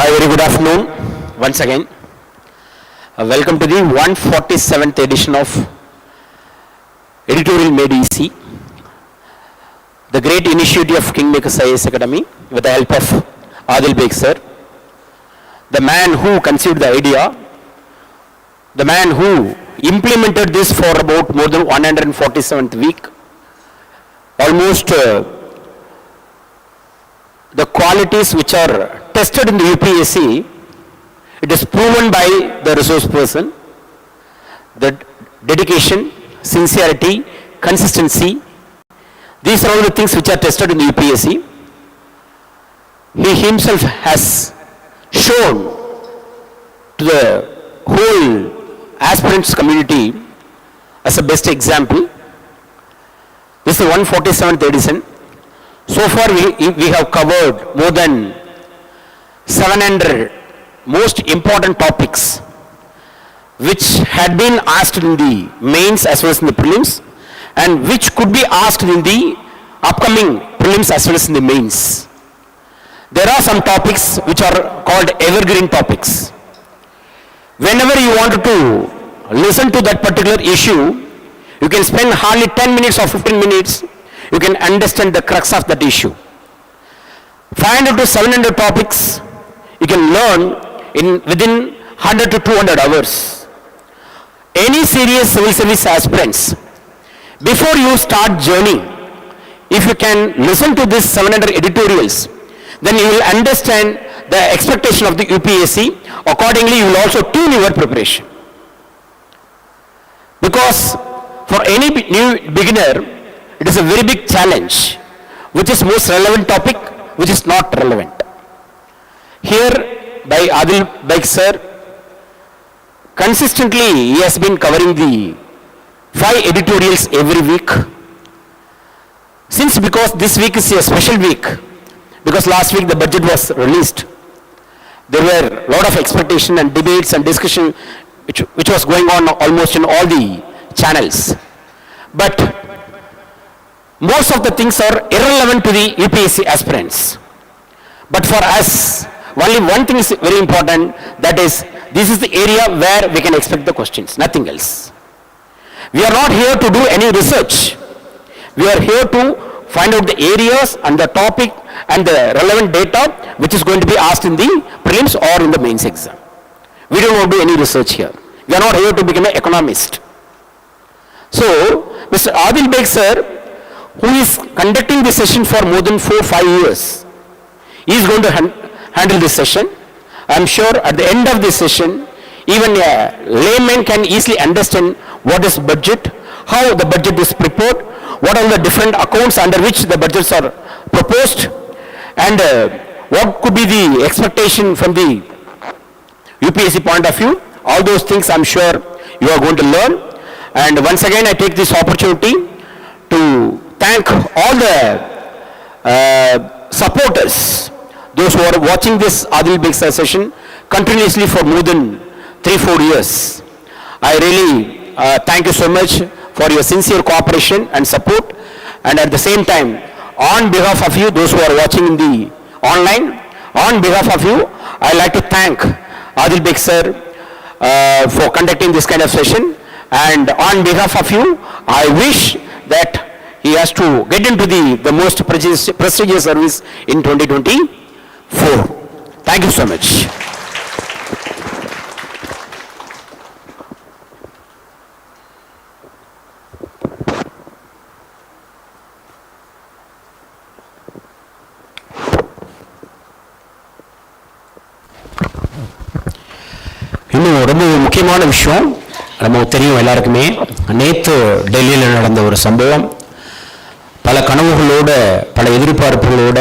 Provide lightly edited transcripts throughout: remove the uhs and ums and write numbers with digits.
Hi, very good afternoon once again. Welcome to the 147th edition of Editorial Made Easy, the great initiative of Kingmakers IAS Academy with the help of Adil Baig sir, the man who conceived the idea, the man who implemented this for about more than 147th week, almost the qualities which are tested in the UPSC, it is proven by the resource person, the dedication, sincerity, consistency. These are all the things which are tested in the UPSC. He himself has shown to the whole aspirants community as a best example. This is the 147th edition. So far we have covered more than 700 most important topics which had been asked in the mains as well as in the prelims, and which could be asked in the upcoming prelims as well as in the mains. There are some topics which are called evergreen topics. Whenever you want to listen to that particular issue, you can spend hardly 10 minutes or 15 minutes, you can understand the crux of that issue. 500 to 700 topics you can learn within 100 to 200 hours. Any serious civil service aspirants, before you start journey, if you can listen to this 700 editorials, then you will understand the expectation of the UPSC. Accordingly, you will also tune your preparation. Because for any new beginner, it is a very big challenge. Which is most relevant topic, which is not relevant. Here, by Adil Baig sir, consistently he has been covering the 5 editorials every week. Because this week is a special week, because last week the budget was released, there were a lot of expectation and debates and discussion which was going on almost in all the channels. But most of the things are irrelevant to the UPSC aspirants. But for us, only one thing is very important, that is, this is the area where we can expect the questions, nothing else. We are not here to do any research. We are here to find out the areas and the topic and the relevant data which is going to be asked in the prelims or in the mains exam. We don't want to do any research here. We are not here to become an economist. So, Mr. Adil Baig sir, who is conducting this session for more than 4-5 years, he is going to handle this session. I am sure at the end of this session, even a layman can easily understand what is budget, how the budget is prepared, what are the different accounts under which the budgets are proposed, and what could be the expectation from the UPSC point of view. All those things I am sure you are going to learn. And once again, I take this opportunity to thank all the supporters, those who are watching this Adil Baig session continuously for more than 3-4 years. I really thank you so much for your sincere cooperation and support. And at the same time, on behalf of you, those who are watching in the online, on behalf of you, I like to thank Adil Baig sir for conducting this kind of session. And on behalf of you, I wish that he has to get into the most prestigious service in 2024. Thank you so much. இன்னும் ரொம்ப முக்கியமான விஷயம் நமக்கு தெரியும் எல்லாருக்குமே, நேற்று டெல்லியில் நடந்த ஒரு சம்பவம். பல கனவுகளோட, பல எதிர்பார்ப்புகளோட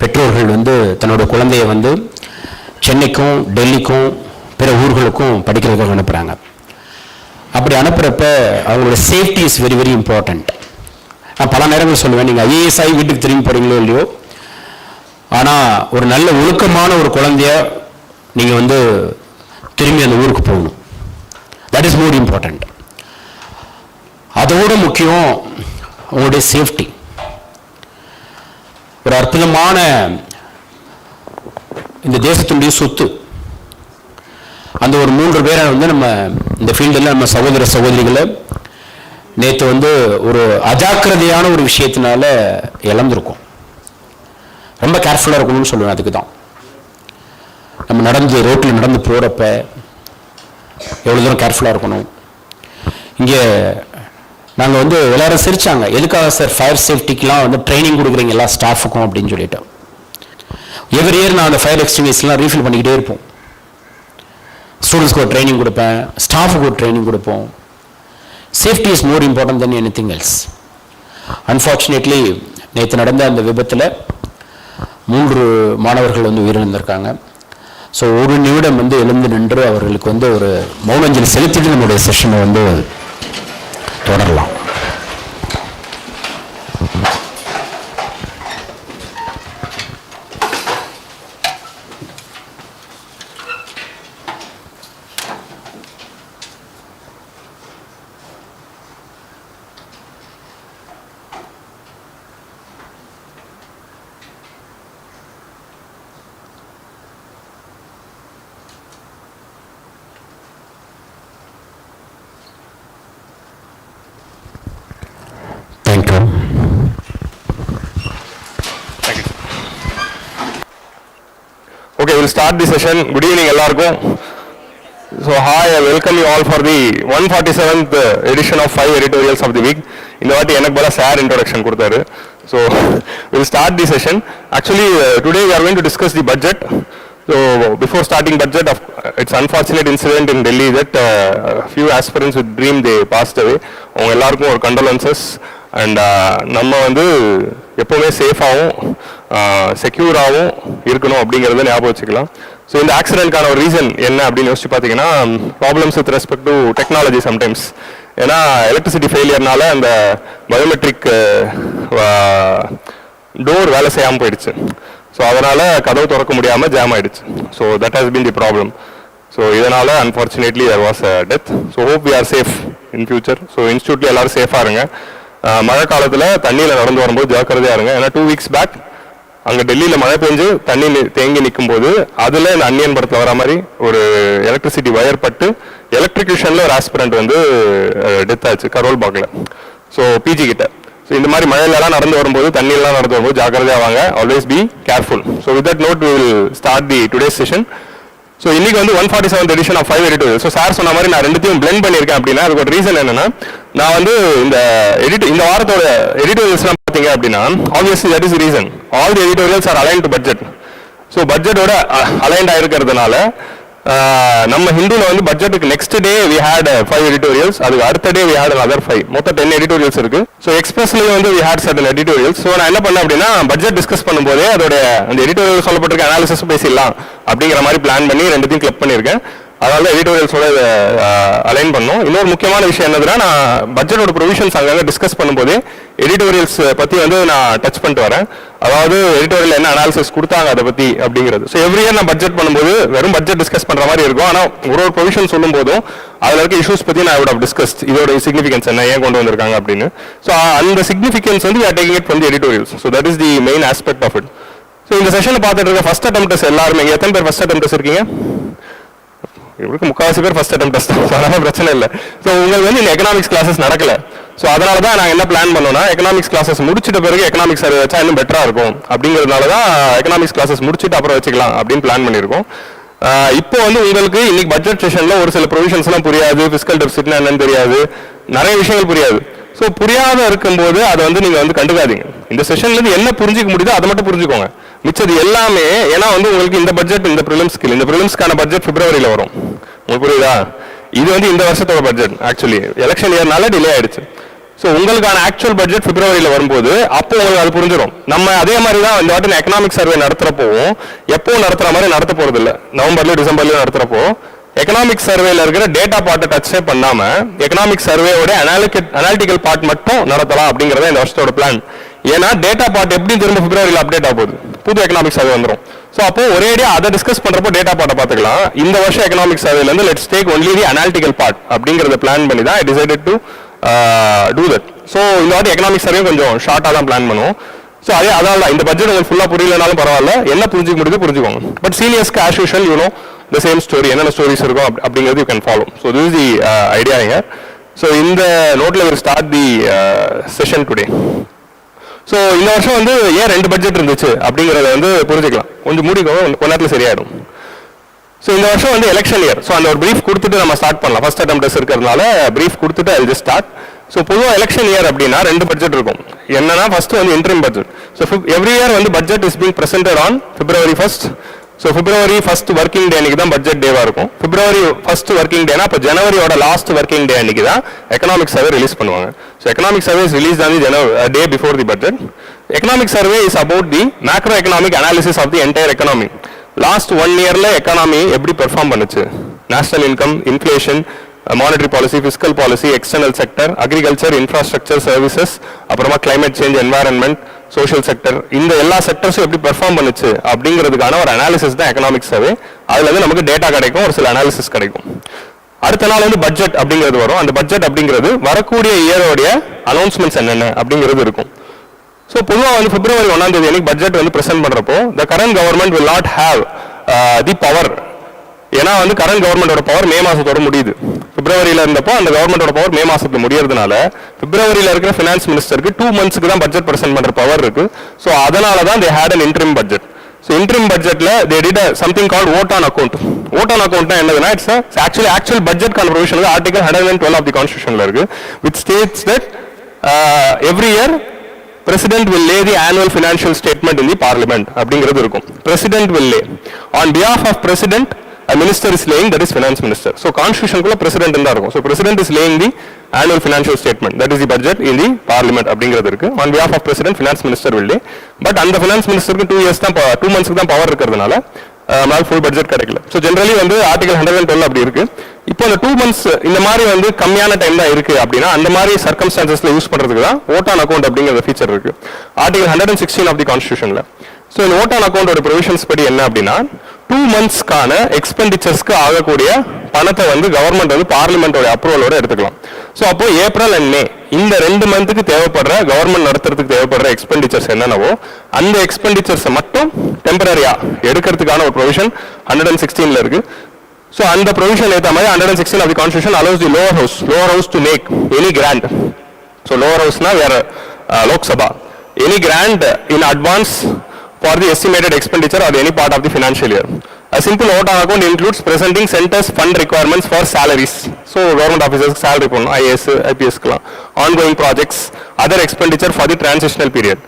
பெற்றோர்கள் தன்னோட குழந்தைய சென்னைக்கும் டெல்லிக்கும் பிற ஊர்களுக்கும் படிக்கிறதுக்காக அனுப்புகிறாங்க. அப்படி அனுப்புகிறப்ப அவங்களோட safety is very very important. நான் பல நேரங்கள் சொல்லுவேன், நீங்கள் ஐஏஎஸ் ஆகி வீட்டுக்கு திரும்பி போகிறீங்களோ இல்லையோ, ஆனால் ஒரு நல்ல ஒழுக்கமான ஒரு குழந்தைய நீங்கள் திரும்பி அந்த ஊருக்கு போகணும். That is more important. அதோட முக்கியம் உங்களுடைய சேஃப்டி. ஒரு அற்புதமான இந்த தேசத்தினுடைய சொத்து. அந்த ஒரு 3 பேரை வந்து நம்ம இந்த ஃபீல்டில் நம்ம சகோதர சகோதரிகளை நேற்று வந்து ஒரு அஜாக்கிரதையான ஒரு விஷயத்தினால இழந்திருக்கோம். ரொம்ப கேர்ஃபுல்லாக இருக்கணும்னு சொல்லுவேன். அதுக்கு தான் நம்ம ரோட்டில் நடந்து போகிறப்ப எவ்வளோ தூரம் கேர்ஃபுல்லாக இருக்கணும். இங்கே நாங்கள் வந்து எல்லாரும் சிரிச்சாங்க, எதுக்காக சார் ஃபயர் சேஃப்டிக்கெலாம் வந்து ட்ரைனிங் கொடுக்குறீங்க எல்லா ஸ்டாஃபுக்கும் அப்படின்னு சொல்லிட்டு. எவ்ரி இயர் நான் அந்த ஃபயர் எக்ஸ்டிங்விஷர்லாம் ரீஃபில் பண்ணிக்கிட்டே இருப்போம். ஸ்டூடெண்ட்ஸ்க்கு ஒரு ட்ரைனிங் கொடுப்பேன், ஸ்டாஃபுக்கு ஒரு ட்ரைனிங் கொடுப்போம். Safety is more important then anything else. Unfortunately நேற்று நடந்த அந்த விபத்தில் 3 மாணவர்கள் வந்து உயிரிழந்திருக்காங்க. ஸோ ஒரு நிமிடம் வந்து எழுந்து நின்று அவர்களுக்கு வந்து ஒரு மௌனஞ்சலி செலுத்திட்டு நம்முடைய செஷனை வந்து தொடரலாம். Okay, we'll start the session. Good evening, எல்லாருக்கும். So, hi, I welcome you all for the 147th edition of 5 editorials of the week. இந்த வாட்டி எனக்கு பல சார் இன்ட்ரோடக்ஷன் கொடுத்தாரு. So, we'll start the session. Actually, today we are going to discuss the budget. So, before starting budget, it's unfortunate incident in Delhi that a few aspirants with dream they passed away. அவங்க எல்லாருக்கும் ஒரு condolences. And நம்ம வந்து எப்போவுமே சேஃபாகவும் செக்யூராகவும் இருக்கணும் அப்படிங்கிறத ஞாபகம் வச்சுக்கலாம். ஸோ இந்த ஆக்சிடென்ட்கான ஒரு ரீசன் என்ன அப்படின்னு யோசிச்சு பார்த்தீங்கன்னா, problems with respect to technology sometimes. ஏன்னா எலக்ட்ரிசிட்டி ஃபெயிலியர்னால அந்த பயோமெட்ரிக் டோர் வேலை செய்யாமல் போயிடுச்சு. ஸோ அதனால் கதவு திறக்க முடியாமல் ஜாம் ஆகிடுச்சு. So that has been the problem. So இதனால் unfortunately there was a death. So hope we are safe in future. So இன்ஸ்டியூட்டில் எல்லோரும் சேஃபாக இருங்க. மழை காலத்தில் தண்ணியில் நடந்து வரும்போது ஜாக்கிரதையாக இருங்க. ஏன்னா 2 weeks பேக் அங்கே டெல்லியில் மழை பெஞ்சு தண்ணி தேங்கி நிற்கும் போது அதில் இந்த அன்னியன் படத்தில் வர மாதிரி ஒரு எலக்ட்ரிசிட்டி வயர் பட்டு எலக்ட்ரிக்யூஷனில் ஒரு ஆஸ்பிரண்ட் வந்து டெத் ஆச்சு கரோல் பாக்கில். ஸோ பிஜி கிட்ட. ஸோ இந்த மாதிரி மழையிலலாம் நடந்து வரும்போது தண்ணியெல்லாம் நடந்து வரும்போது ஜாக்கிரதையாக வாங்க. Always be careful. So with that note we will start the today's session. So இன்னைக்கு வந்து 147th edition of 5 editorials. So sir சொன்ன மாதிரி நான் ரெண்டுத்தையும் பிளெண்ட் பண்ணியிருக்கேன். அப்படின்னா அதுக்கு ஒரு ரீசன் என்னன்னா, நான் வந்து இந்த வாரத்தோட எடிட்டோரியல்ஸ்லாம் பார்த்தீங்க அப்படின்னா, obviously that is reason all the editorials are align to budget. So பட்ஜெட்டோட அலைன்ட் ஆயிருக்கிறதுனால நம்ம ஹிந்துவில் வந்து பட்ஜெட்டுக்கு next day we had 5 editorials. அதுக்கு அடுத்த டே வி ஹேட் another 5. மொத்தம் 10 editorials இருக்கு. ஸோ எக்ஸ்பிரஸ்லேயும் வந்து we had certain editorials. So நான் என்ன பண்ணேன் அப்படின்னா, பட்ஜெட் டிஸ்கஸ் பண்ணும்போதே அதோட அந்த எடிட்டோரியல் சொல்லப்பட்டிருக்க அனாலிசிஸ் பேசிடலாம் அப்படிங்கிற மாதிரி பிளான் பண்ணி ரெண்டுத்தையும் கிளப் பண்ணியிருக்கேன். அதனால எடிட்டோரியல்ஸோட அலைன் பண்ணோம். இன்னொரு முக்கியமான விஷயம் என்னதுன்னா, நான் பட்ஜெட்டோட ப்ரொவிஷன்ஸ் அங்கங்கே டிஸ்கஸ் பண்ணும்போது எடிட்டோரியல்ஸ் பற்றி வந்து நான் டச் பண்ணிட்டு வரேன். அதாவது எடிட்டோரியல் என்ன அனாலிசிஸ் கொடுத்தாங்க அதை பற்றி அப்படிங்கிறது. ஸோ எவ்ரி இயர் நான் பட்ஜெட் பண்ணும்போது வெறும் பட்ஜெட் டிஸ்கஸ் பண்ணுற மாதிரி இருக்கும். ஆனால் ஒரு ப்ரொவிஷன் சொல்லும் போதும் அதில் இருக்க இஷ்யூஸ் பற்றி நான் வுட் டிஸ்கஸ் இதோட சிக்னிஃபிகன்ஸ் என்ன, ஏன் கொண்டு வந்திருக்காங்க அப்படின்னு. ஸோ அந்த சிக்னிஃபிகன்ஸ் வந்து taking it from the editorials. So that is the main aspect of it. So இந்த செஷனில் பார்த்துட்டு இருக்க ஃபர்ஸ்ட் அட்டெம்ப்டர்ஸ் எல்லாருமே, எத்தனை பேர் ஃபர்ஸ்ட் அட்டெம்ப்டர்ஸ் இருக்கீங்க? இவருக்கு 3/4 பேர் ஃபர்ஸ்ட் அட்டெம்ப்டர்ஸ் தான். அதனால பிரச்சனை இல்லை. ஸோ உங்களுக்கு வந்து இந்த எக்கனாமிக்ஸ் கிளாஸஸ் நடக்கல. ஸோ அதனால தான் நாங்கள் என்ன பிளான் பண்ணோம்னா, எக்கனாமிக்ஸ் கிளாஸஸ் முடிச்சிட்ட பிறகு எக்கனாமிக்ஸ் சர்வே வச்சா இன்னும் பெட்டராக இருக்கும் அப்படிங்கிறதுனால தான் எக்கனாமிக்ஸ் கிளாஸஸ் முடிச்சுட்டு அப்புறம் வச்சுக்கலாம் அப்படின்னு பிளான் பண்ணியிருக்கோம். இப்போ வந்து உங்களுக்கு இன்னைக்கு பட்ஜெட் செஷனில் ஒரு சில ப்ரொவிஷன்ஸ்லாம் புரியாது, ஃபிஸ்கல் டெபிசிட்னா என்னன்னு தெரியாது, நிறைய விஷயங்கள் புரியாது. ஸோ புரியாத இருக்கும்போது அதை வந்து நீங்கள் வந்து கண்டுக்காதீங்க. இந்த செஷன்லேருந்து என்ன புரிஞ்சிக்க முடியுதோ அதை மட்டும் புரிஞ்சுக்கோங்க. மிச்சது எல்லாமே, ஏன்னா வந்து உங்களுக்கு இந்த பட்ஜெட் இந்த ப்ரிலிம்ஸ்க்கான பட்ஜெட் பிப்ரவரியில் வரும். உங்களுக்கு புரியுதா? இது வந்து இந்த வருஷத்தோட பட்ஜெட். ஆக்சுவலி எலெக்ஷன் இயர்னால டிலே ஆயிடுச்சு. ஸோ உங்களுக்கான ஆக்சுவல் பட்ஜெட் பிப்ரவரியில் வரும்போது அப்போ உங்களுக்கு அது புரிஞ்சிடும். நம்ம அதே மாதிரி தான் இந்த வாட்டி எக்கனாமிக் சர்வே நடத்துறப்போவும் எப்போ நடத்துற மாதிரி நடத்த போறது இல்லை. நவம்பர்லயும் டிசம்பர்லயும் நடத்துறப்போ எக்கனாமிக் சர்வேல இருக்கிற டேட்டா பார்ட்டை டச்சே பண்ணாம எக்கனாமிக் சர்வேயோட அனாலிட்டிக்கல் பார்ட் மட்டும் நடத்தலாம் அப்படிங்கறத இந்த வருஷத்தோட பிளான். ஏன்னா டேட்டா பார்ட் எப்படி திரும்ப பிப்ரவரியில் அப்டேட் ஆக போகுது, புது எக்கனாமிக் சர்வே வந்துடும். ஸோ அப்போ ஒரேடியா அதை டிஸ்கஸ் பண்றப்போ டேட்டா பார்ட்டை பார்த்துக்கலாம். இந்த வருஷம் எக்கனாமிக் சர்வேல இருந்து let's take only the analytical part அப்படிங்கறத பிளான் பண்ணி தான் I decided to do that. So இந்த வாட்டி எக்கனாமிக் சர்வே கொஞ்சம் ஷார்ட்டாக தான் பிளான் பண்ணுவோம். ஸோ அதனால இந்த பட்ஜெட் உங்களுக்கு ஃபுல்லாக புரியலனாலும் பரவாயில்ல, என்ன புரிஞ்சுக்க முடியுது புரிஞ்சுக்கோங்க. பட் சீனியர்ஸ்க்கு as usual you know the same story, என்னென்ன ஸ்டோரிஸ் இருக்கும் அப்படிங்கிறது you can follow. So this is the idea here. So இந்த நோட்டில் will start the session today. So இந்த வருஷம் வந்து ஏன் 2 பட்ஜெட் இருந்துச்சு அப்படிங்கிறத வந்து புரிஞ்சுக்கலாம். கொஞ்சம் மூடிக்கோ, கொஞ்ச நேரத்தில் சரியாயிடும். ஸோ இந்த வருஷம் வந்து எலெக்ஷன் இயர். ஸோ அந்த ஒரு பிரீஃப் கொடுத்துட்டு நம்ம ஸ்டார்ட் பண்ணலாம். ஃபர்ஸ்ட் அட்டெம்ப்ட் இருக்கிறதுனால பிரீஃப் கொடுத்துட்டு அது ஜஸ்ட் ஸ்டார்ட். ஸோ பொதுவாக எலெக்ஷன் இயர் அப்படின்னா 2 பட்ஜெட் இருக்கும். என்னன்னா ஃபர்ஸ்ட் வந்து interim budget. So every year வந்து budget is being presented on February 1st. So February 1st working day அன்னைக்கு தான் பட்ஜெட் டேவாக இருக்கும். February 1st ஒர்க்கிங் டேனா அப்போ ஜனவரியோட லாஸ்ட் ஒர்க்கிங் டே அன்னைக்கு தான் எக்கனாமிக் சர்வே ரிலீஸ் பண்ணுவாங்க. So economic survey is release on the day before the budget. Economic survey is about the macro economic analysis of the entire economy. Last 1 இயர்ல economy எப்படி perform பண்ணுச்சு, national income, inflation, monetary policy, fiscal policy, external sector, agriculture, infrastructure, services, அப்புறமா climate change, environment, social sector, இந்த எல்லா செக்டர்ஸும் எப்படி perform பண்ணுச்சு அப்படிங்கிறதுக்கான ஒரு அனாலிசிஸ் தான் எக்கனாமிக் சர்வே. அதுல இருந்து நமக்கு டேட்டா கிடைக்கும், ஒரு சில அனாலிசிஸ் கிடைக்கும். அடுத்த நாள் வந்து பட்ஜெட் அப்படிங்கிறது வரும். அந்த பட்ஜெட் அப்படிங்கிறது வரக்கூடிய இயரோடைய அனௌன்ஸ்மெண்ட்ஸ் என்னென்ன அப்படிங்கிறது இருக்கும். ஸோ பொதுவாக வந்து February 1ஆம் தேதி அன்னைக்கு பட்ஜெட் வந்து பிரசென்ட் பண்றப்போ the current government will not have the power. ஏன்னா வந்து கரண்ட் கவர்மெண்டோட பவர் மே மாசத்தோட முடியுது. பிப்ரவரியில இருந்தப்போ அந்த கவர்மெண்டோட பவர் மே மாசத்துல முடியறதுனால பிப்ரவரியில இருக்கிற ஃபினான்ஸ் மினிஸ்டருக்கு 2 months தான் பட்ஜெட் பிரசென்ட் பண்ற பவர் இருக்கு. ஸோ அதனால தான் they had an interim budget. So interim budgetல they did something called vote on account. vote on account என்னதுன்னா இட்ஸ் actual budget provision வந்து article 112 of the constitutionல இருக்கு, which states that every year President will lay the annual financial statement in the parliament அப்படிங்கிறது இருக்கும். President will lay. On behalf of President, a minister is laying, that is finance minister. So constitution kulla president தான் இருக்கும். So president is laying the annual financial statement, that is the budget in the parliament அப்படிங்கிறது இருக்கு. On behalf of president, finance minister will lay. But அந்த finance minister க்கு 2 months தான் power இருக்கிறதுனால நம்மளால full budget கிடைக்கல. ஸோ ஜென்ரலி வந்து article 112 அப்படி இருக்கு. இப்போ அந்த 2 months இந்த மாதிரி வந்து கம்மியான டைம் தான் இருக்கு அப்படின்னா அந்த மாதிரி சர்க்கம்ஸ்டான்சஸ்ல யூஸ் பண்றதுக்கு தான் ஓட் ஆன் அக்கௌண்ட் அப்படிங்கிற ஃபீச்சர் இருக்கு ஆர்டிகல் 116 ஆஃப் தி கான்ஸ்டியூஷன்ல. ஸோ இந்த ஓட் ஆன் அக்கௌண்டோட ப்ரொவிஷன்ஸ் படி என்ன அப்படின்னா 2 monthsக்கான எக்ஸ்பெண்டிச்சர்ஸ்க்கு ஆகக்கூடிய பணத்தை வந்து கவர்மெண்ட் வந்து பார்லிமெண்டோட அப்ரூவலோட எடுத்துக்கலாம். ஸோ அப்போ ஏப்ரல் அண்ட் மே இந்த 2 monthsக்கு தேவைப்படுற கவர்மெண்ட் நடத்துறதுக்கு தேவைப்படுற எக்ஸ்பெண்டிச்சர்ஸ் என்னென்னவோ அந்த எக்ஸ்பெண்டிச்சர்ஸை மட்டும் டெம்பரரியா எடுக்கிறதுக்கான ஒரு ப்ரொவிஷன் 116ல இருக்கு. ஸோ அந்த ப்ரொவிஷன் ஏற்ற மாதிரி 116 of the constitution allows the lower house to make any grant. So lower ஹவுஸ்னா வேற Lok Sabha, any grant in advance for the estimated expenditure or any part of the financial year. A simple vote on account includes presenting center's fund requirements for salaries. So government officers salary pon IAS IPS ongoing projects, other expenditure for the transitional period,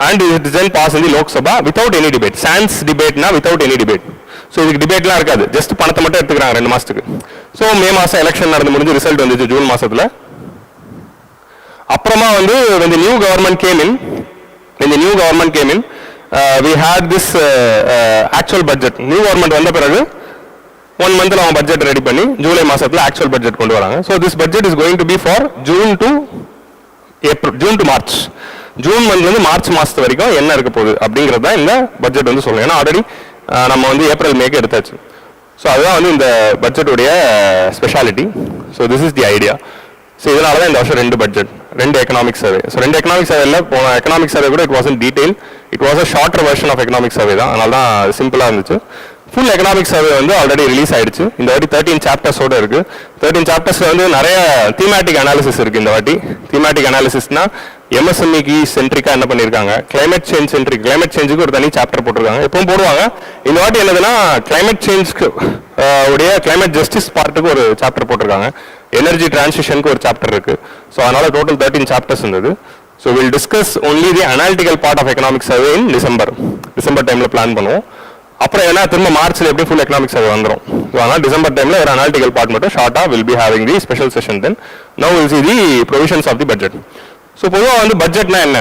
and it is then passed in the Lok Sabha without any debate. Sans debate na without any debate. So இதுக்கு டிபேட்லாம் இருக்காது, just பணத்தை மட்டும் எடுத்துக்கிறாங்க 2 மாசத்துக்கு. So மே மாசம் election நடந்து முடிஞ்சு result வந்துச்சு ஜூன் மாசத்துல. அப்புறமா வந்து when the new government came in, we had this actual budget. New government வந்த பிறகு 1 month அவங்க பட்ஜெட் ரெடி பண்ணி ஜூலை மாசத்துல ஆக்சுவல் பட்ஜெட் கொண்டு வராங்க. So this budget is going to be for June to March. June மந்த்ல இருந்து மார்ச் மாசத்து வரைக்கும் என்ன இருக்க போகுது அப்படிங்கிறது தான் இந்த பட்ஜெட் வந்து சொல்லுங்க. ஏன்னா ஆல்ரெடி நம்ம வந்து ஏப்ரல் மேக்கு எடுத்தாச்சு. ஸோ அதுதான் வந்து இந்த பட்ஜெட்டுடைய speciality. So this is the idea. So இதனால தான் இந்த வருஷம் 2 budget, 2 economic survey. So 2 economic சர்வேல போன எக்கனாமிக் சர்வே கூட it was in detail, it was a shorter version of economic survey தான், அதனால தான் சிம்பிளாக இருந்துச்சு. ஃபுல் எக்கனாமிக் சர்வே வந்து ஆல்ரெடி ரிலீஸ் ஆயிடுச்சு. இந்த வாட்டி 13 சாப்டர்ஸோட இருக்கு. 13 சாப்டர்ஸ்ல வந்து நிறைய தீமேட்டிக் அனாலிசிஸ் இருக்கு. இந்த வாட்டி தீமேட்டிக் அனாலிசிஸ்னா எம்எஸ்எம்இக்கு சென்ட்ரிக்கா என்ன பண்ணியிருக்காங்க, கிளைமேட் சேஞ்ச் சென்ட்ரிக், கிளைமேட் சேஞ்சுக்கு ஒரு தனி சாப்டர் போட்டிருக்காங்க, எப்பவும் போடுவாங்க. இந்த வாட்டி என்னதுன்னா கிளைமேட் சேஞ்சுக்கு உடைய கிளைமேட் ஜஸ்டிஸ் பார்ட்டுக்கு ஒரு சாப்டர் போட்டிருக்காங்க, எனர்ஜி டிரான்சிஷனுக்கு ஒரு சாப்டர் இருக்கு. ஸோ அதனால டோட்டல் 13 சாப்டர்ஸ் இருந்தது. So will discuss only the analytical part of economic survey in December டைம்ல பிளான் பண்ணுவோம். அப்புறம் என்ன திரும்ப மார்ச்ல எப்படி ஃபுல் எக்கனாமிக் சர்வே வந்துடும். ஸோ அதனால டிசம்பர் டைம்ல ஒரு அனாலிட்டிக்கல் பார்ட் மட்டும் ஷார்ட்டா will be having the special session. Then now will see the provisions of the budget. So பொதுவாக வந்து பட்ஜெட்னா என்ன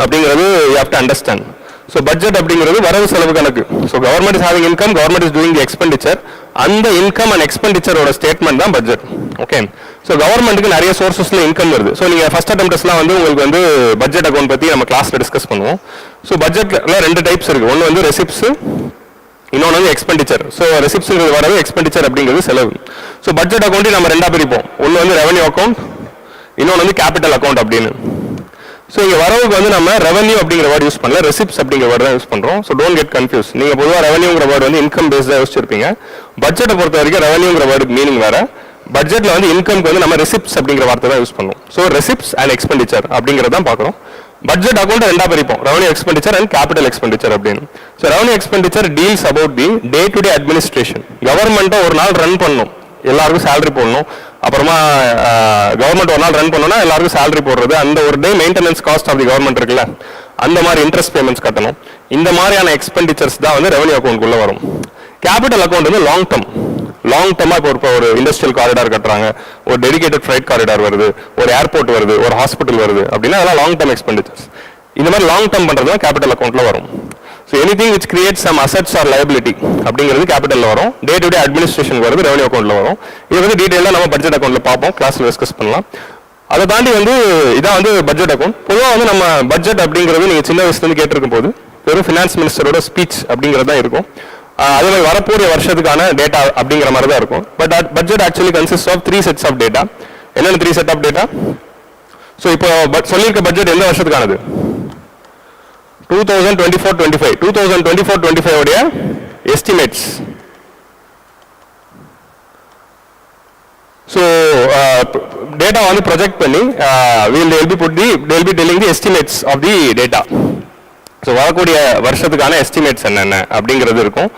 அப்படிங்கிறது you have to understand. So budget அப்படிங்கிறது வரவு செலவு கணக்கு. So government is having income, government is doing the expenditure, அந்த இன்கம் அண்ட் எக்ஸ்பெண்டிச்சரோட ஸ்டேட்மெண்ட் தான் பட்ஜெட். ஓகே. ஸோ கவர்மெண்ட்டுக்கு நிறைய சோர்சஸ்ல இன்கம் வருது. ஸோ நீங்க ஃபர்ஸ்ட் அட்டெம்ப்ட்ஸ்லாம் வந்து உங்களுக்கு வந்து பட்ஜெட் அக்கௌண்ட் பத்தி நம்ம கிளாஸ்ல டிஸ்கஸ் பண்ணுவோம். ஸோ பட்ஜெட்ல 2 டைப்ஸ் இருக்கு. ஒன்று வந்து ரெசிப்ட்ஸ், இன்னொன்று வந்து எக்ஸ்பெண்டிச்சர். ஸோ ரெசிப்ட்ஸ் வரவு, எக்ஸ்பெண்டிச்சர் அப்படிங்கிறது செலவு. ஸோ பட்ஜெட் அக்கௌண்ட்டையும் நம்ம 2ஆ பிரிப்போம். ஒன்று வந்து ரெவன்யூ அக்கௌண்ட், இன்னொன்று வந்து கேபிட்டல் அக்கௌண்ட் அப்படின்னு. ஸோ இங்கே வரவுக்கு வந்து நம்ம ரெவன்யூ அப்படிங்கிற வேர்டு யூஸ் பண்ணல, ரெசிப்ட்ஸ் அப்படிங்கிற வேர்டு தான் யூஸ் பண்ணுறோம். So don't get confuse. நீங்கள் பொதுவாக ரெவன்யூங்கிற வேர்டு வந்து இன்கம் பேஸ்டாக யோசிச்சிருப்பீங்க. பட்ஜெட்டை பொறுத்த வரைக்கும் ரெவன்யூங்கிற வேர்டுக்கு மீனிங் வேறு. பட்ஜெட்டில் வந்து இன்கம்க்கு வந்து நம்ம ரெசிப்ட்ஸ் அப்படிங்கிற வார்த்தை தான் யூஸ் பண்ணுவோம். ஸோ ரெசிப்ட்ஸ் அண்ட் எக்ஸ்பெண்டிச்சர் அப்படிங்கிறத தான் பார்க்குறோம். பட்ஜெட் அக்கௌண்ட் ரெண்டாக பிரிப்போம், revenue expenditure and capital expenditure அப்படின்னு. So revenue expenditure deals about the day to day administration. கவர்மெண்ட்டை ஒரு நாள் ரன் பண்ணணும், எல்லாருக்கும் சேலரி போடணும். அப்புறமா கவர்மெண்ட் ஒரு நாள் ரன் பண்ணணும்னா எல்லாருக்கும் சேலரி போடுறது, அந்த ஒரு day maintenance cost of the government இருக்குல்ல, அந்த மாதிரி இன்ட்ரெஸ்ட் பேமெண்ட்ஸ் கட்டணும். இந்த மாதிரியான எக்ஸ்பெண்டிச்சர்ஸ் தான் வந்து ரெவன்யூ அக்கௌண்ட்குள்ளே வரும். கேபிட்டல் அக்கௌண்ட் வந்து லாங் டர்மாக இப்போ ஒரு இண்டஸ்ட்ரியல் காரிடார் கட்டுறாங்க, ஒரு டெடிகேட்டட் ஃப்ரைட் காரிடார் வருது, ஒரு ஏர்போர்ட் வருது, ஒரு ஹாஸ்பிட்டல் வருது அப்படின்னா அதெல்லாம் லாங் டர்ம் எக்ஸ்பெண்டிச்சர்ஸ். இந்த மாதிரி லாங் டர்ம் பண்ணுறது தான் கேபிட்டல் அக்கௌண்ட்டில் வரும். So anything which create some assets or liability அப்படிங்கிறது கேபிட்டலில் வரும். டே டு டே அட்மினிஸ்ட்ரேஷன் வருது ரெவன்யூ அக்கௌண்ட்டில் வரும். இது வந்து டீட்டெயிலாக நம்ம பட்ஜெட் அக்கௌண்ட்டில் பார்ப்போம், கிளாஸில் டிஸ்கஸ் பண்ணலாம். அதை தாண்டி வந்து இதான் வந்து பட்ஜெட் அக்கௌண்ட். பொதுவாக வந்து நம்ம பட்ஜெட் அப்படிங்கிறது நீங்கள் சின்ன வயசுலேருந்து கேட்டிருக்கும் போது வெறும் ஃபினான்ஸ் மினிஸ்டரோட ஸ்பீச் அப்படிங்கிறது தான் இருக்கும். அதே மாதிரி வரக்கூடிய வருஷத்துக்கான டேட்டா அப்படிங்கிற மாதிரி தான் இருக்கும். But budget actually consist of 3 sets of data. என்னென்ன 3 set ஆஃப் டேட்டா? ஸோ இப்போ சொல்லியிருக்க பட்ஜெட் எந்த வருஷத்துக்கானது? 2024-25. 2024-25 உடைய எஸ்டிமேட்ஸ். ஸோ டேட்டா வந்து ப்ரொஜெக்ட் பண்ணி they'll be telling the estimates of the data. So வரக்கூடிய வருஷத்துக்கான எஸ்டிமேட்ஸ் என்னென்ன அப்படிங்கிறது இருக்கும்.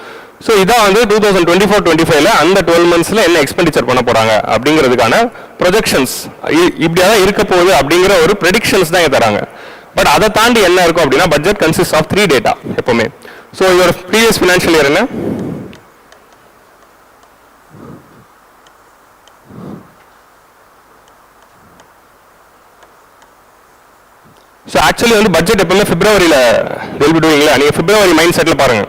ஸோ இதான் வந்து 2024-25 அந்த 12 months என்ன எக்ஸ்பெண்டிச்சர் பண்ண போறாங்க அப்படிங்கிறதுக்கான ப்ரொஜெக்ஷன்ஸ், இப்படியா தான் இருக்க போகுது அப்படிங்கிற ஒரு ப்ரெடிக்ஷன்ஸ் தான் தராங்க. பட் அதை தாண்டி என்ன இருக்கும் அப்படின்னா பட்ஜெட் கன்சிஸ்ட் ஆஃப் 3 டேட்டா எப்பவுமே. ஸோ இதோட ப்ரீவியஸ் ஃபினான்ஷியல் இயர் என்ன? ஸோ ஆக்சுவலி வந்து பட்ஜெட் எப்பவுமே பிப்ரவரியில் டெலிபிடுவீங்களா? நீங்கள் பிப்ரவரி மைண்ட் செட்டில் பாருங்க.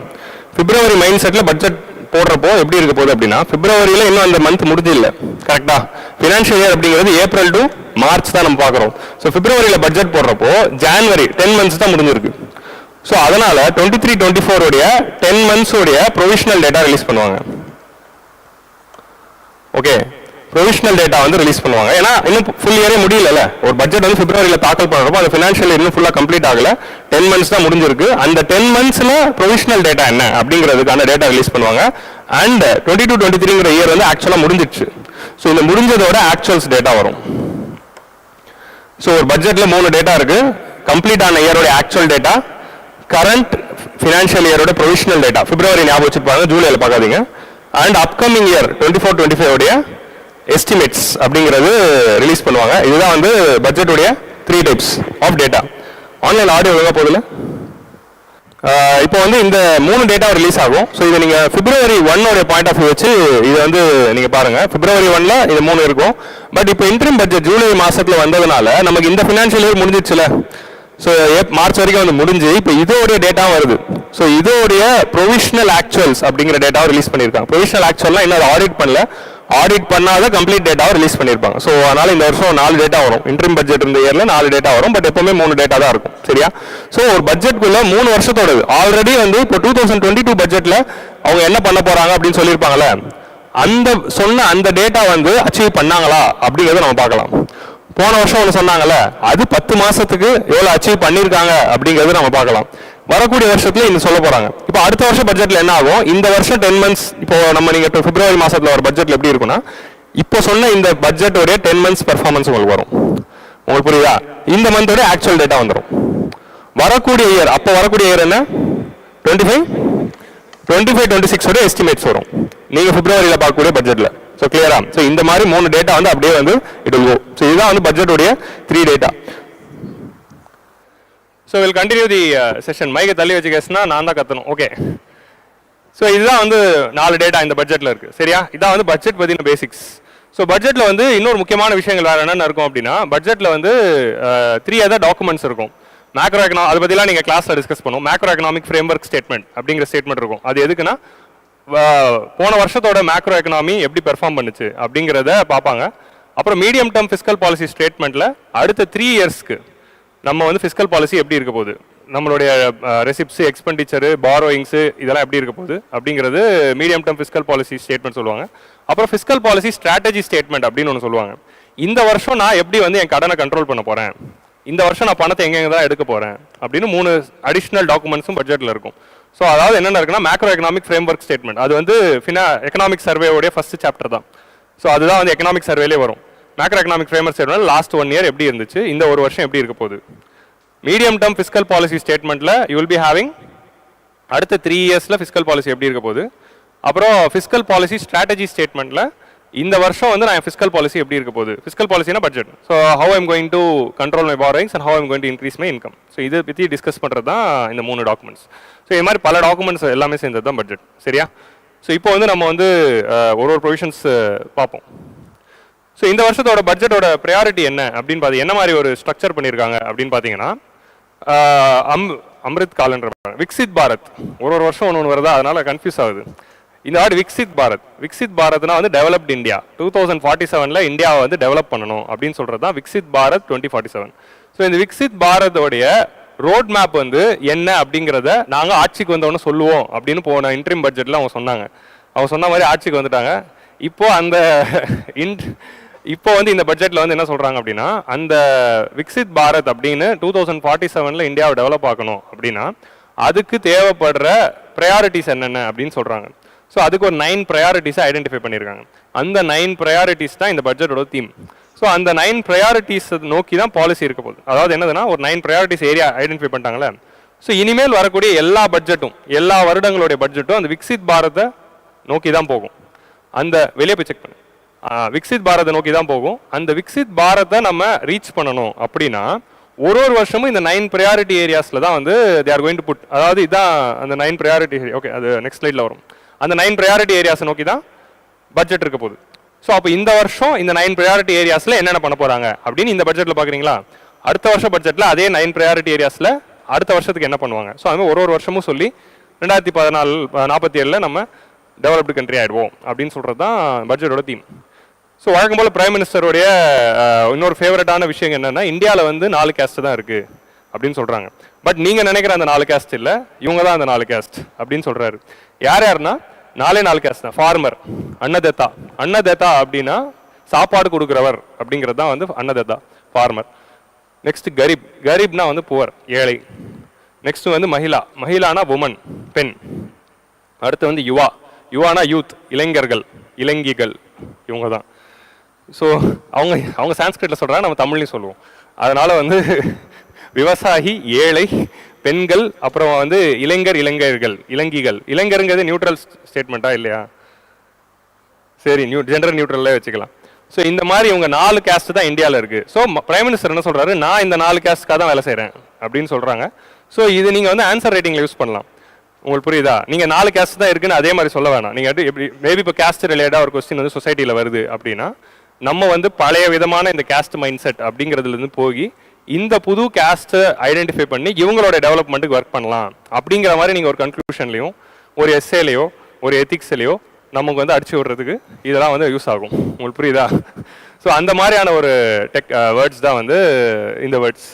பிப்ரவரி மைண்ட் செட்டில் பட்ஜெட் போடுறப்போ எப்படி இருக்க போகுது அப்படின்னா, பிப்ரவரியில் இன்னும் அந்த மந்த் முடிஞ்சு இல்லை, கரெக்டா? ஃபினான்ஷியல் இயர் அப்படிங்கிறது ஏப்ரல் டு மார்ச் தான் நம்ம பார்க்குறோம். ஸோ பிப்ரவரியில் பட்ஜெட் போடுறப்போ ஜான்வரி 10 months தான் முடிஞ்சிருக்கு. ஸோ அதனால 23-24 உடைய 10 months உடைய ப்ரொவிஷனல் டேட்டா ரிலீஸ் பண்ணுவாங்க. ஓகே, ப்ரொவிஷனல் டேட்டா வந்து ரிலீஸ் பண்ணுவாங்க. ஏன்னா இன்னும் ஃபுல் இயரே முடியல. ஒரு பட்ஜெட் வந்து பிப்ரவரியில் தாக்கல் பண்ணுறப்போ அந்த ஃபினான்ஷியல் இன்னும் ஃபுல்லாக கம்ப்ளீட் ஆகல, 10 months தான் முடிஞ்சிருக்கு. அந்த 10 monthsல ப்ரொவிஷனல் டேட்டா என்ன அப்படிங்கிறதுக்கான டேட்டா ரிலீஸ் பண்ணுவாங்க. அண்ட் 22-23 இயர் வந்து ஆக்சுவலாக முடிஞ்சிடுச்சு. ஸோ இந்த முடிஞ்சதோட ஆக்சுவல்ஸ் டேட்டா வரும். ஸோ ஒரு பட்ஜெட்ல 3 டேட்டா இருக்கு. கம்ப்ளீட் ஆன இயரோட ஆக்சுவல் டேட்டா, கரண்ட் ஃபினான்ஷியல் இயரோட ப்ரொவிஷனல் டேட்டா, பிப்ரவரி ஞாபகம் வச்சுருப்பாங்க, ஜூலையில் பார்க்காதீங்க. அண்ட் அப்கமிங் இயர் 24-25 உடைய எஸ்டிமேட்ஸ் அப்படிங்கிறது ரிலீஸ் பண்ணுவாங்க. இதுதான் வந்து பட்ஜெட்டுடைய 3 types of data. Online audio ஒழுங்காக போதில்ல. இப்போ வந்து இந்த 3 டேட்டா ரிலீஸ் ஆகும். ஸோ இதை நீங்கள் பிப்ரவரி 1 பாயிண்ட் ஆஃப் வியூ வச்சு இதை வந்து நீங்கள் பாருங்கள். பிப்ரவரி 1 இது 3 இருக்கும். பட் இப்போ இன்ட்ரீம் பட்ஜெட் ஜூலை மாதத்தில் வந்ததுனால நமக்கு இந்த ஃபினான்ஷியல் இயர் முடிஞ்சிச்சுல. ஸோ மார்ச் வரைக்கும் வந்து முடிஞ்சு இப்போ இதோடைய டேட்டா வருது. ஸோ இதோடைய ப்ரொவிஷனல் ஆக்சுவல்ஸ் அப்படிங்கிற டேட்டாவை ரிலீஸ் பண்ணியிருக்காங்க. ப்ரொவிஷனல் ஆக்சுவல்லாம் இன்னும் ஆடிட் பண்ணல, ஆடிட் பண்ணாத கம்ப்ளீட் டேட்டாவை ரிலீஸ் பண்ணியிருப்பாங்க. ஸோ அதனால இந்த வருஷம் 4 டேட்டா வரும். இன்ட்ரீம் பட்ஜெட் இருந்த இயர்ல 4 டேட்டா வரும். பட் எப்பவுமே 3 டேட்டா தான் இருக்கும், சரியா? ஸோ ஒரு பட்ஜெட்குள்ள 3 வருஷத்தோடது. ஆல்ரெடி வந்து இப்போ 2022 பட்ஜெட்ல அவங்க என்ன பண்ண போறாங்க அப்படின்னு சொல்லியிருப்பாங்களே, அந்த சொன்ன அந்த டேட்டா வந்து அச்சீவ் பண்ணாங்களா அப்படிங்கிறத நம்ம பார்க்கலாம். போன வருஷம் ஒன்று சொன்னாங்கல்ல, அது 10 மாசத்துக்கு எவ்வளோ அச்சீவ் பண்ணியிருக்காங்க அப்படிங்கிறது நம்ம பார்க்கலாம். வரக்கூடிய வருஷத்துல இந்த சொல்ல போறாங்க. இப்போ அடுத்த வருஷம் பட்ஜெட்ல என்ன ஆகும்? இந்த வருஷம் 10 months, இப்போ நம்ம நீங்க பிப்ரவரி மாசத்துல ஒரு பட்ஜெட்ல எப்படி இருக்கும்னா, இப்போ சொன்ன இந்த பட்ஜெட்டோட 10 months பெர்ஃபார்மன்ஸ் உங்களுக்கு வரும். உங்களுக்கு புரியுதா? இந்த மந்தோட ஆக்சுவல் டேட்டா வந்துடும். வரக்கூடிய இயர், அப்போ வரக்கூடிய இயர் என்ன? 25-26 உடைய எஸ்டிமேட்ஸ் வரும் நீங்க பிப்ரவரியில பார்க்கக்கூடிய பட்ஜெட்ல. ஸோ கிளியரா? ஸோ இந்த மாதிரி 3 டேட்டா வந்து அப்படியே வந்து இட் வில் கோ. ஸோ இதுதான் வந்து பட்ஜெட்டோடைய 3 data. So will continue the session. மைக்கை தள்ளி வச்சு கேஸ்னா நான் தான் கத்தணும். ஓகே, ஸோ இதுதான் வந்து 4 டேட்டா இந்த பட்ஜெட்டில் இருக்குது, சரியா? இதான் வந்து பட்ஜெட் பற்றின பேசிக்ஸ். ஸோ பட்ஜெட்டில் வந்து இன்னொரு முக்கியமான விஷயங்கள் வேறு என்னென்ன இருக்கும் அப்படின்னா, பட்ஜெட்டில் வந்து 3 அதர் டாக்குமெண்ட்ஸ் இருக்கும். மேக்ரோ எக்கனாமிக், அதை பற்றிலாம் நீங்கள் கிளாஸில் டிஸ்கஸ் பண்ணுவோம். மேக்ரோ எக்கனாமிக் ஃப்ரேம்வொர்க் ஸ்டேட்மெண்ட் அப்படிங்கிற ஸ்டேட்மெண்ட் இருக்கும். அது எதுக்குன்னா, போன வருஷத்தோட மேக்ரோ எக்கனாமி எப்படி பெர்ஃபார்ம் பண்ணுச்சு அப்படிங்கிறத பார்ப்பாங்க. அப்புறம் மீடியம் டேர்ம் ஃபிஸ்கல் பாலிசி ஸ்டேட்மெண்ட்டில் அடுத்த 3 இயர்ஸ்க்கு நம்ம வந்து ஃபிஸ்கல் பாலிசி எப்படி இருக்க போகுது, நம்மளுடைய ரெசிப்ட்ஸ், எக்ஸ்பெண்டிச்சரு, பாரோயிங்ஸு இதெல்லாம் எப்படி இருக்க போகுது அப்படிங்கிறது medium term fiscal policy statement சொல்லுவாங்க. அப்புறம் ஃபிஸ்கல் பாலிசி ஸ்ட்ராட்டஜி ஸ்டேட்மெண்ட் அப்படின்னு ஒன்று சொல்லுவாங்க. இந்த வருஷம் நான் எப்படி வந்து என் கடனை கண்ட்ரோல் பண்ண போகிறேன் இந்த வருஷம் நான் பணத்தை எங்கெங்க தான் எடுக்க போகிறேன் அப்படின்னு 3 அடிஷ்னல் டாக்குமெண்ட்ஸும் பட்ஜெட்டில் இருக்கும். ஸோ அதாவது என்னென்ன இருக்குன்னா macro economic framework statement, அது வந்து எக்கனாமிக் சர்வேயோடைய ஃபர்ஸ்ட் சாப்டர் தான். ஸோ அதுதான் வந்து எக்கனாமிக் சர்வேலே வரும். Macro economic framework statement last 1 year எப்படி இருந்துச்சு, இந்த ஒரு வருஷம் எப்படி இருக்க போகுது. மீடியம் டேர்ம் ஃபிஸ்கல் பாலிசி ஸ்டேட்மெண்ட்டில் யூ வில் பி ஹேவிங் அடுத்த 3 இயர்ஸில் ஃபிஸ்கல் பாலிசி எப்படி இருக்க போகுது. அப்புறம் ஃபிஸ்கல் பாலிசி ஸ்ட்ராட்டஜி ஸ்டேட்மெண்ட்டில் இந்த வருஷம் வந்து நான் ஃபிஸ்கல் பாலிசி எப்படி இருக்க போகுது. ஃபிஸ்கல் பாலிசினா budget. So how I'm going to control my borrowings and how I'm going to increase my income. So இதை பற்றி டிஸ்கஸ் பண்ணுறது தான் இந்த 3 டாக்குமெண்ட்ஸ். ஸோ இது மாதிரி பல டாக்குமெண்ட்ஸ் எல்லாமே சேர்ந்தது தான் பட்ஜெட். சரியா? ஸோ இப்போ வந்து நம்ம வந்து ஒரு ப்ரொவிஷன்ஸ் பார்ப்போம். ஸோ இந்த வருஷத்தோட பட்ஜெட்டோட ப்ரையாரிட்டி என்ன அப்படின்னு பார்த்து என்ன மாதிரி ஒரு ஸ்ட்ரக்சர் பண்ணியிருக்காங்க அப்படின்னு பார்த்தீங்கன்னா அம்ரித் காலண்டர், விக்சித் பாரத், ஒரு வருஷம் ஒன்று வருதா, அதனால கன்ஃபியூஸ் ஆகுது. இந்த வார்டு விக்சித் பாரத். விக்சித் பாரத்னா வந்து டெவலப்ட் இந்தியா 2047 இந்தியாவை வந்து டெவலப் பண்ணணும் அப்படின்னு சொல்கிறது தான் விக்சித் பாரத் 2047. ஸோ இந்த விக்சித் பாரதோடைய ரோட் மேப் வந்து என்ன அப்படிங்கிறத நாங்கள் ஆட்சிக்கு வந்தவொன்னு சொல்லுவோம் அப்படின்னு போன இன்ட்ரீம் பட்ஜெட்டில் அவங்க சொன்னாங்க. அவங்க சொன்ன மாதிரி ஆட்சிக்கு வந்துட்டாங்க. இப்போ வந்து இந்த பட்ஜெட்டில் வந்து என்ன சொல்கிறாங்க அப்படின்னா, அந்த விக்சித் பாரத் அப்படின்னு 2047 இந்தியாவை டெவலப் ஆக்கணும் அப்படின்னா அதுக்கு தேவைப்படுற ப்ரையாரிட்டிஸ் என்னென்ன அப்படின்னு சொல்கிறாங்க. ஸோ அதுக்கு ஒரு 9 ப்ரையாரிட்டிஸை ஐடென்டிஃபை பண்ணியிருக்காங்க. அந்த 9 ப்ரையாரிட்டிஸ் தான் இந்த பட்ஜெட்டோட தீம். ஸோ அந்த 9 ப்ரையாரிட்டிஸ் நோக்கி தான் பாலிசி இருக்க போகுது. அதாவது என்னதுன்னா, ஒரு 9 ப்ரையாரிட்டிஸ் ஏரியா ஐடென்டிஃபை பண்ணிட்டாங்களே. ஸோ இனிமேல் வரக்கூடிய எல்லா பட்ஜெட்டும், எல்லா வருடங்களுடைய பட்ஜெட்டும் அந்த விக்சித் பாரத்தை நோக்கி தான் போகும். அந்த வெளியே போய் செக் பண்ணு, விக்சித் பாரத்தை நோக்கி தான் போகும். அந்த விக்சித் பாரத்தை நம்ம ரீச் பண்ணணும் அப்படின்னா ஒரு வருஷமும் இந்த 9 ப்ரையாரிட்டி ஏரியாஸில் தான் வந்து they are going to put. அதாவது இதுதான் அந்த 9 ப்ரையாரிட்டி. ஓகே, அது நெக்ஸ்ட் ஸ்லைடில் வரும். அந்த 9 ப்ரையாரிட்டி ஏரியாஸை நோக்கி தான் பட்ஜெட் இருக்க போகுது. ஸோ அப்போ இந்த வருஷம் இந்த 9 ப்ரையாரிட்டி ஏரியாஸில் என்னென்ன பண்ண போகிறாங்க அப்படின்னு இந்த பட்ஜெட்டில் பார்க்குறீங்களா. அடுத்த வருஷம் பட்ஜெட்டில் அதே 9 ப்ரையாரிட்டி ஏரியாஸில் அடுத்த வருஷத்துக்கு என்ன பண்ணுவாங்க. ஸோ அது ஒரு வருஷமும் சொல்லி 2047 நம்ம டெவலப்டு கண்ட்ரி ஆகிடுவோம் அப்படின்னு சொல்கிறது தான் பட்ஜெட்டோட தீம். ஸோ வழக்கம் போல் பிரைம் மினிஸ்டருடைய இன்னொரு ஃபேவரட்டான விஷயம் என்னென்னா, இந்தியாவில் வந்து 4 கேஸ்ட் தான் இருக்குது அப்படின்னு சொல்கிறாங்க. பட் நீங்கள் நினைக்கிற அந்த 4 கேஸ்ட் இல்லை, இவங்க தான் அந்த 4 கேஸ்ட் அப்படின்னு சொல்கிறாரு. யாருன்னா 4 கேஸ்ட் தான். ஃபார்மர், அன்னதத்தா. அன்னதத்தா அப்படின்னா சாப்பாடு கொடுக்குறவர் அப்படிங்கிறது தான் வந்து அன்னதத்தா, ஃபார்மர். நெக்ஸ்ட் கரீப். கரீப்னா வந்து புவர், ஏழை. நெக்ஸ்ட் வந்து மகிழா. மகிழானா உமன், பெண். அடுத்து வந்து யுவா. யுவானா யூத், இளைஞர்கள், இளைஞிகள், இவங்க தான். ஸோ அவங்க சான்ஸ்கிரிட்டில் சொல்கிறாங்க, நம்ம தமிழ்லையும் சொல்லுவோம். அதனால் வந்து விவசாயி, ஏழை, பெண்கள், அப்புறம் வந்து இளைஞர், இளைஞர்கள், இளங்கிகள். இளைஞருங்கிறது நியூட்ரல் ஸ்டேட்மெண்ட்டா இல்லையா? சரி, ஜெண்டர் நியூட்ரல்லே வச்சுக்கலாம். ஸோ இந்த மாதிரி இவங்க 4 கேஸ்ட் தான் இந்தியாவில் இருக்குது. ஸோ பிரைம் மினிஸ்டர் என்ன சொல்கிறாரு, நான் இந்த 4 கேஸ்ட்காக தான் வேலை செய்கிறேன் அப்படின்னு சொல்கிறாங்க. ஸோ இது நீங்கள் வந்து ஆன்சர் ரைட்டிங்கில் யூஸ் பண்ணலாம். உங்களுக்கு புரியுதா? நீங்கள் 4 கேஸ்ட் தான் இருக்குன்னு அதே மாதிரி சொல்ல வேணாம். நீங்கள் எப்படி மேபி இப்போ கேஸ்ட் ரிலேட்டடாக ஒரு கொஸ்டின் வந்து சொசைட்டியில் வருது அப்படின்னா நம்ம வந்து பழைய விதமான இந்த கேஸ்ட் மைண்ட் செட் அப்படிங்கிறதுலேருந்து போய் இந்த புது கேஸ்ட்டை ஐடென்டிஃபை பண்ணி இவங்களோட டெவலப்மெண்ட்டுக்கு ஒர்க் பண்ணலாம் அப்படிங்கிற மாதிரி நீங்கள் ஒரு கன்க்ளூஷன்லையும் ஒரு எஸ்ஏலையோ ஒரு எத்திக்ஸ்லையோ நமக்கு வந்து அடிச்சு விடுறதுக்கு இதெல்லாம் வந்து யூஸ் ஆகும். உங்களுக்கு புரியுதா? ஸோ அந்த மாதிரியான ஒரு வேர்ட்ஸ் தான் வந்து இந்த வேர்ட்ஸ்.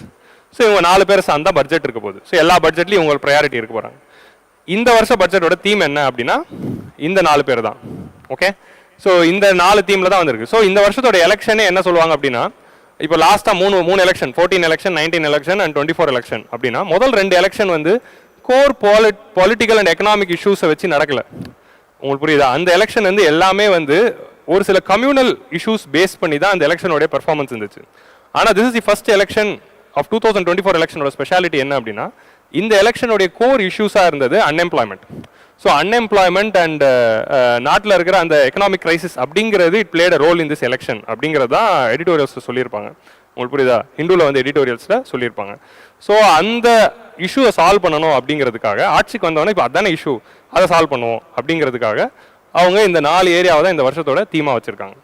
ஸோ இவங்க 4 பேர் சார்ந்தா பட்ஜெட் இருக்க போகுது. ஸோ எல்லா பட்ஜெட்லையும் இவங்க ப்ரையாரிட்டி இருக்க போகிறாங்க. இந்த வருஷ பட்ஜெட்டோட தீம் என்ன அப்படின்னா இந்த 4 பேர் தான். ஓகே, ஸோ இந்த 4 தீமில் தான் வந்திருக்கு. ஸோ இந்த வருஷத்தோட எலெக்ஷனே என்ன சொல்லுவாங்க அப்படின்னா, இப்போ லாஸ்ட்டாக மூணு election, 14 election, 19 election and 24 election அப்படின்னா முதல் 2 எலெக்ஷன் வந்து கோர் பொலிட்டிக்கல் அண்ட் எக்கனாமிக் இஷ்யூஸை வச்சு நடக்கல. உங்களுக்கு புரியுதா? அந்த எலெக்ஷன் வந்து எல்லாமே வந்து ஒரு சில கம்யூனல் இஷ்யூஸ் பேஸ் பண்ணி தான் அந்த எலெக்ஷனோடைய பெர்ஃபார்மன்ஸ் இருந்துச்சு. ஆனால் this is the first election of 2024 எலெக்ஷனோட ஸ்பெஷாலிட்டி என்ன அப்படின்னா, இந்த எலெக்ஷனுடைய கோர் இஷ்யூஸாக இருந்தது அன்எம்ப்ளாய்மெண்ட். ஸோ அன்எம்ப்ளாய்மெண்ட் அண்ட் நாட்டில் இருக்கிற அந்த எக்கனாமிக் கிரைசிஸ் அப்படிங்கிறது it played a role in this election அப்படிங்கிறது தான் எடிட்டோரியல்ஸில் சொல்லியிருப்பாங்க. உங்களுக்கு புரியுதா? ஹிந்துவில் வந்து எடிட்டோரியல்ஸில் சொல்லியிருப்பாங்க. ஸோ அந்த இஷ்யூவை சால்வ் பண்ணணும் அப்படிங்கிறதுக்காக ஆட்சிக்கு வந்தவொடனே இப்போ அதான இஷ்யூ, அதை சால்வ் பண்ணுவோம் அப்படிங்கிறதுக்காக அவங்க இந்த 4 ஏரியாவை தான் இந்த வருஷத்தோட தீமாக வச்சுருக்காங்க.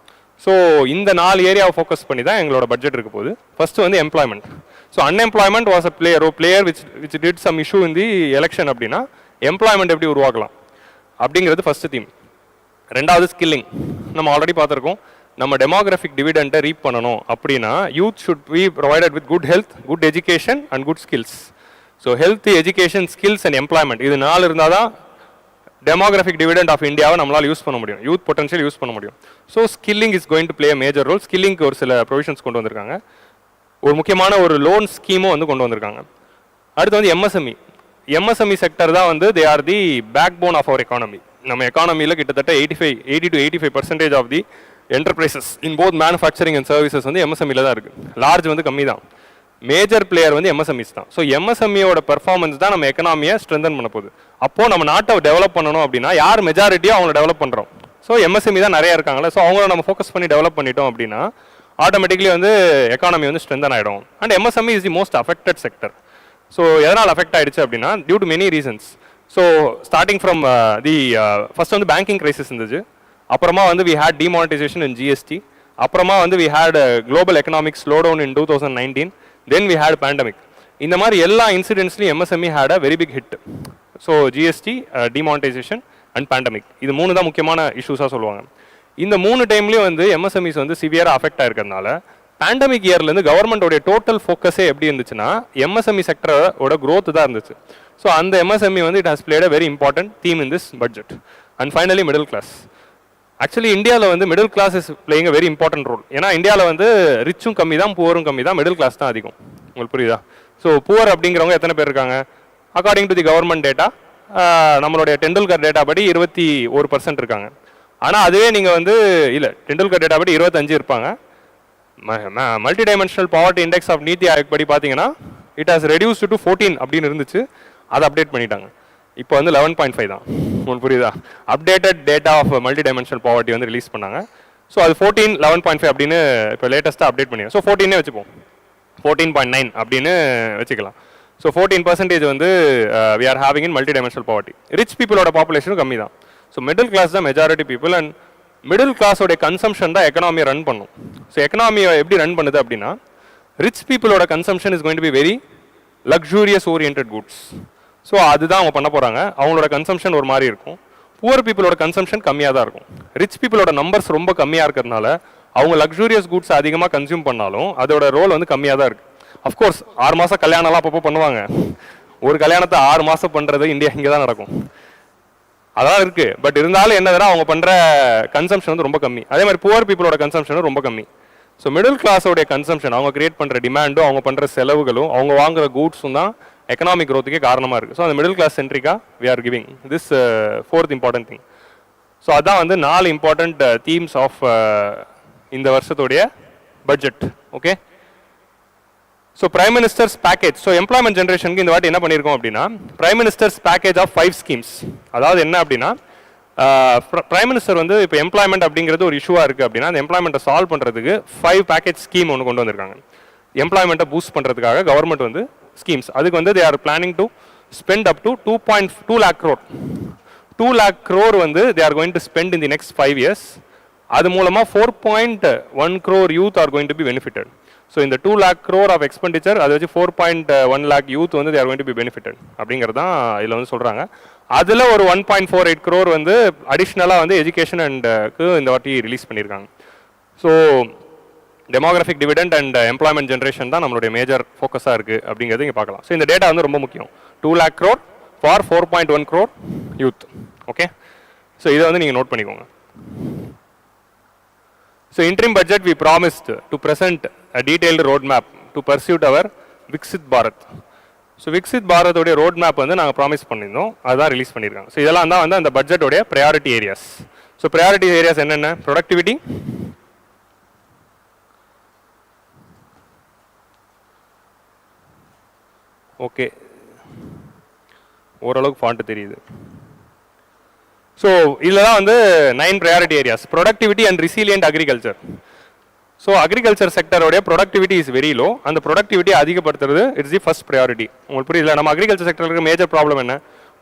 ஸோ இந்த 4 ஏரியாவை ஃபோக்கஸ் பண்ணி தான் எங்களோட பட்ஜெட் இருக்க போகுது. ஃபர்ஸ்ட் வந்து employment. So unemployment was a player which did some issue in the election அப்படின்னா எம்ப்ளாய்மெண்ட் எப்படி உருவாக்கலாம் அப்படிங்கிறது ஃபர்ஸ்ட் தீம். ரெண்டாவது ஸ்கில்லிங். நம்ம ஆல்ரெடி பார்த்துருக்கோம், நம்ம டெமோகிராஃபிக் டிவிடெண்டை ரீப் பண்ணணும் அப்படின்னா youth should be provided with good health, good education and good skills. So health, education, skills and employment இது 4 இருந்தால் தான் டெமோகிராஃபிக் டிவிடெண்ட் ஆஃப் இந்தியாவை நம்மளால் யூஸ் பண்ண முடியும், யூத் பொட்டன்ஷியல் யூஸ் பண்ண முடியும். So skilling is going to play a major role. ஸ்கில்லிங்க்கு ஒரு சில ப்ரொவிஷன்ஸ் கொண்டு வந்திருக்காங்க. ஒரு முக்கியமான ஒரு லோன் ஸ்கீமும் வந்து கொண்டு வந்திருக்காங்க. அடுத்து வந்து எம்எஸ்எம்இ. எம்எஸ்எம்இ செக்டர் தான் வந்து they are the backbone of our economy. நம்ம எக்கானமியில் கிட்டத்தட்ட 80 to 85% of the enterprises in both manufacturing and services வந்து எம்எஸ்எம்இல தான் இருக்குது. லார்ஜ் வந்து கம்மி தான். மேஜர் பிளேயர் வந்து எம்எஸ்எம்இஸ் தான். ஸோ எம்எஸ்எம்இயோட பெர்ஃபார்மன்ஸ் தான் நம்ம எக்கனாமியை ஸ்ட்ரென்தன் பண்ண போகுது. அப்போது நம்ம நாட்டை டெவலப் பண்ணணும் அப்படின்னா யார் மெஜாரிட்டியோ அவங்கள டெவலப் பண்ணுறோம். ஸோ எம்எஸ்எம்இ தான் நிறைய இருக்காங்களே. ஸோ அவங்கள நம்ம ஃபோக்கஸ் பண்ணி டெவலப் பண்ணிட்டோம் அப்படின்னா ஆட்டோமேட்டிக்லி வந்து எக்கானமி வந்து ஸ்ட்ரென்தன் ஆகிடும். And MSME is the most affected sector. So எதனால் அஃபெக்ட் ஆகிடுச்சு அப்படின்னா due to many reasons. So starting from the first வந்து பேங்கிங் கிரைசிஸ் இருந்துச்சு. அப்புறமா வந்து we had demonetisation in GST. அப்புறமா வந்து we had global economic slowdown in 2019. Then we had pandemic. இந்த மாதிரி எல்லா இன்சிடென்ட்ஸ்லையும் MSME had a very big hit. So GST, demonetisation and pandemic, இது 3 தான் முக்கியமான இஷ்யூஸாக சொல்லுவாங்க. இந்த 3 டைம்லேயும் வந்து எம்எஸ்எம்இஸ் வந்து சிவியராக அஃபெக்ட் ஆயிருக்கிறதுனால பேண்டமிக் இயர்லேருந்து கவர்மெண்டோடைய டோட்டல் ஃபோக்கஸே எப்படி இருந்துச்சுன்னா எம்எஸ்எம்இ செக்டரோட growth தான் இருந்துச்சு. ஸோ அந்த எம்எஸ்எம்இ வந்து it has played a very important theme in this budget. And finally middle class. Actually இந்தியாவில் வந்து middle class is playing a very important role. ஏன்னா இந்தியாவில் வந்து ரிச்சும் கம்மி தான், புவரும் கம்மி தான், மிடில் கிளாஸ் தான் அதிகம். உங்களுக்கு புரியுதா? ஸோ புவர் அப்படிங்கிறவங்க எத்தனை பேர் இருக்காங்க? According to the government data, நம்மளுடைய டெண்டுல்கர் டேட்டா படி 21% இருக்காங்க. ஆனால் அதுவே நீங்கள் வந்து இல்லை, டெண்டுல்கர் டேட்டா படி 25 இருப்பாங்க. Multi dimensional poverty index of Niti Aayog படி பார்த்தீங்கன்னா இட் ஹாஸ் ரெடியூஸ்டு டு 14 அப்படின்னு இருந்துச்சு. அதை அப்டேட் பண்ணிட்டாங்க. இப்போ வந்து 11.5 தான். உங்களுக்கு புரியுதா? Updated data of multi dimensional poverty வந்து ரிலீஸ் பண்ணாங்க. ஸோ அது 14, 11.5 அப்படின்னு இப்போ லேட்டஸ்ட்டாக அப்டேட் பண்ணிங்க. ஸோ 14 வச்சுப்போம், 14.9 அப்படின்னு வச்சுக்கலாம். ஸோ 14% வந்து we are having in multi dimensional poverty. Rich பீப்புளோட பாப்புலேஷனும் கம்மி தான். ஸோ மிடில் கிளாஸ் தான் மெஜாரிட்டி பீப்புள். அண்ட் மிடில் கிளாஸோடைய கன்சம்ஷன் தான் எக்கனாமியை ரன் பண்ணும். ஸோ எக்கனாமியை எப்படி ரன் பண்ணுது அப்படின்னா ரிச் பீப்புளோட consumption is going to be very luxurious orient goods. So அதுதான் அவங்க பண்ண போகிறாங்க. அவங்களோட கன்சம்ஷன் ஒரு மாதிரி இருக்கும். புவர் பீப்புளோட கன்சம்ஷன் கம்மியாக தான் இருக்கும். ரிச் பீப்புளோட நம்பர்ஸ் ரொம்ப கம்மியாக இருக்கிறதுனால அவங்க லக்ஸூரியஸ் குட்ஸ் அதிகமாக கன்சியூம் பண்ணாலும் அதோட ரோல் வந்து கம்மியாக தான் இருக்குது. அஃப்கோர்ஸ் 6 மாதம் கல்யாணம்லாம் அப்பப்போ பண்ணுவாங்க. ஒரு கல்யாணத்தை 6 மாதம் பண்ணுறது இந்தியா இங்கே தான் நடக்கும். அதான் இருக்குது. பட் இருந்தாலும் என்னதுன்னா அவங்க பண்ணுற கன்சம்ஷன் வந்து ரொம்ப கம்மி. அதே மாதிரி புவர் பீப்புளோட கன்சம்ஷனும் ரொம்ப கம்மி. ஸோ மிடில் கிளாஸோடைய கன்சம்ஷன், அவங்க கிரியேட் பண்ணுற டிமாண்டும் அவங்க பண்ணுற செலவுகளும் அவங்க வாங்குற கூட்ஸும் தான் எக்கனாமிக் க்ரோத்துக்கே காரணமாக இருக்குது. ஸோ அந்த மிடில் கிளாஸ் சென்ட்ரிக்காக we are giving this 4th important thing. So அதான் வந்து 4 இம்பார்ட்டன்ட் தீம்ஸ் ஆஃப் இந்த வருஷத்துடைய budget. Okay. So prime minister's package. So employment ஜென்ரேஷனுக்கு இந்த வாட்டி என்ன பண்ணியிருக்கோம் அப்படின்னா prime minister's package of 5 schemes. அதாவது என்ன அப்படின்னா பிரைம் மினிஸ்டர் வந்து இப்போ எம்ப்ளாய்மெண்ட் அப்படிங்கிறது ஒரு இஷ்யூவாக இருக்குது அப்படின்னா அந்த எம்ப்ளாய்மெண்ட்டை சால்வ் பண்ணுறதுக்கு 5 பேக்கேஜ் ஸ்கீம் ஒன்று கொண்டு வந்திருக்காங்க. எம்ப்ளாய்மெண்ட்டை பூஸ்ட் பண்ணுறதுக்காக கவர்மெண்ட் வந்து ஸ்கீம்ஸ். அதுக்கு வந்து they are planning to spend up to 2.2 lakh crore. 2 lakh crore வந்து they are going to spend in the next 5 years. அது மூலமாக 4.1 crore youth are going to be benefited. So இந்த 2 lakh crore of expenditure அதை வச்சு 4.1 lakh youth வந்து they are going to be benefitted அப்படிங்கிறது தான் இதில் வந்து சொல்கிறாங்க. அதில் ஒரு 1.48 crore வந்து அடிஷ்னலாக வந்து எஜுகேஷன் அண்டுக்கு இந்த வாட்டி ரிலீஸ் பண்ணியிருக்காங்க. So demographic dividend and employment generation தான் நம்மளுடைய மேஜர் ஃபோக்கஸாக இருக்குது அப்படிங்கிறது இங்கே பார்க்கலாம். ஸோ இந்த டேட்டா வந்து ரொம்ப முக்கியம். 2 lakh crore for 4.1 crore youth. Okay. So இதை வந்து நீங்கள் நோட் பண்ணிக்கோங்க. So interim budget we promised to present a detailed roadmap to pursue our Viksit Bharat. So Viksit Bharat உடைய roadmap வந்து நாங்கள் ப்ராமிஸ் பண்ணியிருந்தோம், அதுதான் ரிலீஸ் பண்ணியிருக்காங்க. ஸோ இதெல்லாம் தான் வந்து அந்த பட்ஜெட்டோடைய priority areas. So priority areas என்னென்ன? ப்ரொடக்டிவிட்டி, ஓகே ஓரளவுக்கு ஃபாண்ட் தெரியுது. ஸோ இதில் தான் வந்து 9 priority areas. Productivity and resilient agriculture. So agriculture செக்டரோடைய ப்ரொடக்டிவிட்டி இஸ் வெரி லோ. அந்த ப்ரொடக்டிவிட்டியை அதிகப்படுத்துறது இட்ஸ் தி ஃபர்ஸ்ட் ப்ரையாரிட்டி. உங்களுக்கு புரியல? நம்ம அக்ரிகல்ச்சர் செக்டரில் இருக்க மேஜர் ப்ராப்ளம் என்ன?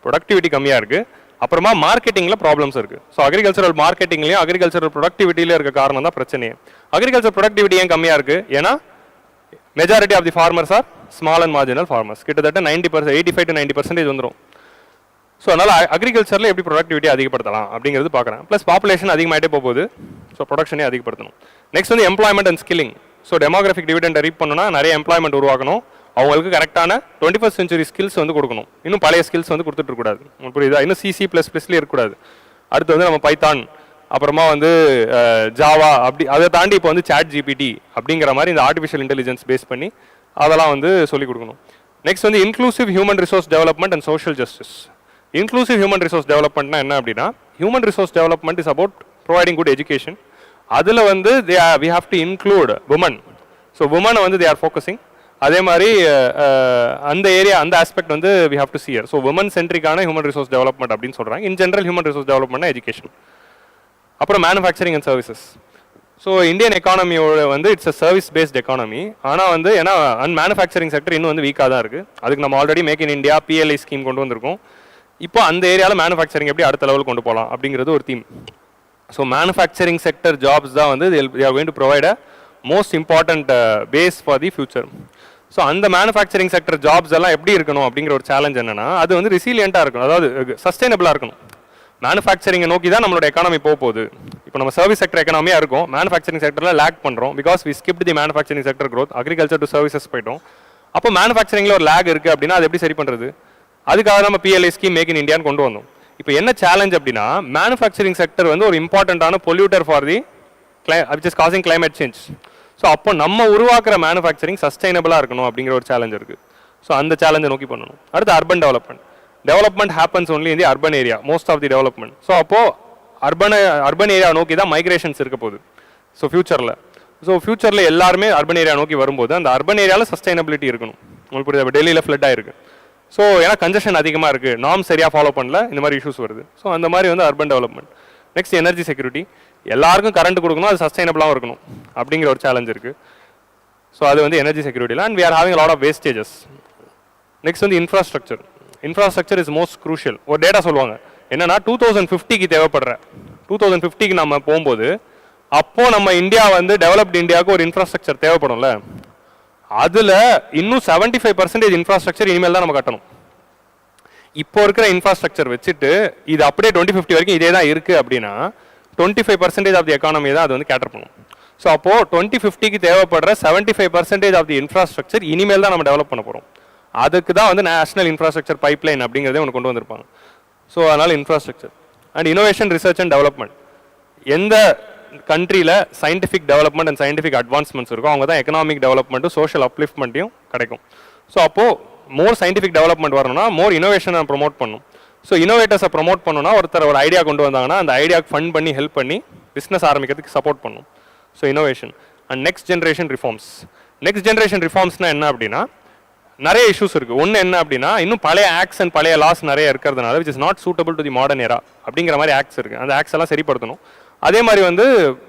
ப்ரொடக்டிவிட்டி கம்மியாக இருக்குது. அப்புறமா மார்க்கெட்டிங்கில் ப்ராப்ளம்ஸ் இருக்குது. ஸோ அக்ரிகல்ச்சரல் மார்க்கெட்டிங்லையும் அக்ரிகல்ச்சரல் ப்ரொடக்டிவிட்டியில் இருக்க காரணம் தான் பிரச்சனையே. அக்ரிகல்ச்சர் ப்ரொடக்டிவிட்டி ஏன் கம்மியாக இருக்குது? ஏன்னா majority of the farmers are small and marginal farmers. கிட்டத்தட்ட 90%, 85 to 90% வந்துடும். ஸோ அதனால் அக்ரிகல்ச்சரில் எப்படி ப்ரொடக்டிவிட்டி அதிகப்படுத்தலாம் அப்படிங்கிறது பார்க்குறேன். ப்ளஸ் பாப்புலேஷன் அதிகமாகிட்டே போகுது. ஸோ ப்ரொடக்ஷனே அதிகப்படுத்தணும். நெக்ஸ்ட் வந்து employment and skilling. So demographic டிவிடெண்டை ரீப் பண்ணணும்னா நிறைய எம்ப்ளாய்மெண்ட் உருவாக்கணும். அவங்களுக்கு கரெக்டான 21st century ஸ்கில்ஸ் வந்து கொடுக்கணும். இன்னும் பழைய ஸ்கில்ஸ் வந்து கொடுத்துட்டு இருக்கக்கூடாது. உங்களுக்கு புரியுதா? இன்னும் CC++லேயே இருக்கக்கூடாது. அடுத்து வந்து நம்ம பைத்தான் அப்புறமா வந்து ஜாவா அப்படி அதை தாண்டி இப்போ வந்து சாட் ஜிபிடி அப்படிங்கிற மாதிரி இந்த ஆர்டிஃபிஷியல் இன்டெலிஜென்ஸ் பேஸ் பண்ணி அதெல்லாம் வந்து சொல்லிக் கொடுக்கணும். நெக்ஸ்ட் வந்து inclusive human resource development and social justice. Inclusive human resource டெவலப்மெண்ட்னா என்ன அப்படின்னா, human resource development is about providing good education. அதில் வந்து we have to include women. So உமனை வந்து தே ஆர் ஃபோக்கஸிங். அதே மாதிரி அந்த ஏரியா அந்த ஆஸ்பெக்ட் வந்து we have to cheer. So women சென்ட்ரிக்கான ஹியூமன் ரிசோர்ஸ் டெவலப்மெண்ட் அப்படின்னு சொல்கிறாங்க. இன் ஜென்ரல் ஹியூமன் ரிசோர்ஸ் டெவலப்மெண்ட்னா எஜுகேஷன். அப்புறம் manufacturing and services. So Indian எக்கானமியோட வந்து it's a service based economy. ஆனால் வந்து ஏன்னா மேனுஃபேக்சரிங் செக்டர் இன்னும் வந்து வீக்காக தான் இருக்குது. அதுக்கு நம்ம already make in India PLI scheme கொண்டு வந்திருக்கோம். இப்போ அந்த ஏரியாவில் மேனுஃபேக்சரிங் எப்படி அடுத்த லெவல் கொண்டு போகலாம் அப்படிங்கிறது ஒரு theme. So manufacturing sector jobs தான் வந்து they are going to provide a most important base for the future. So அந்த மேனுஃபேக்சரிங் செக்டர் ஜாப்ஸ் எல்லாம் எப்படி இருக்கணும் அப்படிங்கிற ஒரு சேலஞ்ச் என்னன்னா, அது வந்து ரிசீலியண்ட்டாக இருக்கணும், அதாவது சஸ்டைனபிளாக இருக்கணும். மேனுஃபேக்சரிங்கை நோக்கி தான் நம்மளோட எக்கானமி போக போகுது. இப்போ நம்ம சர்வீஸ் செக்டர் எக்கானமியாக இருக்கும், மேனுஃபேக்சரிங் செக்டரில் லேக் பண்ணுறோம். Because we skipped the manufacturing sector growth, agriculture to services போயிட்டோம். அப்போ மேனுஃபேக்சரிங்கில் ஒரு லேக் இருக்குது அப்படின்னா அது எப்படி சரி பண்ணுறது? அதுக்காக நம்ம PLI ஸ்கீம் மேக் இன் இந்தியான்னு கொண்டு வந்தோம். இப்போ என்ன சேலஞ்ச் அப்படின்னா, மேனுஃபேக்சரிங் செக்டர் வந்து ஒரு இம்பார்ட்டண்ட்டான polluter for the which is causing climate change. So அப்போ நம்ம உருவாக்குற மேனுஃபேக்சரிங் சஸ்டைனபிளாக இருக்கணும் அப்படிங்கிற ஒரு சேலஞ்ச் இருக்குது. ஸோ அந்த சேலஞ்சை நோக்கி பண்ணணும். அடுத்து urban development. Development happens only in the urban area, most of the development. So அப்போது அர்பன் ஏரியா நோக்கி தான் மைக்ரேஷன்ஸ் இருக்க போகுது. ஸோ ஃபியூச்சரில் எல்லாருமே அர்பன் ஏரியா நோக்கி வரும்போது அந்த அர்பன் ஏரியாவில் சஸ்டைனபிலிட்டி இருக்கணும். உங்களுக்கு புரியுது? டெல்லியில் ஃப்ளட் ஆயிருக்கு. ஸோ ஏன்னா கன்ஜெஷன் அதிகமாக இருக்குது, நார்ம் சரியாக ஃபாலோ பண்ணல, இந்த மாதிரி இஷ்யூஸ் வருது. ஸோ அந்த மாதிரி வந்து urban development. Next energy security. எல்லாருக்கும் கரண்ட் கொடுக்கணும், அது சஸ்டைனபிளாகவும் இருக்கணும் அப்படிங்கிற ஒரு சேலஞ்ச் இருக்குது. ஸோ அது வந்து எனர்ஜி செக்யூரிட்டியில். And we are having lot of wastages. Next வந்து இன்ஃப்ராஸ்ட்ரக்சர் இஸ் மோஸ்ட் க்ரூஷியல். ஒரு டேட்டா சொல்லுவாங்க என்னன்னா, 2050க்கு தேவைப்படுற 2050க்கு நம்ம போகும்போது அப்போ நம்ம இந்தியா வந்து டெவலப்டு இந்தியாவுக்கு ஒரு இன்ஃப்ராஸ்ட்ரக்சர் தேவைப்படும்ல, அதில் இன்னும் 75% இன்ஃப்ராஸ்ட்ரக்சர் இனிமேல் தான் நம்ம கட்டணும். இப்போ இருக்கிற இன்ஃப்ராஸ்ட்ரக்சர் வச்சுட்டு இது அப்படியே 2050 வரைக்கும் இதே தான் இருக்குது அப்படின்னா 25% ஆஃப் தி எக்கானமி தான் அது வந்து கேட்டர் பண்ணும். ஸோ அப்போது 2050க்கு தேவைப்படுற 75% ஆஃப் தி இன்ஃப்ராஸ்ட்ரக்சர் இனிமேல் தான் நம்ம டெவலப் பண்ண போகிறோம். அதுக்கு தான் வந்து நேஷனல் இன்ஃப்ராஸ்ட்ரக்சர் பைப்லைன் அப்படிங்கிறதே ஒன்று கொண்டு வந்திருப்பாங்க. ஸோ அதனால் infrastructure and innovation, research and development. எந்த கண்ட்ரியில் scientific development and scientific advancements இருக்கும், அவங்க தான் எக்கனாமிக் டெவலப்மெண்ட்டும் சோஷியல் அப்லிஃப்ட்மெண்ட்டையும் கிடைக்கும். ஸோ அப்போது மோர் சயின்டிஃபிக் டெவலப்மெண்ட் வரணும்னா மோர் இனோவேஷனை ப்ரொமோட் பண்ணணும். ஸோ இனோவேட்டர்ஸை ப்ரொமோட் பண்ணணும்னா ஒருத்தர் ஒரு ஐடியா கொண்டு வந்தாங்கன்னா அந்த ஐடியாவுக்கு ஃபண்ட் பண்ணி ஹெல்ப் பண்ணி பிஸ்னஸ் ஆரம்பிக்கிறதுக்கு சப்போர்ட் பண்ணணும். So innovation and next generation reforms. Next generation ரிஃபார்ம்ஸ்னால் என்ன அப்படின்னா, நிறைய இஷ்யூஸ் இருக்குது. ஒன்று என்ன அப்படின்னா, இன்னும் பழைய ஆக்ட்ஸ் அண்ட் பழைய லாஸ் நிறைய இருக்கிறதுனால which is not suitable to the modern era அப்படிங்கிற மாதிரி ஆக்ட்ஸ் இருக்குது. அந்த ஆக்ட்ஸ் எல்லாம் சரிப்படுத்தணும். அதே மாதிரி வந்து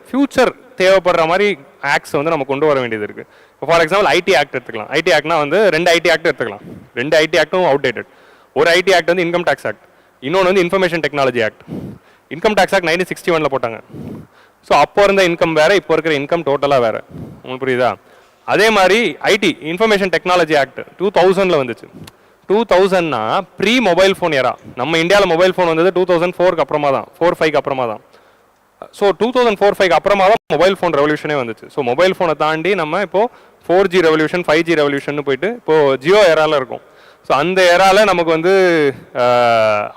ஃபியூச்சர் தேவைப்படுற மாதிரி ஆக்ட்ஸ் வந்து நம்ம கொண்டு வர வேண்டியது இருக்குது. இப்போ ஃபார் எக்ஸாம்பிள் ஐடி ஆக்ட் எடுத்துக்கலாம். ஐடி ஆக்ட்னா வந்து 2 ஐடி ஆக்ட் எடுத்துக்கலாம். 2 ஐடி ஆக்டும் அவுடேட்டட். ஒரு ஐடி ஆக்ட் வந்து இன்கம் டேக்ஸ் ஆக்ட், இன்னொன்று வந்து information technology act. Income tax act 1961 போட்டாங்க. ஸோ அப்போ இருந்த இன்கம் வேறு, இப்போ இருக்கிற இன்கம் டோட்டலாக வேறு. உங்களுக்கு புரியுதா? அதே மாதிரி ஐடி இன்ஃபர்மேஷன் டெக்னாலஜி ஆக்ட் 2000 வந்துச்சு. 2000னா ப்ரீ மொபைல் ஃபோன் ஏரா. நம்ம இந்தியாவில் மொபைல் ஃபோன் வந்தது 2004க்கு அப்புறமா தான், 4-5க்கு அப்புறமா தான். ஸோ 2004-5க்கு அப்புறமா தான் மொபைல் ஃபோன் ரெவல்யூஷனே வந்துச்சு. ஸோ மொபைல் ஃபோனை தாண்டி நம்ம இப்போது 4G ரெவல்யூஷன், 5G ரெவல்யூஷன் போயிட்டு இப்போது ஜியோ ஏராவில் இருக்கும். ஸோ அந்த ஏராவில் நமக்கு வந்து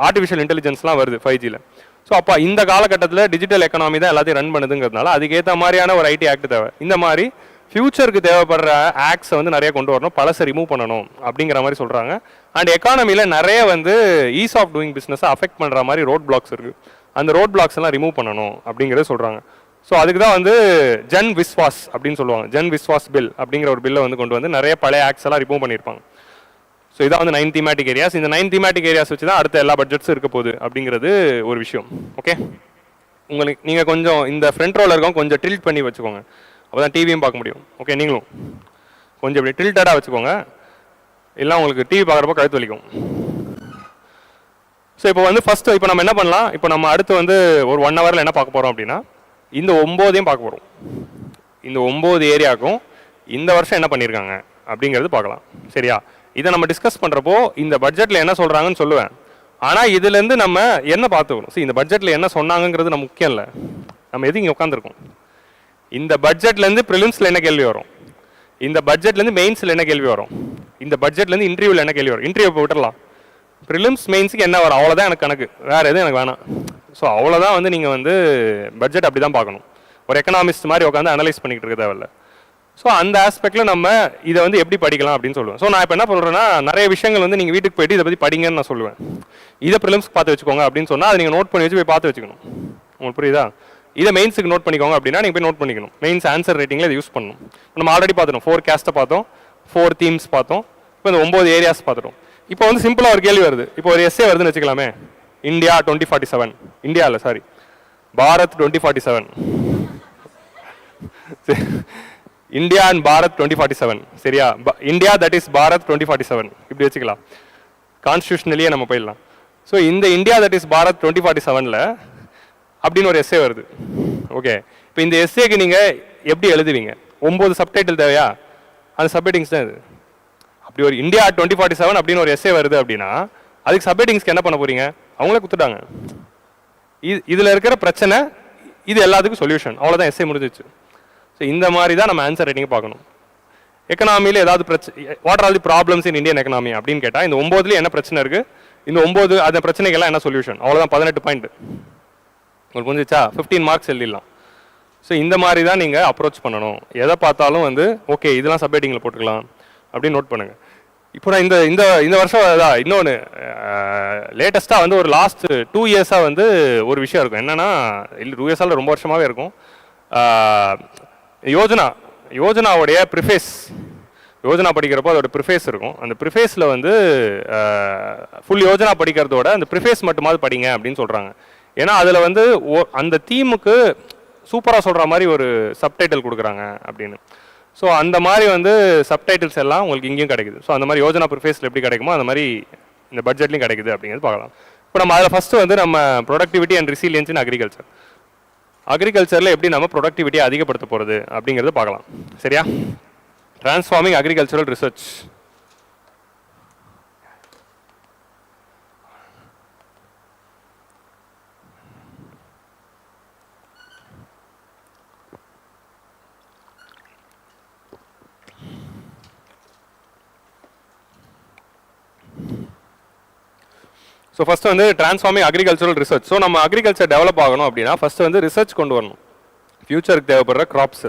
ஆர்டிஃபிஷியல் இன்டெலிஜென்ஸ்லாம் வருது 5Gயில். ஸோ அப்போ இந்த காலகட்டத்தில் டிஜிட்டல் எக்கனாமி தான் எல்லாத்தையும் ரன் பண்ணுதுங்கிறதுனால அதுக்கேற்ற மாதிரியான ஒரு ஐடி ஆக்ட் தேவை. இந்த மாதிரி ஃபியூச்சருக்கு தேவைப்படுற ஆக்ட்ஸை வந்து நிறைய கொண்டு வரணும், பழசை ரிமூவ் பண்ணணும் அப்படிங்கிற மாதிரி சொல்கிறாங்க. அண்ட் எக்கானமியில் நிறைய வந்து ஈஸ் ஆஃப் டூயிங் பிஸ்னஸை அஃபெக்ட் பண்ணுற மாதிரி ரோட் பிளாக்ஸ் இருக்குது. அந்த ரோட் பிளாக்ஸ் எல்லாம் ரிமூவ் பண்ணணும் அப்படிங்கிறத சொல்கிறாங்க. ஸோ அதுக்கு தான் வந்து ஜன் விஸ்வாஸ் அப்படின்னு சொல்லுவாங்க. ஜன் விஸ்வாஸ் பில் அப்படிங்கிற ஒரு பில்லை வந்து கொண்டு வந்து நிறைய பழைய ஆக்ட்ஸ் எல்லாம் ரிமூவ் பண்ணியிருப்பாங்க. ஸோ இதான் வந்து 9 தீமேட்டிக் ஏரியாஸ். இந்த 9 தீமேட்டிக் ஏரியாஸ் வச்சு தான் அடுத்த எல்லா பட்ஜெட்ஸும் இருக்க போகுது அப்படிங்கிறது ஒரு விஷயம். ஓகே, உங்களுக்கு நீங்கள் கொஞ்சம் இந்த ஃப்ரண்ட் ரோவில் இருக்கவங்க கொஞ்சம் டில்ட் பண்ணி வச்சுக்கோங்க, அப்போ தான் டிவியும் பார்க்க முடியும். ஓகே, நீங்களும் கொஞ்சம் இப்படி டில்டடாக வச்சுக்கோங்க, இல்லை உங்களுக்கு டிவி பார்க்குறப்போ கழுத்து வலிக்கும். ஸோ இப்போ வந்து ஃபஸ்ட்டு இப்போ நம்ம என்ன பண்ணலாம், இப்போ நம்ம அடுத்து வந்து ஒரு 1 ஹவரில் என்ன பார்க்க போகிறோம் அப்படின்னா, இந்த 9 பார்க்க போகிறோம். இந்த 9 ஏரியாவுக்கும் இந்த வருஷம் என்ன பண்ணியிருக்காங்க அப்படிங்கிறது பார்க்கலாம். சரியா? இதை நம்ம டிஸ்கஸ் பண்ணுறப்போ இந்த பட்ஜெட்டில் என்ன சொல்கிறாங்கன்னு சொல்லுவேன். ஆனால் இதுலேருந்து நம்ம என்ன பார்த்துக்கணும், இந்த பட்ஜெட்டில் என்ன சொன்னாங்கிறது நம்ம முக்கியம் இல்லை, நம்ம எது இங்கே உட்காந்துருக்கோம். இந்த பட்ஜெட்லேருந்து ப்ரிலிம்ஸில் என்ன கேள்வி வரும், இந்த பட்ஜெட்லேருந்து மெயின்ஸில் என்ன கேள்வி வரும், இந்த பட்ஜெட்லேருந்து இன்டர்வியூவில் என்ன கேள்வி வரும். இன்டர்வியூ விட்டுறலாம், ப்ரிலிம்ஸ் மெயின்ஸுக்கு என்ன வரும் அவ்வளோதான் எனக்கு கணக்கு, வேறு எதுவும் எனக்கு வேணாம். ஸோ அவ்வளோதான் வந்து நீங்கள் வந்து பட்ஜெட் அப்படி தான் பார்க்கணும். ஒரு எக்கனாமிஸ்ட் மாதிரி உட்காந்து அனலைஸ் பண்ணிக்கிட்டு இருக்க தேவையில்ல. ஸோ அந்த ஆஸ்பெக்டில் நம்ம இதை வந்து எப்படி படிக்கலாம் அப்படின்னு சொல்லுவேன். ஸோ நான் இப்போ என்ன சொல்கிறேன்னா, நிறைய விஷயங்கள் வந்து நீங்கள் வீட்டுக்கு போயிட்டு இதை பற்றி படிங்கன்னு நான் சொல்லுவேன். இதை ப்ரிலிம்ஸ்க்கு பார்த்து வச்சுக்கோங்க அப்படின்னு சொன்னால் அதை நீங்கள் நோட் பண்ணி வச்சு போய் பார்த்து வச்சுக்கணும். உங்களுக்கு புரியுதா? இதை மெயின்ஸுக்கு நோட் பண்ணிக்கோங்க அப்படின்னா நீங்கள் போய் நோட் பண்ணிக்கணும். மெயின்ஸ் ஆன்சர் ரேட்டிங்கில் இதை யூஸ் பண்ணணும். நம்ம ஆல்ரெடி பார்த்துட்டோம், 4 கேஸ்ட்டை பார்த்தோம், 4 தீம்ஸ் பார்த்தோம், இப்போ இந்த 9 ஏரியாஸ் பார்த்துட்டோம். இப்போ வந்து சிம்பிளாக ஒரு கேள்வி வருது. இப்போ ஒரு எஸ்ஏ வருதுன்னு வச்சுக்கலாமே, இந்தியா 2047, இந்தியா இல்லை sorry Bharat 2047, India and Bharat 2047, சரியா? இந்தியா தட் இஸ் பாரத் 2047 இப்படி வச்சுக்கலாம். கான்ஸ்டியூஷனலியே நம்ம போயிடலாம். ஸோ இந்த இந்தியா தட் இஸ் பாரத் 2047ல் அப்படின்னு ஒரு எஸ்ஏ வருது. ஓகே, இப்போ இந்த எஸ்ஏக்கு நீங்கள் எப்படி எழுதுவீங்க? 9 சப்டைட்டில் தேவையா? அந்த சப்ஹெட்டிங்ஸ் தான் இது. அப்படி ஒரு இந்தியா 2047 அப்படின்னு ஒரு எஸ்ஏ வருது அப்படின்னா அதுக்கு சப்ஹெட்டிங்ஸ்க்கு என்ன பண்ண போறீங்க? அவங்களே கொடுத்துட்டாங்க. இதில் இருக்கிற பிரச்சனை இது எல்லாத்துக்கும் சொல்யூஷன், அவ்வளோதான், எஸ்ஏ முடிஞ்சிச்சு. ஸோ இந்த மாதிரி தான் நம்ம ஆன்சர் ரைட்டிங் பார்க்கணும். எக்கனாமியில் ஏதாவது பிரச்சனை, what are the problems in Indian economy அப்படின்னு கேட்டால் இந்த 9ல என்ன பிரச்சனை இருக்குது, இந்த 9 அந்த பிரச்சனைக்கெல்லாம் என்ன சொல்யூஷன், அவ்வளோதான். 18 பாயிண்ட் உங்களுக்கு புரிஞ்சிச்சா? 15 மார்க்ஸ் எழுதிடலாம். ஸோ இந்த மாதிரி தான் நீங்கள் அப்ரோச் பண்ணணும். எதை பார்த்தாலும் வந்து ஓகே இதெல்லாம் சப்ஹெட்டிங்கில் போட்டுக்கலாம் அப்படின்னு நோட் பண்ணுங்கள். இப்போ நான் இந்த இந்த இந்த வருஷம் அதான் இன்னொன்று லேட்டஸ்ட்டாக வந்து ஒரு லாஸ்ட் 2 இயர்ஸாக வந்து ஒரு விஷயம் இருக்கும். என்னென்னா, இல்லை 2 இயர்ஸால் ரொம்ப வருஷமாகவே இருக்கும். யோஜனாவுடைய ப்ரிஃபேஸ், யோஜனா படிக்கிறப்போ அதோட ப்ரிஃபேஸ் இருக்கும். அந்த ப்ரிஃபேஸில் வந்து ஃபுல் யோஜனா படிக்கிறதோட அந்த ப்ரிஃபேஸ் மட்டுமாவது படிங்க அப்படின்னு சொல்கிறாங்க. ஏன்னா அதில் வந்து அந்த தீமுக்கு சூப்பராக சொல்கிற மாதிரி ஒரு சப்டைட்டில் கொடுக்குறாங்க அப்படின்னு. ஸோ அந்த மாதிரி வந்து சப்டைட்டில்ஸ் எல்லாம் உங்களுக்கு இங்கேயும் கிடைக்குது. ஸோ அந்த மாதிரி யோஜனா ப்ரிஃபேஸில் எப்படி கிடைக்குமோ அந்த மாதிரி இந்த பட்ஜெட்லையும் கிடைக்குது அப்படிங்கிறது பார்க்கலாம். இப்போ நம்ம அதில் ஃபஸ்ட்டு வந்து நம்ம productivity and resilience in agriculture, அக்ரிகல்ச்சரில் எப்படி நம்ம ப்ரொடக்டிவிட்டியை அதிகப்படுத்த போகிறது அப்படிங்கிறத பார்க்கலாம். சரியா? Transforming agricultural research. So first வந்து டிரான்ஸ்ஃபார்மிங் அக்ரிகல்ச்சரல் ரிசர்ச். ஸோ நம்ம அக்ரிகல்ச்சர் டெவலப் ஆகணும் அப்படின்னா ஃபஸ்ட்டு வந்து ரிசர்ச் கொண்டு வரணும், ஃபியூச்சருக்கு தேவைப்படுற crops.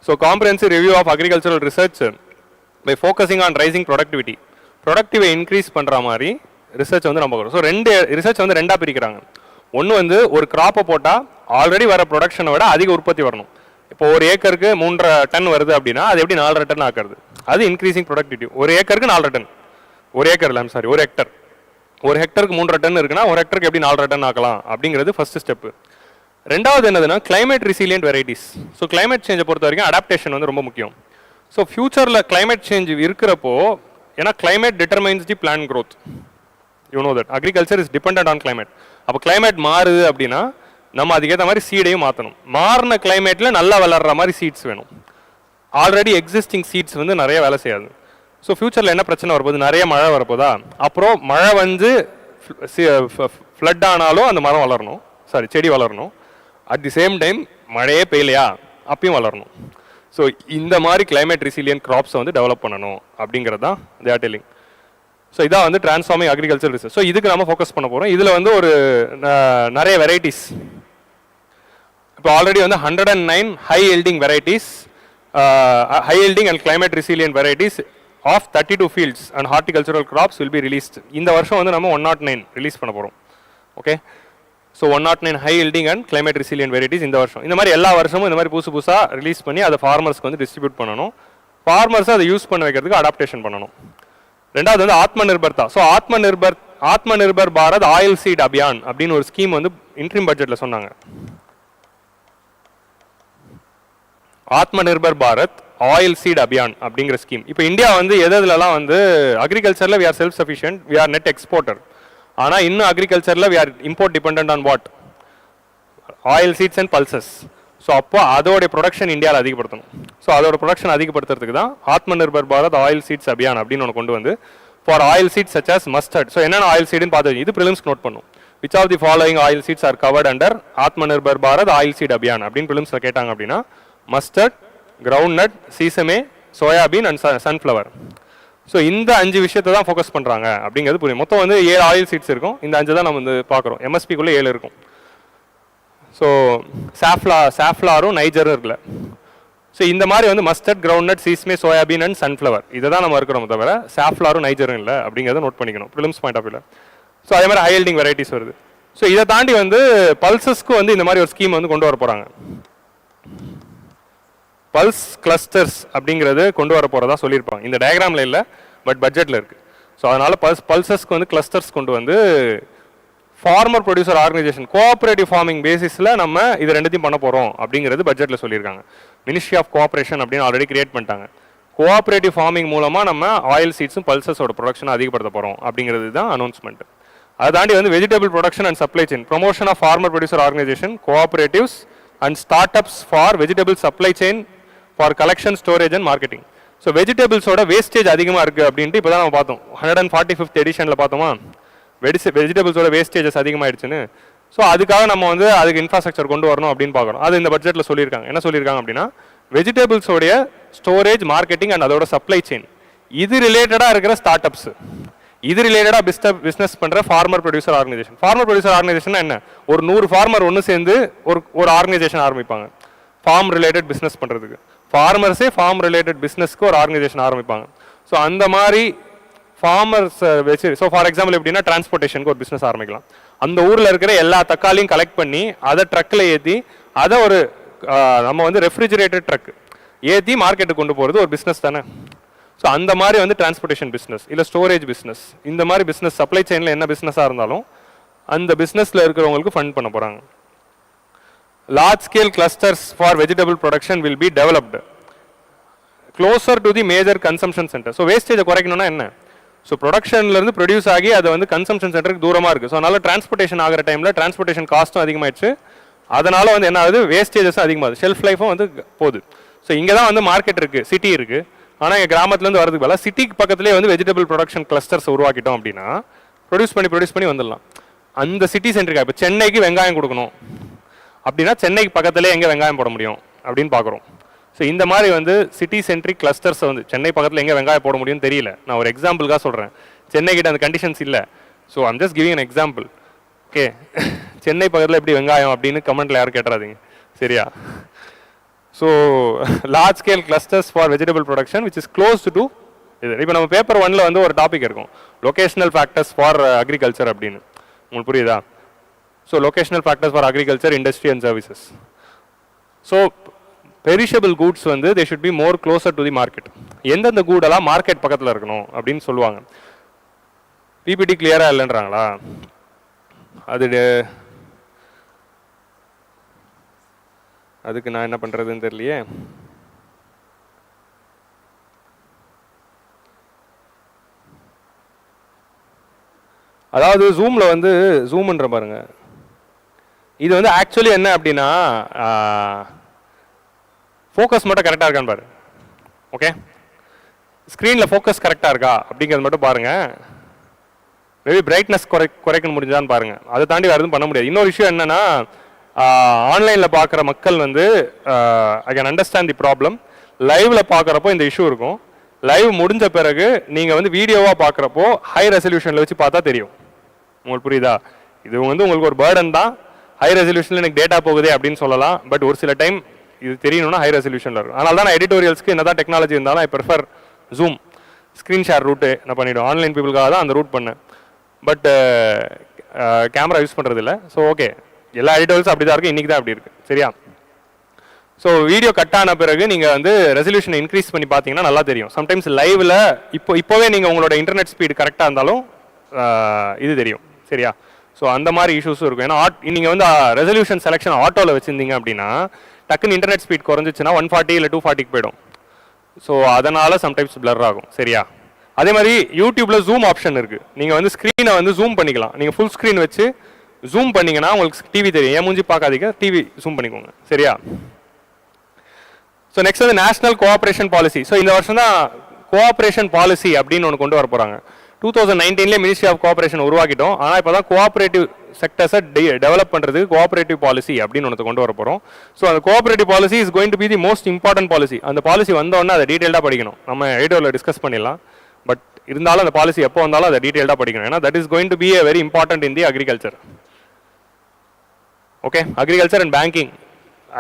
So comprehensive review of agricultural research by focusing on raising ப்ரொடக்டிவை இன்க்ரீஸ் பண்ணுற மாதிரி ரிசர்ச் வந்து நம்ம வரும். ஸோ ரிசர்ச் வந்து 2ஆக பிரிக்கிறாங்க. ஒன்று வந்து ஒரு கிராப்பை போட்டால் ஆல்ரெடி வர ப்ரொடக்ஷனை விட அதிக உற்பத்தி வரணும். இப்போ ஒரு ஏக்கருக்கு 3.5 டன் வருது அப்படின்னா அது எப்படி 4.5 டன் ஆக்குறது, அது இன்க்ரீசிங் ப்ரொடக்டிவிட்டி. ஒரு ஏக்கருக்கு 4.5 டன், ஒரு ஹெக்டர், ஒரு ஹெக்டருக்கு 3.5 டன் இருக்குன்னா ஒரு ஹெக்டருக்கு எப்படி 4.5 டன் ஆக்கலாம் அப்படிங்கிறது ஃபர்ஸ்ட் ஸ்டெப்பு. ரெண்டாவது என்னதுன்னா climate resilient varieties. So climate சேஞ்சை பொறுத்த வரைக்கும் அடாப்டேஷன் வந்து ரொம்ப முக்கியம். ஸோ ஃபியூச்சரில் கிளைமேட் சேஞ்ச் இருக்கிறப்போ, ஏன்னா climate determines the plan growth, you know that agriculture is dependent on climate. அப்போ கிளைமேட் மாறுது அப்படின்னா நம்ம அதுக்கேற்ற மாதிரி சீடையும் மாற்றணும். மாறின கிளைமேட்டில் நல்லா வளர்கிற மாதிரி சீட்ஸ் வேணும். ஆல்ரெடி எக்ஸிஸ்டிங் சீட்ஸ் வந்து நிறைய வேலை செய்யாது. ஸோ ஃபியூச்சரில் என்ன பிரச்சனை வரப்போகுது, நிறைய மழை வரப்போதா, அப்புறம் மழை வந்து ஃப்ளட் ஆனாலும் அந்த மரம் வளரணும், செடி வளரணும். அட் தி சேம் டைம் மழையே பெய்யலையா அப்பயும் வளரணும். ஸோ இந்த மாதிரி கிளைமேட் ரெசிலியன்ட் கிராப்ஸை வந்து டெவலப் பண்ணணும் அப்படிங்கிறது தான் தே ஆர் டெல்லிங். ஸோ இதான் வந்து டிரான்ஸ்ஃபார்மிங் அக்ரிகல்ச்சர் ரிசர்ச். ஸோ இதுக்கு நம்ம ஃபோக்கஸ் பண்ண போகிறோம். இதில் வந்து ஒரு நிறைய வெரைட்டிஸ், இப்போ ஆல்ரெடி வந்து 109 high yielding varieties, high yielding and climate resilient varieties of 32 fields and horticultural crops will be released. இந்த வருஷம் வந்து நம்ம 109 ரிலீஸ் பண்ண போகிறோம். Okay, so 109 high yielding and climate resilient varieties இந்த வருஷம். இந்த மாதிரி எல்லா வருஷமும் இந்த மாதிரி புதுசாக ரிலீஸ் பண்ணி அதை ஃபார்மர்ஸ்க்கு வந்து டிஸ்ட்ரிபியூட் பண்ணணும். ஃபார்மர்ஸை அதை யூஸ் பண்ண வைக்கிறதுக்கு அடாப்டேஷன் பண்ணணும். ரெண்டாவது வந்து ஆத்ம Nirbharta. So Atma Nirbhar Bharat oil seed Abhiyan அப்படின்னு ஒரு ஸ்கீம் வந்து இன்ட்ரீம் பட்ஜெட்டில் சொன்னாங்க. ஆத்ம நிர்பர் பாரத் ஆயில் சீட் அபியான் அப்படிங்கிற ஸ்கீம். இப்போ இந்தியா வந்து எதுலலாம் வந்து அக்ரிகல்ச்சரில் we are self sufficient, we are net exporter. ஆனால் இன்னும் அக்ரிகல்ச்சரில் we are import dependent on what, oil seeds and pulses. So அப்போ அதோடைய ப்ரொடக்ஷன் இந்தியாவில் அதிகப்படுத்தணும். ஸோ அதோட ப்ரொடக்ஷன் அதிகப்படுத்துறதுக்கு தான் ஆத்ம நிர்பர் பாரத் ஆயில் சீட்ஸ் அபியான் அப்படின்னு ஒன்று கொண்டு வந்து for oil seeds such as mustard. So என்னென்ன ஆயில் சீடுன்னு பார்த்து இது ப்ரிலிம்ஸ்க்கு நோட் பண்ணும். Which of the following oil seeds are covered under Atma Nirbhar Bharat oil seed Abhiyan அப்படின்னு ப்ரிலிம்ஸில் கேட்டாங்க அப்படின்னா mustard, groundnut, sesame, soybean and sunflower. So இந்த 5 விஷயத்தை தான் ஃபோக்கஸ் பண்ணுறாங்க அப்படிங்கிறது புரியும். மொத்தம் வந்து 7 ஆயில் சீட்ஸ் இருக்கும், இந்த 5 தான் நம்ம வந்து பார்க்குறோம். எம்எஸ்பிக்குள்ளே 7 இருக்கும். ஸோ சாஃப்ளாரும் நைஜரும் இருக்குல்ல. ஸோ இந்த மாதிரி வந்து mustard, groundnut, sesame, soybean and sunflower இதை தான் நம்ம இருக்கிறோம் தவிர சாஃப்ளாரும் நைஜரும் இல்லை அப்படிங்கிறத நோட் பண்ணிக்கணும் ப்ரிலிம்ஸ் பாயிண்ட் ஆஃப் வியூவில். ஸோ அதே மாதிரி ஹை ஹீல்டிங் வெரைட்டிஸ் வருது. ஸோ இதை தாண்டி வந்து பல்சஸ்க்கு வந்து இந்த மாதிரி ஒரு ஸ்கீம் வந்து கொண்டு வர போகிறாங்க. பல்ஸ் கிளஸ்டர்ஸ் அப்படிங்கிறது கொண்டு வர போகிறதா சொல்லியிருப்பாங்க. இந்த டயக்ராமில் இல்லை, பட் பட்ஜெட்டில் இருக்குது. ஸோ அதனால் பல்சஸ்க்கு வந்து கிளஸ்டர்ஸ் கொண்டு வந்து farmer producer organisation cooperative farming பேசிஸில் நம்ம இது ரெண்டுத்தையும் பண்ண போகிறோம் அப்படிங்கிறது பட்ஜெட்டில் சொல்லியிருக்காங்க. மினிஸ்ட்ரி ஆஃப் கோஆப்ரேஷன் அப்படின்னு ஆல்ரெடி கிரியேட் பண்ணிட்டாங்க. கோஆப்ரேட்டிவ் ஃபார்மிங் மூலமாக நம்ம ஆயில் சீட்ஸும் பல்சஸோட ப்ரொடக்ஷனை அதிகப்படுத்த போகிறோம் அப்படிங்கிறது தான் அனௌன்ஸ்மெண்ட். அதை தாண்டி வந்து vegetable production and supply chain, promotion of farmer producer organisation, cooperatives and startups for vegetable supply chain for collection, storage and marketing. So வெஜிடபிள்ஸோட வேஸ்டேஜ் அதிகமாக இருக்குது அப்படின்ட்டு இப்போ தான் நம்ம பார்த்தோம். 145th எடிஷனில் பார்த்தோமா வெஜிடபிள்ஸோட வேஸ்டேஜஸ் அதிகமாகிடுச்சுன்னு. ஸோ அதுக்காக நம்ம வந்து அதுக்கு இன்ஃப்ராஸ்ட்ரக்சர் கொண்டு வரணும் அப்படின்னு பார்க்குறோம். அது இந்த பட்ஜெட்டில் சொல்லியிருக்காங்க. என்ன சொல்லியிருக்காங்க அப்படின்னா வெஜிடபிள்ஸோடைய ஸ்டோரேஜ், மார்க்கெட்டிங் அண்ட் அதோட சப்ளை செயின் இது ரிலேட்டடாக இருக்கிற ஸ்டார்ட் அப்ஸ், இது ரிலேட்டடாக பிஸ்னஸ் பண்ணுற farmer producer organisation. Farmer producer organisation என்ன, ஒரு 100 ஃபார்மர் ஒன்று சேர்ந்து ஒரு ஆர்கனைசேஷன் ஆரம்பிப்பாங்க ஃபார்ம் ரிலேட்டட் பிஸ்னஸ் பண்ணுறதுக்கு. ஃபார்மர்ஸே ஃபார்ம் ரிலேட்டட் பிஸ்னஸ்க்கு ஒரு ஆர்கனைசேஷன் ஆரம்பிப்பாங்க. ஸோ அந்த மாதிரி ஃபார்மர்ஸ் வச்சு, ஸோ ஃபார் எக்ஸாம்பிள் எப்படின்னா டிரான்ஸ்போர்ட்டேஷனுக்கு ஒரு பிஸ்னஸ் ஆரம்பிக்கலாம். அந்த ஊரில் இருக்கிற எல்லா தக்காளியும் கலெக்ட் பண்ணி அதை ட்ரக்கில் ஏற்றி அதை ஒரு நம்ம வந்து ரெஃப்ரிஜரேட்டட் ட்ரக் ஏற்றி மார்க்கெட்டுக்கு கொண்டு போகிறது ஒரு பிஸ்னஸ் தானே. ஸோ அந்த மாதிரி வந்து டிரான்ஸ்போர்ட்டேஷன் பிஸ்னஸ் இல்லை ஸ்டோரேஜ் பிஸ்னஸ், இந்த மாதிரி பிஸ்னஸ் சப்ளை செயினில் என்ன பிஸ்னஸாக இருந்தாலும் அந்த பிஸ்னஸில் இருக்கிறவங்களுக்கு ஃபண்ட் பண்ண போகிறாங்க. Large scale clusters for vegetable production will be developed closer to the major consumption centre. So வேஸ்டேஜை குறைக்கணும்னா என்ன, ஸோ ப்ரொடக்ஷன்லேருந்து ப்ரொடியூஸ் ஆகி அதை வந்து கன்சம்ஷன் சென்டருக்கு தூரமாக இருக்குது. ஸோ அதனால் டிரான்ஸ்போர்ட்டேஷன் ஆகிற டைமில் டிரான்ஸ்போர்ட்டேஷன் காஸ்ட்டும் அதிகமாகிடுச்சு. அதனால் வந்து என்ன ஆகுது, வேஸ்டேஜஸும் அதிகமாகுது, ஷெல்ஃப் லைஃபும் வந்து போகுது. ஸோ இங்கே தான் வந்து மார்க்கெட் இருக்குது, சிட்டி இருக்குது. ஆனால் எங்கள் கிராமத்துலேருந்து வரதுக்கு பதிலாக சிட்டிக்கு பக்கத்துலேயே வந்து வெஜிடபிள் ப்ரொடக்ஷன் கிளஸ்டர்ஸ் உருவாக்கிட்டோம் அப்படின்னா ப்ரொடியூஸ் பண்ணி வந்துடலாம். அந்த சிட்டி சென்டருக்கு இப்போ சென்னைக்கு வெங்காயம் கொடுக்கணும் அப்படின்னா சென்னைக்கு பக்கத்துலேயே எங்கே வெங்காயம் போட முடியும் அப்படின்னு பார்க்குறோம். ஸோ இந்த மாதிரி வந்து சிட்டி சென்ட்ரிக் கிளஸ்டர்ஸ் வந்து சென்னை பக்கத்தில் எங்கே வெங்காயம் போட முடியும்னு தெரியல. நான் ஒரு எக்ஸாம்பிளுக்காக சொல்கிறேன். சென்னை கிட்ட அந்த கண்டிஷன்ஸ் இல்லை. So I'm just giving an example. Okay, Chennai பக்கத்தில் எப்படி வெங்காயம் அப்படின்னு கமெண்ட்டில் யாரும் கேட்டுறாதீங்க, சரியா? So large scale clusters for vegetable production which is close to இது. இப்போ நம்ம பேப்பர் 1ல் வந்து ஒரு டாபிக் இருக்கும், லொகேஷனல் ஃபேக்டர்ஸ் ஃபார் அக்ரிகல்ச்சர் அப்படின்னு. உங்களுக்கு புரியுதா? So locational factors for agriculture, industry and services. So perishable goods வந்து they should be more closer to the market. எந்தெந்த கூடெல்லாம் மார்க்கெட் பக்கத்தில் இருக்கணும் அப்படின்னு சொல்லுவாங்க. பிபிடி கிளியராக இல்லைன்றாங்களா? அதுக்கு நான் என்ன பண்ணுறதுன்னு தெரியலையே. அதாவது ஜூமில் வந்து ஜூம்ன்ற பாருங்க, இது வந்து ஆக்சுவலி என்ன அப்படின்னா ஃபோக்கஸ் மட்டும் கரெக்டாக இருக்கான்னு பாரு. ஓகே, ஸ்க்ரீனில் ஃபோக்கஸ் கரெக்டாக இருக்கா அப்படிங்கிறது மட்டும் பாருங்கள். மேபி பிரைட்னஸ் குறைக்க முடிஞ்சான்னு பாருங்கள். அதை தாண்டி வேறு எதுவும் பண்ண முடியாது. இன்னொரு விஷயம் என்னென்னா, ஆன்லைனில் பார்க்குற மக்கள் வந்து I can understand the problem. லைவில் பார்க்குறப்போ இந்த இஷ்யூ இருக்கும். லைவ் முடிஞ்ச பிறகு நீங்கள் வந்து வீடியோவாக பார்க்குறப்போ ஹை ரெசல்யூஷனில் வச்சு பார்த்தா தெரியும். உங்களுக்கு புரியுதா? இது வந்து உங்களுக்கு ஒரு பேர்டன் தான். ஹை ரெசல்யூஷனில் எனக்கு டேட்டா போகுதே அப்படின்னு சொல்லலாம். பட் ஒரு சில டைம் இது தெரியணும்னா ஹை ரெசல்யூஷனில் இருக்கும். அதனால தான் நான் எடிட்டோரியல்ஸ்க்கு என்ன தான் டெக்னாலஜி இருந்தாலும் I prefer Zoom. Screen share route நான் பண்ணிவிடுவேன். ஆன்லைன் பீப்புளுக்காக தான் அந்த ரூட் பண்ணேன். பட் கேமரா யூஸ் பண்ணுறதில்ல. ஸோ ஓகே, எல்லா எடிட்டோரியல்ஸும் அப்படி தான் இருக்குது, இன்றைக்கி தான் அப்படி இருக்குது, சரியா? ஸோ வீடியோ கட் ஆன பிறகு நீங்கள் வந்து ரெசல்யூஷனை இன்க்ரீஸ் பண்ணி பார்த்தீங்கன்னா நல்லா தெரியும். சம்டைம்ஸ் லைவில் இப்போவே நீங்கள் உங்களோட இன்டர்நெட் ஸ்பீடு கரெக்டாக இருந்தாலும் இது தெரியும், சரியா? ஸோ அந்த மாதிரி இஷ்யூஸும் இருக்கும். ஏன்னா நீங்கள் வந்து ரெசல்யூஷன் செலெக்ஷன் ஆட்டோவில் வச்சுருந்தீங்க அப்படின்னா டக்குன்னு இன்டர்நெட் ஸ்பீட் குறைஞ்சிச்சுன்னா 140 இல்லை 240க்கு போயிடும். ஸோ அதனால் சம்டைம்ஸ் பிளர் ஆகும், சரியா? அதே மாதிரி யூடியூப்பில் ஜூம் ஆப்ஷன் இருக்குது. நீங்கள் வந்து ஸ்க்ரீனை வந்து ஜூம் பண்ணிக்கலாம். நீங்கள் ஃபுல் ஸ்க்ரீன் வச்சு ஜூம் பண்ணிங்கன்னா உங்களுக்கு டிவி தெரியும். ஏன் மூஞ்சி பார்க்காதீங்க, டிவி ஜூம் பண்ணிக்கோங்க, சரியா? ஸோ நெக்ஸ்ட் வந்து நேஷனல் கோஆப்ரேஷன் பாலிசி. ஸோ இந்த வருஷம் தான் கோஆப்ரேஷன் பாலிசி அப்படின்னு ஒன்று கொண்டு வர போகிறாங்க. 2019 மினிஸ்ட்ரி ஆஃப் கோஆப்ரேஷன் உருவாக்கிட்டோம். ஆனால் இப்போ தான் கோஆப்ரேட்டிவ் செக்டர்ஸை டெவலப் பண்ணுறதுக்கு கோஆப்ரேட்டிவ் பாலிசி அப்படின்னு ஒன்று கொண்டு வர போகிறோம். ஸோ அந்த cooperative policy is going to be the most important policy. அந்த பாலிசி வந்தோடனே அதை டீட்டெயிலாக படிக்கணும். நம்ம எடிட்டோரியில் டிஸ்கஸ் பண்ணிடலாம். பட் இருந்தாலும் அந்த பாலிசி எப்போ வந்தாலும் அதை டீட்டெயில்டாக படிக்கணும். ஏன்னா that is going to be a very important in the agriculture. Okay, agriculture and banking.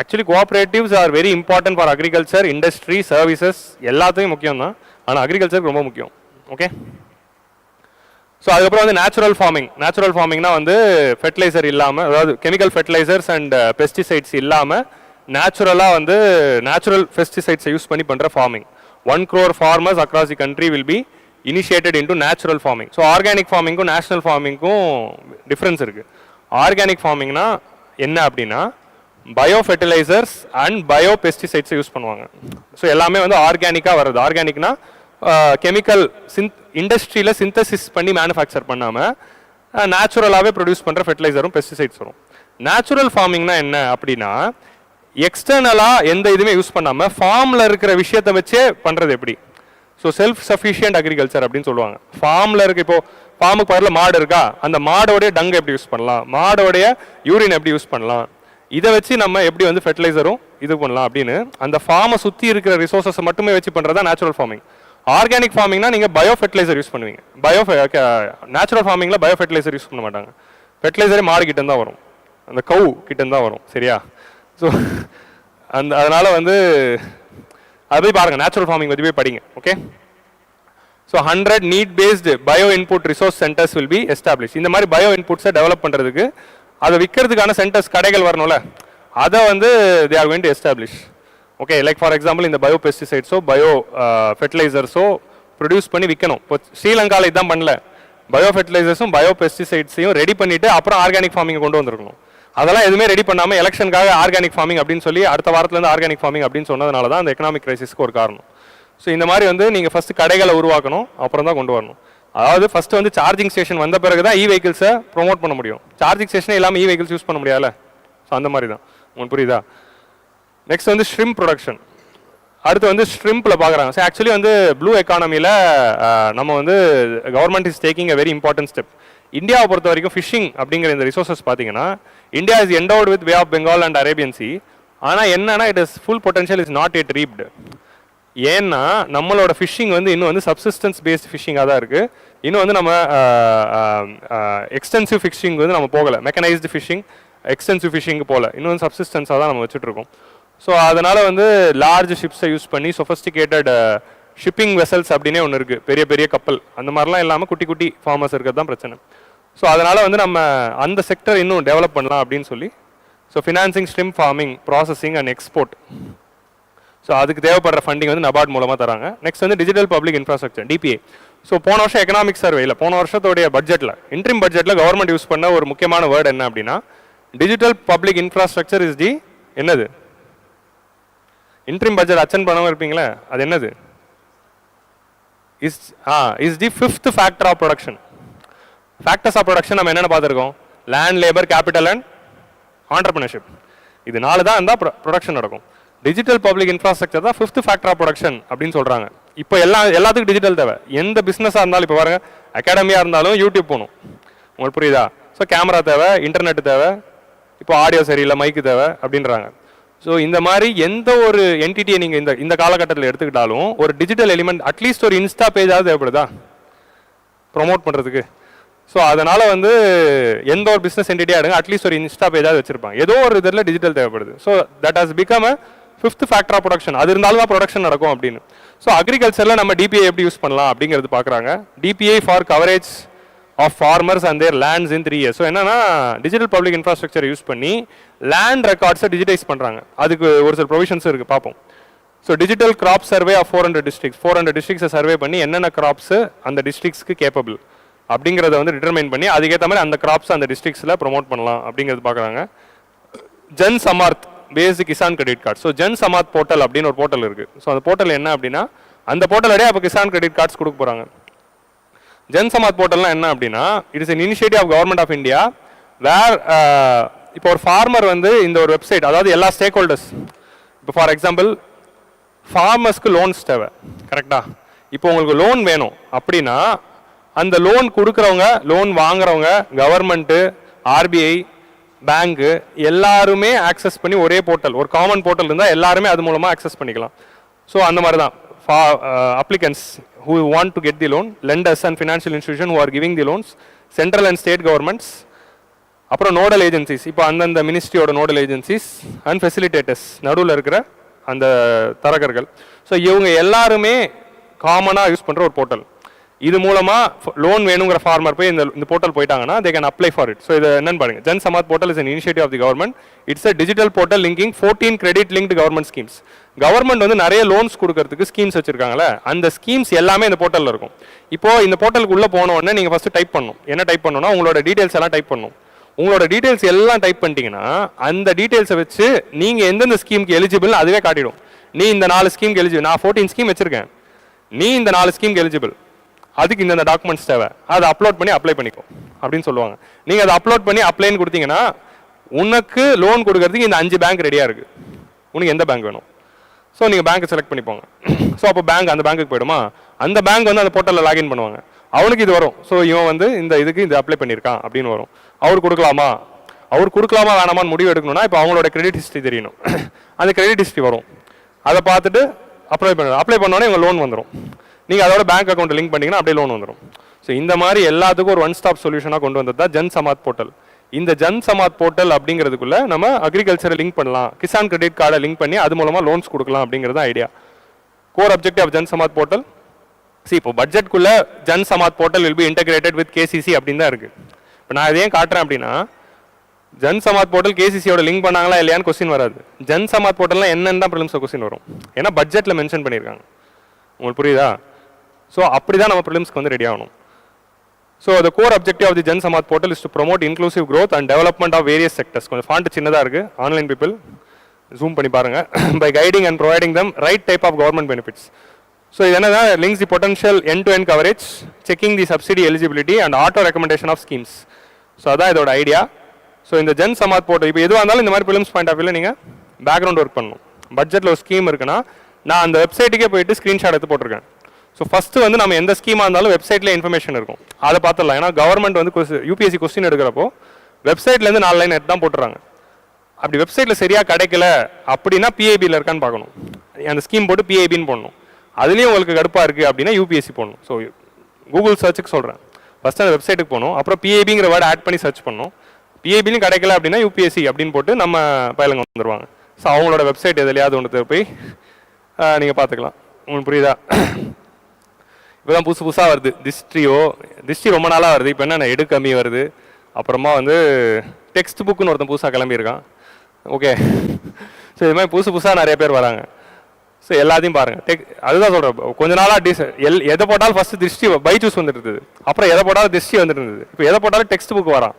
Actually cooperatives are very important for agriculture, industry, services, எல்லாத்தையும் முக்கியம் தான். ஆனால் அக்ரிகல்ச்சர் ரொம்ப முக்கியம். ஓகே, ஸோ அதுக்கப்புறம் வந்து நேச்சுரல் ஃபார்மிங்னா வந்து ஃபெர்டிலைசர் இல்லாமல், அதாவது கெமிக்கல் ஃபெர்டிலைசர்ஸ் அண்ட் பெஸ்டிசைட்ஸ் இல்லாமல் நேச்சுரலாக வந்து நேச்சுரல் பெஸ்டிசைட்ஸை யூஸ் பண்ணி பண்ணுற farming. 1 crore farmers across the country will be initiated into natural farming. So organic ஃபார்மிங்க்கும் நேஷனல் ஃபார்மிங்க்கும் டிஃப்ரென்ஸ் இருக்குது. ஆர்கானிக் ஃபார்மிங்னா என்ன அப்படின்னா பயோ ஃபெர்டிலைசர்ஸ் அண்ட் பயோ பெஸ்டிசைட்ஸை யூஸ் பண்ணுவாங்க. ஸோ எல்லாமே வந்து ஆர்கானிக்காக வருது. ஆர்கானிக்னா கெமிக்கல் இண்டஸ்ட்ரியில் சிந்தசிஸ் பண்ணி மேனுஃபேக்சர் பண்ணாமல் நேச்சுரலாகவே ப்ரொடியூஸ் பண்ணுற ஃபெர்டிலைசரும் பெஸ்டிசைட்ஸ் வரும். நேச்சுரல் ஃபார்மிங்னா என்ன அப்படின்னா எக்ஸ்டர்னலாக எந்த இதுவுமே யூஸ் பண்ணாமல் ஃபார்மில் இருக்கிற விஷயத்தை வச்சே பண்ணுறது எப்படி. ஸோ செல்ஃப் சஃபிஷியன்ட் அக்ரிகல்ச்சர் அப்படின்னு சொல்லுவாங்க. ஃபார்மில் இருக்க, இப்போ ஃபார்முக்கு பக்கத்தில் மாடு இருக்கா, அந்த மாடோடைய டங்கை எப்படி யூஸ் பண்ணலாம், மாடோடைய யூரின் எப்படி யூஸ் பண்ணலாம், இதை வச்சு நம்ம எப்படி வந்து ஃபெர்டிலைசரும் இது பண்ணலாம் அப்படின்னு அந்த ஃபார்மை சுற்றி இருக்கிற ரிசோர்ஸஸ் மட்டுமே வச்சு பண்ணுறதா நேச்சுரல் ஃபார்மிங். ஆர்கானிக் ஃபார்மிங்னா நீங்கள் பயோ ஃபெர்டிலைசர் யூஸ் பண்ணுவீங்க. நேச்சுரல் ஃபார்மிங்கில் பயோ ஃபெர்டிலைசர் யூஸ் பண்ண மாட்டாங்க. ஃபெர்டிலைசரே மாடு கிட்டேருந்து தான் வரும், அந்த கவு கிட்டேருந்து தான் வரும். சரியா? ஸோ அதனால் வந்து அது போய் பாருங்கள், நேச்சுரல் ஃபார்மிங் பற்றி போய் படிங்க. Okay, so 100 need based bio input resource centres will be establish. இந்த மாதிரி பயோ இன்புட்ஸை டெவலப் பண்ணுறதுக்கு அதை விற்கிறதுக்கான சென்டர்ஸ் கடைகள் வரணும்ல, அதை வந்து they are going to establish. Okay, like for example இந்த பயோ பெஸ்டிசைட்ஸோ பயோ ஃபெர்டிலைசர்ஸோ ப்ரொடியூஸ் பண்ணி விற்கணும். இப்போ ஸ்ரீலங்காவில் இதுதான் பண்ணல, பயோ ஃபெர்டிலைசர்ஸும் பயோ பெஸ்டிசைட்ஸையும் ரெடி பண்ணிவிட்டு அப்புறம் ஆர்கானிக் ஃபார்மிங்கை கொண்டு வந்திருக்கணும். அதெல்லாம் எதுவுமே ரெடி பண்ணாமல் எலெக்ஷனுக்காக ஆர்கானிக் ஃபார்மிங் அப்படின்னு சொல்லி அடுத்த வாரத்துலேருந்து ஆர்கானிக் ஃபார்மிங் அப்படின்னு சொன்னதுனால தான் அந்த எக்கனாமிக் கிரைசிஸ்க்கு ஒரு காரணம். ஸோ இந்த மாதிரி வந்து நீங்கள் ஃபஸ்ட்டு கடைகளை உருவாக்கணும், அப்புறம் தான் கொண்டு வரணும். அதாவது ஃபஸ்ட்டு வந்து சார்ஜிங் ஸ்டேஷன் வந்த பிறகு தான் இ வெஹிக்கிள்ஸை ப்ரொமோட் பண்ண முடியும். சார்ஜிங் ஸ்டேஷனே இல்லாமல் இ வெஹிக்கிள்ஸ் யூஸ் பண்ண முடியாதுல்ல. ஸோ அந்த மாதிரி தான். உங்களுக்கு புரியுதா? நெக்ஸ்ட் வந்து ஷ்ரிம்ப் ப்ரொடக்ஷன். அடுத்து வந்து ஷ்ரிம்பில் பார்க்குறாங்க. ஸோ ஆக்சுவலி வந்து ப்ளூ எக்கானமியில் நம்ம வந்து government is taking a very important step. இந்தியாவை பொறுத்த வரைக்கும் ஃபிஷிங் அப்படிங்கிற இந்த ரிசோர்ஸஸ் பார்த்தீங்கன்னா India is endowed with bay of Bengal and Arabian sea. ஆனால் என்னன்னா it is full potential is not yet reaped. ஏன்னா நம்மளோட ஃபிஷிங் வந்து இன்னும் வந்து சப்சிஸ்டன்ஸ் பேஸ்ட் ஃபிஷிங்காக தான் இருக்குது. இன்னும் வந்து நம்ம எக்ஸ்டென்சிவ் ஃபிஷிங் வந்து நம்ம போகலை, மெக்கனைஸ்டு ஃபிஷிங் எக்ஸ்டென்சிவ் ஃபிஷிங்கு போகல, இன்னும் வந்து சப்சிஸ்டன்ஸாக தான் நம்ம வச்சுட்ருக்கோம். ஸோ அதனால் வந்து லார்ஜ் ஷிப்ஸை யூஸ் பண்ணி சொஃபஸ்டிகேட்டட் ஷிப்பிங் வெசல்ஸ் அப்படின்னே ஒன்று இருக்குது, பெரிய பெரிய கப்பல், அந்த மாதிரிலாம் இல்லாமல் குட்டி குட்டி ஃபார்மர்ஸ் இருக்கிறது தான் பிரச்சனை. ஸோ அதனால் வந்து நம்ம அந்த செக்டர் இன்னும் டெவலப் பண்ணலாம் அப்படின்னு சொல்லி so financing shrimp farming processing and export. So அதுக்கு தேவைப்படுற ஃபண்டிங் வந்து நபார்ட் மூலமாக தராங்க. நெக்ஸ்ட் வந்து digital public infrastructure DPA. So போன வருஷம் எக்கனாமிக் சர்வேயில் போன வருஷத்தோடைய பட்ஜெட்டில் இன்ட்ரிம் பட்ஜெட்டில் கவர்மெண்ட் யூஸ் பண்ண ஒரு முக்கியமான வேர்டு என்ன அப்படின்னா digital public infrastructure is the என்னது? இன்ட்ரிம் பட்ஜெட் அச்சன் பண்ணாமல் இருப்பீங்களே, அது என்னது? Is the 5th factor of production. Factors of production நம்ம என்னென்ன பார்த்துருக்கோம்? Land, labour, capital and entrepreneurship. இது 4 தான் இருந்தால் ப்ரொடக்ஷன் நடக்கும். டிஜிட்டல் பப்ளிக் இன்ஃப்ராஸ்ட்ரக்சர் தான் 5th ஃபேக்டர் ஆஃப் ப்ரொடக்ஷன் அப்படின்னு சொல்கிறாங்க. இப்போ எல்லாத்துக்கும் டிஜிட்டல் தேவை. எந்த பிஸ்னஸாக இருந்தாலும் இப்போ பாருங்க, அகாடமியாக இருந்தாலும் யூடியூப் போகணும், உங்களுக்கு புரியுதா? ஸோ கேமரா தேவை, இன்டர்நெட் தேவை, இப்போ ஆடியோ சரியில்லை, மைக்கு தேவை அப்படின்றாங்க. ஸோ இந்த மாதிரி எந்த ஒரு என்டிட்டியை நீங்கள் இந்த காலகட்டத்தில் எடுத்துக்கிட்டாலும் ஒரு டிஜிட்டல் எலிமெண்ட் அட்லீஸ்ட் ஒரு இன்ஸ்டா பேஜாவது தேவைப்படுதா ப்ரொமோட் பண்ணுறதுக்கு? ஸோ அதனால் வந்து எந்த ஒரு பிஸ்னஸ் என்டிட்டியாக எடுங்க அட்லீஸ்ட் ஒரு இன்ஸ்டா பேஜாவது வச்சுருப்பாங்க. ஏதோ ஒரு இதில் டிஜிட்டல் தேவைப்படுது. So that has become a 5th factor of production. அது இருந்தாலும் தான் ப்ரொடக்ஷன் நடக்கும் அப்படின்னு. ஸோ அக்ரிகல்ச்சரில் நம்ம டிபிஐ எப்படி யூஸ் பண்ணலாம் அப்படிங்கிறது பார்க்குறாங்க. DPI for coverage of farmers and their lands in 3 years. So என்னன்னா டிஜிட்டல் பப்ளிக் இன்ஃப்ராஸ்ட்ரக்சர் யூஸ் பண்ணி லேண்ட் ரெக்கார்ட்ஸை டிஜிட்டைஸ் பண்ணுறாங்க. அதுக்கு ஒரு சில ப்ரொவிஷன்ஸ் இருக்குது, பார்ப்போம். So digital crop survey of 400 districts 400 டிஸ்ட்ரிக்ஸை சர்வே பண்ணி என்னென்ன கிராப்ஸு அந்த டிஸ்ட்ரிக்ஸ்க்கு கேப்பபிள் அப்படிங்கிறத வந்து டிட்டர்மைன் பண்ணி அதுக்கேற்ற மாதிரி அந்த கிராப்ஸ் அந்த டிஸ்ட்ரிக்ஸில் ப்ரொமோட் பண்ணலாம் அப்படிங்கிறது பார்க்குறாங்க. Jan Samarth based Kisan credit card. So Jan Samarth portal அப்படின்னு ஒரு போர்ட்டல் இருக்குது. ஸோ அந்த போர்ட்டல் என்ன அப்படின்னா அந்த போர்ட்டலோடய அப்போ கிசான் கிரெடிட் கார்ட்ஸ் கொடுக்க போகிறாங்க. ஜன் சமாத் போர்ட்டல்னா என்ன அப்படின்னா it is an initiative of government of India where இப்போ ஒரு ஃபார்மர் வந்து இந்த ஒரு வெப்சைட், அதாவது எல்லா ஸ்டேக் ஹோல்டர்ஸ், இப்போ ஃபார் எக்ஸாம்பிள் ஃபார்மர்ஸ்க்கு லோன்ஸ் தேவை, கரெக்டா? இப்போ உங்களுக்கு லோன் வேணும் அப்படின்னா அந்த லோன் கொடுக்குறவங்க, லோன் வாங்குறவங்க, கவர்மெண்ட்டு, ஆர்பிஐ, பேங்க்கு எல்லாருமே ஆக்சஸ் பண்ணி ஒரே போர்ட்டல், ஒரு காமன் போர்ட்டல் இருந்தால் எல்லாருமே அது மூலமாக ஆக்சஸ் பண்ணிக்கலாம். ஸோ அந்த மாதிரி தான் applicants who want to get the loan, lenders and financial institution who are giving the loans, central and state governments, அப்புறம் நோடல் ஏஜென்சிஸ், இப்போ அந்தந்த மினிஸ்ட்ரியோட நோடல் ஏஜென்சிஸ் அண்ட் ஃபெசிலிட்டேட்டர்ஸ், நடுவில் இருக்கிற அந்த தரகர்கள். ஸோ இவங்க எல்லாருமே காமனாக யூஸ் பண்ணுற ஒரு போர்ட்டல். இது மூலமாக லோன் வேணுங்கிற ஃபார்மர் போய் இந்த போர்ட்டல் போயிட்டாங்கன்னா they can apply for it. So இது என்னன்னு பாருங்க, Jan Samarth portal is an initiative of the government. It's a digital portal linking 14 credit linked government schemes. Government வந்து நிறைய லோன்ஸ் கொடுக்கறதுக்கு ஸ்கீம்ஸ் வச்சிருக்காங்களே, அந்த ஸ்கீம்ஸ் எல்லாமே இந்த போர்ட்டலில் இருக்கும். இப்போ இந்த போர்ட்டலுக்கு உள்ள போன உடனே நீங்கள் ஃபர்ஸ்ட் டைப் பண்ணணும். என்ன டைப் பண்ணணும்னா உங்களோட டீடைல்ஸ் எல்லாம் டைப் பண்ணணும். உங்களோட டீடைல்ஸ் எல்லாம் டைப் பண்ணிட்டீங்கன்னா அந்த டீடைல்ஸை வச்சு நீங்கள் எந்தெந்த ஸ்கீமுக்கு எலிஜிபிள் அதுவே காட்டிடும். நீ இந்த 4 ஸ்கீமுக்கு எலிஜிபிள், நான் 14 ஸ்கீம் வச்சிருக்கேன், நீ இந்த 4 ஸ்கீமுக்கு எலிஜிபிள், அதுக்கு இந்த டாக்குமெண்ட்ஸ் தேவை, அதை அப்லோட் பண்ணி அப்ளை பண்ணிக்கோ அப்படின்னு சொல்லுவாங்க. நீங்கள் அதை அப்லோட் பண்ணி அப்ளைன்னு கொடுத்தீங்கன்னா உனக்கு லோன் கொடுக்கறதுக்கு இந்த 5 பேங்க் ரெடியாக இருக்குது. உனக்கு எந்த பேங்க் வேணும்? ஸோ நீங்கள் பேங்க்கை செலக்ட் பண்ணிப்போங்க. ஸோ அப்போ பேங்க் அந்த பேங்க்குக்கு போயிடுமா, அந்த பேங்க் வந்து அந்த போர்ட்டலில் லாகின் பண்ணுவாங்க. அவனுக்கு இது வரும். ஸோ இவன் வந்து இதுக்கு இது அப்ளை பண்ணியிருக்கான் அப்படின்னு வரும். அவர் கொடுக்கலாமா வேணாமான்னு முடிவு எடுக்கணும்னா இப்போ அவங்களோட கிரெடிட் ஹிஸ்ட்ரி தெரியணும். அந்த கிரெடிட் ஹிஸ்ட்ரி வரும், அதை பார்த்துட்டு அப்ளை பண்ணோன்னே இவங்க லோன் வந்துடும். நீங்கள் அதோட பேங்க் அக்கௌண்ட் லிங்க் பண்ணிங்கன்னா அப்படியே லோன் வந்துடும். ஸோ இந்த மாதிரி எல்லாத்துக்கும் ஒரு ஒன் ஸ்டாப் சொல்யூஷனாக கொண்டு வந்தது தான் ஜன் சமாத் போர்ட்டல். இந்த ஜன் சமாத் போர்ட்டல் அப்படிங்கிறதுக்குள்ள நம்ம அக்ரிகல்ச்சரை லிங்க் பண்ணலாம், கிசான் கிரெடிட் கார்டை லிங்க் பண்ணி அது மூலமாக லோன்ஸ் கொடுக்கலாம் அப்படிங்கிறது idea. Core objective of Jan Samarth portal. இப்போ பட்ஜெட்குள்ள Jan Samarth portal will be integrated with KCC அப்படின்னு தான் இருக்கு. இப்போ நான் இதையும் காட்டுறேன் அப்படின்னா ஜன் சமாத் போர்ட்டல் கேசிசியோட லிங்க் பண்ணாங்களா இல்லையான்னு கொஸ்டின் வராது. ஜன் சமாத் போர்ட்டல்லாம் என்னென்ன தான் ப்ரிலிம்ஸ் கொஸ்டின் வரும், ஏன்னா பட்ஜெட்டில் மென்ஷன் பண்ணியிருக்காங்க. உங்களுக்கு புரியுதா? ஸோ அப்படி தான் நம்ம ப்ரிலிம்ஸ்க்கு வந்து ரெடி ஆகணும். So the core objective of the Jan Samath portal is to promote inclusive growth and development of various sectors. கொஞ்சம் ஃபாண்ட் சின்னதாக இருக்குது, ஆன்லைன் பீப்புள் ஜூம் பண்ணி பாருங்கள். by guiding and providing them right type of government benefits. So இது என்னன்னா links the potential end-to-end coverage, checking the subsidy eligibility and auto recommendation of schemes. So அதான் இதோட idea. So இந்த Jan Samarth portal இப்போ எதுவாக இருந்தாலும் இந்த மாதிரி ப்ரிலிம்ஸ் பாயிண்ட் ஆஃப் வியூவில் நீங்கள் பேக்ரவுண்ட் ஒர்க் பண்ணணும். பட்ஜெட்டில் ஒரு ஸ்கீம் இருக்குன்னா நான் அந்த வெப்சைட்டுக்கே போயிட்டு ஸ்க்ரீன்ஷாட் எடுத்து போட்டிருக்கேன். ஸோ ஃபஸ்ட்டு வந்து நம்ம எந்த ஸ்கீமாக இருந்தாலும் வெப்சைட்டில் இன்ஃபர்மேஷன் இருக்கும், அதை பார்த்துடலாம். ஏன்னா கவர்மெண்ட் வந்து யூபிஎஸ்சி கொஸ்டின் எடுக்கிறப்போ வெப்சைட்லேருந்து 4 லைன் எடுத்து தான் போட்டுறாங்க. அப்படி வெப்சைட்டில் சரியாக கிடைக்கல அப்படின்னா பிஐபியில் இருக்கான்னு பார்க்கணும். அந்த ஸ்கீம் போட்டு பிஐபின்னு போடணும். அதுலேயும் உங்களுக்கு கடுப்பாக இருக்குது அப்படின்னா யூபிஎஸ்சி போடணும். ஸோ கூகுள் சர்ச்சுக்கு சொல்கிறேன், ஃபஸ்ட்டு அந்த வெப்சைட்டுக்கு போகணும், அப்புறம் பிஐபிங்கிற வேர்டு ஆட் பண்ணி சர்ச் பண்ணணும். பிஐபிலையும் கிடைக்கல அப்படின்னா யூபிஎஸ்சி அப்படின்னு போட்டு நம்ம பயிலங்க வந்துடுவாங்க. ஸோ அவங்களோட வெப்சைட் எதுலையாவது ஒன்று போய் நீங்கள் பார்த்துக்கலாம். உங்களுக்கு புரியுதா? இப்போ தான் புதுசாக வருது திஸ்ட்ரி ரொம்ப நாளாக வருது. இப்போ என்ன எடு கம்மி வருது, அப்புறமா வந்து டெக்ஸ்ட் புக்குன்னு ஒருத்தன் புதுசாக கிளம்பியிருக்கான். ஓகே, ஸோ இது மாதிரி புதுசாக நிறைய பேர் வராங்க. ஸோ எல்லாத்தையும் பாருங்கள். அதுதான் சொல்கிறேன், கொஞ்ச நாளாக எதை போட்டாலும் ஃபஸ்ட்டு திருஷ்டி பைஜூஸ் வந்துட்டு இருந்தது, அப்புறம் எதை போட்டாலும் திருஷ்டி வந்துட்டு இருந்தது, இப்போ எதை போட்டாலும் டெக்ஸ்ட் புக் வரான்.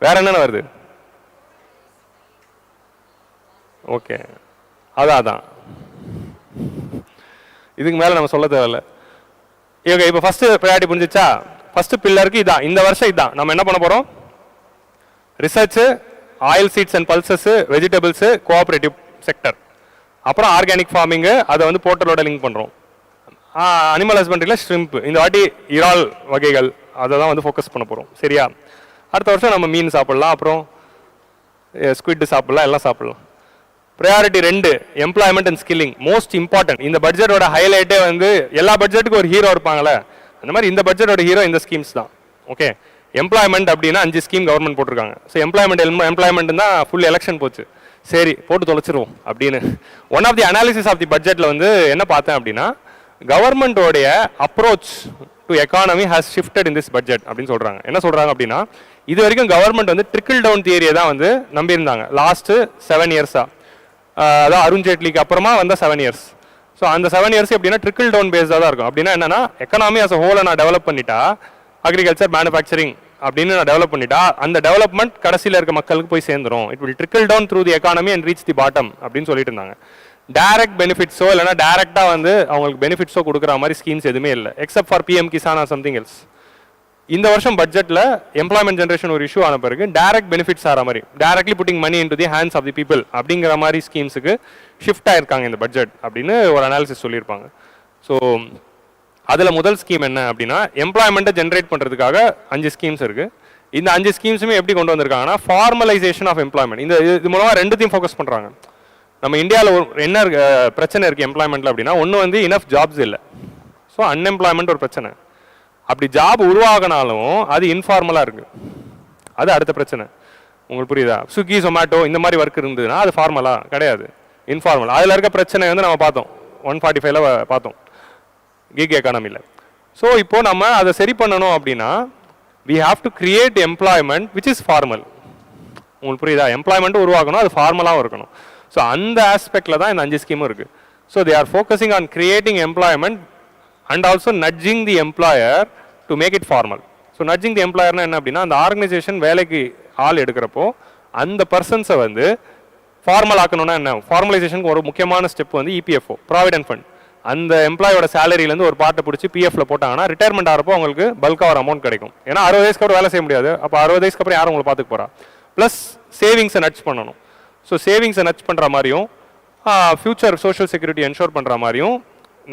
வேற என்னென்ன வருது? ஓகே, அதான் இதுக்கு மேலே நம்ம சொல்ல தேவையில்லை. ஓகே, இப்போ ஃபஸ்ட்டு ப்ரையாரிட்டி புரிஞ்சிச்சா? ஃபஸ்ட்டு பில்லருக்கு இதான், இந்த வருஷம் இதான் நம்ம என்ன பண்ண போகிறோம். Research, oil seeds and pulses, vegetables, cooperative sector, அப்புறம் ஆர்கானிக் ஃபார்மிங்கு, அதை வந்து போர்ட்டலோட லிங்க் பண்ணுறோம். அனிமல் ஹஸ்பண்ட்ரியில் ஷ்ரிம்ப், இந்த வாட்டி இறால் வகைகள் அதை தான் வந்து ஃபோக்கஸ் பண்ண போகிறோம். சரியா? அடுத்த வருஷம் நம்ம மீன் சாப்பிட்லாம், அப்புறம் ஸ்குவிட் சாப்பிட்லாம், எல்லாம் சாப்பிட்லாம். Priority 2 employment and skilling, most important. இந்த பட்ஜெட்டோட ஹைலைட்டே வந்து எல்லா பட்ஜெட்டுக்கும் ஒரு ஹீரோ இருப்பாங்களே, அந்த மாதிரி இந்த பட்ஜெட்டோட ஹீரோ இந்த ஸ்கீம்ஸ் தான். ஓகே, எம்ப்ளாய்மெண்ட் அப்படின்னா 5 ஸ்கீம் கவர்மெண்ட் போட்டிருக்காங்க. ஸோ எம்ப்ளாய்மெண்ட் தான் ஃபுல் எலெக்ஷன் போச்சு, சரி போட்டு தொலைச்சிருவோம் அப்படின்னு. One of the analysis of the பட்ஜெட்டில் வந்து என்ன பார்த்தேன் அப்படின்னா, கவர்மெண்டோடைய approach to economy has shifted in this budget அப்படின்னு சொல்கிறாங்க. என்ன சொல்கிறாங்க அப்படின்னா, இது வரைக்கும் கவர்மெண்ட் வந்து ட்ரிக்கிள் டவுன் தியரியை தான் வந்து நம்பியிருந்தாங்க லாஸ்ட்டு 7 இயர்ஸாக. அதான் அருண்ஜேட்லிக்கு அப்புறமா வந்த 7 இயர்ஸ். ஸோ அந்த 7 இயர்ஸ் எப்படின்னா ட்ரிக்கிள் டவுன் பேஸ்டாக தான் இருக்கும். அப்படின்னா என்னன்னா, எக்கனாமி அஸ் அ ஹோலை நான் டெவலப் பண்ணிட்டா, அக்ரிகல்ச்சர், மேனுஃபேக்சரிங் அப்படின்னு நான் டெவலப் பண்ணிட்டா, அந்த டெவலப்மெண்ட் கடைசியில் இருக்க மக்களுக்கு போய் சேர்ந்துடும். It will trickle down through the economy and reach the bottom அப்படின்னு சொல்லிட்டு இருந்தாங்க. டைரக்ட் பெனிஃபிட்ஸோ இல்லைனா டைரக்டாக வந்து அவங்களுக்கு பெனிஃபிட்ஸோ கொடுக்குற மாதிரி ஸ்கீம்ஸ் எதுவுமே இல்லை, except for PM Kisan or something else. இந்த வருஷம் பட்ஜெட்டில் எம்ப்ளாய்மெண்ட் ஜென்ரேஷன் ஒரு இஷ்யூ ஆன பிறகு டைரக்ட் பெனிஃபிட்ஸ் ஆகிற மாதிரி, directly putting money into the hands of the people அப்படிங்கிற மாதிரி ஸ்கீம்ஸுக்கு ஷிஃப்ட் ஆயிருக்காங்க இந்த பட்ஜெட் அப்படின்னு ஒரு அனாலிசிஸ் சொல்லியிருப்பாங்க. ஸோ அதில் முதல் ஸ்கீம் என்ன அப்படின்னா, எம்ப்ளாய்மெண்ட்டை ஜென்ரேட் பண்ணுறதுக்காக 5 ஸ்கீம்ஸ் இருக்குது. இந்த 5 ஸ்கீம்ஸுமே எப்படி கொண்டு வந்திருக்காங்கன்னா, ஃபார்மலைசேஷன் ஆஃப் எம்ப்ளாய்மெண்ட். இது மூலமாக 2த்தையும் ஃபோக்கஸ் பண்ணுறாங்க. நம்ம இந்தியாவில் என்ன பிரச்சனை இருக்குது எம்ப்ளாய்மெண்ட்டில் அப்படின்னா, ஒன்று வந்து இனஃப் ஜாப்ஸ் இல்லை. ஸோ அன்எம்ப்ளாய்மெண்ட் ஒரு பிரச்சனை. அப்படி ஜாப் உருவாகினாலும் அது இன்ஃபார்மலாக இருக்குது. அது அடுத்த பிரச்சனை. உங்களுக்கு புரியுதா? ஸ்விக்கி ஜொமேட்டோ இந்த மாதிரி ஒர்க் இருந்ததுன்னா அது ஃபார்மலாக கிடையாது, இன்ஃபார்மல். அதில் இருக்க பிரச்சனை வந்து நம்ம பார்த்தோம் 145ல் பார்த்தோம் கிக் எக்கானமியில். ஸோ இப்போ நம்ம அதை சரி பண்ணணும் அப்படின்னா we have to create employment which is formal. உங்களுக்கு புரியுதா? எம்ப்ளாய்மெண்ட் உருவாக்கணும், அது ஃபார்மலாகவும் இருக்கணும். ஸோ அந்த ஆஸ்பெக்டில் தான் இந்த 5 ஸ்கீமும் இருக்குது. So they are focusing on creating employment and also nudging the employer to make it formal. So nudging the employer என்ன அப்படின்னா, அந்த ஆர்கனைசேஷன் வேலைக்கு ஆள் எடுக்கிறப்போ அந்த பர்சன்ஸை வந்து ஃபார்மல் ஆக்கணும்னா என்ன, ஃபார்மலைசேஷனுக்கு ஒரு முக்கியமான ஸ்டெப் வந்து இபிஎஃப்ஓ, ப்ராவிடென்ட் ஃபண்ட். அந்த எம்ப்ளாயோட சேலரியிலேருந்து ஒரு பார்ட்டை பிடிச்சி பிஎஃப்ல போட்டாங்கன்னா ரிட்டையர்மெண்ட் ஆகிறப்போ உங்களுக்கு பல்காக ஒரு அமௌண்ட் கிடைக்கும். ஏன்னா 60 வயசுக்கு அப்புறம் வேலை செய்ய முடியாது. அப்போ 60 வயசுக்கு அப்புறம் யாரும் உங்களை பார்த்துக்க போகிறா. ப்ளஸ் சேவிங்ஸை நட்ச் பண்ணணும். ஸோ சேவிங்ஸை நட்ச் பண்ணுற மாதிரியும் ஃபியூச்சர் சோஷியல் செக்யூரிட்டி என்ஷோர் பண்ணுற மாதிரியும்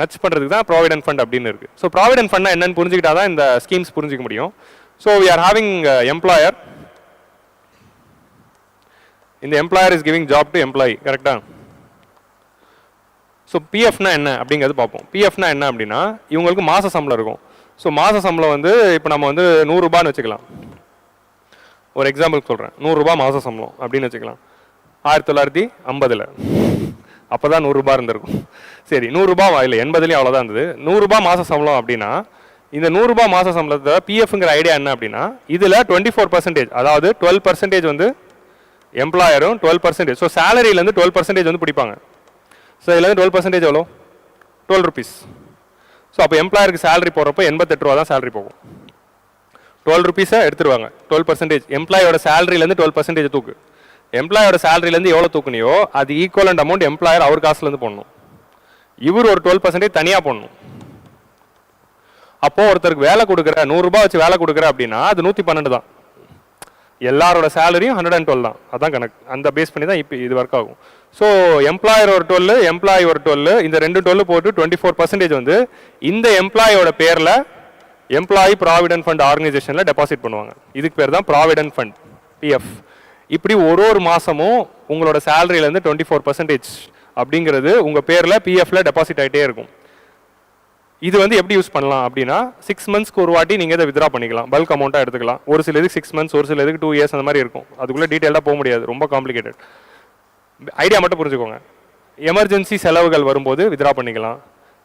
நட்ச் பண்ணுறதுக்கு தான் ப்ராவிடென்ட் ஃபண்ட் அப்படின்னு இருக்குது. ஸோ ப்ராவிடென்ட் ஃபண்ட்னா என்னன்னு புரிஞ்சுக்கிட்டா தான் இந்த ஸ்கீம்ஸ் புரிஞ்சிக்க முடியும். So we are having employer, இந்த employer is giving job to employee, கரெக்டாக? ஸோ பிஎஃப்னா என்ன அப்படிங்கிறது பார்ப்போம். பிஎஃப்னா என்ன அப்படின்னா, இவங்களுக்கு மாத சம்பளம் இருக்கும். ஸோ மாத சம்பளம் வந்து இப்போ நம்ம வந்து 100 ரூபான்னு வச்சுக்கலாம். ஒரு எக்ஸாம்பிள் சொல்கிறேன், 100 ரூபா மாத சம்பளம் அப்படின்னு வச்சுக்கலாம். 1950 அப்போ தான் 100 ரூபா இருந்திருக்கும். சரி, 100 ரூபா இல்லை 80லேயும் அவ்வளோதான் இருந்தது. 100 ரூபா மாத சம்பளம் அப்படின்னா இந்த 100 ரூபா மாத சம்பளத்தை பிஎஃப்ங்கிற ஐடியா என்ன அப்படின்னா, இதில் 24%, அதாவது 12% வந்து எம்ப்ளாயரும் 12%. ஸோ சேலரியிலேருந்து 12% வந்து பிடிப்பாங்க. ஸோ இதுலேருந்து 12% எவ்வளோ? 12 rupees. ஸோ அப்போ எம்ப்ளாயருக்கு சேலரி போடுறப்போ 88 ரூபா தான் சேலரி போகும். 12 rupees எடுத்துருவாங்க. 12% எம்ப்ளாயோட சேலரியிலேருந்து 12% தூக்கு. எம்ப்ளாயோட சேலரியிலேருந்து எவ்வளோ தூக்குனியோ அது ஈக்குவலண்ட் அமௌண்ட் எம்ப்ளாயர் அவர் காசுலேருந்து போடணும். இவர் ஒரு 12% தனியாக போடணும். அப்போது ஒருத்தருக்கு வேலை கொடுக்குற 100 ரூபா வச்சு வேலை கொடுக்குற அப்படின்னா அது 112 தான். எல்லாரோட சேலரியும் 112 தான். அதான் கணக்கு. அந்த பேஸ் பண்ணி தான் இப்போ இது ஒர்க் ஆகும். ஸோ எம்ப்ளாயர் ஒரு 12, எம்ப்ளாயி ஒரு 12, இந்த 2 12 போட்டு 24% வந்து இந்த எம்ப்ளாயோட பேரில் எம்ப்ளாயி ப்ராவிடென்ட் ஃபண்ட் ஆர்கனைசேஷனில் டெபாசிட் பண்ணுவாங்க. இதுக்கு பேர் தான் ப்ராவிடென்ட் ஃபண்ட், பிஎஃப். இப்படி ஒரு மாதமும் உங்களோட சேலரியிலேருந்து 24% அப்படிங்கிறது உங்கள் பேரில் பிஎஃப்ல டெபாசிட் ஆகிட்டே இருக்கும். இது வந்து எப்படி யூஸ் பண்ணலாம் அப்படின்னா, 6 monthsக்கு ஒரு வாட்டி நீங்கள் இதை வித்ரா பண்ணிக்கலாம், பல்க் அமௌண்ட்டாக எடுத்துக்கலாம். ஒரு சில இதுக்கு 6 months, ஒரு சில இதுக்கு 2 years அந்த மாதிரி இருக்கும். அதுக்குள்ளே டீட்டெயிலாக போக முடியாது, ரொம்ப காம்ப்ளிகேட்டட். ஐடியா மட்டும் புரிஞ்சுக்கோங்க. எமர்ஜென்சி செலவுகள் வரும்போது வித்ரா பண்ணிக்கலாம்.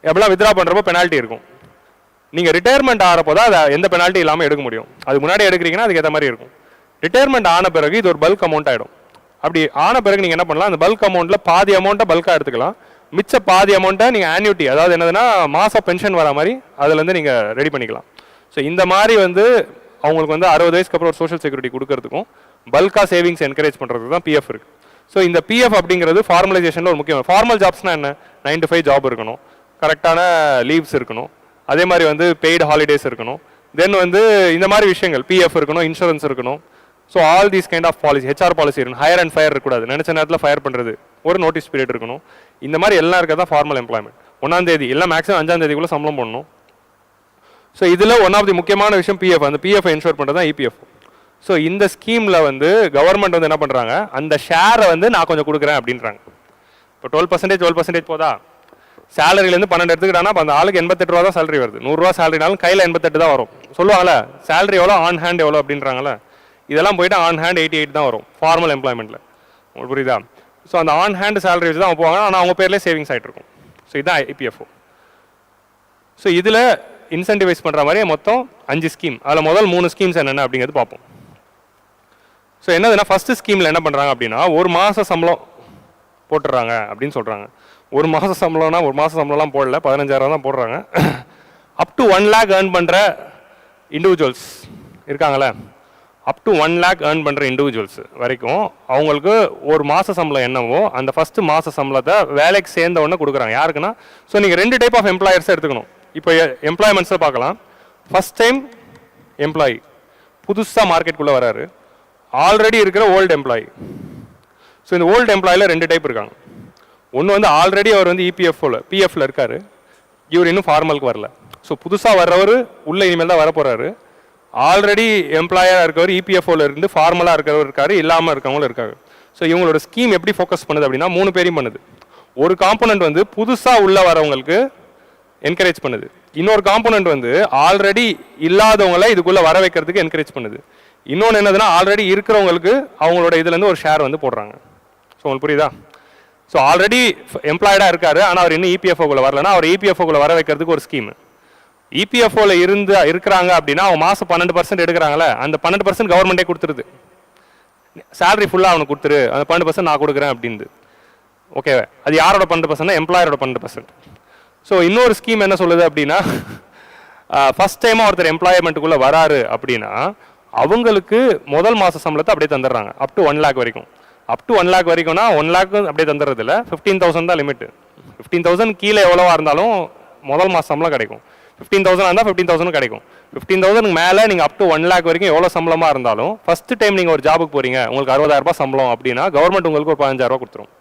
எப்படிலாம் வித்ரா பண்ணுறப்போ பெனால்ட்டி இருக்கும். நீங்கள் ரிட்டையர்மெண்ட் ஆகிறப்போ தான் அதை எந்த பெனால்ட்டி இல்லாமல் எடுக்க முடியும். அது முன்னாடி எடுக்கிறீங்கன்னா அதுக்கு ஏற்ற மாதிரி இருக்கும். ரிட்டையர்மெண்ட் ஆன பிறகு இது ஒரு பல்க் அமௌண்ட் ஆகிடும். அப்படி ஆன பிறகு நீங்கள் என்ன பண்ணலாம், அந்த பல்க் அமௌண்ட்டில் பாதி அமௌண்ட்டை பல்காக எடுத்துக்கலாம். மிச்ச பாதி அமௌண்ட்டை நீங்கள் ஆன்யூட்டி, அதாவது என்னதுன்னா மாதம் பென்ஷன் வர மாதிரி அதுலேருந்து நீங்கள் ரெடி பண்ணிக்கலாம். ஸோ இந்த மாதிரி வந்து அவங்களுக்கு வந்து 60 வயசுக்கு அப்புறம் ஒரு சோஷியல் செக்யூரிட்டி கொடுக்கறதுக்கும் பல்காக சேவிங்ஸ் என்கரேஜ் பண்ணுறதுக்கு தான் பிஎஃப் இருக்குது. ஸோ இந்த பிஎஃப் அப்படிங்கிறது ஃபார்மலைசேஷனில் ஒரு முக்கியம். ஃபார்மல் ஜாப்ஸ்னால் என்ன? 9 to 5 ஜாப் இருக்கணும், கரெக்டான லீவ்ஸ் இருக்கணும், அதே மாதிரி வந்து பெய்டு ஹாலிடேஸ் இருக்கணும், தென் வந்து இந்த மாதிரி விஷயங்கள் பிஎஃப் இருக்கணும், இன்சூரன்ஸ் இருக்கணும். So all these kind of policy, HR policy இருக்கணும். ஹையர் அண்ட் ஃபயர் இருக்கக்கூடாது, நினச்ச நேரத்தில் ஃபயர் பண்ணுறது, ஒரு நோட்டீஸ் பீரியட் இருக்கணும். இந்த மாதிரி எல்லாம் இருக்கிறது தான் ஃபார்மல் எம்ப்ளாய்மெண்ட். 1ஆம் தேதி எல்லாம் மேக்ஸிமம் 5ஆம் தேதிக்குள்ளே சம்பளம் பண்ணணும். ஸோ இதில் ஒன் ஆஃப் தி முக்கியமான விஷயம் பிஎஃப். அந்த பிஎஃப் இன்ஷூர் பண்ணுறது தான் இபிஎஃப். ஸோ இந்த ஸ்கீமில் வந்து கவர்மெண்ட் வந்து என்ன பண்ணுறாங்க, அந்த ஷேரை வந்து நான் கொஞ்சம் கொடுக்குறேன் அப்படின்றாங்க. இப்போ 12% போதா, சேலரியிலேருந்து 12 எடுத்துக்கிட்டானா அப்போ அந்த ஆளுக்கு 88 ரூபா தான் சேலரி வருது. 100 ரூபா சேலரினாலும் கையில் 88 தான் வரும். சொல்லுவாங்களே சேலரி எவ்வளோ, ஆன் ஹேண்ட் எவ்வளோ அப்படின்றாங்களே, இதெல்லாம் போயிட்டு ஆன் ஹேண்ட் 88 தான் வரும் ஃபார்மல் எம்ப்ளாய்மெண்ட்டில். உங்களுக்கு புரியுதா? ஸோ அந்த ஆன் ஹேண்ட் சேலரி வச்சு தான் போவாங்க, ஆனால் அவங்க பேர்லேயே சேவிங்ஸ் ஆகிட்டு இருக்கும். ஸோ இதுதான் இபிஎஃப்ஓ. ஸோ இதில் இன்சென்டிவைஸ் பண்ணுற மாதிரி மொத்தம் 5 ஸ்கீம். அதில் முதல் 3 ஸ்கீம்ஸ் என்னென்ன அப்படிங்கிறது பார்ப்போம். ஸோ என்னதுன்னா, ஃபஸ்ட்டு ஸ்கீமில் என்ன பண்ணுறாங்க அப்படின்னா, ஒரு மாத சம்பளம் போட்டுடுறாங்க அப்படின்னு சொல்கிறாங்க. ஒரு மாத சம்பளம்னா ஒரு மாத சம்பளம்லாம் போடல, 15,000 தான் போடுறாங்க. அப் டு 1 lakh ஏர்ன் பண்ணுற இண்டிவிஜுவல்ஸ் இருக்காங்களே, அப் டு 1 lakh ஏர்ன் பண்ணுற இண்டிவிஜுவல்ஸ் வரைக்கும் அவங்களுக்கு ஒரு மாத சம்பளம் என்னவோ அந்த ஃபஸ்ட்டு மாத சம்பளத்தை வேலைக்கு சேர்ந்த உடனே கொடுக்குறாங்க. யாருக்குன்னா, ஸோ நீங்கள் 2 டைப் ஆஃப் எம்ப்ளாயர்ஸை எடுத்துக்கணும். இப்போ எம்ப்ளாய்மெண்ட்ஸில் பார்க்கலாம். ஃபஸ்ட் டைம் எம்ப்ளாயி புதுசாக மார்க்கெட்டுக்குள்ளே வராரு, ஆல்ரெடி இருக்கிற ஓல்டு எம்ப்ளாயி. ஸோ இந்த ஓல்டு எம்ப்ளாயில் 2 டைப் இருக்காங்க. ஒன்று வந்து ஆல்ரெடி அவர் வந்து பிஎஃப்ல இருக்கார், இவர் இன்னும் ஃபார்மலுக்கு வரல. ஸோ புதுசாக வர்றவர் உள்ளே இனிமேல் தான் வர போகிறாரு. ஆல்ரெடி எம்ப்ளாயராக இருக்கவர் இபிஎஃப்ஓவில் இருந்து ஃபார்மலாக இருக்கிறவர் இருக்காரு, இல்லாமல் இருக்கவங்களும் இருக்காரு. ஸோ இவங்களோட ஸ்கீம் எப்படி ஃபோக்கஸ் பண்ணுது அப்படின்னா 3 பேரையும் பண்ணுது. ஒரு காம்போனன்ட் வந்து புதுசாக உள்ள வரவங்களுக்கு என்கரேஜ் பண்ணுது, இன்னொரு காம்போனன்ட் வந்து ஆல்ரெடி இல்லாதவங்களை இதுக்குள்ளே வர வைக்கிறதுக்கு என்கரேஜ் பண்ணுது, இன்னொன்று என்னதுன்னா ஆல்ரெடி இருக்கிறவங்களுக்கு அவங்களோட இதுலேருந்து ஒரு ஷேர் வந்து போடுறாங்க. ஸோ உங்களுக்கு புரியுதா? ஸோ ஆல்ரெடி எம்ப்ளாய்டாக இருக்காரு, ஆனால் அவர் இன்னும் இபிஎஃப்ஓக்குள்ள வரலன்னா அவர் இபிஎஃப்ஓக்குள்ள வர வைக்கிறதுக்கு ஒரு ஸ்கீம். இபிஎஃப்ஓவில் இருக்கிறாங்க அப்படின்னா அவங்க மாதம் 12% எடுக்கிறாங்களே, அந்த 12% கவர்மெண்ட்டே கொடுத்துருது. சேலரி ஃபுல்லாக அவனுக்கு கொடுத்துரு, அந்த 12% நான் கொடுக்குறேன் அப்படின்னு. ஓகே, அது யாரோட 12%? எம்ப்ளாயரோட 12%. ஸோ இன்னொரு ஸ்கீம் என்ன சொல்லுது அப்படின்னா, ஃபர்ஸ்ட் டைமாக ஒருத்தர் எம்ப்ளாய்மெண்ட்டுக்குள்ளே வராரு அப்படின்னா அவங்களுக்கு முதல் மாத சம்பளத்தை அப்படியே தந்துடுறாங்க, அப் டு 1 lakh வரைக்கும். அப் டு 1 lakh வரைக்கும்னா 1 lakh அப்படியே தந்துடுறது இல்லை, 15,000 தான் லிமிட். 15,000 கீழே எவ்வளோவா இருந்தாலும் முதல் மாத சம்பளம் கிடைக்கும். 15,000 இருந்தால் 15,000 கிடைக்கும். 15,000 மேலே நீங்கள் அப் டு 1 lakh வரைக்கும் எவ்வளோ சம்பளமாக இருந்தாலும் ஃபஸ்ட்டு டைம் நீங்கள் ஒரு ஜாபுக்கு போகிறீங்க, உங்களுக்கு 60,000 ரூபாய் சம்பளம் அப்படின்னா கவர்மெண்ட் உங்களுக்கு ஒரு 15,000 ரூபா கொடுத்துரும்.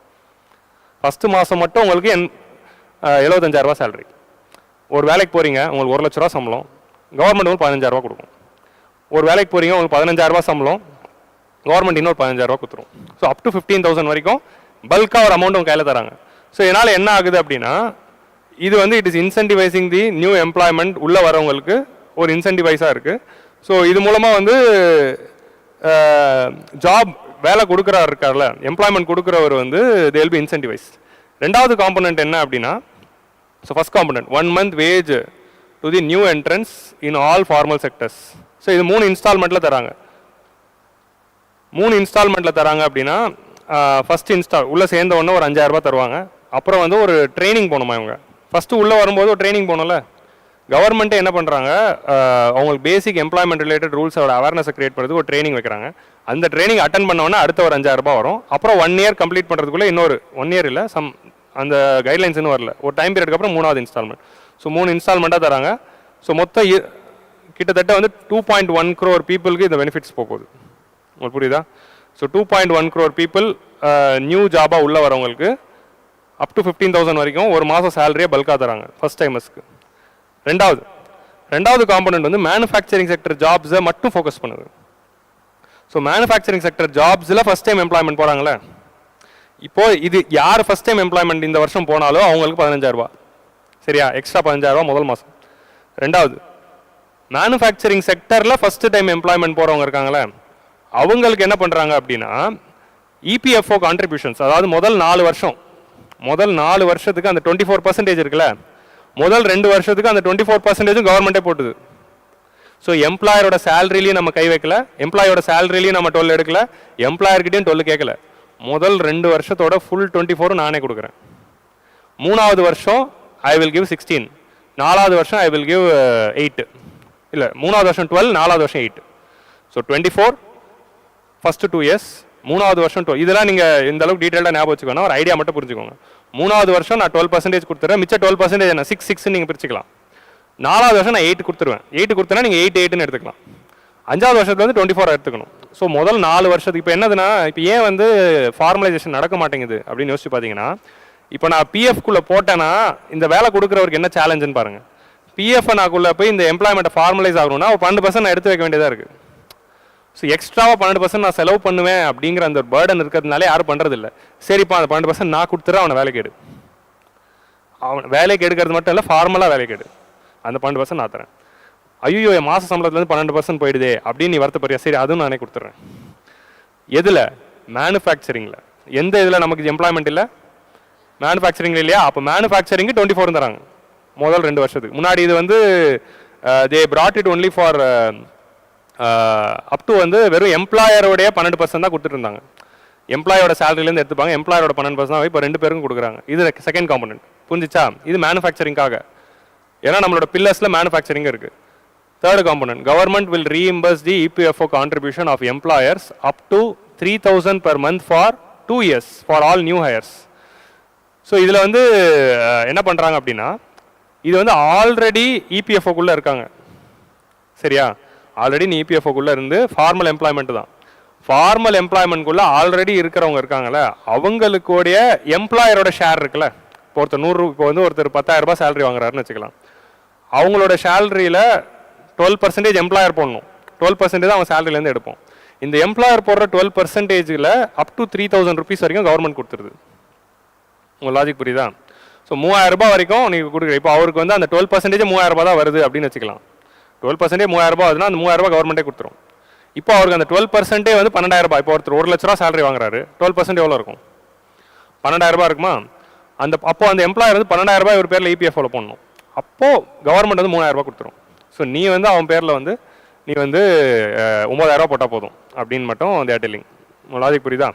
ஃபஸ்ட்டு மாதம் மட்டும் உங்களுக்கு 75,000 ரூபா சேலரி. ஒரு வேலைக்கு போகிறீங்க, உங்களுக்கு 1 லட்ச ரூபா சம்பளம், கவர்மெண்ட் உங்களுக்கு 15,000 ரூபா கொடுக்கும். ஒரு வேலைக்கு போகிறீங்க, உங்களுக்கு 15,000 ரூபா சம்பளம், கவர்மெண்ட் இன்னொரு 15,000 ரூபா கொடுத்துரும். ஸோ அப் டு 15,000 வரைக்கும் பல்காக ஒரு அமௌண்ட் உங்கள் கையில் தராங்க. ஸோ இதனால் என்ன ஆகுது அப்படின்னா, இது வந்து it is இன்சென்டிவைசிங் the new employment, உள்ளே வரவங்களுக்கு ஒரு இன்சென்டிவைஸாக இருக்குது. ஸோ இது மூலமாக வந்து ஜாப் வேலை கொடுக்குறாரு இருக்கார்ல, எம்ப்ளாய்மெண்ட் கொடுக்குறவர் வந்து தே வில் பி இன்சென்டிவைஸ். ரெண்டாவது காம்பனண்ட் என்ன அப்படின்னா, so first component 1 month wage to the new entrance in all formal sectors. So இது 3 இன்ஸ்டால்மெண்ட்டில் தராங்க. 3 இன்ஸ்டால்மெண்ட்டில் தராங்க அப்படின்னா, ஃபஸ்ட் உள்ளே சேர்ந்த உடனே ஒரு 5,000 ரூபா தருவாங்க. அப்புறம் வந்து ஒரு ட்ரைனிங் போகணுமா இவங்க. ஃபஸ்ட்டு உள்ளே வரும்போது ஒரு ட்ரைனிங் போகணும்ல, கவர்மெண்ட்டே என்ன பண்ணுறாங்க, அவங்களுக்கு பேசிக் எம்ப்ளாய்மெண்ட் ரிலேட்டட் ரூல்ஸோட அவேர்னஸை கிரியேட் பண்ணுறதுக்கு ஒரு ட்ரைனிங் வைக்கிறாங்க. அந்த ட்ரைனிங் அட்டன் பண்ணோன்னா அடுத்த ஒரு 5,000 ரூபா வரும். அப்புறம் 1 year கம்ப்ளீட் பண்ணுறதுக்குள்ளே இன்னொரு 1 year இல்லை, அந்த கைட்லைன்ஸ் இன்னும் வரல, ஒரு டைம் பீரியடுக்கு அப்புறம் 3வது இன்ஸ்டால்மெண்ட். ஸோ 3 இன்ஸ்டால்மெண்ட்டாக தராங்க. ஸோ மொத்தம் கிட்டத்தட்ட வந்து 2.1 crore பீப்புளுக்கு இந்த பெனிஃபிட்ஸ் போகுது. உங்களுக்கு புரியுதா? ஸோ 2.1 crore பீப்புள் நியூ ஜாபாக உள்ளே வரவங்களுக்கு அப் டு 15,000 வரைக்கும் ஒரு மாதம் சேலரியே பல்காக தராங்க ஃபர்ஸ்ட் டைமர்ஸ்க்கு. ரெண்டாவது காம்பனண்ட் வந்து மேனுஃபேக்சரிங் செக்டர் ஜாப்ஸை மட்டும் ஃபோக்கஸ் பண்ணுது. ஸோ மேனுஃபேக்சரிங் செக்டர் ஜாப்ஸில் ஃபர்ஸ்ட் டைம் எம்ப்ளாய்மெண்ட் போகிறாங்களே, இப்போது இது யார் ஃபர்ஸ்ட் டைம் எம்ப்ளாய்மெண்ட் இந்த வருஷம் போனாலும் அவங்களுக்கு 15,000 ரூபா, சரியா, எக்ஸ்ட்ரா 15,000 ரூபா முதல் மாதம். ரெண்டாவது, மேனுஃபேக்சரிங் செக்டரில் ஃபஸ்ட்டு டைம் எம்ப்ளாய்மெண்ட் போகிறவங்க இருக்காங்களே, அவங்களுக்கு என்ன பண்ணுறாங்க அப்படின்னா, இபிஎஃப்ஓ கான்ட்ரிபியூஷன்ஸ், அதாவது முதல் 4 வருஷத்துக்கு அந்த 24% இருக்குல்ல, முதல் 2 வருஷத்துக்கு அந்த 24% கவர்மெண்ட்டே போட்டுது. ஸோ எம்ப்ளாயரோட சேலரிலையும் நம்ம கை வைக்கல, எம்ப்ளாயோட சேலரிலையும் நம்ம 12 எடுக்கல, எம்ப்ளாயர்கிட்டையும் 12 கேட்கல. முதல் 2 வருஷத்தோட ஃபுல் 24 நானே கொடுக்குறேன். 3வது வருஷம் ஐ வில் கிவ் 16, 4வது வருஷம் ஐ வில் கிவ் 8, இல்லை 3வது வருஷம் 12, 4வது வருஷம் 8. ஸோ 24 ஃபஸ்ட்டு 2 years, 3வது வருஷம் 12. இதெல்லாம் நீங்கள் இந்த அளவுக்கு டீட்டெயிலாக ஞாபகம் வச்சுக்கோங்க, ஒரு ஐடியா மட்டும் புரிஞ்சுக்கோங்க. 3வது வருஷம் நான் 12% கொடுத்துறேன், மிச்சம் 12% என்ன 6 நீங்கள் பிரிச்சுக்கலாம். 4வது வருஷம் நான் 8 கொடுத்துருவேன், 8 கொடுத்தேன்னா நீங்கள் 8 எடுத்துக்கலாம். 5வது வருஷத்துல வந்து 24 எடுத்துக்கணும். ஸோ முதல் 4 வருஷத்துக்கு இப்போ என்னதுன்னா, இப்போ ஏன் வந்து ஃபார்மலைசேஷன் நடக்க மாட்டேங்குது அப்படின்னு யோசிச்சு பார்த்தீங்கன்னா, இப்போ நான் பிஎஃப்குள்ளே போட்டேன்னா இந்த வேலை கொடுக்குறவருக்கு என்ன சேலஞ்சுன்னு பாருங்கள். பிஎஃப் நாக்குள்ளே போய் இந்த எம்ப்ளாய்மெண்ட்டை ஃபார்மலைஸ் ஆகணும்னா 12% நான் எடுத்து வைக்க வேண்டியதாக இருக்குது. ஸோ எக்ஸ்ட்ராவாக 12% நான் செலவு பண்ணுவேன் அப்படிங்கிற அந்த ஒரு பேர்டன் இருக்கிறதுனால யாரும் பண்ணுறதில்ல. சரிப்பா அந்த 12% நான் கொடுத்துறேன், அவனை வேலைக்கு எடு, அவன் வேலைக்கு எடுக்கிறது மட்டும் இல்லை, ஃபார்மலாக வேலைக்கு எடு, அந்த 12% நான் தரேன். ஐயோ என் மாத சம்பளத்துலேருந்து 12% போயிடுதே அப்படின்னு நீ வருத்தப்படுறியா, சரி அதுவும் நானே கொடுத்துட்றேன். எதில்? மேனுஃபேக்சரிங்கில். எந்த இதில் நமக்கு எம்ப்ளாய்மெண்ட் இல்லை? மேனுஃபேக்சரிங் இல்லையா? அப்போ மேனுஃபேக்சரிங்கு 24 தராங்க முதல் 2 வருஷத்துக்கு. முன்னாடி இது வந்து தே brought it only for up to வந்து வெறும் எம்ப்ளாயரோடைய 12% தான் கொடுத்துட்டு இருந்தாங்க. எம்ப்ளாயோட சேலரிலேருந்து எடுத்துப்பாங்க, எம்ப்ளாயரோட 12% தான் இப்போ 2 பேருக்கும் கொடுக்குறாங்க. இது செகண்ட் காம்பனண்ட். புரிஞ்சிச்சா? இது மேனுஃபேக்சரிங்காக, ஏன்னா நம்மளோட பில்லர்ஸில் மேனுஃபேக்சரிங் இருக்குது. Third component, government will reimburse the EPFO contribution of employers up to 3,000 per month for 2 years for all new hires. So இதில் வந்து என்ன பண்ணுறாங்க அப்படின்னா, இது வந்து ஆல்ரெடி இபிஎஃப்ஓக்குள்ளே இருக்காங்க, சரியா? ஆல்ரெடி நீ இபிஎஃப்ஓக்குள்ளே இருந்து ஃபார்மல் எம்ப்ளாய்மெண்ட் தான். ஃபார்மல் எம்ப்ளாய்மெண்ட்குள்ளே ஆல்ரெடி இருக்கிறவங்க இருக்காங்களே, அவங்களுடைய எம்ப்ளாயரோட ஷேர் இருக்குல்ல. இப்போ ஒருத்தர் 10,000 ரூபாய் சேலரி வாங்குறாருன்னு வச்சுக்கலாம். அவங்களோட சேலரியில் 12% எம்ப்ளாயர் போடணும், 12% தான் அவங்க சேலரியிலேருந்து எடுப்போம். இந்த எம்ப்ளாயர் போடுற 12%ல அப் டு 3000 rupees வரைக்கும் கவர்மெண்ட் கொடுத்துருது. உங்கள் லாஜிக் புரியுதா? ஸோ 3000 ரூபாய் வரைக்கும் நீங்கள் கொடுக்குற, இப்போ அவருக்கு வந்து அந்த 12% 3000 ரூபாய் தான் வருது அப்படின்னு வச்சுக்கலாம். 12% 3000 ரூபாய் வருதுன்னா அந்த 3000 ரூபாய் கவர்மெண்ட்டே கொடுத்துரும். இப்போ அவருக்கு அந்த 12% வந்து 12000 ரூபாய். இப்போ ஒருத்தர் 1 லட்ச ரூபா சேலரி வாங்குறாரு, 12% எவ்வளோ இருக்கும்? 12000 ரூபாய் இருக்குமா? அப்போ அந்த எம்ப்ளாயர் வந்து 12000 ரூபாய் ஒரு பேரில் இபிஎஃப்ஓவில் போடணும். அப்போது கவர்மெண்ட் வந்து 3000 ரூபாய் கொடுத்துரும். ஸோ நீ வந்து அவன் பேரில் வந்து நீ வந்து 9000 ரூபாய் போட்டால் போதும் அப்படின்னு மட்டும் அந்த ஏர்டெல்லிங். லாஜிக் புரியுதா?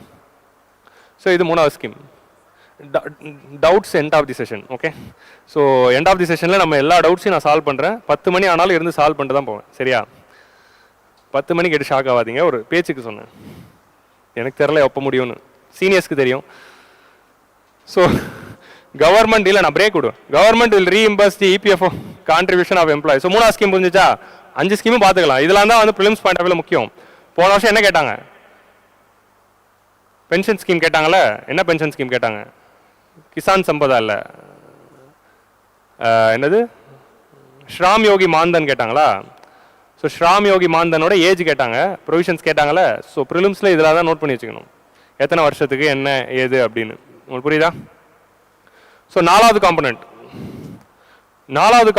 ஸோ இது 3வது scheme. Doubts end of the session. Okay, so end of the செஷனில் நம்ம எல்லா டவுட்ஸையும் நான் சால்வ் பண்ணுறேன். 10 மணி ஆனாலும் இருந்து சால்வ் பண்ணிட்டு தான் போவேன். சரியா? 10 மணிக்கு கேட்டு ஷாக் ஆகாதீங்க. ஒரு பேச்சுக்கு சொன்னேன், எனக்கு தெரில எப்போ முடியும்னு, சீனியர்ஸ்க்கு தெரியும். ஸோ கவர்மெண்ட் இல்லை, நான் பிரேக் விடுவேன். Government will reimburse the EPFO contribution of employee. So 3வது ஸ்கீம் புரிஞ்சிச்சா? 5 ஸ்கீமும் பார்த்துக்கலாம். இதெல்லாம் தான் வந்து ப்ரிலிம்ஸ் பாயிண்ட் ஆஃப் வியூல முக்கியம். போன வருஷம் என்ன கேட்டாங்க? பென்ஷன் ஸ்கீம் கேட்டாங்கல்ல. என்ன பென்ஷன் ஸ்கீம் கேட்டாங்க? கிசான் சம்பதா இல்லை, என்னது ஸ்ராம் யோகி மான்தன் கேட்டாங்களா? ஸோ ஸ்ராம் யோகி மான்தனோட ஏஜ் கேட்டாங்க, ப்ரொவிஷன்ஸ் கேட்டாங்கல்ல. ஸோ ப்ரிலிம்ஸில் இதெல்லாம் தான் நோட் பண்ணி வச்சுக்கணும், எத்தனை வருஷத்துக்கு என்ன ஏது அப்படின்னு. உங்களுக்கு புரியுதா? ஸோ 4வது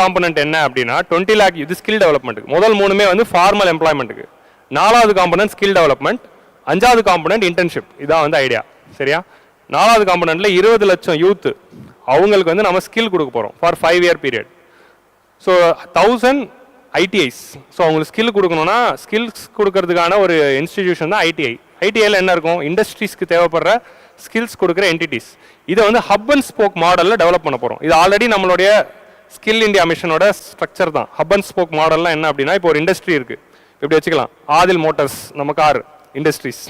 காம்பனண்ட் என்ன அப்படின்னா 20 lakh, இது ஸ்கில் டெவலப்மெண்ட்டுக்கு. முதல் 3மே வந்து ஃபார்மல் எம்ப்ளாய்மெண்ட்டுக்கு. 4வது காம்பனண்ட் ஸ்கில் டெவலப்மெண்ட், 5வது காம்பனண்ட் இன்டர்ன்ஷிப். இதான் வந்து ஐடியா. சரியா? 4வது காம்பனண்ட்ல 20 லட்சம் யூத், அவங்களுக்கு வந்து நம்ம ஸ்கில் கொடுக்க போகிறோம் for 5 year period. So 1000 ITIs. So அவங்களுக்கு ஸ்கில் கொடுக்கணும்னா ஸ்கில்ஸ் கொடுக்கறதுக்கான ஒரு இன்ஸ்டிடியூஷன் தான் ஐடிஐ. ஐடிஐயில் என்ன இருக்கும்? இண்டஸ்ட்ரீஸ்க்கு தேவைப்படுற ஸ்கில்ஸ் கொடுக்குற என்டிட்டிஸ். இதை வந்து ஹப் அண்ட் ஸ்போக் மாடலில் டெவலப் பண்ண போகிறோம். இது ஆல்ரெடி நம்மளுடைய ஸ்கில் இந்தியா மிஷனோட ஸ்ட்ரக்சர் தான். ஹப் அண்ட் ஸ்போக் மாடல்லாம் என்ன அப்படின்னா, இப்போ ஒரு இண்டஸ்ட்ரி இருக்குது, இப்படி வச்சுக்கலாம். ஆதில் மோட்டார்ஸ் நம்ம கார் இண்டஸ்ட்ரீஸ்.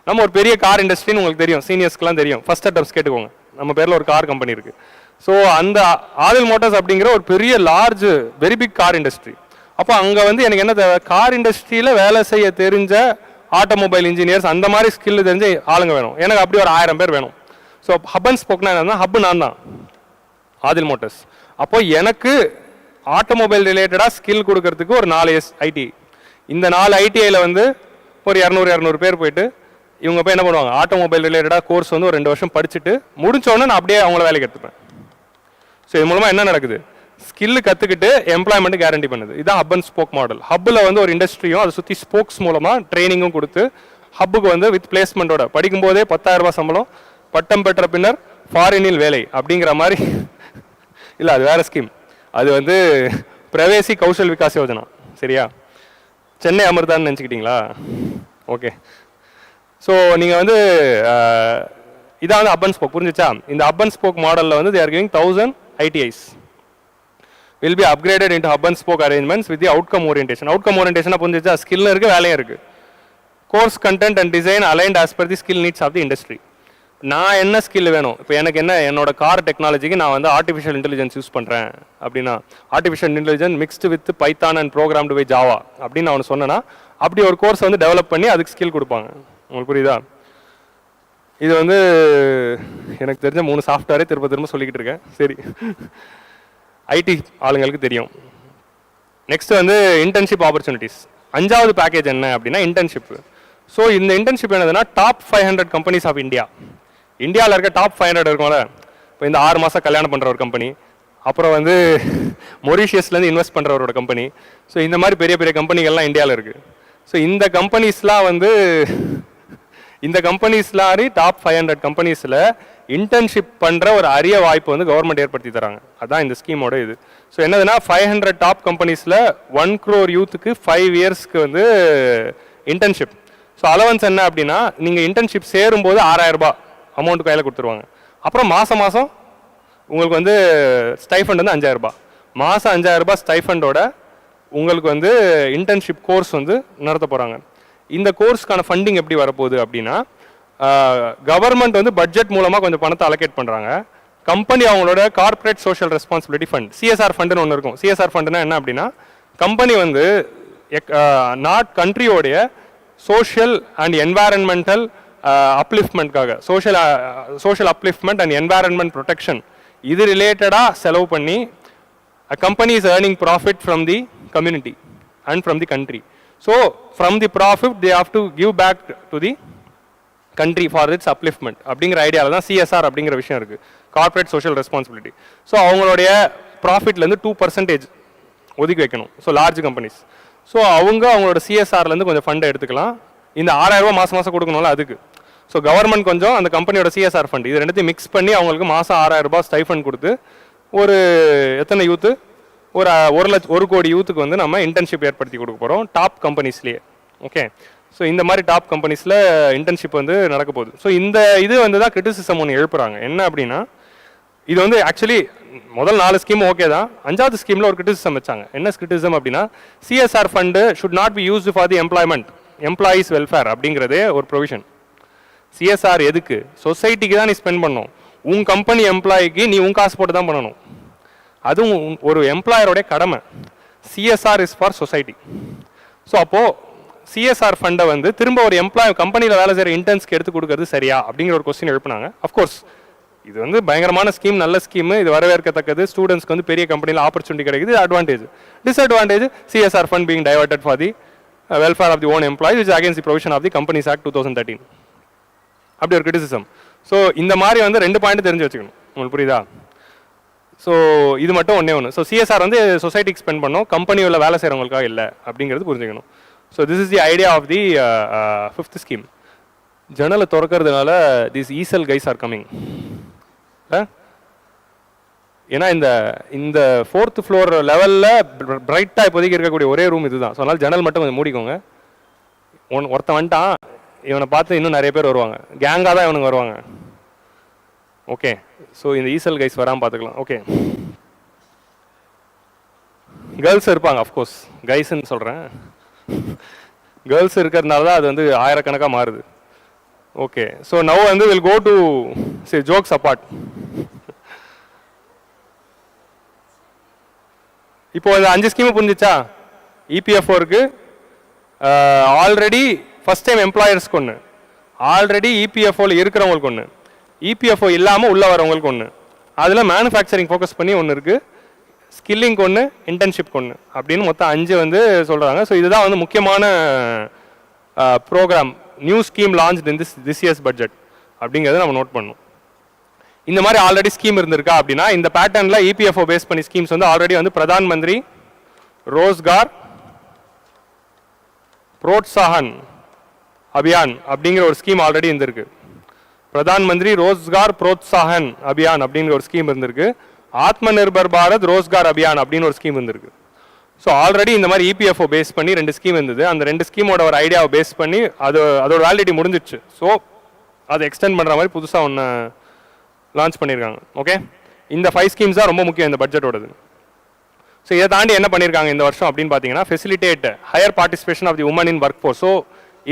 நம்ம ஒரு பெரிய கார் இண்டஸ்ட்ரின்னு உங்களுக்கு தெரியும், சீனியர்ஸ்க்குலாம் தெரியும். ஃபர்ஸ்ட் அட்டம்ஸ் கேட்டுக்கோங்க, நம்ம பேரில் ஒரு கார் கம்பெனி இருக்குது. ஸோ அந்த ஆதில் மோட்டார்ஸ் அப்படிங்கிற ஒரு பெரிய large very big car industry. அப்போ அங்கே வந்து எனக்கு என்ன தேவை? கார் இண்டஸ்ட்ரியில் வேலை செய்ய தெரிஞ்ச ஆட்டோமொபைல் இன்ஜினியர்ஸ், அந்த மாதிரி ஸ்கில் தெரிஞ்ச ஆளுங்க வேணும். எனக்கு அப்படி ஒரு 1000 பேர் வேணும். ஸோ ஹப் அண்ட் ஸ்போக்னா என்னன்னா, ஹப் நான் தான் ஆதில் மோட்டார்ஸ். அப்போ எனக்கு ஆட்டோமொபைல் ரிலேட்டடாக ஸ்கில் கொடுக்கறதுக்கு ஒரு 4 ஐடி. இந்த 4 ஐடிஐயில் வந்து ஒரு 200 பேர் போயிட்டு இவங்க போய் என்ன பண்ணுவாங்க? ஆட்டோமொபைல் ரிலேட்டடாக கோர்ஸ் வந்து ஒரு 2 வருஷம் படிச்சுட்டு முடிச்சோடனே நான் அப்படியே அவங்கள வேலைக்கு எடுத்துப்பேன். ஸோ இது மூலமாக என்ன நடக்குது? ஸ்கில் கற்றுக்கிட்டு எம்ப்ளாய்மெண்ட் கேரண்டி பண்ணுது. இதுதான் ஹப் அண்ட் ஸ்போக் மாடல். ஹப்பில் வந்து ஒரு இண்டஸ்ட்ரியும் அதை சுற்றி ஸ்போக்ஸ் மூலமாக ட்ரைனிங்கும் கொடுத்து, ஹப்புக்கு வந்து வித் பிளேஸ்மெண்ட்டோட படிக்கும்போதே 10,000 ரூபாய் சம்பளம், பட்டம் பெற்ற பின்னர் ஃபாரினில் வேலை அப்படிங்கிற மாதிரி. இல்லை, அது வேற ஸ்கீம். அது வந்து பிரவேசி கௌசல் விகாஸ் யோஜனா. சரியா? சென்னை அமிர்தான்னு நினச்சிக்கிட்டீங்களா? ஓகே. ஸோ நீங்கள் வந்து இதான் வந்து ஹப் அண்ட் ஸ்போக். புரிஞ்சிச்சா? இந்த ஹப் அண்ட் ஸ்போக் மாடலில் வந்து they are giving 1000 ITIs will be upgraded into hub and spoke arrangements with the outcome orientation. Outcome orientation புரிஞ்சிச்சா? ஸ்கில் இருக்குது, வேலையும் இருக்குது. Course content and design aligned as per the skill needs of the industry. நான் என்ன skill வேணும்? இப்போ எனக்கு என்ன, என்னோட கார் டெக்னாலஜிக்கு நான் வந்து ஆர்டிஃபிஷியல் இன்டெலிஜென்ஸ் யூஸ் பண்ணுறேன் அப்படின்னா, artificial intelligence mixed with Python and programmed by Java அப்படின்னு நான் சொன்னேன்னா, அப்படி ஒரு கோர்ஸ் வந்து டெவலப் பண்ணி அதுக்கு ஸ்கில் கொடுப்பாங்க. உங்களுக்கு புரியுதா? இது வந்து எனக்கு தெரிஞ்ச 3 சாஃப்ட்வேரே திரும்ப சொல்லிக்கிட்டு இருக்கேன். சரி, ஐடி ஆளுங்களுக்கு தெரியும். நெக்ஸ்ட் வந்து இன்டர்ன்ஷிப் ஆப்பர்ச்சுனிட்டிஸ். 5வது பேக்கேஜ் என்ன அப்படின்னா இன்டர்ன்ஷிப். ஸோ இந்த இன்டர்ன்ஷிப் என்னதுன்னா, டாப் 500 கம்பெனிஸ் ஆஃப் இந்தியா. இந்தியாவில் இருக்க டாப் 500 இருக்கும்ல. இப்போ இந்த 6 மாதம் கல்யாணம் பண்ணுற ஒரு கம்பெனி, அப்புறம் வந்து மொரீஷியஸ்லேருந்து இன்வெஸ்ட் பண்ணுறவரோட கம்பெனி. ஸோ இந்த மாதிரி பெரிய பெரிய கம்பெனிகள்லாம் இந்தியாவில் இருக்குது. ஸோ இந்த கம்பெனிஸ்லாம் வந்து டாப் 500 கம்பெனிஸில் இன்டர்ன்ஷிப் பண்ணுற ஒரு அரிய வாய்ப்பு வந்து கவர்மெண்ட் ஏற்படுத்தி தராங்க. அதுதான் இந்த ஸ்கீமோட இது. ஸோ என்னதுன்னா, 500 டாப் கம்பெனிஸில் 1 crore யூத்துக்கு 5 இயர்ஸ்க்கு வந்து இன்டர்ன்ஷிப். ஸோ அலவன்ஸ் என்ன அப்படின்னா, நீங்கள் இன்டர்ன்ஷிப் சேரும்போது 6000 ரூபாய் அமௌண்ட் கையில் கொடுத்துருவாங்க. அப்புறம் மாதம் உங்களுக்கு வந்து ஸ்டைஃபண்ட் வந்து 5000 ரூபாய். மாதம் 5000 ரூபாய் ஸ்டைஃபண்டோட உங்களுக்கு வந்து இன்டர்ன்ஷிப் கோர்ஸ் வந்து நடத்த போகிறாங்க. இந்த கோர்ஸ்க்கான ஃபண்டிங் எப்படி வரப்போகுது அப்படின்னா, கவர்மெண்ட் வந்து பட்ஜெட் மூலமாக கொஞ்சம் பணத்தை அலோகேட் பண்ணுறாங்க. கம்பெனி அவங்களோட corporate social responsibility fund, CSR ஃபண்டுன்னு ஒன்று இருக்கும். சிஎஸ்ஆர் ஃபண்டுனா என்ன அப்படின்னா, கம்பெனி வந்து கண்ட்ரியோடைய சோஷியல் அண்ட் என்வாரன்மெண்டல் அப்லிஃப்ட்மெண்ட்காக, social upliftment and environment protection இது ரிலேட்டடாக செலவு பண்ணி, a company is earning profit from the community and from the country. So from the profit they have to give back to the country for its upliftment அப்படிங்கிற ஐடியாவில் தான் CSR அப்படிங்கிற விஷயம் இருக்குது, கார்ப்பரேட் சோஷியல் ரெஸ்பான்சிபிலிட்டி. ஸோ அவங்களுடைய ப்ராஃபிட்லேருந்து 2% ஒதுக்கி வைக்கணும். So large companies. So அவங்களோட சிஎஸ்ஆர்லேருந்து கொஞ்சம் ஃபண்டை எடுத்துக்கலாம். இந்த 6000 ரூபா மாதம் மாதம் கொடுக்கணும்ல அதுக்கு. ஸோ கவர்மெண்ட் கொஞ்சம் அந்த கம்பெனியோட சிஎஸ்ஆர் ஃபண்ட் இது ரெண்டுத்தையும் மிக்ஸ் பண்ணி அவங்களுக்கு மாதம் 6000 ரூபாய் ஸ்டைஃபண்ட் கொடுத்து ஒரு எத்தனை யூத்து ஒரு 1 கோடி யூத்துக்கு வந்து நம்ம இன்டர்ன்ஷிப் ஏற்படுத்தி கொடுக்க போகிறோம் டாப் கம்பெனிஸ்லேயே. ஓகே, ஸோ இந்த மாதிரி டாப் கம்பெனிஸில் இன்டர்ன்ஷிப் வந்து நடக்க போகுது. ஸோ இந்த இது வந்து தான் கிரிட்டிசிசம் ஒன்று எழுப்புறாங்க. என்ன அப்படின்னா இது வந்து ஆக்சுவலி முதல் 4 ஸ்கீம் ஓகே தான், 5வது ஸ்கீமில் ஒரு கிரிட்டிசிசம் வச்சாங்க. என்ன கிரிட்டிசிசம் அப்படின்னா CSR fund should not be used for the employees welfare அப்படிங்கிறதே ஒரு ப்ரொவிஷன். சிஎஸ்ஆர் எதுக்கு? சொசைட்டிக்கு தான் நீ ஸ்பெண்ட் பண்ணணும். உன் கம்பெனி எம்ப்ளாய்க்கு நீ உன் காசு போட்டு தான் பண்ணணும். அதுவும் ஒரு எம்ப்ளாயரோடைய கடமை. CSR is for society. So அப்போது சிஎஸ்ஆர் ஃபண்டை வந்து திரும்ப ஒரு கம்பெனியில் வேலை செய்கிற இன்டர்ன்ஸ்க்கு எடுத்து கொடுக்கறது சரியா அப்படிங்கிற ஒரு கொஸ்டின் எழுப்பினாங்க. அஃப்கோர்ஸ் இது வந்து பயங்கரமான ஸ்கீம், நல்ல ஸ்கீமு, இது வரவேற்கத்தக்கது. ஸ்டூடெண்ட்ஸ்க்கு வந்து பெரிய கம்பெனியில் ஆப்பர்ச்சுனிட்டி கிடைக்குது. Advantage. Disadvantage CSR fund being diverted for the welfare of the own employees which against the provision of the companies act 2013. அப்படி ஒரு கிரிட்டிசிசம். ஸோ இந்த மாதிரி வந்து 2 பாயிண்ட் தெரிஞ்சு வச்சுக்கணும். உங்களுக்கு புரியுதா? ஸோ இது மட்டும் ஒன்று. ஸோ சிஎஸ்ஆர் வந்து சொசைட்டிக்கு ஸ்பெண்ட் பண்ணோம், கம்பெனியில் வேலை செய்கிறவங்களுக்காக இல்லை அப்படிங்கிறது புரிஞ்சுக்கணும். So this is the idea of the 5th scheme. ஜன்னலை திறக்கிறதுனால திஸ் ஈசல் கைஸ் ஆர் கம்மிங். ஏன்னா இந்த 4th ஃப்ளோர் லெவலில் பிரைட்டாக இப்போதைக்கு இருக்கக்கூடிய ஒரே ரூம் இதுதான். ஸோ அதனால் ஜன்னல் மட்டும் கொஞ்சம் மூடிக்கோங்க. ஒருத்தன் வந்துட்டான், இவனை பார்த்து இன்னும் நிறைய பேர் வருவாங்க, கேங்காக தான் இவனுங்க வருவாங்க. ஓகே, ஸோ இந்த ஈசல் கைஸ் வராமல் பார்த்துக்கலாம். ஓகே, கேர்ள்ஸ் இருப்பாங்க அஃப்கோர்ஸ், கைஸ்ன்னு சொல்கிறேன். கேர்ள்ஸ் இருக்கிறதுனால தான் அது வந்து ஆயிரக்கணக்காக மாறுது. ஓகே, ஸோ நவ் வந்து will go to say jokes apart. இப்போ இந்த 5 ஸ்கீமு புரிஞ்சிச்சா? இபிஎஃப்ஓ இருக்கு, ஆல்ரெடி ஃபர்ஸ்ட் டைம் எம்ப்ளாயர்ஸ்க்கு ஒன்று, ஆல்ரெடி இபிஎஃப்ஓவில் இருக்கிறவங்களுக்கு ஒன்று, இபிஎஃப்ஓ இல்லாமல் உள்ளே வரவங்களுக்கு ஒன்று, அதில் மேனுஃபேக்சரிங் ஃபோக்கஸ் பண்ணி ஒன்று இருக்குது, ஸ்கில்லிங் ஒன்று, இன்டர்ன்ஷிப் ஒன்று அப்படின்னு மொத்தம் 5 வந்து சொல்கிறாங்க. ஸோ இதுதான் வந்து முக்கியமான programme, new scheme launch in this year's budget அப்படிங்கிறத நம்ம நோட் பண்ணணும். இந்த மாதிரி ஆல்ரெடி ஸ்கீம் இருந்திருக்கா அப்படின்னா இந்த பேட்டர்னில் இபிஎஃப்ஓ பேஸ் பண்ணி ஸ்கீம்ஸ் வந்து ஆல்ரெடி வந்து பிரதான் மந்திரி ரோஸ்கார் புரோத்சாகன் அபியான் அப்படிங்கிற ஒரு ஸ்கீம் ஆல்ரெடி இருந்திருக்கு. பிரதான் மந்திரி ரோஸ்கார் புரோத்சாகன் அபியான் அப்படிங்கிற ஒரு ஸ்கீம் இருந்திருக்கு. ஆத்ம நிர்பர் பாரத் ரோஸ்கார் அபியான் அப்படின்னு ஒரு ஸ்கீம் இருந்திருக்கு. ஸோ ஆல்ரெடி இந்த மாதிரி இபிஎஃப்ஓ பேஸ் பண்ணி 2 ஸ்கீம் இருந்தது. அந்த 2 ஸ்கீமோட ஒரு ஐடியாவை பேஸ் பண்ணி அதோட வேலிடிட்டி முடிஞ்சிச்சு. ஸோ அதை எக்ஸ்டெண்ட் பண்ணுற மாதிரி புதுசாக ஒன்று லான்ச் பண்ணியிருக்காங்க. ஓகே, இந்த 5 ஸ்கீம்ஸ் தான் ரொம்ப முக்கியம் இந்த பட்ஜெட்டோடது. ஸோ இதை தாண்டி என்ன பண்ணியிருக்காங்க இந்த வருஷம் அப்படின்னு பார்த்தீங்கன்னா facilitate higher participation of the women in workforce. So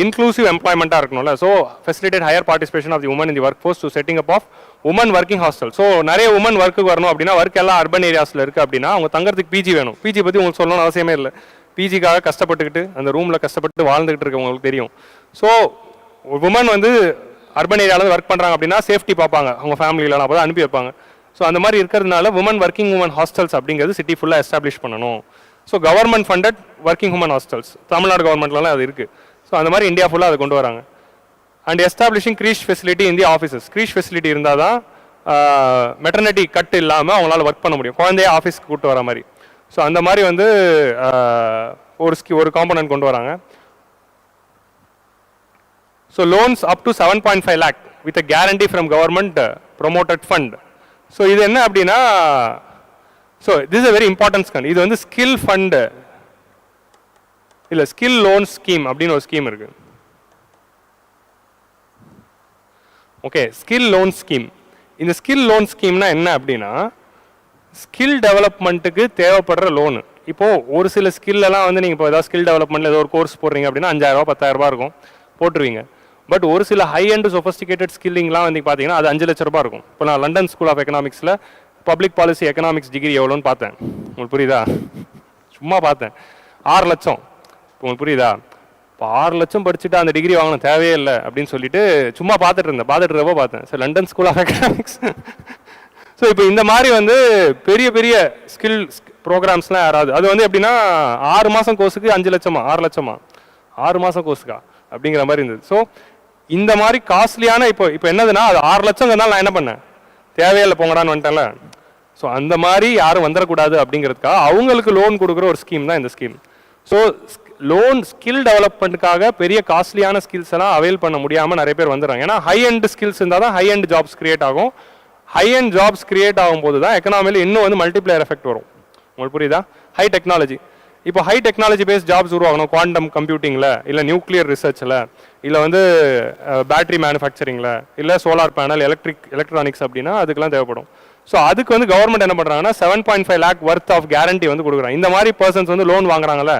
inclusive எம்ப்ளாய்மெண்ட்டாக இருக்கணும்ல. So facilitate higher participation of the women in the workforce to setting up of women working hostel. So நிறைய உமன் ஒர்க்கு வரணும் அப்படின்னா, work எல்லாம் urban ஏரியாஸில் இருக்குது அப்படின்னா அவங்க தங்கறதுக்கு பிஜி வேணும். பிஜி பற்றி உங்களுக்கு சொல்லணும்னு அவசியமே இல்லை. பிஜிக்காக கஷ்டப்பட்டுக்கிட்டு அந்த ரூமில் கஷ்டப்பட்டு வாழ்ந்துகிட்டு இருக்கவங்களுக்கு தெரியும். ஸோ உமன் வந்து அர்பன் ஏரியாவில் ஒர்க் பண்ணுறாங்க அப்படின்னா சேஃப்டி பார்ப்பாங்க, அவங்க ஃபேமிலியில் அப்போ தான் அனுப்பி வைப்பாங்க. ஸோ அந்த மாதிரி இருக்கிறதுனால ஒர்க்கிங் உமன் ஹாஸ்டல்ஸ் அப்படிங்கிறது சிட்டி ஃபுல்லாக எஸ்டாப்ளிஷ் பண்ணணும். So government funded working women hostels Tamil Nadu கவர்மெண்ட்லாம் அது இருக்குது. ஸோ அந்த மாதிரி இந்தியா ஃபுல்லாக அதை கொண்டு வராங்க. And establishing creche facility in the offices. Creche facility இருந்தால் தான் மெட்டர்னிட்டி கட் இல்லாமல் அவங்களால ஒர்க் பண்ண முடியும், குழந்தைய ஆஃபீஸ்க்கு கூப்பிட்டு வர மாதிரி. ஸோ அந்த மாதிரி வந்து ஒரு காம்பனன்ட் கொண்டு வராங்க. So loans up to 7.5 lakh with a guarantee from government promoted fund. So இது என்ன அப்படின்னா, so this a very important scheme. இது வந்து ஸ்கில் ஃபண்டு இல்லை ஸ்கில் லோன் ஸ்கீம் அப்படின்னு ஒரு ஸ்கீம் இருக்கு. Okay, skill loan scheme. இந்த ஸ்கில் லோன் ஸ்கீம்னா என்ன அப்படின்னா, ஸ்கில் டெவலப்மெண்ட்டுக்கு தேவைப்படுற லோனு. இப்போது ஒரு சில ஸ்கில்லாம் வந்து நீங்கள் இப்போ ஏதாவது ஸ்கில் டெவலப்மெண்ட்டில் ஏதோ ஒரு கோர்ஸ் போடுறீங்க அப்படின்னா 5000 10,000 இருக்கும், போட்டுருவீங்க. பட் ஒரு சில ஹை அண்ட் சொஃபஸ்டிகேட்டட் ஸ்கில்லிங்லாம் வந்து பார்த்தீங்கன்னா அது 5 லட்ச ரூபாய் இருக்கும். இப்போ நான் லண்டன் ஸ்கூல் ஆஃப் எக்கனாமிக்ஸில் பப்ளிக் பாலிசி எக்கனாமிக்ஸ் டிகிரி எவ்வளோன்னு பார்த்தேன். உங்களுக்கு புரியுதா? சும்மா பார்த்தேன், 6 லட்சம். உங்களுக்கு புரியுதா? இப்போ 6 லட்சம் படிச்சுட்டு அந்த டிகிரி வாங்கணும் தேவையே இல்லை அப்படின்னு சொல்லிட்டு சும்மா பார்த்துட்டு பார்த்தேன். சரி, London school of Economics. So இப்போ இந்த மாதிரி வந்து பெரிய பெரிய ஸ்கில் ப்ரோக்ராம்ஸ்லாம் யாராவது அது வந்து எப்படின்னா 6 மாதம் கோர்ஸுக்கு 5 லட்சமா 6 லட்சமா 6 மாதம் கோர்ஸுக்கா அப்படிங்கிற மாதிரி இருந்தது. ஸோ இந்த மாதிரி காஸ்ட்லியான இப்போ என்னதுன்னா அது 6 லட்சங்கிறதுனால நான் என்ன பண்ணேன், தேவையில்லை போங்கடான்னு வந்துட்டேன்ல. ஸோ அந்த மாதிரி யாரும் வந்துடக்கூடாது அப்படிங்கிறதுக்காக அவங்களுக்கு லோன் கொடுக்குற ஒரு ஸ்கீம் தான் இந்த ஸ்கீம். ஸோ லோன் ஸ்கில் டெவலப்மெண்ட்டுக்காக பெரிய காஸ்ட்லியான ஸ்கில்ஸ் எல்லாம் அவைல் பண்ண முடியாமல் நிறைய பேர் வந்துடுறாங்க. ஏன்னா ஹை எண்ட் ஸ்கில்ஸ் இருந்தால் தான் ஹை எண்ட் ஜாப்ஸ் கிரியேட் ஆகும். ஹை எண்ட் ஜாப்ஸ் கிரியேட் ஆகும்போது தான் எக்கனாமியில் இன்னும் வந்து மல்டிப்ளையர் எஃபெக்ட் வரும். உங்களுக்கு புரியுதா? ஹை டெக்னாலஜி, இப்போ ஹை டெக்னாலஜி பேஸ்ட் ஜாப்ஸ் உருவாகணும், குவாண்டம் கம்ப்யூட்டிங்கில், இல்லை நியூக்ளியர் ரிசர்ச்சில், இல்லை வந்து பேட்டரி மேனுஃபேக்சரிங்கில், இல்லை சோலார் பேனல், எலக்ட்ரானிக்ஸ் அப்படின்னா அதுக்கெல்லாம் தேவைப்படும். ஸோ அதுக்கு வந்து கவர்மெண்ட் என்ன பண்ணுறாங்கன்னா 7.5 lakh ஒர்த் ஆஃப் கேரண்டி வந்து கொடுக்குறாங்க. இந்த மாதிரி பர்சன்ஸ் வந்து லோன் வாங்குறாங்கல்ல,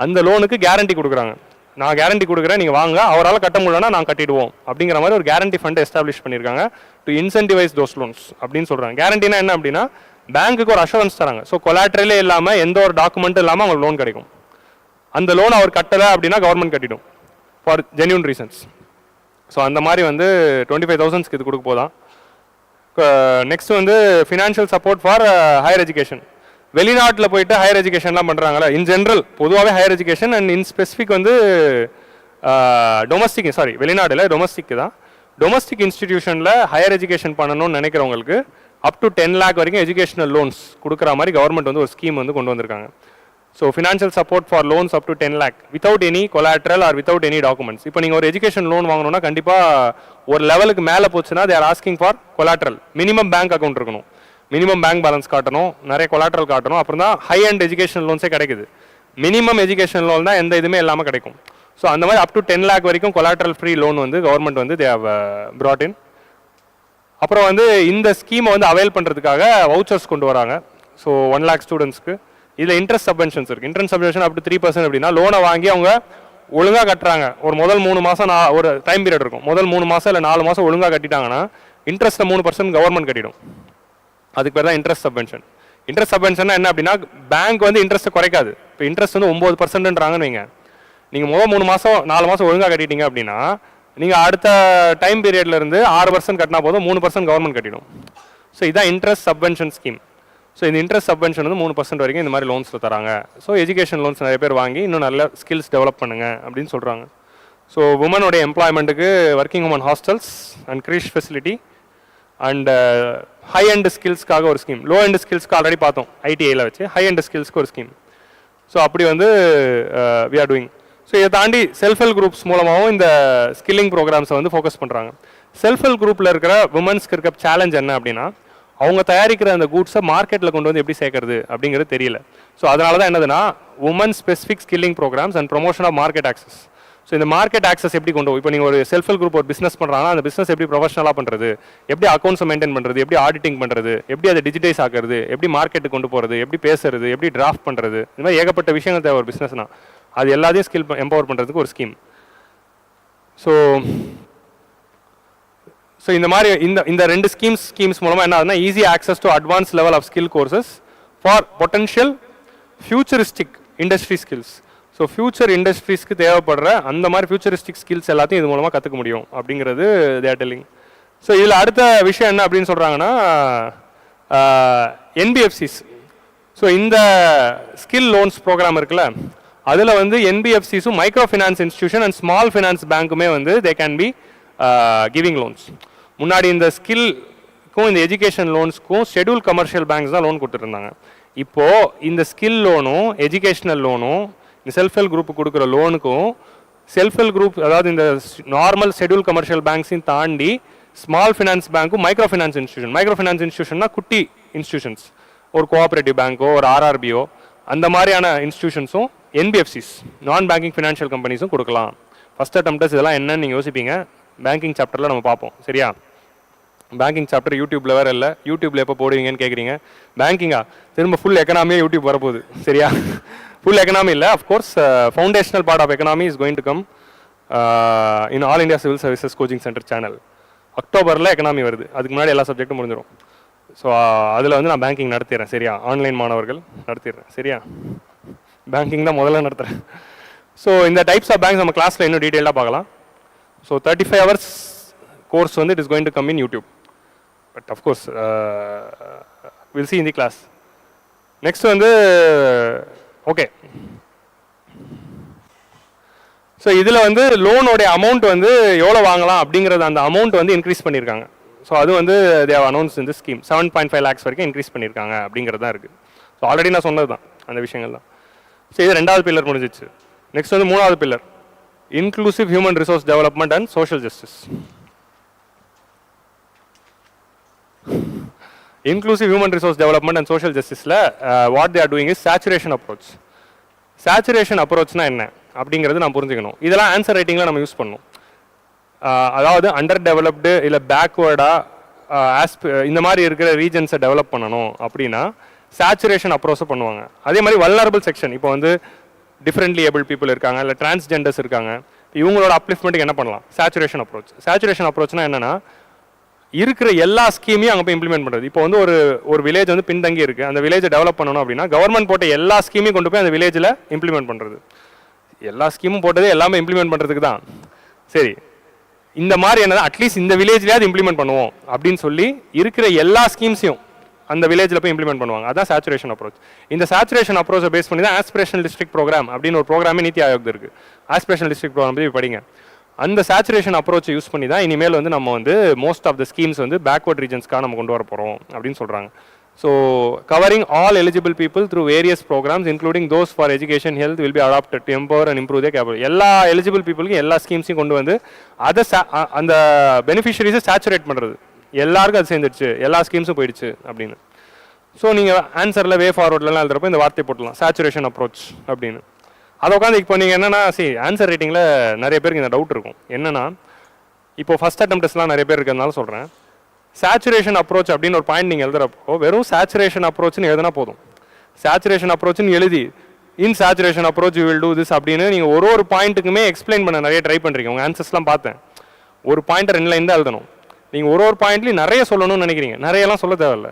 அந்த லோனுக்கு கேரண்டி கொடுக்குறாங்க. நான் கேரண்டி கொடுக்குறேன், நீங்கள் வாங்க, அவரால் கட்ட முடியலன்னா நான் கட்டிடுவோம் அப்படிங்கிற மாதிரி ஒரு கேரண்டி ஃபண்ட் எஸ்டாப்ளிஷ் பண்ணியிருக்காங்க டு இன்சென்டிவைஸ் தோஸ் லோன்ஸ் அப்படின்னு சொல்கிறாங்க. கேரண்டினா என்ன அப்படின்னா பேங்க்குக்கு ஒரு அஷூரன்ஸ் தராங்க. ஸோ கொலாட்ரலே இல்லாமல் எந்த ஒரு டாக்குமெண்ட்டும் இல்லாமல் அவங்களுக்கு லோன் கிடைக்கும். அந்த லோன் அவர் கட்டலை அப்படின்னா கவர்மெண்ட் கட்டிடும் ஃபார் ஜென்யூன் ரீசன்ஸ். ஸோ அந்த மாதிரி வந்து 25,000 இது கொடுக்க போதான். நெக்ஸ்ட் வந்து financial support for higher education. வெளிநாட்டில் போயிட்டு ஹையர் எஜுகேஷன்லாம் பண்ணுறாங்களா, இன் ஜென்ரல் பொதுவாகவே higher education and in specific வந்து டொமஸ்டிக், சாரி வெளிநாட்டில் டொமஸ்டிக் தான். டொமஸ்டிக் இன்ஸ்டிடியூஷனில் ஹையர் எஜுகேஷன் பண்ணணும்னு நினைக்கிறவங்களுக்கு அப் டு 10 lakh வரைக்கும் எஜுகேஷனல் லோன்ஸ் கொடுக்குற மாதிரி கவர்மெண்ட் வந்து ஒரு ஸ்கீம் வந்து கொண்டு வந்திருக்காங்க. So financial support for loans up to 10 lakh without any collateral or without any documents. இப்போ நீங்கள் ஒரு எஜுகேஷன் லோன் வாங்கணும்னா கண்டிப்பாக ஒரு லெவலுக்கு மேலே போச்சுன்னா தே are asking for collateral. Minimum bank account இருக்கணும், மினிமம் பேங்க் பேலன்ஸ் காட்டணும், நிறைய கொலாட்ரல் காட்டணும், அப்புறம் தான் ஹை அண்ட் எஜுகேஷன் லோன்ஸே கிடைக்குது. மினிமம் எஜுகேஷன் லோன் தான் எந்த இதுவுமே இல்லாமல் கிடைக்கும். ஸோ அந்த மாதிரி அப் டு 10 lakh வரைக்கும் கொலாட்ரல் ஃப்ரீ லோன் வந்து கவர்மெண்ட் வந்து தே ஹவ் brought in. அப்புறம் வந்து இந்த ஸ்கீமை வந்து அவைல் பண்ணுறதுக்காக வவுச்சர்ஸ் கொண்டு வராங்க. ஸோ 1 lakh ஸ்டூடெண்ட்ஸ்க்கு இதில் இன்ட்ரெஸ்ட் சப்வென்ஷன்ஸ் இருக்குது. இன்ட்ரெஸ்ட் சப்வென்ஷன் அப் டு 3% அப்படின்னா லோனை வாங்கி அவங்க ஒழுங்காக கட்டுறாங்க. ஒரு முதல் 3 மாதம் ஒரு டைம் பீரியட் இருக்கும், முதல் 3 மாதம் இல்லை 4 மாதம் ஒழுங்காக கட்டிட்டாங்கன்னா இன்ட்ரெஸ்ட்டை 3% கவர்மெண்ட் கட்டிடும். அதுக்கு பேர் தான் இன்ட்ரெஸ்ட் சப்வென்ஷன். இன்ட்ரெஸ்ட் சப்வென்ஷன் என்ன அப்படின்னா பேங்க் வந்து இன்ட்ரெஸ்ட்டை குறைக்காது. இப்போ இன்ட்ரெஸ்ட் வந்து 9%ன்றாங்கன்னு வைங்க, நீங்கள் முதல் 3 மாதம் 4 மாதம் ஒழுங்காக கட்டிட்டீங்க அப்படின்னா நீங்கள் அடுத்த டைம் பீரியட்லேருந்து 6% கட்டினா போதும், 3% கவர்மெண்ட் கட்டிடும். ஸோ இதுதான் இன்ட்ரெஸ்ட் சப்வென்ஷன் ஸ்கீம். ஸோ இந்த இன்ட்ரெஸ்ட் சப்வென்ஷன் வந்து 3% வரைக்கும் இந்த மாதிரி லோன்ஸில் தராங்க. ஸோ எஜுகேஷன் லோன்ஸ் நிறைய பேர் வாங்கி இன்னும் நல்ல ஸ்கில்ஸ் டெவலப் பண்ணுங்க அப்படின்னு சொல்கிறாங்க. ஸோ உமனோடைய எம்ப்ளாய்மெண்ட்டுக்கு working women hostels and creche facility and high and ஸ்கில்ஸ்க்காக ஒரு ஸ்கீம். லோ அண்ட் ஸ்கில்ஸ்க்கு ஆல்ரெடி பார்த்தோம் ஐடிஐயில் வச்சு, ஹை அண்ட் ஸ்கில்ஸ்க்கு ஒரு ஸ்கீம். ஸோ அப்படி வந்து வி ஆர் டூயிங். ஸோ இதை தாண்டி செல்ஃப் ஹெல்ப் குரூப்ஸ் மூலமாகவும் இந்த ஸ்கில்லிங் ப்ரோக்ராம்ஸை வந்து ஃபோக்கஸ் பண்ணுறாங்க. செல்ஃப் ஹெல்ப் குரூப்பில் இருக்கிற உமன்ஸ்க்கு இருக்க சேலஞ்ச் என்ன அப்படின்னா அவங்க தயாரிக்கிற அந்த கூட்ஸை மார்க்கெட்டில் கொண்டு வந்து எப்படி சேர்க்கறது அப்படிங்கிறது தெரியல. ஸோ அதனால தான் என்னதுன்னா woman specific skilling programmes and promotion of market access. So இந்த மார்க்கெட் ஆக்சஸ் எப்படி கொண்டு இப்போ நீங்கள் ஒரு செல்ஃப் ஹெல்ப் குரூப் ஒரு பிஸ்னஸ் பண்ணுறாங்கன்னா அந்த பிஸ்னஸ் எப்படி ப்ரொஃபஷனலாக பண்ணுறது, எப்படி அக்கௌண்ட்ஸை மெயின்டைன் பண்ணுறது, எப்படி ஆடிட்டிங் பண்ணுறது, எப்படி அதை டிஜிட்டைஸ் ஆக்குறது, எப்படி மார்க்கெட்டுக்கு கொண்டு போகிறது, எப்படி பேசுறது, எப்படி டிராஃப்ட் பண்ணுறது, இந்த மாதிரி ஏகப்பட்ட விஷயங்கள் தேவை ஒரு பிஸ்னஸ்னா. அது எல்லாத்தையும் ஸ்கில் எம்பவர் பண்ணுறதுக்கு ஒரு ஸ்கீம். ஸோ இந்த மாதிரி இந்த 2 ஸ்கீம்ஸ் மூலமாக என்ன ஆகுதுன்னா easy access to advance level of skill courses for potential futuristic industry skills. So future இண்டஸ்ட்ரீஸ்க்கு தேவைப்படுற அந்த மாதிரி ஃபியூச்சரிஸ்டிக் ஸ்கில்ஸ் எல்லாத்தையும் இது மூலமாக கற்றுக்க முடியும் அப்படிங்கிறது தே ஆர் டெல்லிங். ஸோ இதில் அடுத்த விஷயம் என்ன அப்படின்னு சொல்கிறாங்கன்னா என்பிஎஃப்சிஸ். ஸோ இந்த ஸ்கில் லோன்ஸ் ப்ரோக்ராம் இருக்குல்ல, அதில் வந்து என்பிஎஃப்சிஸும் micro finance institution and small finance பேங்க்குமே வந்து they can be giving loans. முன்னாடி இந்த ஸ்கில்க்கும் இந்த எஜுகேஷன் லோன்ஸ்க்கும் ஷெட்யூல் கமர்ஷியல் பேங்க்ஸ் தான் லோன் கொடுத்துருந்தாங்க. இப்போது இந்த ஸ்கில் லோனும் எஜுகேஷனல் லோனும் இந்த செல்ஃப் ஹெல்ப் குரூப் கொடுக்குற லோனுக்கும் செல்ஃப் ஹெல்ப் குரூப் அதாவது இந்த நார்மல் ஷெட்யூல் கமர்ஷியல் பேங்க்ஸையும் தாண்டி ஸ்மால் ஃபினான்ஸ் பேங்க்கும் மைக்ரோ ஃபினான்ஸ் இன்ஸ்டியூஷன்னா குட்டி இன்ஸ்டியூஷன்ஸ், ஒரு கோஆப்ரேட்டிவ் பேங்க்கோ ஒரு ஆர்ஆர்பிஓ அந்த மாதிரியான இன்ஸ்டியூஷன்ஸும் என்பிஎஃப்சிஸ் நான் பேங்கிங் ஃபினான்ஷியல் கம்பெனிஸும் கொடுக்கலாம். ஃபஸ்ட் அட்டம்ப்டர்ஸ் இதெல்லாம் என்னன்னு நீங்கள் யோசிப்பீங்க, பேங்கிங் சாப்டரில் நம்ம பார்ப்போம். சரியா? பேங்கிங் சாப்டர் யூடியூப்பில் வேறு இல்லை, யூடியூப்பில் எப்போ போடுவீங்கன்னு கேட்குறீங்க. பேங்கிங்கா திரும்ப ஃபுல் எக்கனாமியாக யூடியூப் வரப்போகுது. சரியா? ஃபுல் எக்கனாமி இல்லை, of course foundational part of economy is going to come in all India civil services coaching centre channel. அக்டோபரில் எக்கனாமி வருது, அதுக்கு முன்னாடி எல்லா சப்ஜெக்ட்டும் முடிஞ்சிடும். ஸோ அதில் வந்து நான் பேங்கிங் நடத்திடுறேன். சரியா? ஆன்லைன் மாணவர்கள் நடத்திடுறேன். சரியா? பேங்கிங் தான் முதல்ல நடத்துகிறேன். ஸோ இந்த டைப்ஸ் ஆஃப் பேங்க்ஸ் நம்ம கிளாஸில் இன்னும் டீட்டெயிலாக பார்க்கலாம். ஸோ 35 hours course வந்து it is going to come in YouTube. But of course, we'll see in the class. Next வந்து okay. ஸோ இதில் வந்து லோனோடைய அமௌண்ட் வந்து எவ்வளோ வாங்கலாம் அப்படிங்கிறது அந்த அமௌண்ட் வந்து இன்க்ரீஸ் பண்ணியிருக்காங்க. ஸோ அது வந்து தேவ் அனௌன்ஸ் இந்த ஸ்கீம் 7.5 lakhs வரைக்கும் இன்க்ரீஸ் பண்ணியிருக்காங்க அப்படிங்கிறது தான் இருக்குது. ஸோ ஆல்ரெடி நான் சொன்னது தான் அந்த விஷயங்கள் தான். ஸோ இது 2வது பில்லர் முடிஞ்சிச்சு. நெக்ஸ்ட் வந்து 3வது pillar, inclusive human resource development and social justice. Inclusive human resource development and social ஜஸ்டிஸில் what they are doing is saturation approach. Saturation அப்ரோச்னா என்ன அப்படிங்கிறது நான் புரிஞ்சுக்கணும். இதெல்லாம் ஆன்சர் ரைட்டிங்கில் நம்ம யூஸ் பண்ணணும். அதாவது அண்டர் டெவலப்டு இல்லை பேக்வேர்டாக இந்த மாதிரி இருக்கிற ரீஜன்ஸை டெவலப் பண்ணணும் அப்படின்னா சேச்சுரேஷன் அப்ரோச்சை பண்ணுவாங்க. அதே மாதிரி வல்னரபிள் செக்ஷன், இப்போ வந்து டிஃப்ரெண்ட்லி ஏபிள் பீப்புள் இருக்காங்க, இல்லை டிரான்ஸ்ஜெண்டர்ஸ் இருக்காங்க, இவங்களோட அப்லிஃப்ட்மெண்ட்டுக்கு என்ன பண்ணலாம்? Saturation approach. சேச்சுரேஷன் அப்ரோச்னா என்னன்னா இருக்கிற எல்லா ஸ்கீமையும் அங்கே போய் இம்ப்ளிமெண்ட் பண்ணுறது. இப்போ வந்து ஒரு வில்லேஜ் வந்து பின்தங்கி இருக்குது, அந்த வில்லேஜை டெவலப் பண்ணணும் அப்படின்னா கவர்மெண்ட் போட்ட எல்லா ஸ்கீமையும் கொண்டு போய் அந்த வில்லேஜில் இம்ப்ளிமெண்ட் பண்ணுறது. எல்லா ஸ்கீமும் போட்டதே எல்லாமே இம்ப்ளிமெண்ட் பண்ணுறதுக்கு தான். சரி, இந்த மாதிரி என்னதான் அட்லீஸ்ட் இந்த வில்லேஜ்லேயாவது இம்ப்ளிமெண்ட் பண்ணுவோம் அப்படின்னு சொல்லி இருக்கிற எல்லா ஸ்கீம்ஸையும் அந்த வில்லேஜில் போய் இம்ப்ளிமெண்ட் பண்ணுவாங்க. அதான் சேச்சுரேஷன் அப்ரோச். இந்த சேச்சுரேஷன் அப்ரோச்சை பேஸ் பண்ணி தான் ஆஸ்பிரேஷனல் டிஸ்ட்ரிக்ட் ப்ரோக்ராம் அப்படின்னு ஒரு ப்ரோக்ராமே நீத்தி ஆயோக் இருக்குது. ஆஸ்பிரேஷனல் டிஸ்ட்ரிக்ட் ப்ரோக்ராம் பற்றி படிங்க. அந்த சேச்சுரேஷன் அப்ரோச்சை யூஸ் பண்ணி தான் இனிமேல் வந்து நம்ம வந்து மோஸ்ட் ஆஃப் த ஸ்கீம்ஸ் வந்து பேக்வர்ட் ரீஜன்ஸ்க்காக நம்ம கொண்டு வர போகிறோம் அப்படின்னு சொல்கிறாங்க. So covering all eligible people through various programmes including those for education health will be adapted to empower and improve the cable. எல்லா எலிஜிபிள் பீப்புளுக்கும் எல்லா ஸ்கீம்ஸையும் கொண்டு வந்து அதை அந்த பெனிஃபிஷரிஸை சேச்சுரேட் பண்ணுறது. எல்லாருக்கும் அது சேர்ந்துடுச்சு, எல்லா ஸ்கீம்ஸும் போயிடுச்சு அப்படின்னு. ஸோ நீங்கள் ஆன்சரில் வே ஃபார்வர்ட்லாம் எழுதுறப்போ இந்த வார்த்தை போட்டுலாம், சேச்சுரேஷன் அப்ரோச் அப்படின்னு. அதை உட்காந்து இப்போ நீங்கள் என்னென்னா ஆன்சர் ரைட்டிங்கில் நிறைய பேருக்கு இந்த டவுட் இருக்கும். என்னென்னா இப்போ ஃபஸ்ட் அட்டெம்ப்ட்ஸ்லாம் நிறைய பேர் இருக்கிறதுனால சொல்கிறேன். சேச்சுரேஷன் அப்ரோச் அப்படின்னு ஒரு பாயிண்ட் நீங்கள் எழுதுறப்போ வெறும் சேச்சுரேஷன் அப்ரோச்னு எழுதினா போதும். சேச்சுரேஷன் அப்ரோச்னு எழுதி in saturation approach you will do this அப்படின்னு நீங்கள் ஒரு பாயிண்ட்டுக்குமே எக்ஸ்பிளைன் பண்ண நிறைய ட்ரை பண்ணுறீங்க. உங்கள் ஆன்சர்ஸ்லாம் பார்த்தேன், ஒரு பாயிண்ட் 2 லைன் தான் எழுதணும். நீங்கள் ஒரு பாயிண்ட்லையும் நிறைய சொல்லணும்னு நினைக்கிறீங்க. நிறையெல்லாம் சொல்ல தேவையில்லை,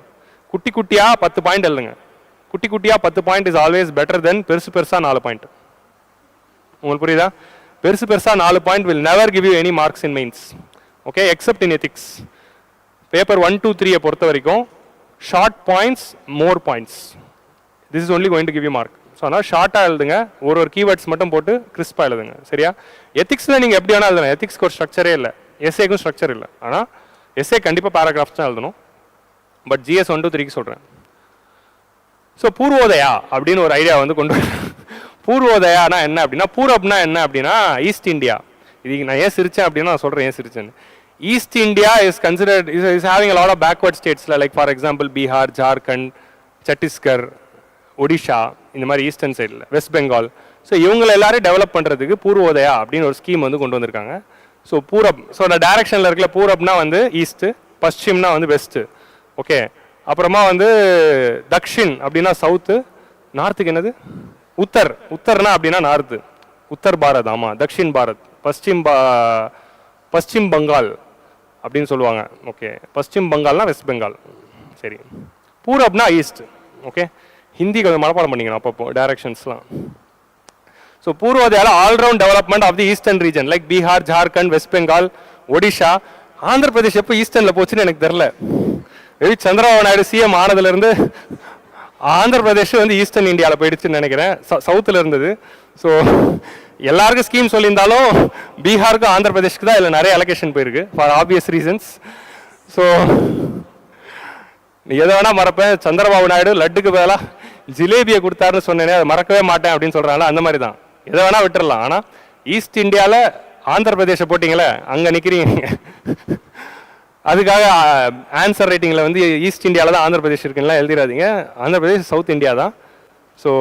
குட்டி குட்டியாக 10 பாயிண்ட் எழுதுங்க. குட்டி குட்டியாக 10 point is always better then பெருசாக 4 பாயிண்ட். உங்களுக்கு புரியுதா? பெருசாக 4 point will never give you any marks in mains. Okay, except in ethics. Paper 1, 2, 3 பொறுத்த வரைக்கும் short points, more points, this is only going to give you mark. So அதனால் ஷார்ட்டாக எழுதுங்க, ஒரு கீவேர்ட்ஸ் மட்டும் போட்டு கிறிஸ்பாக எழுதுங்க. சரியா? எத்திக்ஸில் நீங்கள் எப்படி வேணால் எழுதலாம். எத்திக்ஸ்க்கு ஒரு ஸ்ட்ரக்சரே இல்லை, எஸ்ஏக்கும் ஸ்ட்ரக்சர் இல்லை. ஆனால் எஸ்ஏ கண்டிப்பாக பேராகிராஃப்ஸ் தான் எழுதணும். பட் GS 1, 2, 3க்கு சொல்கிறேன். ஸோ பூர்வோதயா அப்படின்னு ஒரு ஐடியா வந்து கொண்டு வரேன். பூர்வோதயானா என்ன அப்படின்னா, பூரப்னா என்ன அப்படின்னா ஈஸ்ட் இந்தியா. இதுக்கு நான் ஏன் சிரிச்சேன் அப்படின்னா நான் சொல்கிறேன் ஏன் சிரிச்சேன்னு. East India is considered is having a lot of backward states like for example Bihar, Jharkhand, Chhattisgarh, Odisha, இந்த மாதிரி ஈஸ்டர்ன் சைடில் வெஸ்ட் பெங்கால். ஸோ இவங்களை எல்லாரும் டெவலப் பண்ணுறதுக்கு பூர்வோதயா அப்படின்னு ஒரு ஸ்கீம் வந்து கொண்டு வந்திருக்காங்க. ஸோ பூரப், ஸோ அந்த டைரக்ஷனில் இருக்கல பூரப்னா வந்து ஈஸ்ட்டு, பশ্চিমனா வந்து வெஸ்ட்டு. ஓகே, அப்புறமா வந்து தக்ஷின் அப்படின்னா சவுத்து, நார்த்துக்கு என்னது உத்தர்னா அப்படின்னா நார்த்து, உத்தர் பாரத். ஆமாம், தக்ஷின் பாரத், பশ্চিম பங்கால் அப்படின்னு சொல்லுவாங்க. ஓகே, பশ্চিম பங்கால்னா வெஸ்ட் பெங்கால். சரி, பூரப்னா ஈஸ்ட். ஓகே, ஹிந்தி கொஞ்சம் மனப்பாடம் பண்ணிக்கணும் அப்பப்போ டைரக்ஷன்ஸ்லாம். ஸோ பூர்வோதயால all round development of the eastern region like Bihar, Jharkhand, west Bengal, Odisha. Andhra Pradesh எப்போ ஈஸ்டர்னில் போச்சுன்னு எனக்கு தெரில. சந்திரபாபு நாயுடு CM ஆனதுலேருந்து ஆந்திர பிரதேஷ் வந்து ஈஸ்டர்ன் இந்தியாவில் போயிடுச்சுன்னு நினைக்கிறேன், சவுத்தில் இருந்தது. ஸோ எல்லாருக்கும் ஸ்கீம் சொல்லியிருந்தாலும் பீகாருக்கும் ஆந்திர பிரதேஷ்க்கு தான் இதில் நிறைய அலோகேஷன் போயிருக்கு ஃபார் ஆப்வியஸ் ரீசன்ஸ். ஸோ நீ எதை வேணால் மறப்பேன். சந்திரபாபு நாயுடு லட்டுக்கு பதிலாக ஜிலேபியை கொடுத்தாருன்னு சொன்னேனே, அதை மறக்கவே மாட்டேன் அப்படின்னு சொல்கிறாங்களா, அந்த மாதிரி தான். எதை வேணால் விட்டுடலாம். ஆனால் ஈஸ்ட் இந்தியாவில் ஆந்திர பிரதேஷை போட்டிங்களே, அங்கே நிற்கிறீங்க. அதுக்காக ஆன்சர் ரைட்டிங்கில் வந்து ஈஸ்ட் இந்தியாவில் தான் ஆந்திர பிரதேஷ் இருக்குன்னா எழுதிடாதீங்க. ஆந்திர பிரதேஷ் சவுத் இந்தியா தான். So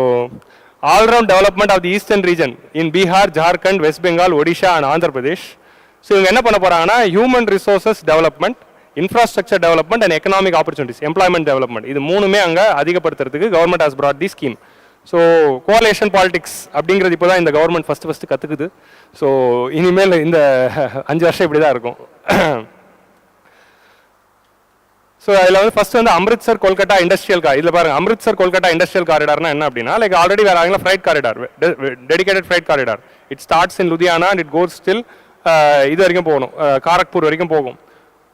all round development of the eastern region in Bihar, Jharkhand, west Bengal, Odisha and Andhra Pradesh. So இவங்க என்ன பண்ண போகிறாங்கன்னா human resources development, infrastructure development and economic opportunities, employment development, இது மூணுமே அங்கே அதிகப்படுத்துறதுக்கு government has brought the scheme. So coalition politics அப்படிங்கிறது இப்போ தான் இந்த கவர்மெண்ட் ஃபஸ்ட்டு கற்றுக்குது. ஸோ இனிமேல் இந்த 5 வருஷம் இப்படி தான் இருக்கும். ஸோ அதில் வந்து ஃபர்ஸ்ட் வந்து அம்ரித்சர் கொல்கட்டா இண்டஸ்ட்ரியல் இதில் பாருங்க, அம்ரித்சர் கொல்கட்டா இண்டஸ்ட்ரியல் காரிடார்னா என்ன அப்படின்னா, லைக் ஆல்ரெடி வேற ஆகிங்களா freight corridor, dedicated freight corridor. It starts in Ludhiana and it goes still இது வரைக்கும் போகணும், காரக்பூர் வரைக்கும் போகும்.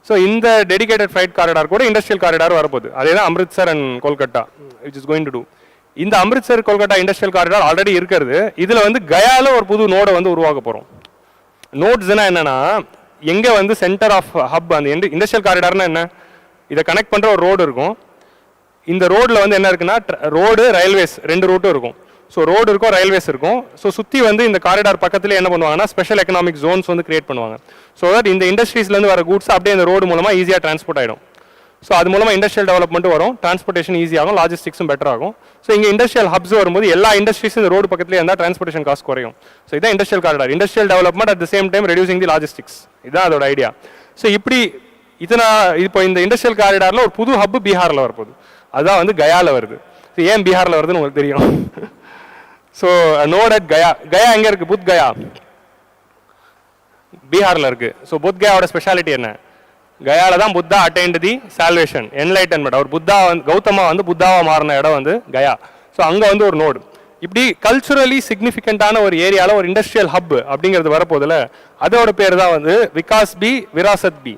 ஸோ இந்த டெடிகேட்டட் ஃப்ரைட் காரிடார் கூட இண்டஸ்ட்ரியல் காரிடார் வரப்போகுது. அதே தான் Amritsar and Kolkata which is going to do. இந்த Amritsar Kolkata industrial corridor already இருக்கிறது. இதில் வந்து கயால ஒரு புது நோடை வந்து உருவாக்க போகிறோம். நோட்ஸ்னா என்னன்னா, எங்கே வந்து சென்டர் ஆஃப் ஹப், அந்த இண்டஸ்ட்ரியல் காரிடார்னா என்ன, இதை கனெக்ட் பண்ணுற ஒரு ரோடு இருக்கும். இந்த ரோடில் வந்து என்ன இருக்குன்னா, ரோடு ரயில்வேஸ் 2 ரூட்டும் இருக்கும். ஸோ ரோடு இருக்கும், ரயில்வேஸ் இருக்கும். ஸோ சுற்றி வந்து இந்த காரிடார் பக்கத்துலேயே என்ன பண்ணுவாங்கன்னா, ஸ்பெஷல் எக்கனாமிக் ஜோன்ஸ் வந்து கிரியேட் பண்ணுவாங்க. ஸோ தட் இந்த இண்டஸ்ட்ரீஸ்லேருந்து வர கூட்ஸ் அப்படியே இந்த ரோடு மூலமாக ஈஸியாக டிரான்ஸ்போர்ட் ஆகிடும். ஸோ அது மூலமாக இண்டஸ்ட்ரியல் டெவலப்மெண்ட்டும் வரும், டிரான்ஸ்போர்ட்டேஷன் ஈஸியாகும், லாஜிஸ்டிக்ஸும் பெட்டர் ஆகும். ஸோ இங்கே இண்டஸ்ட்ரியல் ஹப்ஸ் வரும்போது எல்லா இண்டஸ்ட்ரீஸும் இந்த ரோடு பக்கத்துலேயே இருந்தால் டிரான்ஸ்போர்ட்டேஷன் காஸ்ட் குறையும். ஸோ இதான் industrial corridor. Industrial development at the same time reducing the logistics, இதுதான் அதோட ஐடியா. ஸோ இப்படி இப்போ இந்த இண்டஸ்ட்ரியல் காரிடாரில் ஒரு புது ஹப் பீகாரில் வரப்போகுது. அதுதான் வந்து கயாவில் வருது. ஸோ ஏன் பீகாரில் வருதுன்னு உங்களுக்கு தெரியும். So node at Gaya. Gaya எங்கே இருக்குது? புத் கயா பீகாரில் இருக்குது. ஸோ புத் கயாவோட ஸ்பெஷாலிட்டி என்ன? கயால தான் புத்தா அட்டைன்ட் தி சால்வேஷன், என்லைட்டன்மெண்ட். அவர் புத்தா வந்து கௌதமா வந்து புத்தாவா மாறின இடம் வந்து கயா. ஸோ அங்கே வந்து ஒரு நோடு. இப்படி கல்ச்சுரலி சிக்னிஃபிகண்டான ஒரு ஏரியாவில் ஒரு இண்டஸ்ட்ரியல் ஹப் அப்படிங்கிறது வரப்போதில் அதோட பேர் தான் வந்து விகாஸ் பி விராசத் பி.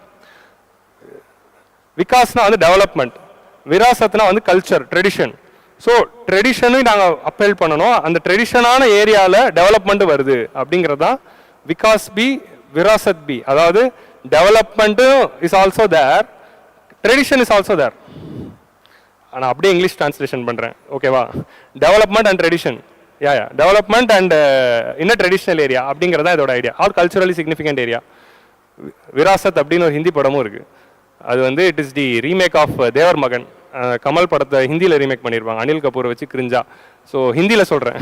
விகாஸ்னா வந்து டெவலப்மெண்ட், விராசத்னா வந்து கல்ச்சர், ட்ரெடிஷன். ஸோ ட்ரெடிஷனையும் நாங்கள் அப்பேல் பண்ணணும், அந்த ட்ரெடிஷனான ஏரியாவில் டெவலப்மெண்ட் வருது அப்படிங்கிறது தான் விகாஸ் பி விராசத் பி. அதாவது டெவலப்மெண்ட்டும் is also there, tradition is also there. நான் அப்படியே இங்கிலீஷ் டிரான்ஸ்லேஷன் பண்ணுறேன், ஓகேவா? Development and tradition, yeah development and in a traditional area அப்படிங்கிறது தான் இதோட idea. Or culturally significant area. Virasat அப்படின்னு ஒரு ஹிந்தி படமும் இருக்குது. அது வந்து it is the remake of Thevar Magan. Kamal படத்தை ஹிந்தியில் ரீமேக் பண்ணியிருப்பாங்க, அனில் கபூரை வச்சு கிரிஞ்சா. ஸோ ஹிந்தியில் சொல்கிறேன்.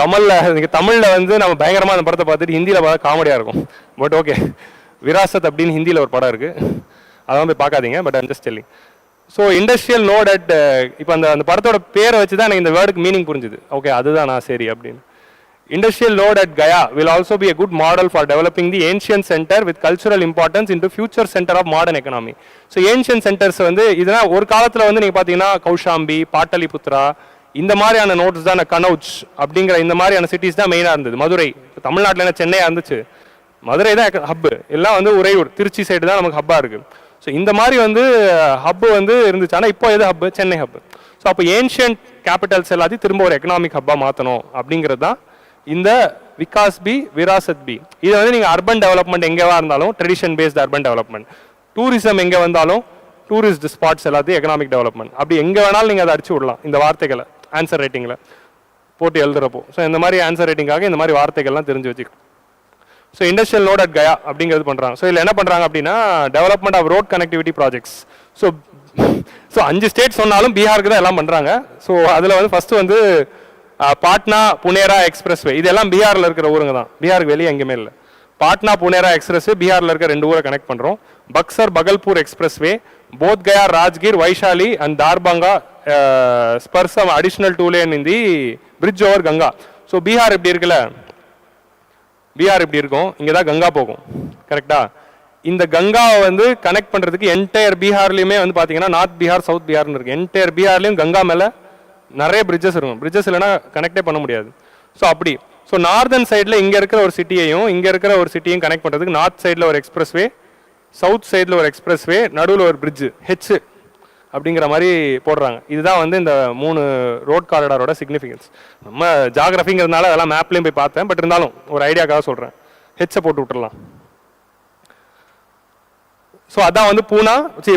கமலில் தமிழில் வந்து நம்ம பயங்கரமாக அந்த படத்தை பார்த்துட்டு ஹிந்தியில் பார்த்தா காமெடியாக இருக்கும். பட் ஓகே, விராசத் அப்படின்னு ஹிந்தியில் ஒரு படம் இருக்குது, அதெல்லாம் போய் பார்க்காதீங்க. But I'm just telling. So industrial node at, இப்போ அந்த படத்தோட பேரை வச்சு தான் எனக்கு இந்த வேர்டுக்கு மீனிங் புரிஞ்சுது. ஓகே, அதுதான் நான் சரி அப்படின்னு. Industrial node at Gaya will also be a good model for developing the ancient center with cultural importance into future center of modern economy. So ancient centers வந்து இதெல்லாம் ஒரு காலத்தில் வந்து நீங்கள் பார்த்தீங்கன்னா கௌஷாம்பி, பாட்டலிபுத்ரா, இந்த மாதிரியான நோட்ஸ் தான், கனௌஜ் அப்படிங்கிற இந்த மாதிரியான சிட்டிஸ் தான் மெயினாக இருந்தது. மதுரை, தமிழ்நாட்டில் என்ன சென்னையாக இருந்துச்சு, மதுரை தான் ஹப்பு. எல்லாம் வந்து உறையூர், திருச்சி சைடு தான் நமக்கு ஹப்பாக இருக்குது. ஸோ இந்த மாதிரி வந்து ஹப்பு வந்து இருந்துச்சு. ஆனால் இப்போ எது ஹப்பு? சென்னை ஹப்பு. ஸோ அப்போ ஏன்ஷியன்ட் கேபிட்டல்ஸ் எல்லாத்தையும் திரும்ப ஒரு எக்கனாமிக் ஹப்பாக மாற்றணும் அப்படிங்கிறது தான் இந்த விகாஸ் பி விராசத் பி. இதை வந்து நீங்கள் அர்பன் டெவலப்மெண்ட் எங்கேவா இருந்தாலும் tradition based urban development, tourism எங்கே வந்தாலும் டூரிஸ்ட் ஸ்பாட்ஸ் எல்லாத்தையும் எக்கனாமிக் டெவலப்மெண்ட், அப்படி எங்கே வேணாலும் நீங்கள் அதை அடிச்சு விடலாம் இந்த வார்த்தைகளை ஆன்சர் ரைட்டிங்கில் போட்டு எழுதுறப்போ. ஸோ இந்த மாதிரி ஆன்சர் ரைட்டிங்காக இந்த மாதிரி வார்த்தைகள்லாம் தெரிஞ்சு வச்சுக்கணும். So industrial node at Gaya அப்படிங்கிறது பண்ணுறாங்க. ஸோ இதில் என்ன பண்ணுறாங்க அப்படின்னா, development of road connectivity projects. So 5 state சொன்னாலும் பீகாருக்கு தான் எல்லாம் பண்ணுறாங்க. ஸோ அதில் வந்து ஃபஸ்ட்டு வந்து பாட்னா புனேரா எக்ஸ்பிரஸ்வே, இதெல்லாம் பீகாரில் இருக்கிற ஊருங்க தான், பீகாருக்கு வெளியே எங்கேயுமே இல்லை. பாட்னா புனேரா எக்ஸ்பிரஸ்வே பீகாரில் இருக்க 2 ஊரை கனெக்ட் பண்ணுறோம். Buxar Bhagalpur expressway, Bodh Gaya Rajgir Vaishali and Darbhanga spurs additional 2 lane in the bridge over Ganga. So Bihar இப்படி இருக்குல்ல, பீகார் இப்படி இருக்கும், இங்கே தான் கங்கா போகும், கரெக்டா? இந்த கங்காவை வந்து கனெக்ட் பண்ணுறதுக்கு என்டையர் பீகார்லையுமே வந்து பார்த்தீங்கன்னா நார்த் பீகார் சவுத் பீகார்னு இருக்குது. என்டையர் பீகார்லையும் கங்கா மேலே நிறைய பிரிட்ஜஸ் இருக்கும். பிரிட்ஜஸ் இல்லைனா கனெக்டே பண்ண முடியாது. ஸோ அப்படி ஸோ நார்தன் சைடில் இங்கே இருக்கிற ஒரு சிட்டியையும் இங்கே இருக்கிற ஒரு சிட்டியும் கனெக்ட் பண்ணுறதுக்கு நார்த் சைடில் ஒரு எக்ஸ்பிரஸ்வே, சவுத் சைடில் ஒரு எக்ஸ்பிரஸ்வே, நடுவில் ஒரு பிரிட்ஜு ஹெச் அப்படிங்கிற மாதிரி போடுறாங்க. இதுதான் வந்து இந்த 3 ரோட் காரிடாரோட சிக்னிஃபிகன்ஸ். நம்ம ஜாகிரபிங்கிறதுனால அதெல்லாம் மேப்லேயும் போய் பார்த்தேன், பட் இருந்தாலும் ஒரு ஐடியாக்காக சொல்கிறேன், ஹெச்சை போட்டு விட்டுறலாம். ஸோ அதான் வந்து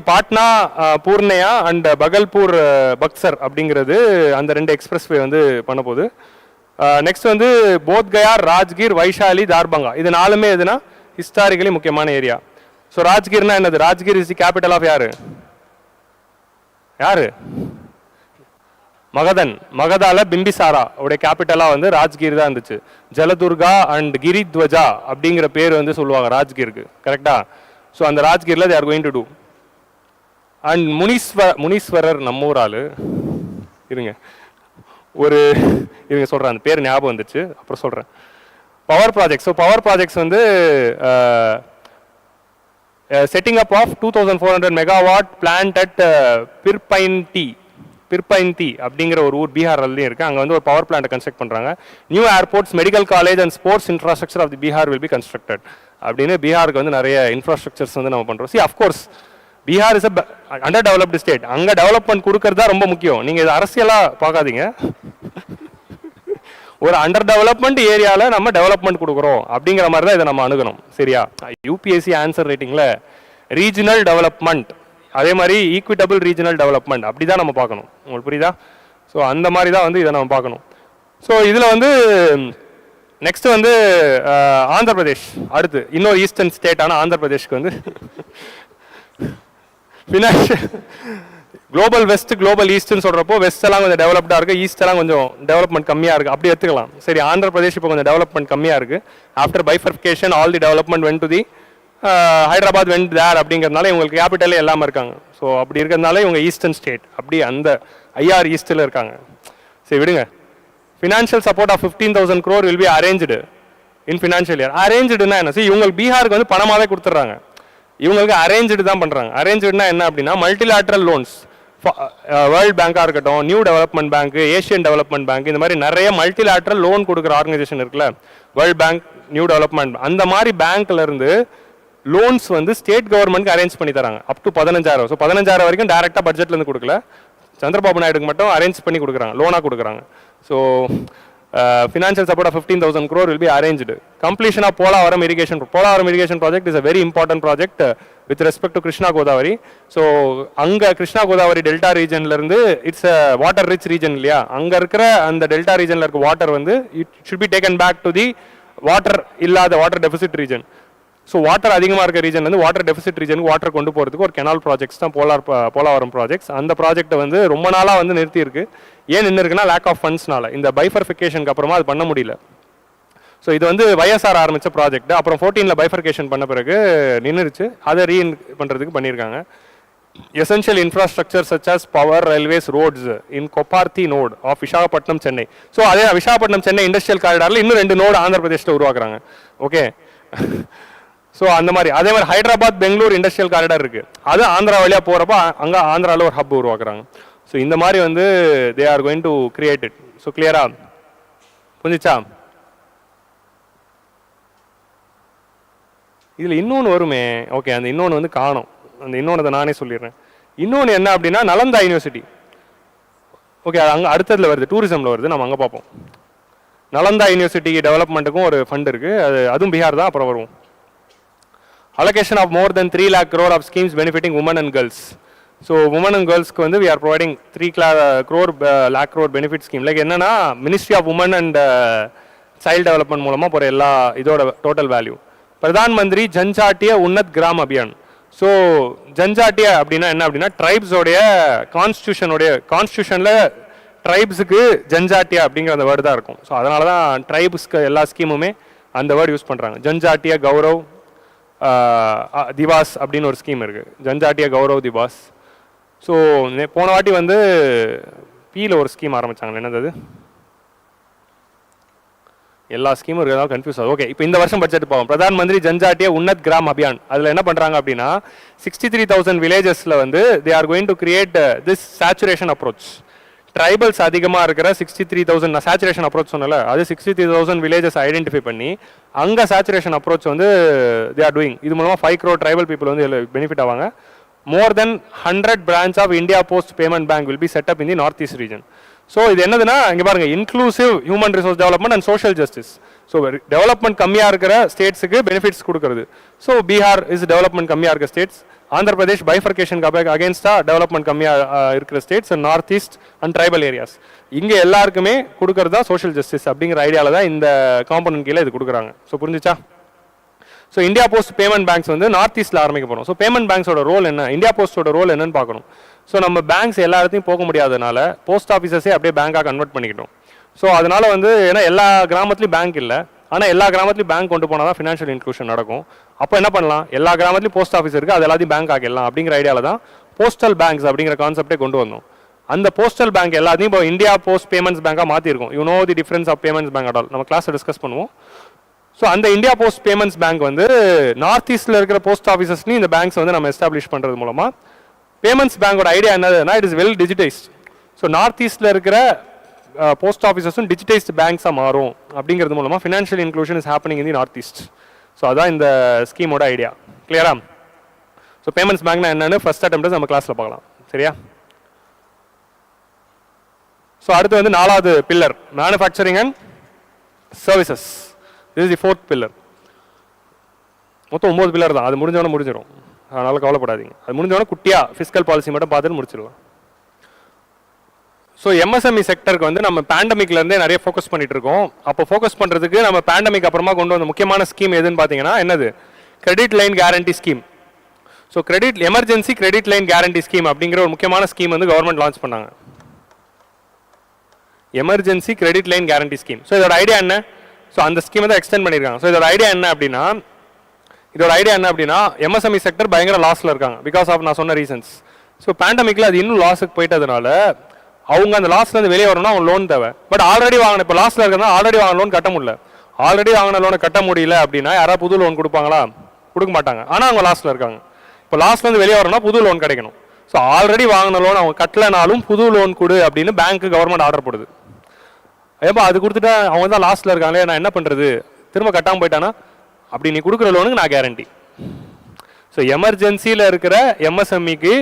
பாட்னா பூர்ணையா அண்ட் பகல்பூர் பக்சர் அப்படிங்கிறது அந்த 2 எக்ஸ்பிரஸ்வே வந்து பண்ண போகுது. நெக்ஸ்ட் வந்து போத் கயா ராஜ்கீர் வைஷாலி தார்பங்கா, இது 4மே எதுனா ஹிஸ்டாரிக்கலி முக்கியமான ஏரியா. ஸோ ராஜ்கீர்னா என்னது? Rajgir is the capital of யாரு? மகதன். மகதால பிம்பிசாரா உடைய கேபிட்டலாக வந்து ராஜ்கீர் தான் இருந்துச்சு. ஜலதுர்கா அண்ட் கிரித்வஜா அப்படிங்கிற பேர் வந்து சொல்லுவாங்க ராஜ்கீருக்கு, கரெக்டா? ஸோ அந்த ராஜ்கீரில் they are going to do. And Muneeswarar நம்ம ஊர் ஆள், இருங்க சொல்கிறேன், அந்த பேர் ஞாபகம் வந்துச்சு, அப்புறம் சொல்கிறேன். Power projects. So power projects வந்து setting up of 2400 megawatt plant at Pirpainti அப்படிங்கிற ஒரு ஊர் பீகார்லேயும் இருக்குது. அங்கே வந்து ஒரு பவர் பிளான்ட்டை கன்ஸ்ட்ரக்ட் பண்ணுறாங்க. New airports, medical college and sports infrastructure of the Bihar will be constructed அப்படின்னு பீகாருக்கு வந்து நிறைய இன்ஃப்ராஸ்ட்ரக்சர்ஸ் வந்து நம்ம பண்ணுறோம். Of course Bihar is under developed state. அங்கே டெவலப்மெண்ட் கொடுக்கறது தான் ரொம்ப முக்கியம். நீங்கள் இது அரசியலாக பார்க்காதீங்க. ஒரு அண்டர் டெவலப்மெண்ட் ஏரியாவில் நம்ம டெவலப்மெண்ட் கொடுக்குறோம் அப்படிங்கிற மாதிரி தான் இதை நம்ம அணுகணும். சரியா? யூபிஎஸ்சி ஆன்சர் ரேட்டிங்கில் ரீஜனல் டெவலப்மெண்ட், அதே மாதிரி ஈக்விட்டபிள் ரீஜனல் டெவலப்மெண்ட் அப்படி தான் நம்ம பார்க்கணும். உங்களுக்கு புரியுதா? ஸோ அந்த மாதிரி தான் வந்து இதை நம்ம பார்க்கணும். ஸோ இதில் வந்து நெக்ஸ்ட் வந்து ஆந்திர பிரதேஷ், அடுத்து இன்னொரு ஈஸ்டர்ன் ஸ்டேட்டான ஆந்திர பிரதேஷ்க்கு வந்து ஃபினான்ஷியல் குளோபல் வெஸ்ட் குளோபல் ஈஸ்ட்னு சொல்கிறப்போ வெஸ்ட் எல்லாம் கொஞ்சம் டெவலப்டாக இருக்குது, ஈஸ்ட் எல்லாம் கொஞ்சம் டெவலப்மெண்ட் கம்மியாக இருக்குது, அப்படி எடுத்துக்கலாம். சரி, ஆந்திர பிரதேஷ் இப்போ கொஞ்சம் டெவலப்மெண்ட் கம்மியாக இருக்குது. After bifurcation all the development went to the Hyderabad went there அப்படிங்கிறதுனால இவங்களுக்கு கேபிட்டலே எல்லாமே இருக்காங்க. ஸோ அப்படி இருக்கிறதுனால இவங்க ஈஸ்டர்ன் ஸ்டேட் அப்படி அந்த ஐஆர் ஈஸ்டில் இருக்காங்க. சரி விடுங்க. Financial support of 15,000 crore will be arranged in financial year. அரேஞ்சுடுனா என்ன? சரி, இவங்களுக்கு பீகாருக்கு வந்து பணமாகவே கொடுத்துட்றாங்க, இவங்களுக்கு அரேஞ்சுடு தான் பண்ணுறாங்க. அரேஞ்சுடுனா என்ன அப்படின்னா மல்டிலேட்ரல் லோன்ஸ், வேர்ல்டு பேங்காக இருக்கட்டும், new development bank, Asian development bank, இந்த மாதிரி நிறைய மல்டிலேட்ரல் லோன் கொடுக்குற ஆர்கனைசேஷன் இருக்குல்ல, வேர்ல்டு பேங்க், நியூ டெவலப்மெண்ட், அந்த மாதிரி பேங்க்ல இருந்து லோன்ஸ் வந்து ஸ்டேட் கவர்மெண்ட்க்கு அரேஞ்ச் பண்ணி தராங்க அப் டு 15,000. ஸோ 15,000 வரைக்கும் டேரெக்டாக பட்ஜெட்லேருந்து கொடுக்கல, சந்திரபாபு நாயுடுக்கு மட்டும் அரேஞ்ச் பண்ணி கொடுக்குறாங்க, லோனாக கொடுக்குறாங்க. So financial support of 15,000 crore will be arranged. Completion of Polavaram irrigation project is a very important project with respect to Krishna Godavari. So அங்க கிருஷ்ணா கோதாவரி டெல்டா ரீஜன்ல இருந்து இட்ஸ் வாட்டர் ரிச் ரீஜன் இல்லையா, அங்க இருக்கிற அந்த டெல்டா ரீஜன்ல இருக்க வாட்டர் வந்து it should be taken back to the water இல்லாத water deficit region. So water அதிகமாக இருக்க ரீஜன் வந்து வாட்டர் டெபிசிட் ரீஜனுக்கு வாட்டர் கொண்டு போகிறதுக்கு ஒரு கெனால் ப்ராஜெக்ட்ஸ் தான் போலாவரம் ப்ராஜெக்ட்ஸ். அந்த ப்ராஜெக்ட்டை வந்து ரொம்ப நாளாக வந்து நிறுத்தியிருக்கு. ஏன் நின்று இருக்குன்னா லேக் ஆஃப் ஃபண்ட்ஸ்னால. இந்த பைஃபர்ஃபிகேஷனுக்கு அப்புறமா அது பண்ண முடியல. ஸோ இது வந்து YSR ஆரம்பித்த ப்ராஜெக்ட், அப்புறம் 14ல் பைஃபர்கேஷன் பண்ண பிறகு நின்றுச்சு, அதை பண்ணுறதுக்கு பண்ணியிருக்காங்க. Essential infrastructure such as power, railways, roads in Kopparthy node of Visakhapatnam Chennai. So அதே விசாகப்பட்டினம் சென்னை இண்டஸ்ட்ரியல் காரிடாரில் இன்னும் 2 நோடு ஆந்திர பிரதேஷில் உருவாக்குறாங்க. ஓகே, ஸோ அந்த மாதிரி அதே மாதிரி ஹைதராபாத் பெங்களூர் இண்டஸ்ட்ரியல் காரிடார் இருக்குது, அது ஆந்திரா வழியாக போகிறப்ப அங்கே ஆந்திராவில் ஒரு ஹப் உருவாக்குறாங்க. ஸோ இந்த மாதிரி வந்து they are going to create it. So கிளியரா புரிஞ்சிச்சா? இதில் இன்னொன்று வருமே, ஓகே, அந்த இன்னொன்று வந்து காணும், அந்த இன்னொன்று நானே சொல்லிடுறேன். இன்னொன்று என்ன அப்படின்னா நலந்தா யூனிவர்சிட்டி. ஓகே, அது அங்கே அடுத்ததில் வருது, டூரிசமில் வருது, நம்ம அங்கே பார்ப்போம். நலந்தா யூனிவர்சிட்டி டெவலப்மெண்ட்டுக்கும் ஒரு ஃபண்ட் இருக்குது, அதுவும் பீகார் தான். அப்புறம் வருவோம். Allocation of more than 3 lakh crore of schemes benefiting women and girls. So women and girls வந்து we are providing 3 lakh crore benefit scheme. Like என்னன்னா Ministry of Women and Child Development மூலமா போற எல்லா இதோட total value. Pradhan Mantri Janjatiya Unnat Gram Abhiyan. So Janjatiya அப்படின்னா என்ன அப்படின்னா ட்ரைப்ஸோடைய கான்ஸ்டியூஷனில் ட்ரைப்ஸுக்கு ஜன்ஜாட்டியா அப்படிங்கிற அந்த வேர்டு தான் இருக்கும். ஸோ அதனால தான் ட்ரைப்ஸ்க்கு எல்லா ஸ்கீமுமே அந்த வேர்டு யூஸ் பண்ணுறாங்க. ஜன்ஜாட்டிய கௌரவ் திவாஸ் அப்படின்னு ஒரு ஸ்கீம் இருக்குது, ஜன்ஜாட்டிய கௌரவ் திவாஸ். ஸோ போன வாட்டி வந்து பியில் ஒரு ஸ்கீம் ஆரம்பித்தாங்க, என்னது எல்லா ஸ்கீமும் இருக்கிறதா கன்ஃபியூஸ் ஆகுது. ஓகே, இப்போ இந்த வருஷம் பட்ஜெட் போவோம். பிரதான் மந்திரி ஜன்ஜாட்டிய உன்னத் கிராம் அபியான். அதில் என்ன பண்ணுறாங்க அப்படின்னா 63,000 வில்லேஜஸில் வந்து they are going to create this saturation approach. Tribals அதிகமாக இருக்கிற 63,000 நான் சேச்சுரேஷன் அப்ரோச் சொன்னல, அது 63,000 வில்லேஜஸ் ஐடென்டிஃபை பண்ணி அங்கே சேச்சுரேஷன் அப்ரோச் வந்து தே ஆர் டூயிங். இது மூலமாக 5 crore ட்ரைபல் பீப்புள் வந்து பெனிஃபிட் ஆவாங்க. More then 100 branch of India post payment bank will be set up in the north east region. So இது என்னதுன்னா இங்கே பாருங்க, inclusive human resource development and social justice. So development கம்மியாக இருக்கிற ஸ்டேட்ஸுக்கு பெனிஃபிட்ஸ் கொடுக்குறது. ஸோ பீகார் இஸ் டெவலப்மெண்ட் கம்மியாக இருக்கிற ஸ்டேட்ஸ், ஆந்திர பிரதேஷ் பைஃபர்கேஷனுக்கு அகேன்ஸ்டாக டெவலப்மெண்ட் கம்மியாக இருக்கிற states and north east and tribal areas. இங்கே எல்லாருக்குமே கொடுக்கறது தான் சோஷியல் ஜஸ்டிஸ் அப்படிங்கிற ஐடியாவில் தான் இந்த காம்பனன்ட் கீழே இது கொடுக்குறாங்க. ஸோ புரிஞ்சிச்சா? So India post payment banks வந்து நார்த் ஈஸ்ட்டில் ஆரம்பிக்க போகிறோம். ஸோ பேமெண்ட் பேங்க்ஸோட ரோல் என்ன, இந்தியா போஸ்ட்டோட ரோல் என்னன்னு பார்க்கணும். ஸோ நம்ம பேங்க்ஸ் எல்லா இடத்தையும் போக முடியாதனால போஸ்ட் ஆஃபீஸஸே அப்படியே பேங்காக கன்வெர்ட் பண்ணிக்கிட்டோம். ஸோ அதனால வந்து ஏன்னா எல்லா கிராமத்துலையும் பேங்க் இல்லை, ஆனால் எல்லா கிராமத்துலையும் பேங்க் கொண்டு போனால் தான் ஃபினான்ஷியல் இன்க்ளூஷன் நடக்கும். அப்போ என்ன பண்ணலாம், எல்லா கிராமத்துலையும் போஸ்ட் ஆஃபீஸ் இருக்குது, அது எல்லாத்தையும் பேங்க் ஆகிடலாம் அப்படிங்கிற ஐடியாவில் தான் போஸ்டல் பேங்க்ஸ் அப்படிங்கிற கான்செப்டே கொண்டு வந்தோம். அந்த போஸ்டல் பேங்க் எல்லாத்தையும் இப்போ இந்தியா போஸ்ட் பேமெண்ட்ஸ் பேங்காக மாற்றிருக்கும். You know the difference of payments bank at all, நம்ம கிளாஸில் டிஸ்கஸ் பண்ணுவோம். ஸோ அந்த இந்தியா போஸ்ட் பேமெண்ட்ஸ் பேங்க் வந்து நார்த் ஈஸ்ட்டில் இருக்கிற போஸ்ட் ஆஃபீஸஸ்லையும் இந்த பேங்க்ஸ் வந்து நம்ம எஸ்டாப்ளிஷ் பண்ணுறது மூலமாக பேமெண்ட்ஸ் பேங்கோட ஐடியா என்னதுன்னா it is well digitised. So north ஈஸ்ட்டில் இருக்கிற போஸ்ட் ஆஃபீஸஸும் டிஜிட்டைஸ்ட் பேங்க்ஸாக மாறும் அப்படிங்கிறது மூலமாக financial inclusion is happening in the north east. So அதான் இந்த ஸ்கீமோட ஐடியா. கிளியரா? ஸோ பேமெண்ட்ஸ் பேங்க்னா என்னன்னு ஃபர்ஸ்ட் அட்டெம்ப்ட் நம்ம கிளாஸில் பார்க்கலாம். சரியா? ஸோ அடுத்து வந்து 4வது pillar manufacturing and services. This is the 4th pillar. மொத்தம் 9 பில்லர் தான். அது முடிஞ்சவொன்னே முடிஞ்சிடும், அதனால கவலைப்படாதீங்க. அது முடிஞ்சவொன்னே குட்டியாக ஃபிஸ்கல் பாலிசி மட்டும் பார்த்துட்டு முடிச்சிடுவோம். ஸோ எம்எஸ்எம்இ செக்டருக்கு வந்து நம்ம பேண்டமிக்லேருந்தே நிறைய ஃபோக்கஸ் பண்ணிட்டு இருக்கோம். அப்போ ஃபோக்கஸ் பண்ணுறதுக்கு நம்ம பேண்டமிக் அப்புறமா கொண்டு வந்த முக்கியமான ஸ்கீம் எதுன்னு பார்த்தீங்கன்னா என்னது? Credit line guarantee scheme. So emergency credit line guarantee scheme அப்படிங்கிற ஒரு முக்கியமான ஸ்கீம் வந்து கவர்மெண்ட் லான்ச் பண்ணாங்க. Emergency credit line guarantee scheme. So இதோட ஐடியா என்ன? ஸோ அந்த ஸ்கீமை தான் எக்ஸ்டெண்ட் பண்ணியிருக்காங்க. ஸோ இதோட ஐடியா என்ன அப்படின்னா எம்எஸ்எம்இ செக்டர் பயங்கர லாஸில் இருக்காங்க பிகாஸ் ஆஃப் நான் சொன்ன ரீசன்ஸ். ஸோ பேண்டமிக்கில் அது இன்னும் லாஸுக்கு போயிட்டதுனால அவங்க அந்த லாஸ்லேருந்து வெளியே வரணும்னா அவங்க லோன் தேவை. பட் ஆல்ரெடி வாங்கின இப்போ லாஸ்ட்டில் இருக்கிறதா ஆல்ரெடி வாங்கின லோன் கட்ட முடியல. ஆல்ரெடி வாங்கின லோனை கட்ட முடியல அப்படின்னா யாராவது புது லோன் கொடுப்பாங்களா? கொடுக்க மாட்டாங்க. ஆனால் அவங்க லாஸ்ட்டில் இருக்காங்க. இப்போ லாஸ்ட்லேருந்து வெளியே வரணும்னா புது லோன் கிடைக்கணும். ஸோ ஆல்ரெடி வாங்கின லோன் அவங்க கட்டலைனாலும் புது லோன் கொடு அப்படின்னு பேங்க்கு கவர்மெண்ட் ஆர்டர் போடுது. ஏப்பா அது கொடுத்துட்டா அவங்க தான் லாஸ்ட்டில் இருக்காங்களே, நான் என்ன பண்ணுறது? திரும்ப கட்டாமல் போயிட்டானா அப்படி நீ கொடுக்குற லோனுக்கு நான் கேரண்டி. ஸோ எமர்ஜென்சியில் இருக்கிற எம்எஸ்எம்இக்கு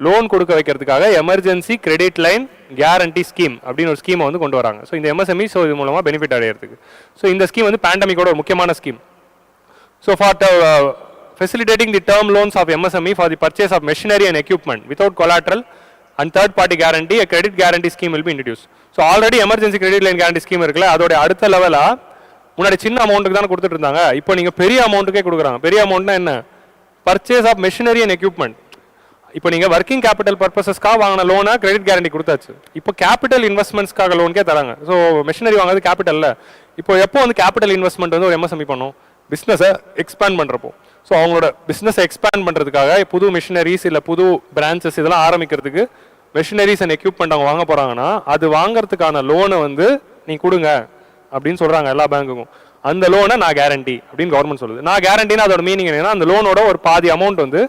லோன் கொடுக்க வைக்கிறதுக்காக emergency credit line guarantee scheme அப்படின்னு ஒரு ஸ்கீமை வந்து கொண்டு வராங்க. ஸோ இந்த எம்எஸ்எம்இ ஸோ இது மூலமாக பெனிஃபிட் அடையிறதுக்கு. ஸோ இந்த ஸ்கீம் வந்து பேண்டமிக்கோட ஒரு முக்கியமான scheme. So for facilitating the term loans of MSME for the purchase of machinery and equipment without collateral and third party guarantee, a credit guarantee scheme will be introduced. So already emergency credit line guarantee scheme இருக்குல, அதோட அடுத்த லெவலா முன்னாடி சின்ன அமௌண்ட்டுக்கு தான் கொடுத்துட்டு இருந்தாங்க. இப்போ நீங்க பெரிய அமௌண்ட்டுக்கே கொடுக்குறாங்க. பெரிய அமௌண்ட்னா என்ன? Purchase of machinery and equipment. இப்போ நீங்க ஒர்க்கிங் கேபிட்டல் பர்பஸஸ்க்காக வாங்கின லோனை கிரெடிட் கேரண்டி கொடுத்தாச்சு. இப்போ கேபிட்டல் இன்வெஸ்ட்மெண்ட்ஸ்க்காக லோனுக்கே தராங்க. ஸோ மெஷினரி வாங்குறது கேபிட்டல்ல. இப்போ எப்போ வந்து கேபிட்டல் இன்வெஸ்ட்மெண்ட் வந்து ஒரு எம்எஸ்எம்இ பண்ணும்? பிஸ்னஸை எக்ஸ்பேண்ட் பண்ணுறப்போ. ஸோ அவங்களோட பிஸ்னஸை எக்ஸ்பேண்ட் பண்ணுறதுக்காக புது மிஷினரிஸ் இல்லை புது பிரான்ச்சஸ் இதெல்லாம் ஆரம்பிக்கிறதுக்கு மெஷினரிஸ் அண்ட் எக்யூப்மெண்ட் அவங்க வாங்க போகிறாங்கன்னா அது வாங்குறதுக்கான லோனை வந்து நீ கொடுங்க அப்படின்னு சொல்கிறாங்க எல்லா பேங்க்குக்கும். அந்த லோனை நான் கேரண்டி அப்படின்னு கவர்மெண்ட் சொல்லுது. நான் கேரண்டினா அதோட மீனிங் என்னன்னா அந்த லோனோட ஒரு பாதி அமௌண்ட் வந்து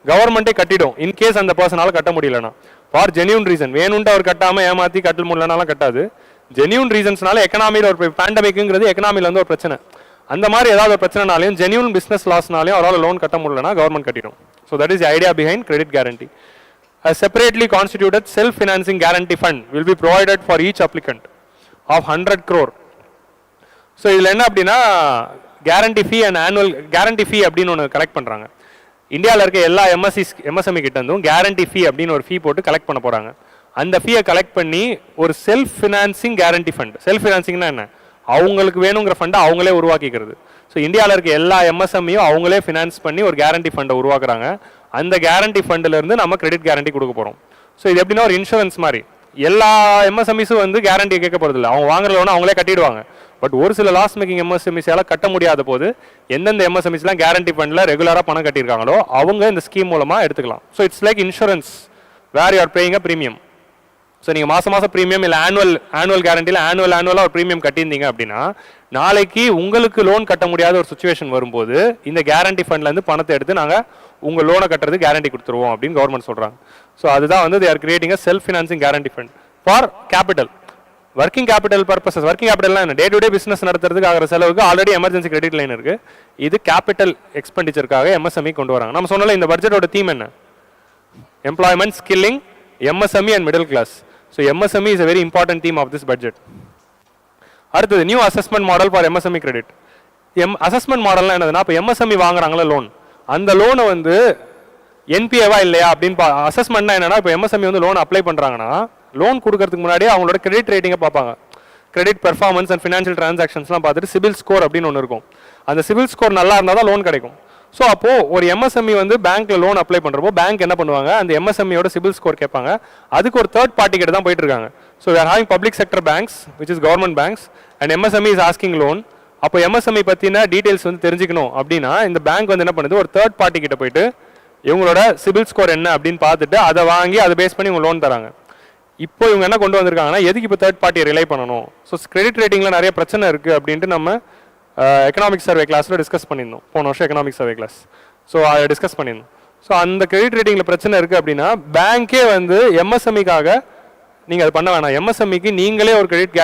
கவர்மெண்ட்டே கட்டிடும் இன்கேஸ் அந்த பர்சனால கட்ட முடியலன்னா. ஃபார் ஜென்யூன் ரீசன், வேணும்ட்டு அவர் கட்டாமல் ஏமாற்றி கட்ட முடியலனாலாம் கட்டாது. ஜென்யூன் ரீசன்ஸ்னால எக்கனாமியில் ஒரு பேண்டமிக்ங்கிறது எக்கனாமியில் வந்து ஒரு பிரச்சனை. அந்த மாதிரி ஏதாவது ஒரு பிரச்சனைனாலையும் ஜென்யூன் பிஸ்னஸ் லாஸ்னாலையும் அவரால் லோன் கட்ட முடியலன்னா கவர்மெண்ட் கட்டிடும். So that is the idea behind credit guarantee. A separately constituted self-financing guarantee fund will be provided for each applicant of 100 crore. So இதில் என்ன அப்படின்னா guarantee fee and annual guarantee fee அப்படின்னு ஒன்று collect பண்ணுறாங்க. இந்தியாவில் இருக்க எல்லா எம்எஸ்எம்இ கிட்ட இருந்தும் கேரண்டி ஃபீ அப்படின்னு ஒரு ஃபீ போட்டு கலெக்ட் பண்ண போகிறாங்க. அந்த ஃபீயை கலெக்ட் பண்ணி ஒரு self financing guarantee fund. Self ஃபினான்சிங்னா என்ன? அவங்களுக்கு வேணுங்கிற ஃபண்டை அவங்களே உருவாக்கிக்கிறது. ஸோ இந்தியாவில் இருக்க எல்லா எம்எஸ்எம்இயும் அவங்களே ஃபினான்ஸ் பண்ணி ஒரு கேரண்டி ஃபண்டை உருவாக்குறாங்க. அந்த கேரண்டி ஃபண்டிலேருந்து நம்ம கிரெடிட் கேரண்டி கொடுக்க போகிறோம். ஸோ இது எப்படின்னா ஒரு இன்சூரன்ஸ் மாதிரி. எல்லா எம்எஸ்எம்இஸும் வந்து கேரண்டியை கேட்க போகிறது இல்லை. அவங்க வாங்குற லோனை அவங்களே கட்டிடுவாங்க. பட் ஒரு சில லாஸ் மேக்கிங் எம்எஸ்எம்இஸால கட்ட முடியாத போது எந்தெந்த எம்எஸ்எம்இஸ்லாம் கேரண்டி ஃபண்டில் ரெகுலராக பணம் கட்டியிருக்காங்களோ அவங்க இந்த ஸ்கீம் மூலமாக எடுத்துக்கலாம். So it's like insurance where you are paying a premium. So நீங்கள் மாதம் ப்ரீமியம் இல்லை ஆனுவல் கேரண்டியில் ஆனுவலாக ஒரு ப்ரீமியம் கட்டியிருந்தீங்க அப்படின்னா நாளைக்கு உங்களுக்கு லோன் கட்ட முடியாத ஒரு சுச்சுவேஷன் வரும்போது இந்த கேரண்டி ஃபண்ட்லேருந்து பணத்தை எடுத்து நாங்கள் உங்கள் லோனை கட்டுறது கேரண்டி கொடுத்துருவோம் அப்படின்னு கவர்மெண்ட் சொல்கிறாங்க. ஸோ அதுதான் வந்து they are creating a self financing guarantee fund for capital working capital purposes. Working கேபிட்டல்லாம் என்ன? டே டு டே பிஸ்னஸ் நடத்துறதுக்கு ஆகிற செலவுக்கு ஆல்ரெடி எமர்ஜென்சி கிரெடிட் லைன் இருக்குது. இது கேபிட்டல் எக்ஸ்பெண்டிச்சருக்காக எம்எஸ்எம்இ கொண்டு வராங்க. நம்ம சொன்னால இந்த பட்ஜெட்டோட தீம் என்ன? Employment, skilling, MSME and middle class. So MSME is a very important theme of this budget. அடுத்தது new assessment model for MSME credit. Assessment மாடல்னா என்னதுன்னா இப்போ எம்எஸ்எம்இ வாங்குறாங்களா லோன், அந்த லோனை வந்து என்பிஏவா இல்லையா அப்படின்னு அசஸ்மெண்ட்னா என்னன்னா இப்போ எம்எஸ்எம்இ வந்து லோன் அப்ளை பண்ணுறாங்கன்னா லோன் கொடுக்கறதுக்கு முன்னாடியே அவங்களோட கிரெடிட் ரேட்டிங்கை பார்ப்பாங்க. கிரெடிட் பெர்ஃபார்மன்ஸ் அண்ட் ஃபினான்ஷியல் டிரான்சாக்ஷன்ஸ்லாம் பார்த்துட்டு சிபில் ஸ்கோர் அப்படின்னு ஒன்று இருக்கும். அந்த சிபில் ஸ்கோர் நல்லா இருந்தால் தான் லோன் கிடைக்கும். ஸோ அப்போது ஒரு எம்எஸ்எம்இ வந்து பேங்க்கில் லோன் அப்ளை பண்ணுறப்போ பேங்க் என்ன பண்ணுவாங்க, அந்த எம்எஸ்எம்இயோட சிபில் ஸ்கோர் கேட்பாங்க. அதுக்கு ஒரு தேர்ட் பார்ட்டி கிட்ட தான் போயிட்டு இருக்காங்க. So we are having public sector banks which is government banks and MSME is asking loan. அப்போ எம்எஸ்எம்இ பற்றின டீட்டெயில்ஸ் வந்து தெரிஞ்சுக்கணும் அப்படின்னா இந்த பேங்க் வந்து என்ன பண்ணுது, ஒரு தேர்ட் பார்ட்டி கிட்ட போயிட்டு இவங்களோட சிபில் ஸ்கோர் என்ன அப்படின்னு பார்த்துட்டு அதை வாங்கி அதை பேஸ் பண்ணி இவங்க லோன் தராங்க. இப்போ இவங்க என்ன கொண்டு வந்திருக்காங்கன்னா எதுக்கு இப்போ தேர்ட் பார்ட்டியை ரிலை பண்ணணும். ஸோ கிரெடிட் ரேட்டிங்கில் நிறைய பிரச்சனை இருக்குது அப்படின்ட்டு நம்ம எக்கனாமிக் சர்வே கிளாஸில் டிஸ்கஸ் பண்ணியிருந்தோம். போன வருஷம் எக்கனாமிக் சர்வே கிளாஸ். ஸோ அதை டிஸ்கஸ் பண்ணியிருந்தோம். ஸோ அந்த கிரெடிட் ரேட்டிங்கில் பிரச்சனை இருக்குது அப்படின்னா பேங்க்கே வந்து எம்எஸ்எம்இக்காக நீங்கள் அது பண்ண வேணாம், எம்எஸ்எம்இக்கு நீங்களே ஒரு கிரெடிட்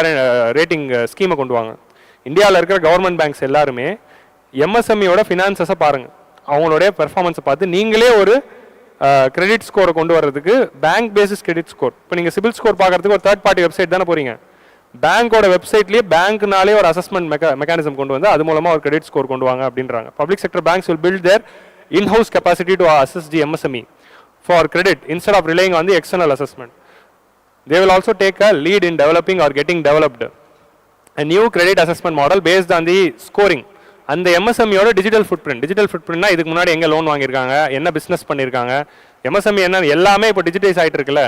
ரேட்டிங் ஸ்கீமை கொண்டு வாங்க. இந்தியாவில் இருக்கிற கவர்மெண்ட் பேங்க்ஸ் எல்லாருமே எம்எஸ்எம்இயோட ஃபினான்சஸை பாருங்கள். அவங்களுடைய பெர்ஃபார்மன்ஸை பார்த்து நீங்களே ஒரு கிரெடிட் ஸ்கோரை கொண்டு வர்றதுக்கு பேங்க் பேசிஸ் கிரெடிட் ஸ்கோர். இப்போ நீங்கள் சிபில் ஸ்கோர் பார்க்கறதுக்கு ஒரு தேர்ட் பார்ட்டி வெப்சைட் தானே போறீங்க. பேங்கோட வெப்சைட்லேயே பேங்க்னாலே ஒரு அசஸ்மெண்ட் மெக்கானிசம் கொண்டு வந்து அது மூலமாக ஒரு கிரெடிட் ஸ்கோர் கொண்டு வாங்க அப்படின்றாங்க. Public sector banks will build their in-house capacity to assess the MSME for credit instead of relying on the external assessment. They will also take a lead in developing or getting developed a new credit assessment model based on the scoring. அந்த எம்எஸ்எம்இயோட digital ஃபுட்பிரிண்ட்னா இதுக்கு முன்னாடி எங்கே loan வாங்கியிருக்காங்க, என்ன business பண்ணியிருக்காங்க, MSME என்ன எல்லாமே இப்போ டிஜிட்டைஸ் ஆகிட்டு இருக்குல்ல.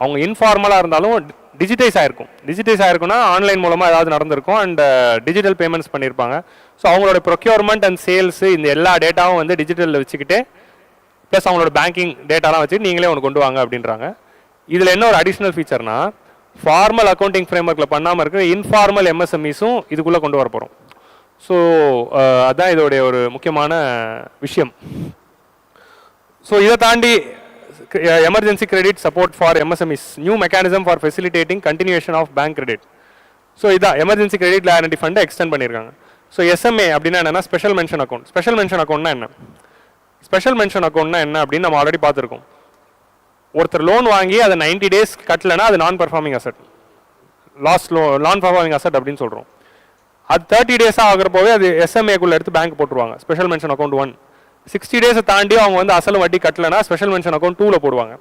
அவங்க இன்ஃபார்மலாக இருந்தாலும் டிஜிட்டைஸ் ஆயிருக்கும்னா ஆன்லைன் மூலமாக ஏதாவது நடந்திருக்கும் அண்ட் டிஜிட்டல் பேமெண்ட்ஸ் பண்ணியிருப்பாங்க. ஸோ அவங்களோட ப்ரொக்யூர்மெண்ட் அண்ட் சேல்ஸ் இந்த எல்லா டேட்டாவும் வந்து டிஜிட்டலில் வச்சுக்கிட்டு ப்ளஸ் அவங்களோட பேங்கிங் டேட்டாலாம் வச்சுட்டு நீங்களே ஒன்று கொண்டு வாங்க அப்படின்றாங்க. இதில் என்ன ஒரு அடிஷ்னல் ஃபீச்சர்னா ஃபார்மல் அக்கௌண்டிங் ஃப்ரேம்ஒர்க்கில் பண்ணாமல் இருக்கிற இன்ஃபார்மல் எம்எஸ்எம்இஸும் இதுக்குள்ளே கொண்டு வர போகிறோம். ஸோ அதுதான் இதோடைய ஒரு முக்கியமான விஷயம். ஸோ இதை தாண்டி emergency credit support for MSMEs, new mechanism for facilitating continuation of bank credit. So இதான் எமர்ஜென்சி கிரெடிட் லையபிலிட்டி ஃபண்டை எக்ஸ்டெண்ட் பண்ணியிருக்காங்க. ஸோ எஸ்எம்ஏ அப்படின்னா என்னன்னா special mention account. Special mention அக்கௌண்ட்னா என்ன? ஸ்பெஷல் மென்ஷன் அக்கௌண்ட்னா என்ன அப்படின்னு நம்ம ஆல்ரெடி பார்த்துருக்கோம். ஒருத்தர் லோன் வாங்கி அதை 90 days கட்டலைன்னா அது நான் பர்ஃபார்மிங் அசட், நான் பர்ஃபார்மிங் அசட் அப்படின்னு சொல்கிறோம். அது 30 days ஆகிறப்போவே அது எஸ்எம்ஏக்குள்ளே எடுத்து பேங்க் போட்டுருவாங்க. Special mention account 1. 60 days தாண்டி அவங்க வந்து அசலும் வட்டி கட்டலைன்னா ஸ்பெஷல் மென்ஷன் அக்கௌண்ட் 2ல போடுவாங்க.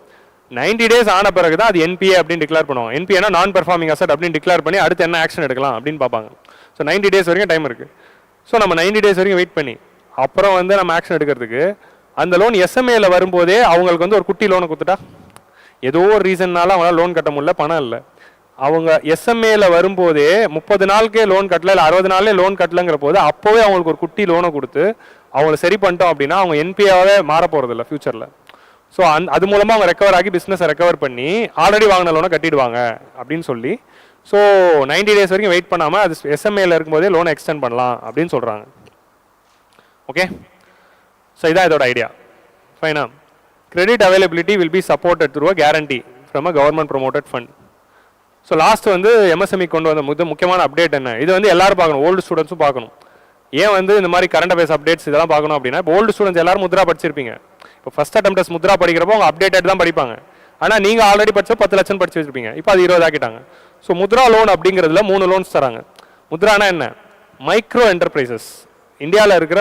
90 days ஆன பிறகு தான் அது என்பிஏ அப்படின்னு டிக்ளேர் பண்ணுவாங்க. என்பிஏனா நான் பர்ஃபார்மிங் அசட் அப்படின்னு டிக்ளேர் பண்ணி அடுத்து என்ன ஆக்ஷன் எடுக்கலாம் அப்படின்னு பார்ப்பாங்க. ஸோ 90 days வரைக்கும் டைம் இருக்குது. ஸோ நம்ம 90 days வரைக்கும் வெயிட் பண்ணி அப்புறம் வந்து நம்ம ஆக்ஷன் எடுக்கிறதுக்கு அந்த லோன் எஸ்எம்ஏல வரும்போதே அவங்களுக்கு வந்து ஒரு குட்டி லோனை கொடுத்துட்டா ஏதோ ஒரு ரீசன்னால அவங்களால லோன் கட்ட முடியல, பணம் இல்லை. அவங்க எஸ்எம்ஏல வரும்போதே 30 நாளுக்கே லோன் கட்டல, இல்லை 60 நாள்லே லோன் கட்டலங்கிற போது அப்போவே அவங்களுக்கு ஒரு குட்டி லோனை கொடுத்து அவங்களை சரி பண்ணிட்டோம் அப்படின்னா அவங்க என்பிஏவாகவே மாற போகிறது இல்லை ஃபியூச்சரில். ஸோ அது மூலமாக அவங்க ரெக்கவர் ஆகி பிஸ்னஸை ரெக்கவர் பண்ணி ஆல்ரெடி வாங்கின லோனை கட்டிடுவாங்க அப்படின்னு சொல்லி. ஸோ 90 days வரைக்கும் வெயிட் பண்ணாமல் அது எஸ்எம்ஏல இருக்கும்போதே லோனை எக்ஸ்டெண்ட் பண்ணலாம் அப்படின்னு சொல்கிறாங்க. ஓகே, ஸோ இதான் இதோட ஐடியா. ஃபைனா, credit availability will be supported through a guarantee from a government promoted fund. So last வந்து எம்எஸ்எம்இ கொண்டு வந்த முக்கியமான அப்டேட் என்ன, இது வந்து எல்லாரும் பார்க்கணும், ஓல்டு ஸ்டூடெண்ட்ஸும் பார்க்கணும். ஏன் வந்து இந்த மாதிரி கரண்ட் அஃபேர்ஸ் அப்டேட்ஸ் இதெல்லாம் பார்க்கணும் அப்படின்னா, இப்போ ஓல்டு ஸ்டூடெண்ட்ஸ் எல்லாரும் முத்ரா படிச்சிருப்பீங்க. இப்போ ஃபர்ஸ்ட் அட்டெம்ப்டஸ் முத்ரா படிக்கிறப்போ அவங்க அப்டேட்டட் தான் படிப்பாங்க. ஆனால் நீங்கள் ஆல்ரெடி படிச்ச 10 லட்சம் படிச்சு வச்சிருப்பீங்க, இப்போ அது 20 ஆக்கிட்டாங்க. ஸோ முத்ரா லோன் அப்படிங்கிறதுல 3 லோன்ஸ் தராங்க. முத்ரானா என்ன? Micro enterprises. இந்தியாவில் இருக்கிற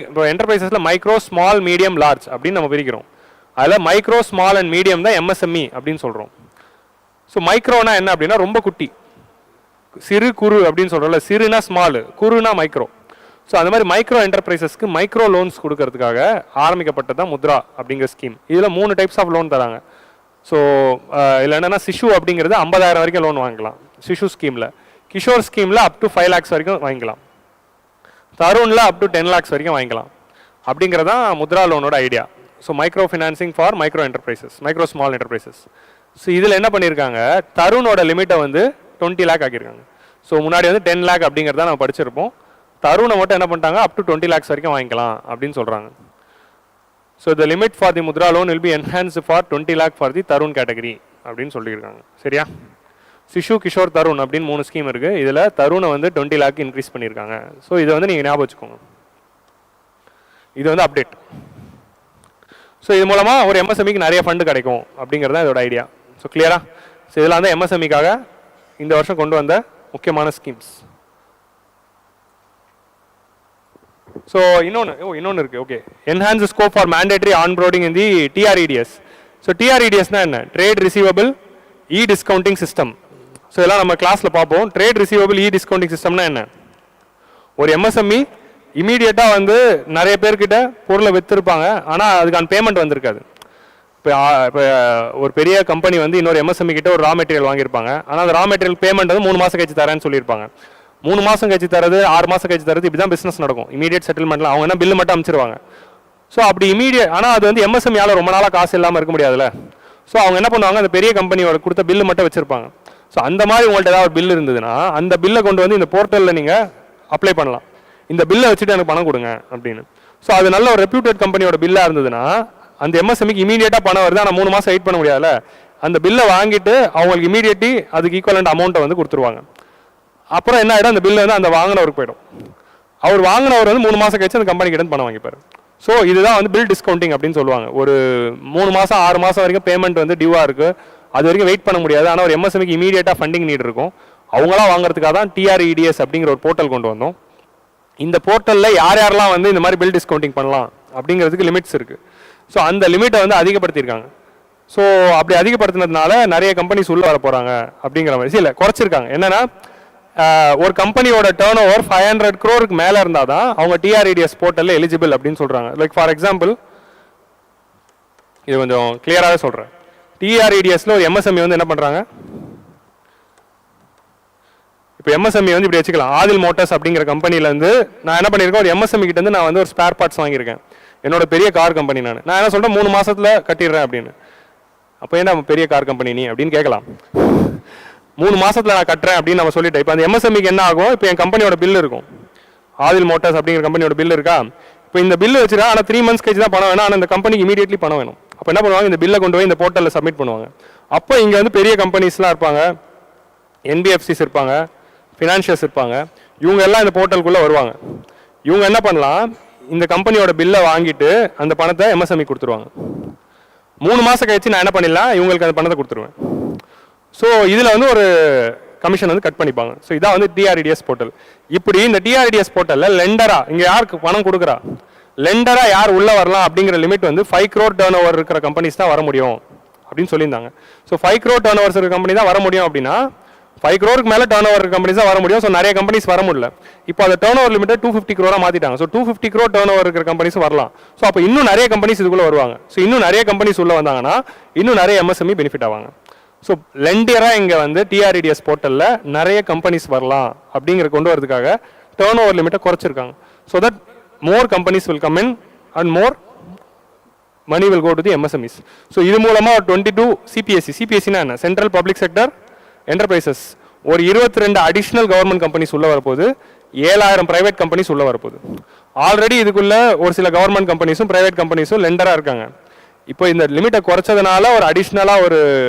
இப்போ என்டர்பிரைசஸில் மைக்ரோ, ஸ்மால், மீடியம், லார்ஜ் அப்படின்னு நம்ம பிரிக்கிறோம். அதில் மைக்ரோ, ஸ்மால் அண்ட் மீடியம் தான் எம்எஸ்எம்இ அப்படின்னு சொல்கிறோம். ஸோ மைக்ரோனா என்ன அப்படின்னா ரொம்ப குட்டி, சிறு குறு அப்படின்னு சொல்கிறோம்ல. சிறுனா ஸ்மாலு, குறுனா மைக்ரோ. ஸோ அந்த மாதிரி மைக்ரோ என்டர்பிரைசஸ்க்கு மைக்ரோ லோன்ஸ் கொடுக்கறதுக்காக ஆரம்பிக்கப்பட்டது தான் முத்ரா அப்படிங்கிற ஸ்கீம். இதில் 3 டைப்ஸ் ஆஃப் லோன் தராங்க. ஸோ இதில் என்னென்னா சிஷு அப்படிங்கிறது 50,000 வரைக்கும் லோன் வாங்கிக்கலாம் சிஷு ஸ்கீமில். கிஷோர் ஸ்கீமில் அப் டு 5 lakhs வரைக்கும் வாங்கிக்கலாம். தருணில் அப் டு 10 lakhs வரைக்கும் வாங்கிக்கலாம். அப்படிங்கிறதான் முத்ரா லோனோட idea. So micro financing for micro enterprises, micro small enterprises. So இதில் என்ன பண்ணியிருக்காங்க, தருணோட லிமிட்டை வந்து 20 lakh ஆக்கியிருக்காங்க. ஸோ முன்னாடி வந்து 10 lakh அப்படிங்கிறத நம்ம படிச்சிருப்போம். தருணை மட்டும் என்ன பண்ணிட்டாங்க, அப் டு 20 lakhs வரைக்கும் வாங்கிக்கலாம் அப்படின்னு சொல்கிறாங்க. So the limit for the Mudra loan will be enhance for 20 lakh for the Tarun category அப்படின்னு சொல்லியிருக்காங்க. சரியா? சிஷு, கிஷோர், தருண் அப்படின்னு 3 ஸ்கீம் இருக்குது. இதில் தருணை வந்து 20 lakh இன்க்ரீஸ் பண்ணியிருக்காங்க. ஸோ இதை வந்து நீங்கள் ஞாபகம் வச்சுக்கோங்க. இது வந்து அப்டேட். ஸோ இது மூலமாக ஒரு எம்எஸ்எம்இக்கு நிறைய ஃபண்டு கிடைக்கும் அப்படிங்கிறது தான் இதோட ஐடியா. ஸோ கிளியரா? ஸோ இதெல்லாம் வந்து எம்எஸ்எம்இக்காக இந்த வருஷம் கொண்டு வந்த முக்கியமான ஸ்கீம்ஸ். ஸோ இன்னொன்று இருக்குது. Okay, enhance scope for mandatory onboarding in the TREDS. So டிஆர்இடிஎஸ்னா என்ன? Trade receivable e discounting system. So இதெல்லாம் நம்ம கிளாஸில் பார்ப்போம். ட்ரேட் ரிசீவபிள் இ டிஸ்கவுண்டிங் சிஸ்டம்னா என்ன? ஒரு எம்எஸ்எம்இ இமீடியட்டாக வந்து நிறைய பேர்கிட்ட பொருளை விற்றுருப்பாங்க, ஆனால் அதுக்கான பேமெண்ட் வந்திருக்காது. இப்போ ஒரு பெரிய கம்பெனி வந்து இன்னொரு எம்எஸ்எம்இ கிட்ட ஒரு ரா மெட்டீரியல் வாங்கியிருப்பாங்க, ஆனால் அந்த ரா மெட்டீரியல் பேமெண்ட் வந்து 3 மாதம் கழிச்சு தரேன்னு சொல்லியிருப்பாங்க. 3 மாதம் கழிச்சு தரது, 6 மாதம் கழிச்சு தரது, இப்படி தான் பிஸ்னஸ் நடக்கும். இமீடியட் செட்டில்மெண்ட்ல அவங்க என்ன பில்லு மட்டும் அமைச்சிருவாங்க. ஸோ அப்படி ஆனால் அது வந்து எம்எஸ்எம்இயால் ரொம்ப நாளாக காசு இல்லாமல் இருக்க முடியாதுல்ல. ஸோ அவங்க என்ன பண்ணுவாங்க, அந்த பெரிய கம்பெனியோட கொடுத்த பில்லு மட்டும் வச்சிருப்பாங்க. ஸோ அந்த மாதிரி உங்கள்கிட்ட ஏதாவது ஒரு பில் இருந்ததுன்னா அந்த பில்லை கொண்டு வந்து இந்த போர்ட்டலில் நீங்கள் அப்ளை பண்ணலாம். இந்த பில்லை வச்சுட்டு எனக்கு பணம் கொடுங்க அப்படின்னு. ஸோ அது நல்ல ஒரு ரெப்யூட்டட் கம்பெனியோட பில்லாக இருந்ததுன்னா அந்த எம்எஸ்எம்இக்கு இமீடியட்டாக பணம் வருது, ஆனால் 3 மாதம் வெயிட் பண்ண முடியாதுல்ல. அந்த பில்லை வாங்கிட்டு அவங்களுக்கு இமீடியட்லி அதுக்கு ஈக்குவலண்ட் அமௌண்ட்டை வந்து கொடுத்துருவாங்க. அப்புறம் என்ன ஆகிடும், அந்த பில்லு வந்து அந்த வாங்கினவருக்கு போயிடும். அவர் வாங்கினவர் வந்து 3 மாதம் கழிச்சு அந்த கம்பெனி கிட்ட பணம் வாங்கிப்பார். ஸோ இதுதான் வந்து பில் டிஸ்கவுண்டிங் அப்படின்னு சொல்லுவாங்க. ஒரு 3 மாதம் 6 மாதம் வரைக்கும் பேமெண்ட் வந்து டியூவாக இருக்குது, அது வரைக்கும் வெயிட் பண்ண முடியாது. ஆனால் ஒரு எம்எஸ்எம்இக்கு இமீடியட்டாக ஃபண்டிங் நீட் இருக்கும். அவங்களாம் வாங்குறதுக்காக தான் டிஆர்இடிஎஸ் அப்படிங்கிற ஒரு போர்ட்டல் கொண்டு வந்தோம். இந்த போர்ட்டலில் யார் யாரெல்லாம் வந்து இந்த மாதிரி பில் டிஸ்கவுண்டிங் பண்ணலாம் அப்படிங்கிறதுக்கு லிமிட்ஸ் இருக்குது. ஸோ அந்த லிமிட்டை வந்து அதிகப்படுத்தியிருக்காங்க. ஸோ அப்படி அதிகப்படுத்தினதுனால நிறைய கம்பெனிஸ் உள்ளே வர போகிறாங்க அப்படிங்கிற மாதிரி இல்லை குறைச்சிருக்காங்க. என்னென்னா ஒரு கம்பெனியோட டேர்ன் ஓவர் 500 crore மேலே இருந்தால் தான் அவங்க டிஆர்இடிஎஸ் போர்ட்டலில் எலிஜிபிள் அப்படின்னு சொல்கிறாங்க. லைக் ஃபார் எக்ஸாம்பிள் இது கொஞ்சம் கிளியராகவே சொல்கிறேன். டிஆர்இடிஎஸ்ல ஒரு எம்எஸ்எம்இ வந்து என்ன பண்ணுறாங்க, இப்போ எம்எஸ்எம்இ வந்து இப்படி வச்சுக்கலாம். ஆதில் மோட்டார்ஸ் அப்படிங்கிற கம்பெனிலேருந்து நான் என்ன பண்ணியிருக்கேன், ஒரு எம்எஸ்எம்இ கிட்ட இருந்து நான் வந்து ஒரு ஸ்பேர் பார்ட்ஸ் வாங்கியிருக்கேன். என்னோட பெரிய கார் கம்பெனி நான் என்ன சொல்கிறேன் 3 மாசத்துல கட்டிடுறேன் அப்படின்னு. அப்போ என்ன பெரிய கார் கம்பெனி நீ அப்படின்னு கேட்கலாம். 3 மாசத்துல நான் கட்டுறேன் அப்படின்னு நம்ம சொல்லிட்டேன். இப்போ அந்த எம்எஸ்எம்இக்கு என்ன ஆகும், இப்போ என் கம்பெனியோட பில் இருக்கும், ஆதில் மோட்டார்ஸ் அப்படிங்கிற கம்பெனியோட பில் இருக்கா, இப்போ இந்த பில் வச்சுருக்கா. ஆனால் 3 months கழிச்சு தான் பணம் வேணும், ஆனால் அந்த கம்பெனிக்கு இமீடியட்லி பணம் வேணும். அப்போ என்ன பண்ணுவாங்க, இந்த பில்லை கொண்டு போய் இந்த போர்ட்டலில் சப்மிட் பண்ணுவாங்க. அப்போ இங்கே வந்து பெரிய கம்பெனிஸ்லாம் இருப்பாங்க, என்பிஎஃப்சிஸ் இருப்பாங்க, ஃபினான்ஷியல்ஸ் இருப்பாங்க, இவங்க எல்லாம் இந்த போர்ட்டலுக்குள்ளே வருவாங்க. இவங்க என்ன பண்ணலாம், இந்த கம்பெனியோட பில்லை வாங்கிட்டு அந்த பணத்தை எம்எஸ்எம்இ கொடுத்துருவாங்க. 3 மாதம் கழிச்சு நான் என்ன பண்ணிடலாம், இவங்களுக்கு அந்த பணத்தை கொடுத்துருவேன். ஸோ இதில் வந்து ஒரு கமிஷன் வந்து கட் பண்ணிப்பாங்க. ஸோ இதான் வந்து டிஆர்இடிஎஸ் போர்ட்டல். இப்படி இந்த டிஆர்இடிஎஸ் போர்ட்டலில் லெண்டராக இங்கே யாருக்கு பணம் கொடுக்குறா, லெண்டராக யார் உள்ளே வரலாம் அப்படிங்கிற லிமிட் வந்து 5 crore டர்ன் ஓவர் இருக்கிற கம்பெனிஸ் தான் வர முடியும் அப்படின்னு சொல்லியிருந்தாங்க. ஸோ 5 crore டர்ன் ஓவர்ஸ் இருக்கிற கம்பெனி தான் வர முடியும் அப்படின்னா 5 crore மேலே டர்ன் ஓவர் கம்பெனிஸ் தான் வர முடியும். ஸோ நிறைய கம்பெனிஸ் வர முடியல. இப்போ அந்த டர்ன் ஓவர் லிமிட்டை 250 crore மாற்றிட்டாங்க. ஸோ 250 crore டர்ன் ஓவர் இருக்கிற கம்பெனிஸ் வரலாம். ஸோ அப்போ இன்னும் நிறைய கம்பெனிஸ் இதுக்குள்ளே வருவாங்க. ஸோ இன்னும் நிறைய கம்பெனிஸ் உள்ளே வந்தாங்கன்னா இன்னும் நிறைய எம்எஸ்எம்இ பெனிஃபிட் ஆவாங்க. ஸோ லெண்டியராக இங்கே வந்து டிஆர்இடிஎஸ் போர்ட்டலில் நிறைய கம்பெனிஸ் வரலாம் அப்படிங்கிற கொண்டு வரதுக்காக டர்ன் ஓவர் லிமிட்டை குறைச்சிருக்காங்க. So that more companies will come in and more money will go to the MSMEs. So இது மூலமாக ஒரு 22 சிபிஎஸ்சி, சிபிஎஸ்சினா என்ன, சென்ட்ரல் பப்ளிக் செக்டர் என்டர்பிரைசஸ், ஒரு 22 அடிஷ்னல் கவர்மெண்ட் கம்பெனிஸ் உள்ள வரப்போகுது, 7000 பிரைவேட் கம்பெனிஸ் உள்ள வரப்போகுது. ஆல்ரெடி இதுக்குள்ள ஒரு சில கவர்மெண்ட் கம்பெனிஸும் பிரைவேட் கம்பெனிஸும் லெண்டராக இருக்காங்க. இப்போ இந்த லிமிட்டை குறைச்சதுனால ஒரு அடிஷ்னலாக ஒரு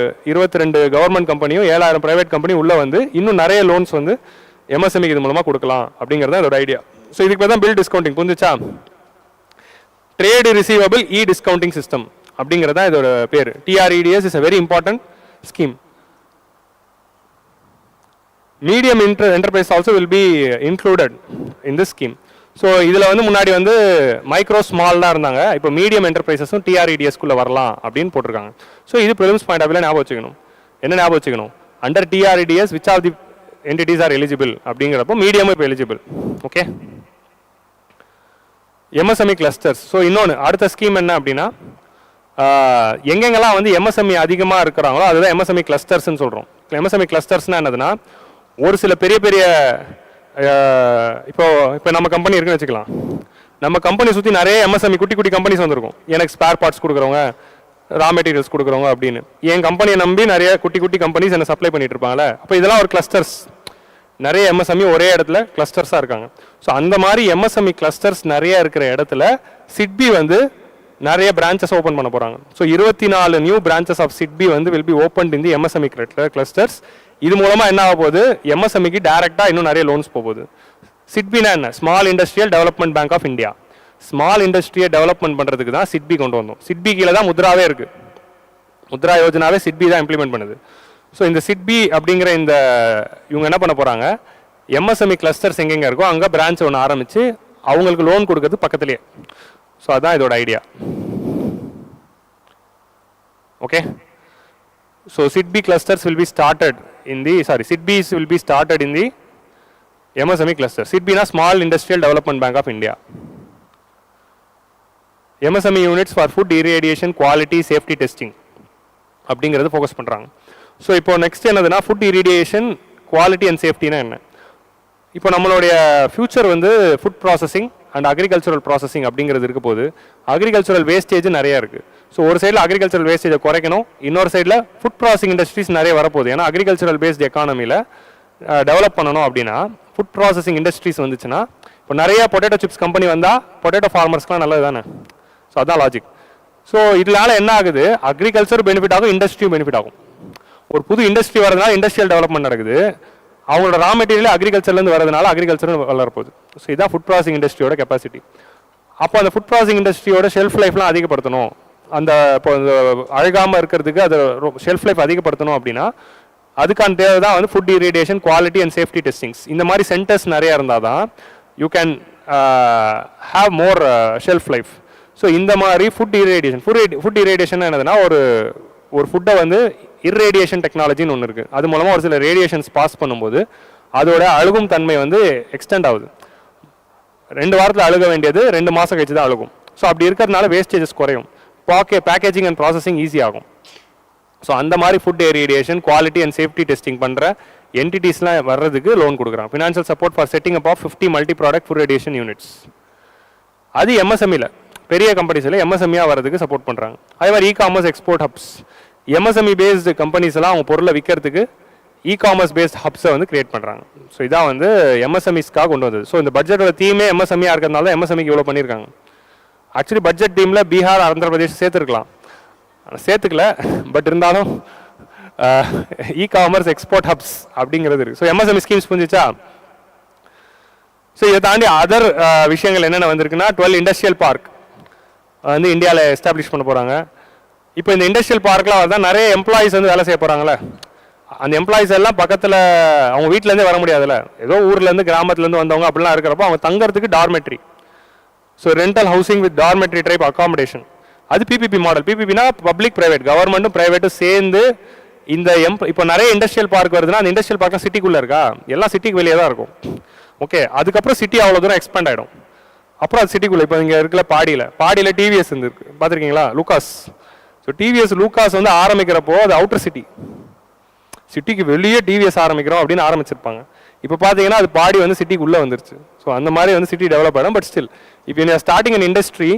22 கவர்மெண்ட் கம்பெனியும் 7000 பிரைவேட் கம்பெனியும் உள்ள வந்து இன்னும் நிறைய லோன்ஸ் வந்து எம்எஸ்எம்இக்கு இது மூலமாக கொடுக்கலாம் அப்படிங்கிறது இதோட ஐடியா. ஸோ இதுக்கு பேர் தான் பில் டிஸ்கவுண்டிங். புரிஞ்சுச்சா? Trade receivable e discounting system அப்படிங்கிறது தான் இதோட பேர். டிஆர்இடிஎஸ் is a very important scheme. Medium enterprise also will be included in this scheme. So இதில் வந்து முன்னாடி வந்து மைக்ரோ ஸ்மால் தான் இருந்தாங்க, இப்போ மீடியம் என்டர்பிரைசஸும் டிஆர்இடிஎஸ்குள்ளே வரலாம் அப்படின்னு போட்டிருக்காங்க. ஸோ இது ப்ரிலிம்ஸ் பாயிண்ட் ஆஃப் வியூவில் ஞாபகம் வச்சுக்கணும். என்ன ஞாபகம் வச்சுக்கணும், under TREDS which of the entities are eligible அப்படிங்கிறப்போ மீடியமும் இப்போ eligible. Okay, MSME clusters. So இன்னொன்று அடுத்த ஸ்கீம் என்ன அப்படின்னா, எங்கெங்கெல்லாம் வந்து எம்எஸ்எம்இ அதிகமாக இருக்கிறாங்களோ அதுதான் எம்எஸ்எம்இ கிளஸ்டர்ஸ்ன்னு சொல்கிறோம். எம்எஸ்எம்இ கிளஸ்டர்ஸ்னால் என்னதுன்னா, ஒரு சில பெரிய பெரிய இப்போ நம்ம கம்பெனி இருக்குன்னு வச்சுக்கலாம், நம்ம கம்பெனி சுற்றி நிறைய எம்எஸ்எம்இ குட்டி குட்டி கம்பெனிஸ் வந்திருக்கும். எனக்கு ஸ்பேர் பார்ட்ஸ் கொடுக்குறவங்க, ரா மெட்டீரியல்ஸ் கொடுக்குறவங்க அப்படின்னு என் கம்பெனியை நம்பி நிறைய குட்டி குட்டி கம்பெனிஸ் என்ன சப்ளை பண்ணிட்டு இருப்பாங்களே, அப்போ இதெல்லாம் ஒரு கிளஸ்டர்ஸ். நிறைய எம்எஸ்எம்இ ஒரே இடத்துல கிளஸ்டர்ஸாக இருக்காங்க. ஸோ அந்த மாதிரி எம்எஸ்எம்இ கிளஸ்டர்ஸ் நிறைய இருக்கிற இடத்துல சிட்பி வந்து நிறைய பிரான்ச்சஸ் ஓப்பன் பண்ண போகிறாங்க. So 24 new branches of SIDBI வந்து will be open in the MSME clusters. இது மூலமாக என்ன ஆக போகுது, எம்எஸ்எம்இக்கு டைரெக்டாக இன்னும் நிறைய லோன்ஸ் போகுது. சிட்பினா என்ன, small industrial development bank of India. Small இண்டஸ்ட்ரியை டெவலப்மெண்ட் பண்ணுறதுக்கு தான் சிட்பி கொண்டு வந்தோம். சிட்பி கீழே தான் முத்ராவே இருக்குது. முத்ரா யோஜனாவே சிட்பி தான் இம்ப்ளிமெண்ட் பண்ணுது. ஸோ இந்த சிட்பி அப்படிங்கிற இந்த இவங்க என்ன பண்ண போகிறாங்க, எம்எஸ்எம்இ கிளஸ்டர்ஸ் எங்கெங்கே இருக்கோ அங்கே பிரான்ச் ஒன்று ஆரம்பித்து அவங்களுக்கு லோன் கொடுக்கறது பக்கத்துலேயே. ஸோ அதுதான் இதோட idea. Okay, so SIDBI clusters will be started in the SIDBIs will be started in the MSME cluster. SIDBI na Small Industrial Development Bank of India. MSME units for food irradiation quality safety testing அப்படிங்கிறது focus பண்ணுறாங்க. So இப்போ next என்னதுன்னா, food இரிடியேஷன் quality and சேஃப்டினா என்ன. இப்போ நம்மளுடைய future வந்து food processing and agricultural processing அப்படிங்கிறது இருக்க போது அக்ரிகல்ச்சரல் வேஸ்டேஜ் நிறையா இருக்குது. ஸோ ஒரு சைடில் அக்ரிகல்ச்சரல் வேஸ்டேஜை குறைக்கணும், இன்னொரு சைடில் ஃபுட் ப்ராசஸிங் இண்டஸ்ட்ரீஸ் நிறைய வரப்போகுது. ஏன்னா அக்ரிகல்ச்சரல் பேஸ்ட் எக்கானமியில் டெவலப் பண்ணணும் அப்படின்னா ஃபுட் ப்ராசஸிங் இண்டஸ்ட்ரீஸ் வந்துச்சுன்னா, இப்போ நிறைய பொட்டேட்டோ சிப்ஸ் கம்பெனி வந்தால் பொட்டேட்டோ ஃபார்மர்ஸ்க்குலாம் நல்லது தானே. ஸோ அதுதான் லாஜிக். ஸோ இதனால என்ன ஆகுது, அக்ரிகல்ச்சர் பெனிஃபிட் ஆகும், இண்டஸ்ட்ரியும் பெனிஃபிட் ஆகும். ஒரு புது இண்டஸ்ட்ரி வரதுனால இண்டஸ்ட்ரியல் டெவலப்மெண்ட் நடக்குது, அவங்களோட ரா மெட்டீரியல் அக்ரிகல்ச்சர்லேருந்து வரதுனால அக்ரிகல்ச்சர் வளரப்போகுது. ஸோ இதான் ஃபுட் ப்ராசஸிங் இண்டஸ்ட்ரியோட கெப்பாசிட்டி. அப்போ அந்த ஃபுட் ப்ராசஸிங் இண்டஸ்ட்ரியோட ஷெல்ஃப் லைஃப்லாம் அதிகப்படுத்தணும், அந்த இப்போ அழுகாமல் இருக்கிறதுக்கு அதை ஷெல்ஃப் லைஃப் அதிகப்படுத்தணும் அப்படின்னா அதுக்கான தேவை தான் வந்து food irradiation, quality and safety testings. இந்த மாதிரி சென்டர்ஸ் நிறைய இருந்தால் தான் you can have more shelf life. So இந்த மாதிரி ஃபுட் இரிடேஷன் என்னதுன்னா ஒரு ஃபுட்டை வந்து இர்ரேடியேஷன் டெக்னாலஜின்னு ஒன்று இருக்குது. அது மூலமாக ஒரு சில ரேடியேஷன்ஸ் பாஸ் பண்ணும்போது அதோட அழுகும் தன்மை வந்து எக்ஸ்டெண்ட் ஆகுது. 2 வாரத்தில் அழுக வேண்டியது 2 மாதம் கழிச்சு தான் அழுகும். ஸோ அப்படி இருக்கிறதுனால வேஸ்டேஜஸ் குறையும், பேக்கேஜிங் அண்ட் ப்ராசஸிங் ஈஸி ஆகும். ஸோ அந்த மாதிரி food irradiation, quality and safety testing பண்ணுற என்டிட்டிஸ்லாம் வர்றதுக்கு லோன் கொடுக்குறாங்க. Financial support for setting up of 50 multi product food radiation units. அது எம்எஸ்எம்இல பெரிய கம்பெனிஸில் எம்எஸ்எம்இயாக வரதுக்கு சப்போர்ட் பண்ணுறாங்க. அதே மாதிரி e-commerce export hubs, MSME based companies எல்லாம் அவங்க பொருளை விற்கிறதுக்கு இ-காமர்ஸ் பேஸ்ட் ஹப்ஸை வந்து கிரியேட் பண்ணுறாங்க. ஸோ இதான் வந்து எம்எஸ்எம்இஸ்க்காக கொண்டு வந்தது. ஸோ இந்த பட்ஜெட்டோட தீமே எம்எஸ்எம்இயாக இருக்கிறதுனால தான் எம்எஸ்எம்இக்கு இவ்வளோ பண்ணியிருக்காங்க. ஆக்சுவலி பட்ஜெட் டீமில் பீகார், ஆந்திர பிரதேஷ் சேர்த்துருக்கலாம், சேர்த்துக்கல. பட் இருந்தாலும் இ-காமர்ஸ் எக்ஸ்போர்ட் ஹப்ஸ் அப்படிங்கிறது இருக்குது. ஸோ எம்எஸ்எம்இ ஸ்கீம்ஸ் புரிஞ்சிச்சா? ஸோ இதை தாண்டி அதர் விஷயங்கள் என்னென்ன வந்திருக்குன்னா 12 இண்டஸ்ட்ரியல் பார்க் வந்து இந்தியாவில் எஸ்டாப்ளிஷ் பண்ண போகிறாங்க. இப்போ இந்த இண்டஸ்ட்ரியல் பார்க்கில் தான் நிறைய எம்ப்ளாயிஸ் வந்து வேலை செய்ய போகிறாங்களே, அந்த எம்ப்ளாயிஸ் எல்லாம் பக்கத்தில் அவங்க வீட்டிலேருந்தே வர முடியாதுல்ல, ஏதோ ஊர்லேருந்து கிராமத்துலேருந்து வந்தவங்க அப்படிலாம் இருக்கிறப்போ அவங்க தங்கறதுக்கு dormitory, so rental housing with dormitory type accommodation, அது பிபிபி மாடல். பிபிபினா பப்ளிக் பிரைவேட், கவர்மெண்ட்டும் பிரைவேட்டும் சேர்ந்து இந்த இப்போ நிறைய இண்டஸ்ட்ரியல் பார்க் வருதுன்னா அந்த இண்டஸ்ட்ரியல் பார்க்லாம் சிட்டிக்குள்ளே இருக்கா, எல்லாம் சிட்டிக்கு வெளியே தான் இருக்கும். ஓகே, அதுக்கப்புறம் சிட்டி அவ்வளோ தூரம் எக்ஸ்பேண்ட் ஆகிடும். அப்புறம் அது சிட்டிக்குள்ளே இப்போ இங்கே இருக்கல பாடியில் டிவிஎஸ் இருக்கு பார்த்துருக்கீங்களா, லூகாஸ். ஸோ டிவிஎஸ் லூகாஸ் வந்து ஆரம்பிக்கிறப்போ அது அவுட்டர் சிட்டிக்கு வெளியே டிவிஎஸ் ஆரம்பிக்கிறோம் அப்படின்னு ஆரம்பிச்சிருப்பாங்க. இப்போ பார்த்தீங்கன்னா அது பாடி வந்து சிட்டிக்குள்ளே வந்துருச்சு. ஸோ அந்த மாதிரி வந்து சிட்டி டெவலப் ஆகிடும். பட் ஸ்டில் இப்போ you starting an industry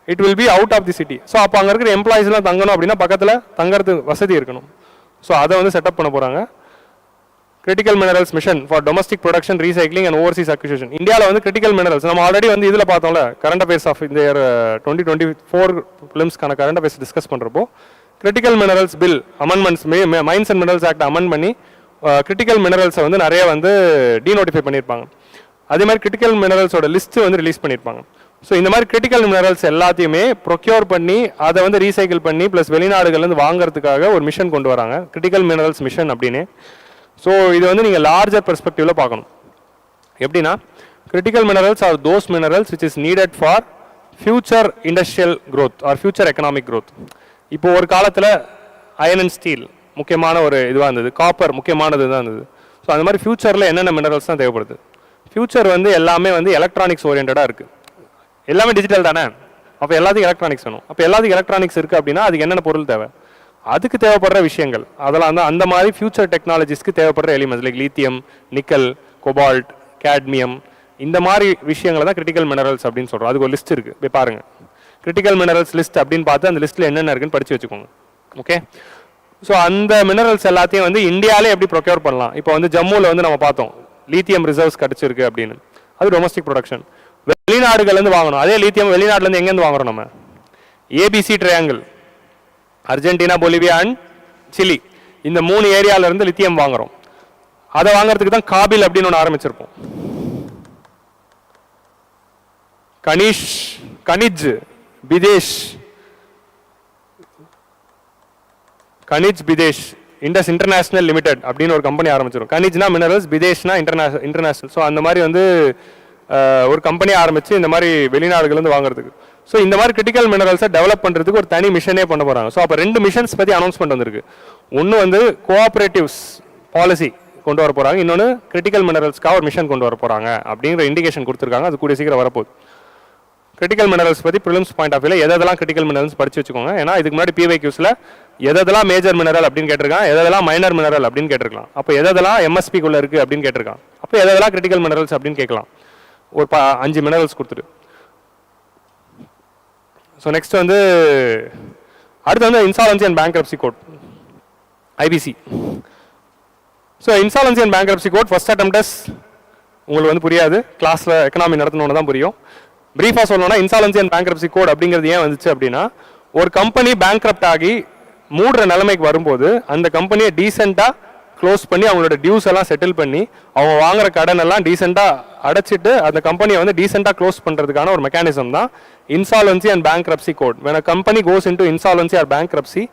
it will be out of the city. So அப்போ அங்கே இருக்கிற எம்ப்ளாயிஸ்லாம் தங்கணும் அப்படின்னா பக்கத்தில் தங்கறதுக்கு வசதி இருக்கணும். ஸோ அதை வந்து செட்டப் பண்ண போகிறாங்க. Critical minerals mission for domestic production, recycling and overseas acquisition. இந்தியாவில் வந்து கிரிட்டிக்கல் மினரல்ஸ் நம்ம ஆல்ரெடி வந்து இதில் பார்த்தோம்ல, கரண்ட் அஃபேர்ஸ் ஆஃப் இந்த இயர் 2024 ஃபிலிம்ஸ்க்கான கரண்ட் அஃபேர்ஸ் டிஸ்கஸ் பண்ணுறப்போ critical minerals bill amendments, mines and minerals act amend பண்ணி கிரிட்டிக்கல் மினரல்ஸை வந்து நிறைய வந்து டீநோட்டிஃபை பண்ணியிருப்பாங்க. அதே மாதிரி கிரிட்டிக்கல் மினரல்ஸோட லிஸ்ட்டு வந்து ரிலீஸ் பண்ணியிருப்பாங்க. ஸோ இந்த மாதிரி கிரிட்டிக்கல் மினரல்ஸ் எல்லாத்தையுமே ப்ரொக்யூர் பண்ணி அதை வந்து ரீசைக்கிள் பண்ணி ப்ளஸ் வெளிநாடுகள்லேருந்து வாங்குறதுக்காக ஒரு மிஷன் கொண்டு வராங்க, கிரிட்டிக்கல் மினரல்ஸ் மிஷன் அப்படின்னு. ஸோ இது வந்து நீங்கள் லார்ஜர் பெர்ஸ்பெக்டிவில் பார்க்கணும். எப்படின்னா critical minerals are those minerals which is needed for future industrial growth or future economic growth. இப்போ ஒரு காலத்தில் அயன் அண்ட் ஸ்டீல் முக்கியமான ஒரு இதுவாக இருந்தது, காப்பர் முக்கியமானது தான் இருந்தது. ஸோ அந்த மாதிரி ஃபியூச்சரில் என்னென்ன மினரல்ஸ் தான் தேவைப்படுது. ஃபியூச்சர் வந்து எல்லாமே வந்து எலக்ட்ரானிக்ஸ் ஓரியன்டாக இருக்குது, எல்லாமே டிஜிட்டல் தானே. அப்போ எல்லாத்துக்கும் எலக்ட்ரானிக்ஸ் வேணும். அப்போ எல்லாத்துக்கும் எலக்ட்ரானிக்ஸ் இருக்குது அப்படின்னா அதுக்கு என்னென்ன பொருள் தேவை, அதுக்கு தேவைப்படுற விஷயங்கள் அதெல்லாம் தான் அந்த மாதிரி ஃபியூச்சர் டெக்னாலஜிஸ்க்கு தேவைப்படுற elements like lithium, nickel, cobalt, cadmium, இந்த மாதிரி விஷயங்களை தான் கிரிட்டிக்கல் மினரல்ஸ் அப்படின்னு சொல்கிறோம். அதுக்கு ஒரு லிஸ்ட் இருக்குது, போய் பாருங்கள். கிரிட்டிக்கல் மினரல்ஸ் லிஸ்ட் அப்படின்னு பார்த்து அந்த லிஸ்ட்டில் என்னென்ன இருக்குன்னு படித்து வச்சுக்கோங்க. ஓகே, ஸோ அந்த மினரல்ஸ் எல்லாத்தையும் வந்து இந்தியாவிலே எப்படி ப்ரொக்யூர் பண்ணலாம். இப்போ வந்து ஜம்முவில் வந்து நம்ம பார்த்தோம் லீத்தியம் ரிசர்வ்ஸ் கிடச்சிருக்கு அப்படின்னு, அது டொமஸ்டிக் ப்ரொடக்ஷன். வெளிநாடுகள்லேருந்து வாங்கணும். அதே லீத்தியம் வெளிநாட்டிலேருந்து எங்கேருந்து வாங்குறோம் நம்ம, ABC triangle, Argentina, Bolivia and Chile, இந்த 3 ஏரியாவிலேருந்து லித்தியம் வாங்குறோம். அதை வாங்குறதுக்கு தான் காபில் அப்படின்னு ஒன்று ஆரம்பிச்சிருப்போம். கனிஜ் பிதேஷ் இண்டஸ் இன்டர்நேஷனல் லிமிடெட் அப்படின்னு ஒரு கம்பெனி ஆரம்பிச்சிடும். கனிஜ்னா மினரல்ஸ், பிதேஷ்னா இன்டர்நேஷனல். ஸோ அந்த மாதிரி வந்து ஒரு கம்பெனி ஆரம்பித்து இந்த மாதிரி வெளிநாடுகள்லேருந்து வாங்குறதுக்கு. ஸோ இந்த மாதிரி கிரிட்டிக்கல் மினரல்ஸை டெவலப் பண்ணுறதுக்கு ஒரு தனி மிஷனே பண்ண போகிறாங்க. ஸோ அப்போ 2 மிஷன்ஸ் பற்றி அனௌன்ஸ்மெண்ட் வந்திருக்கு. ஒன்று வந்து கோஆப்ரேட்டிவ்ஸ் பாலிசி கொண்டு வர போகிறாங்க, இன்னொன்று கிரிட்டிக்கல் மினரல்ஸ்க்காக ஒரு மிஷன் கொண்டு வர போகிறாங்க அப்படிங்கிற இண்டிகேஷன் கொடுத்துருக்காங்க. அது கூடிய சீக்கிரம் வரப்போகுது. கிரிட்டிக்கல் மினரல்ஸ் பற்றி ப்ரிலிம்ஸ் பாயிண்ட் ஆஃப் வியூவில் எதெல்லாம் கிரிட்டிக்கல் மினரல்ஸ் படிச்சு வச்சுக்கோங்க. ஏன்னா இதுக்கு முன்னாடி பிவைக்யூஸில் எதெல்லாம் மேஜர் மினரல் அப்படின்னு கேட்டிருக்கான், எதெல்லாம் மைனர் மினரல் அப்படின்னு கேட்டிருக்கலாம். அப்போ எதெல்லாம் எம்எஸ்பிக்குள்ளே இருக்குது அப்படின்னு கேட்டிருக்கான். அப்போ எதெல்லாம் கிரிட்டிக்கல் மினரல்ஸ் அப்படின்னு கேட்கலாம். ஒரு 5 மினரல்ஸ் கொடுத்துட்டு. ஸோ நெக்ஸ்ட் வந்து அடுத்து வந்து insolvency and bankruptcy code, IBC. So insolvency and bankruptcy code first attempts உங்களுக்கு வந்து புரியாது, கிளாஸில் எக்கனாமி நடத்தணுன்னு தான் புரியும். பிரீஃபாக சொல்லணும்னா இன்சாலன்சி அண்ட் பேங்க்ரப்சி கோட் அப்படிங்கிறது ஏன் வந்துச்சு அப்படின்னா, ஒரு கம்பெனி பேங்க்ரப்ட் ஆகி மூடுற நிலைமைக்கு வரும்போது அந்த கம்பெனியை டீசெண்டாக க்ளோஸ் பண்ணி அவங்களோட டியூஸ் எல்லாம் செட்டில் பண்ணி அவங்க வாங்குற கடன் எல்லாம் டீசெண்டாக அடைச்சிட்டு அந்த கம்பெனியை வந்து டீசெண்டாக க்ளோஸ் பண்ணுறதுக்கான ஒரு மெக்கானிசம் தான் insolvency and bankruptcy code. when a company goes into insolvency or bankruptcy,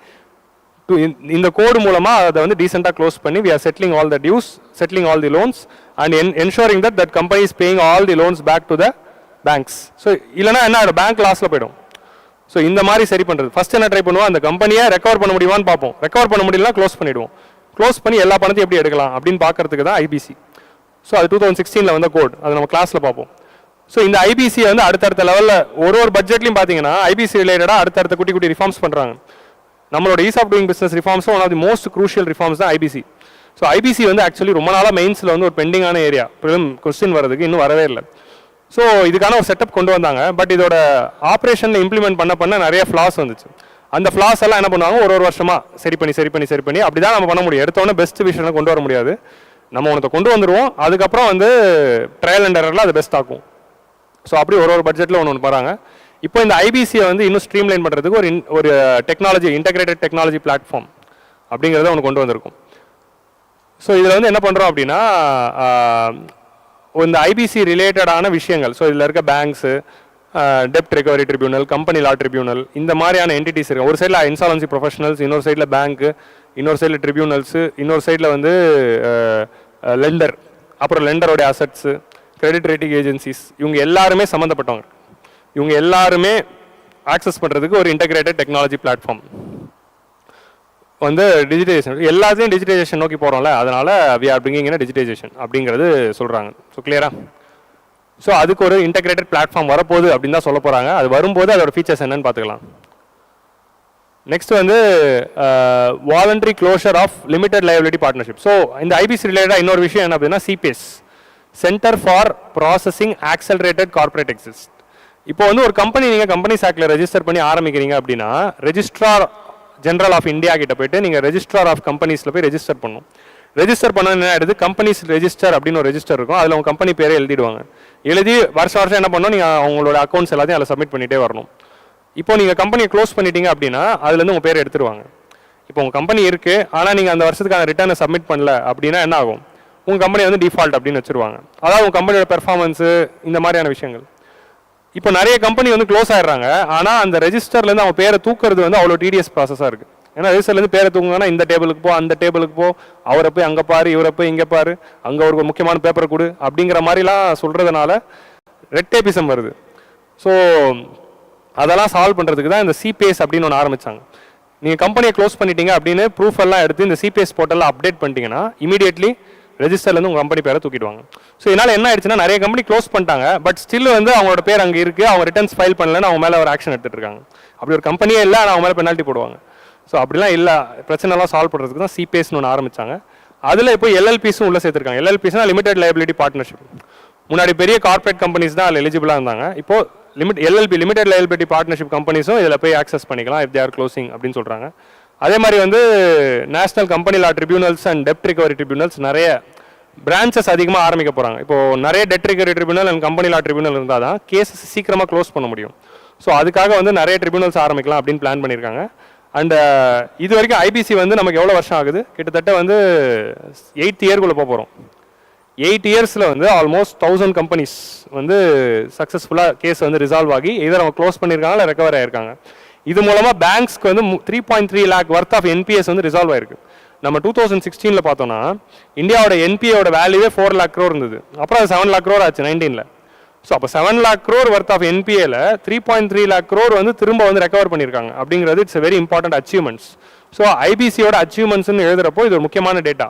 இந்த கோடு மூலமாக அதை வந்து டீசெண்டாக க்ளோஸ் பண்ணி we are settling all the dues, settling all the loans and ensuring that company is paying all the loans back to the banks. So இல்லைனா என்ன bank லாஸில் போயிடும். So இந்த மாதிரி சரி பண்ணுறது ஃபர்ஸ்ட் என்ன ட்ரை பண்ணுவோம், அந்த கம்பெனியை ரெக்கவர் பண்ண முடியுமான்னு பார்ப்போம். ரெக்கவர் பண்ண முடியலனா க்ளோஸ் பண்ணிவிடுவோம். க்ளோஸ் பண்ணி எல்லா பணத்தையும் எப்படி எடுக்கலாம் அப்படின்னு பார்க்கறதுக்கு தான் ஐபிசி. ஸோ அது 2016 வந்த கோட், அது நம்ம கிளாஸில் பார்ப்போம். ஸோ இந்த ஐபிசியை வந்து அடுத்தடுத்த லெவலில் ஒரு பட்ஜெட்லையும் பார்த்தீங்கன்னா ஐபிசி ரிலேட்டடாக அடுத்தடுத்த குட்டி குட்டி ரிஃபார்ம்ஸ் பண்ணுறாங்க. நம்மளோட ஈஸ் ஆஃப் டூயிங் பிஸ்னஸ் ரிஃபார்ம்ஸும் one of the most crucial reforms தான் ஐபிசி. ஸோ ஐபிசி வந்து ஆக்சுவலி ரொம்ப நாளாக மெயின்ஸில் வந்து ஒரு பெண்டிங்கான ஏரியா, ப்ரிலிம் கொஸ்டின் வரதுக்கு இன்னும் வரவே இல்லை. ஸோ இதுக்கான ஒரு செட்டப் கொண்டு வந்தாங்க. பட் இதோட ஆப்ரேஷனில் இம்ப்ளிமெண்ட் பண்ண நிறைய ஃப்ளாஸ் வந்துச்சு. அந்த ஃப்ளாஸ் எல்லாம் என்ன பண்ணுவாங்க, ஒரு வருஷமாக சரி பண்ணி அப்படி தான் நம்ம பண்ண முடியும். எடுத்தோடனே பெஸ்ட் விஷயம் கொண்டு வர முடியாது. நம்ம ஒன்றத்தை கொண்டு வந்துடுவோம், அதுக்கப்புறம் வந்து ட்ரையல் அண்ட் எரரில் அது பெஸ்ட் ஆகும். ஸோ அப்படி ஒரு பட்ஜெட்டில் ஒன்று போகிறாங்க. இப்போ இந்த ஐபிசியை வந்து இன்னும் ஸ்ட்ரீம்லைன் பண்ணுறதுக்கு ஒரு டெக்னாலஜி, இன்டெகிரேட்டட் டெக்னாலஜி பிளாட்ஃபார்ம் அப்படிங்கிறத ஒன்று கொண்டு வந்திருக்கும். ஸோ இதில் வந்து என்ன பண்ணுறோம் அப்படின்னா, இந்த ஐபிசி ரிலேட்டடான விஷயங்கள், ஸோ இதில் இருக்க பேங்க்ஸு, டெப்ட் recovery tribunal, company law tribunal, இந்த மாதிரியான என்டிட்டிஸ் இருக்கு. ஒரு சைடில் இன்சால்வன்சி ப்ரொஃபஷனல்ஸ், இன்னொரு சைடில் பேங்க்கு, இன்னொரு சைடில் ட்ரிபியூனல்ஸு, இன்னொரு சைடில் வந்து லெண்டர், அப்புறம் லெண்டரோடைய அசட்ஸு, கிரெடிட் ரேட்டிங் ஏஜென்சிஸ், இவங்க எல்லாருமே சம்மந்தப்பட்டவங்க. இவங்க எல்லாருமே ஆக்சஸ் பண்ணுறதுக்கு ஒரு இன்டெகிரேட்டட் டெக்னாலஜி பிளாட்ஃபார்ம் வந்து டிஜிட்டைசேஷன். எல்லாத்தையும் டிஜிட்டைசேஷன் நோக்கி போகிறோம்ல, அதனால் we are bringing in digitization அப்படிங்கிறது சொல்கிறாங்க. ஸோ கிளியரா? ஸோ அதுக்கு ஒரு இன்டெகிரேட்டட் பிளாட்ஃபார்ம் வரப்போகுது அப்படின்னு தான் சொல்ல போகிறாங்க. அது வரும்போது அதோட ஃபீச்சர்ஸ் என்னன்னு பார்த்துக்கலாம். நெக்ஸ்ட் வந்து voluntary closure of limited liability partnership. So இந்த ஐபிசி ரிலேட்டடாக இன்னொரு விஷயம் என்ன அப்படின்னா, CPS, centre for processing accelerated corporate exit. இப்போ வந்து ஒரு கம்பெனி நீங்கள் கம்பெனிஸ் ஆக்டில் ரெஜிஸ்டர் பண்ணி ஆரம்பிக்கிறீங்க அப்படின்னா, ரெஜிஸ்ட்ரார் ஜெனரல் ஆஃப் இந்தியா கிட்ட போயிட்டு நீங்கள் ரெஜிஸ்ட்ரார் ஆஃப் கம்பெனிஸில் போய் ரெஜிஸ்டர் பண்ணணும். ரெஜிஸ்டர் பண்ண என்ன ஆயிடுது, கம்பெனிஸ் ரெஜிஸ்டர் அப்படின்னு ஒரு ரெஜிஸ்டர் இருக்கும். அதில் உங்கள் கம்பெனி பேரை எழுதிடுவாங்க. எழுதி வருஷம் என்ன பண்ணணும், நீங்கள் அவங்களோட அக்கௌண்ட்ஸ் எல்லாத்தையும் அதில் சப்மிட் பண்ணிகிட்டே வரணும். இப்போ நீங்கள் கம்பெனியை க்ளோஸ் பண்ணிட்டீங்க அப்படின்னா அதுலேருந்து உங்கள் பேர் எடுத்துருவாங்க. இப்போ உங்கள் கம்பெனி இருக்குது, ஆனால் நீங்கள் அந்த வருஷத்துக்கான ரிட்டர்னை சப்மிட் பண்ணல அப்படின்னா என்ன ஆகும், உங்கள் கம்பெனி வந்து டிஃபால்ட் அப்படின்னு வச்சுருவாங்க. அதாவது உங்கள் கம்பெனியோட பெர்ஃபார்மன்ஸு, இந்த மாதிரியான விஷயங்கள். இப்போ நிறைய கம்பெனி வந்து க்ளோஸ் ஆயிடுறாங்க, ஆனால் அந்த ரெஜிஸ்டர்லேருந்து அவங்க பேரை தூக்குறது வந்து அவ்வளோ டிடிஎஸ் ப்ராசஸாக இருக்குது. ஏன்னா ரெஜிஸ்டர்லேருந்து பேரை தூக்குங்கன்னா இந்த டேபிளுக்கு போ, அந்த டேபிளுக்கு போ, அவரை போய் அங்கே பாரு, இவரை போய் இங்கே பாரு, அங்கே ஒரு முக்கியமான பேப்பரை கொடு அப்படிங்கிற மாதிரிலாம் சொல்கிறதுனால ரெட் டேபிசம் வருது. ஸோ அதெல்லாம் சால்வ் பண்ணுறதுக்கு தான் இந்த சிபிஎஸ் அப்படின்னு ஒன்று ஆரம்பித்தாங்க. நீங்கள் கம்பெனியை க்ளோஸ் பண்ணிட்டீங்க அப்படின்னு ப்ரூஃப் எல்லாம் எடுத்து இந்த சிபிஎஸ் போர்ட்டலில் அப்டேட் பண்ணிட்டீங்கன்னா இமீடியட்லி ரெஜிஸ்டர்லேருந்து உங்கள் கம்பெனி பேரை தூக்கிடுவாங்க. ஸோ இதனால் என்ன ஆயிடுச்சுன்னா, நிறைய கம்பெனி க்ளோஸ் பண்ணிட்டாங்க, பட் ஸ்டில் வந்து அவங்களோட பேர் அங்கே இருக்குது, அவங்க ரிட்டர்ன்ஸ் ஃபைல் பண்ணலன்னு அவங்க மேலே ஒரு ஆக்ஷன் எடுத்துகிட்டு இருக்காங்க. அப்படி ஒரு கம்பெனியே இல்லை, ஆனால் அவங்க மேலே பெனால்ட்டி போடுவாங்க. ஸோ அப்படிலாம் இல்லை, பிரச்சனைலாம் சால்வ் பண்ணுறதுக்கு தான் சிபிஎஸ்னு ஒன்று ஆரம்பித்தாங்க. அதில் இப்போ எல்எல்பிஸும் உள்ளே சேர்த்துருக்காங்க. எல்எல்பிஸ்னா லிமிடெட் லைபிலிட்டி பார்ட்னர்ஷிப். முன்னாடி பெரிய கார்பரேட் கம்பெனிஸ் தான் அதில் எலிஜிபிளாக இருந்தாங்க. இப்போ எல்எல்பி, லிமிடெட் லைபிலிட்டி பார்ட்னர்ஷிப் கம்பெனிஸும் இதில் போய் ஆக்சஸ் பண்ணிக்கலாம் இஃப் தே ஆர் க்ளோசிங் அப்படின்னு சொல்கிறாங்க. அதே மாதிரி வந்து national company law tribunals and டெப்ட் ரிகவரி ட்ரிபியூனல்ஸ் நிறைய பிரான்ச்சஸ் அதிகமாக ஆரம்பிக்க போகிறாங்க. இப்போ நிறைய debt recovery tribunal and company law tribunal இருந்தால் தான் கேஸஸ் சீக்கிரமாக க்ளோஸ் பண்ண முடியும். ஸோ அதுக்காக வந்து நிறைய ட்ரிபியூனல்ஸ் ஆரம்பிக்கலாம் அப்படின்னு பிளான் பண்ணியிருக்காங்க. அண்ட் இது வரைக்கும் ஐபிசி வந்து நமக்கு எவ்வளோ வருஷம் ஆகுது, கிட்டத்தட்ட வந்து 8th இயர்க்குள்ளே போகிறோம். 8 இயர்ஸில் வந்து ஆல்மோஸ்ட் 1000 கம்பெனிஸ் வந்து சக்ஸஸ்ஃபுல்லாக கேஸ் வந்து ரிசால்வ் ஆகி இதை அவங்க க்ளோஸ் பண்ணியிருக்காங்க, இல்லை ரெக்கவர் ஆகிருக்காங்க. இது மூலமாக பேங்க்ஸ்க்கு வந்து 3.3 lakh ஒர்த் ஆஃப் என்பிஎஸ் வந்து ரிசால்வ் ஆயிருக்கு. நம்ம 2016 பார்த்தோம்னா இந்தியாவோட என்பிஏவோட வேல்யூவே 4 lakh crore இருந்தது. அப்புறம் அது 7 lakh crore ஆச்சு 19ல். ஸோ அப்போ 7 lakh crore ஒர்த் ஆஃப் என்பிஏல 3.3 lakh crore வந்து திரும்ப வந்து ரெக்கவர் பண்ணியிருக்காங்க அப்படிங்கிறது it's very important achievements. So ஐபிசியோட அச்சீவ்மெண்ட்ஸ்னு எழுதுறப்போ இது ஒரு முக்கியமான data.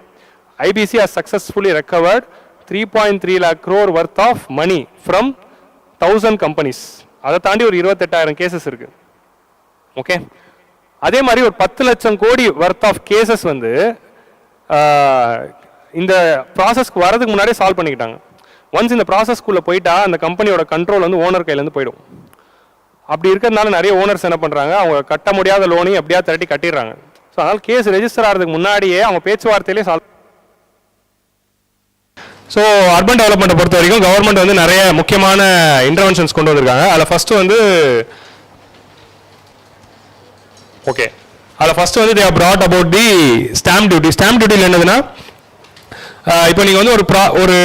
IBC has successfully recovered 3.3 lakh crore worth of money from 1000 companies. அதை தாண்டி ஒரு 28,000 கேசஸ் இருக்கு. ஓகே, அதே மாதிரி ஒரு 10 லட்சம் கோடி ஒர்த் ஆஃப் கேசஸ் வந்து இந்த ப்ராசஸ்க்கு வரதுக்கு முன்னாடியே சால்வ் பண்ணிக்கிட்டாங்க. ஒன்ஸ் இந்த ப்ராசஸ்க்குள்ளே போயிட்டா அந்த கம்பெனியோட கண்ட்ரோல் வந்து ஓனர் கையிலேருந்து போயிடும். அப்படி இருக்கிறதுனால நிறைய ஓனர்ஸ் என்ன பண்ணுறாங்க, அவங்க கட்ட முடியாத லோனையும் எப்படியா திரட்டி கட்டிடுறாங்க. ஸோ அதனால் கேஸ் ரெஜிஸ்டர் ஆகிறதுக்கு முன்னாடியே அவங்க பேச்சுவார்த்தையிலே சால்வ். ஸோ அர்பன் டெவலப்மெண்ட்டை பொறுத்த வரைக்கும் கவர்மெண்ட் வந்து நிறைய முக்கியமான இன்டர்வென்ஷன்ஸ் கொண்டு வந்திருக்காங்க. அதில் ஃபஸ்ட்டு வந்து அதில் ஃபஸ்ட்டு வந்து they have brought about the stamp duty. Stamp டியூட்டியில் என்னதுன்னா, இப்போ நீங்கள் வந்து ஒரு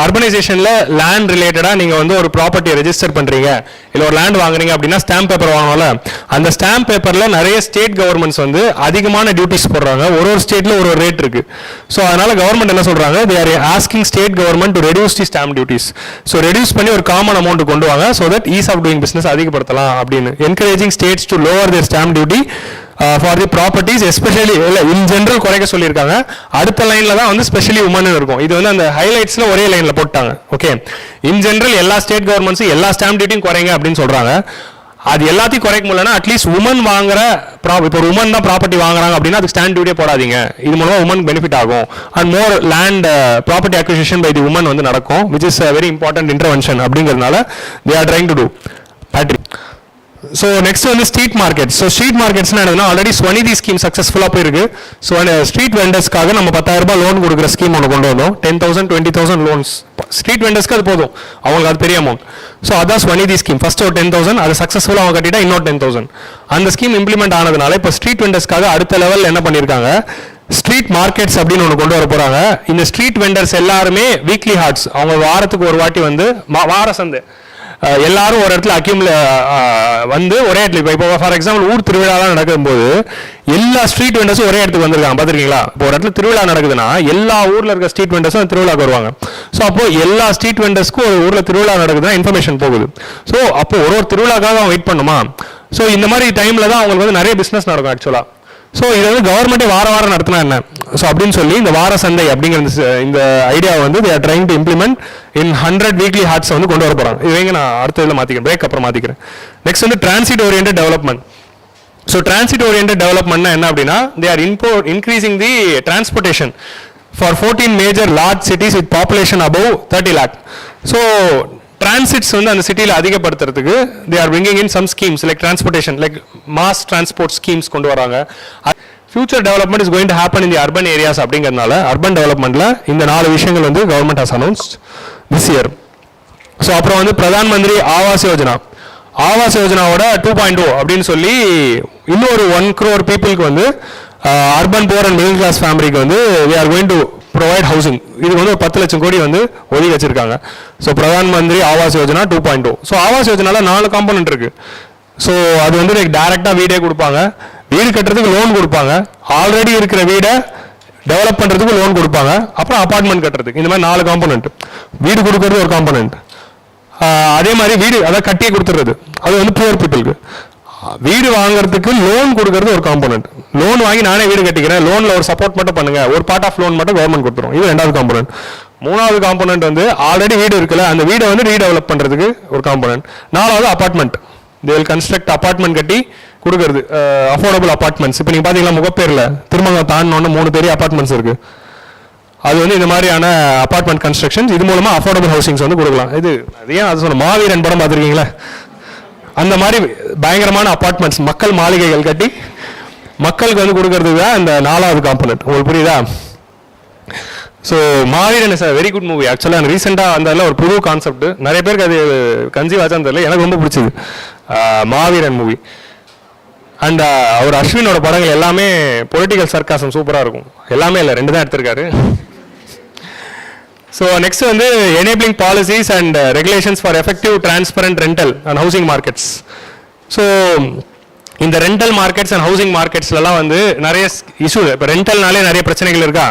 அர்பனைசேஷனில் லேண்ட் ரிலேட்டடாக நீங்கள் வந்து ஒரு ப்ராப்பர்ட்டியை ரெஜிஸ்டர் பண்ணுறீங்க இல்லை ஒரு லேண்ட் வாங்குறீங்க அப்படின்னா ஸ்டாம்ப் பேப்பர் வாங்கணும்ல. அந்த ஸ்டாம்ப் பேப்பரில் நிறைய ஸ்டேட் கவர்மெண்ட்ஸ் வந்து அதிகமான டியூட்டிஸ் போடுறாங்க. ஒரு ஸ்டேட்டில் ஒரு ரேட் இருக்குது. ஸோ அதனால் கவர்மெண்ட் என்ன சொல்கிறாங்க, they are asking state government to reduce the stamp duties. So reduce பண்ணி ஒரு காமன் அமௌண்ட் கொண்டு வாங்க, so that ease of doing business அதிகப்படுத்தலாம் அப்படின்னு. Encouraging states to lower their stamp duty for the properties, especially இல்லை in general குறைக்க சொல்லியிருக்காங்க. அடுத்த லைனில் தான் வந்து ஸ்பெஷலி உமன் இருக்கும். இது வந்து அந்த ஹைலைட்ஸில் ஒரே லைனில் போட்டாங்க. ஓகே, இன் ஜென்ரல் எல்லா ஸ்டேட் கவர்மெண்ட்ஸும் எல்லா ஸ்டாம்ப் டியூட்டியும் குறைங்க அப்படின்னு சொல்கிறாங்க. அது எல்லாத்தையும் குறைக்க முடியலன்னா அட்லீஸ்ட் உமன் வாங்குற இப்போ ஒரு உமன் தான் ப்ராப்பர்ட்டி வாங்குறாங்க அப்படின்னா அதுக்கு ஸ்டாம்ப் டியூட்டியே போடாதீங்க. இது மூலமாக உமன் பெனிஃபிட் ஆகும். And more land property acquisition by the woman வந்து நடக்கும், which is very important intervention அப்படிங்கிறதுனால they are trying to do. So next வந்து ஸ்ட்ரீட் மார்க்கெட். ஸோ ஸ்ட்ரீட் மார்க்கெட்ஸ்னா என்னன்னா ஆல்ரெடி ஸ்வநிதி ஸ்கீம் சக்ஸஸ்ஃபுல்லாக போயிருக்கு. ஸோ ஸ்ட்ரீட் வெண்டர்ஸ்க்காக நம்ம 10,000 ரூபாய் லோன் கொடுக்குற ஸ்கீம் ஒன்று கொண்டு வந்தோம். 10,000 20,000 லோன்ஸ் ஸ்ட்ரீட் வெண்டர்ஸ்க்கு அது போதும், அவங்களுக்கு அது பெரிய அமௌண்ட். ஸோ அதான் ஸ்வநிதி ஸ்கீம். ஃபர்ஸ்ட் ஒரு 10,000, அது சக்ஸஸ்ஃபுல்லாக அவங்க கட்டிட்டா இன்னொரு 10,000. அந்த ஸ்கீம் இம்ப்ளிமெண்ட் ஆனதுனால இப்போ ஸ்ட்ரீட் வெண்டர்ஸ்க்காக அடுத்த லெவல் என்ன பண்ணியிருக்காங்க, ஸ்ட்ரீட் மார்க்கெட்ஸ் அப்படின்னு ஒன்று கொண்டு வர போகிறாங்க. இந்த ஸ்ட்ரீட் வெண்டர்ஸ் எல்லாருமே வீக்லி ஹார்ட்ஸ், அவங்க வாரத்துக்கு ஒரு வாட்டி வந்து வார சந்தை எல்லாரும் ஒரு இடத்துல வந்து ஒரே இடத்துல இப்போ ஃபார் எக்ஸாம்பிள் ஊர் திருவிழாலாம் நடக்கும்போது எல்லா ஸ்ட்ரீட் வெண்டர்ஸும் ஒரே இடத்துக்கு வந்திருக்காங்க. பார்த்துருக்கீங்களா? இப்போ ஒரு இடத்துல திருவிழா நடக்குதுன்னா எல்லா ஊரில் இருக்க ஸ்ட்ரீட் வெண்டர்ஸும் திருவிழாக்கு வருவாங்க. ஸோ அப்போ எல்லா ஸ்ட்ரீட் வெண்டர்ஸ்க்கும் ஒரு ஊரில் திருவிழா நடக்குதுன்னா இன்ஃபர்மேஷன் போகுது. ஸோ அப்போ ஒரு திருவிழாக்காக அவங்க வெயிட் பண்ணுமா? ஸோ இந்த மாதிரி டைமில் தான் அவங்களுக்கு வந்து நிறைய பிஸ்னஸ் நடக்கும் ஆக்சுவலாக. ஸோ இதை வந்து கவர்மெண்ட்டே வாரம் நடத்தினா என்ன, ஸோ அப்படின்னு சொல்லி இந்த வார சந்தை அப்படிங்கிற இந்த ஐடியாவை வந்து they are trying to implement in 100 weekly hearts வந்து கொண்டு வர போகிறாங்க. இது நான் அடுத்த இதில் மாற்றிக்கிறேன், பிரேக் அப்புறம் மாற்றிக்கிறேன். நெக்ஸ்ட் வந்து transit oriented development. So transit oriented டெவலப்மெண்ட்னா என்ன அப்படின்னா they are increasing the transportation for 14 major large cities with population above 30 lakh. So transits வந்து அந்த சிட்டியில் அதிகப்படுத்துறதுக்கு they are bringing in some schemes like transportation, like mass transport schemes கொண்டு வராங்க. Future development is going to happen in the urban areas அப்படிங்கிறதுனால urban டெவலப்மெண்ட்டில் இந்த 4 விஷயங்கள் வந்து government has announced this year. So அப்புறம் வந்து பிரதான் மந்திரி ஆவாஸ் யோஜனா. ஆவாஸ் யோஜனாவோட 2.0 அப்படின்னு சொல்லி இன்னொரு 1 crore பீப்புளுக்கு வந்து urban poor and middle class ஃபேமிலிக்கு வந்து we are going to provide housing. இது வந்து 10 லட்சம் கோடி வந்து ஒதுக்கி வச்சிருக்காங்க. So Pradhan Mantri Awas Yojana 2.0. So Awas யோஜனால 4 component இருக்கு. ஸோ அது வந்து டைரக்டாக வீடே கொடுப்பாங்க, வீடு கட்டுறதுக்கு லோன் கொடுப்பாங்க, ஆல்ரெடி இருக்கிற வீடை டெவலப் பண்ணுறதுக்கு லோன் கொடுப்பாங்க, அப்புறம் அப்பார்ட்மெண்ட் கட்டுறதுக்கு. இந்த மாதிரி 4 காம்பனன்ட். வீடு கொடுக்கறது ஒரு காம்பனன்ட், அதே மாதிரி வீடு அதை கட்டியே கொடுத்துறது அது வந்து புவர் பீப்புளுக்கு. வீடு வாங்குறதுக்கு லோன் கொடுக்கறது ஒரு காம்பனன்ட். லோன் வாங்கி நானே வீடு கட்டிக்கிறேன், லோன்ல ஒரு சப்போர்ட் மட்டும் பண்ணுங்க, ஒரு பார்ட் ஆஃப் லோன் மட்டும் கவர்மெண்ட் கொடுத்துரும். இது 2வது காம்பனன்ட். 3வது காம்பனன்ட் வந்து ஆல்ரெடி வீடு இருக்குல்ல, அந்த வீடை வந்து ரீடெவலப் பண்றதுக்கு ஒரு காம்பனன்ட். 4வது apartment. they will construct apartment கட்டி கொடுக்கறது, அஃபோர்டபுள் அபார்ட்மெண்ட்ஸ். இப்போ நீங்க பாத்தீங்கன்னா முகப்பேர்ல திருமங்கலம் தாண்டோன்னு 3 பெரிய அபார்ட்மெண்ட்ஸ் இருக்கு. அது வந்து இந்த மாதிரியான அபார்ட்மெண்ட் கன்ஸ்ட்ரக்ஷன்ஸ், இது மூலமா அஃபோர்டபுள் ஹவுசிங்ஸ் வந்து கொடுக்கலாம். இது அதையும் அது சொன்ன மாவீரன் படம் பார்த்துருக்கீங்களா, அந்த மாதிரி பயங்கரமான அபார்ட்மெண்ட்ஸ், மக்கள் மாளிகைகள் கட்டி மக்களுக்கு வந்து கொடுக்கறதுக்கு தான் இந்த 4வது காம்பனன்ட். உங்களுக்கு புரியுதா? So Maaveeran is a very good movie. ஆக்சுவலாக ரீசெண்டாக அந்த ஒரு புது கான்செப்ட், நிறைய பேருக்கு அது கன்சீவ் ஆச்சான்னு தெரியல, எனக்கு ரொம்ப பிடிச்சது மாவீரன் மூவி. அண்ட் அவர் அஸ்வினோட படங்கள் எல்லாமே பொலிட்டிக்கல் சர்க்காசம் சூப்பராக இருக்கும். எல்லாமே இல்லை, 2 தான் எடுத்திருக்காரு. ஸோ நெக்ஸ்ட் வந்து enabling policies and regulations for effective transparent rental and housing markets. So இந்த ரெண்டல் மார்க்கெட்ஸ் அண்ட் ஹவுசிங் மார்க்கெட்ஸ்லாம் வந்து நிறைய இஷ்யூ. இப்போ ரெண்டல்னாலே நிறைய பிரச்சனைகள் இருக்கா,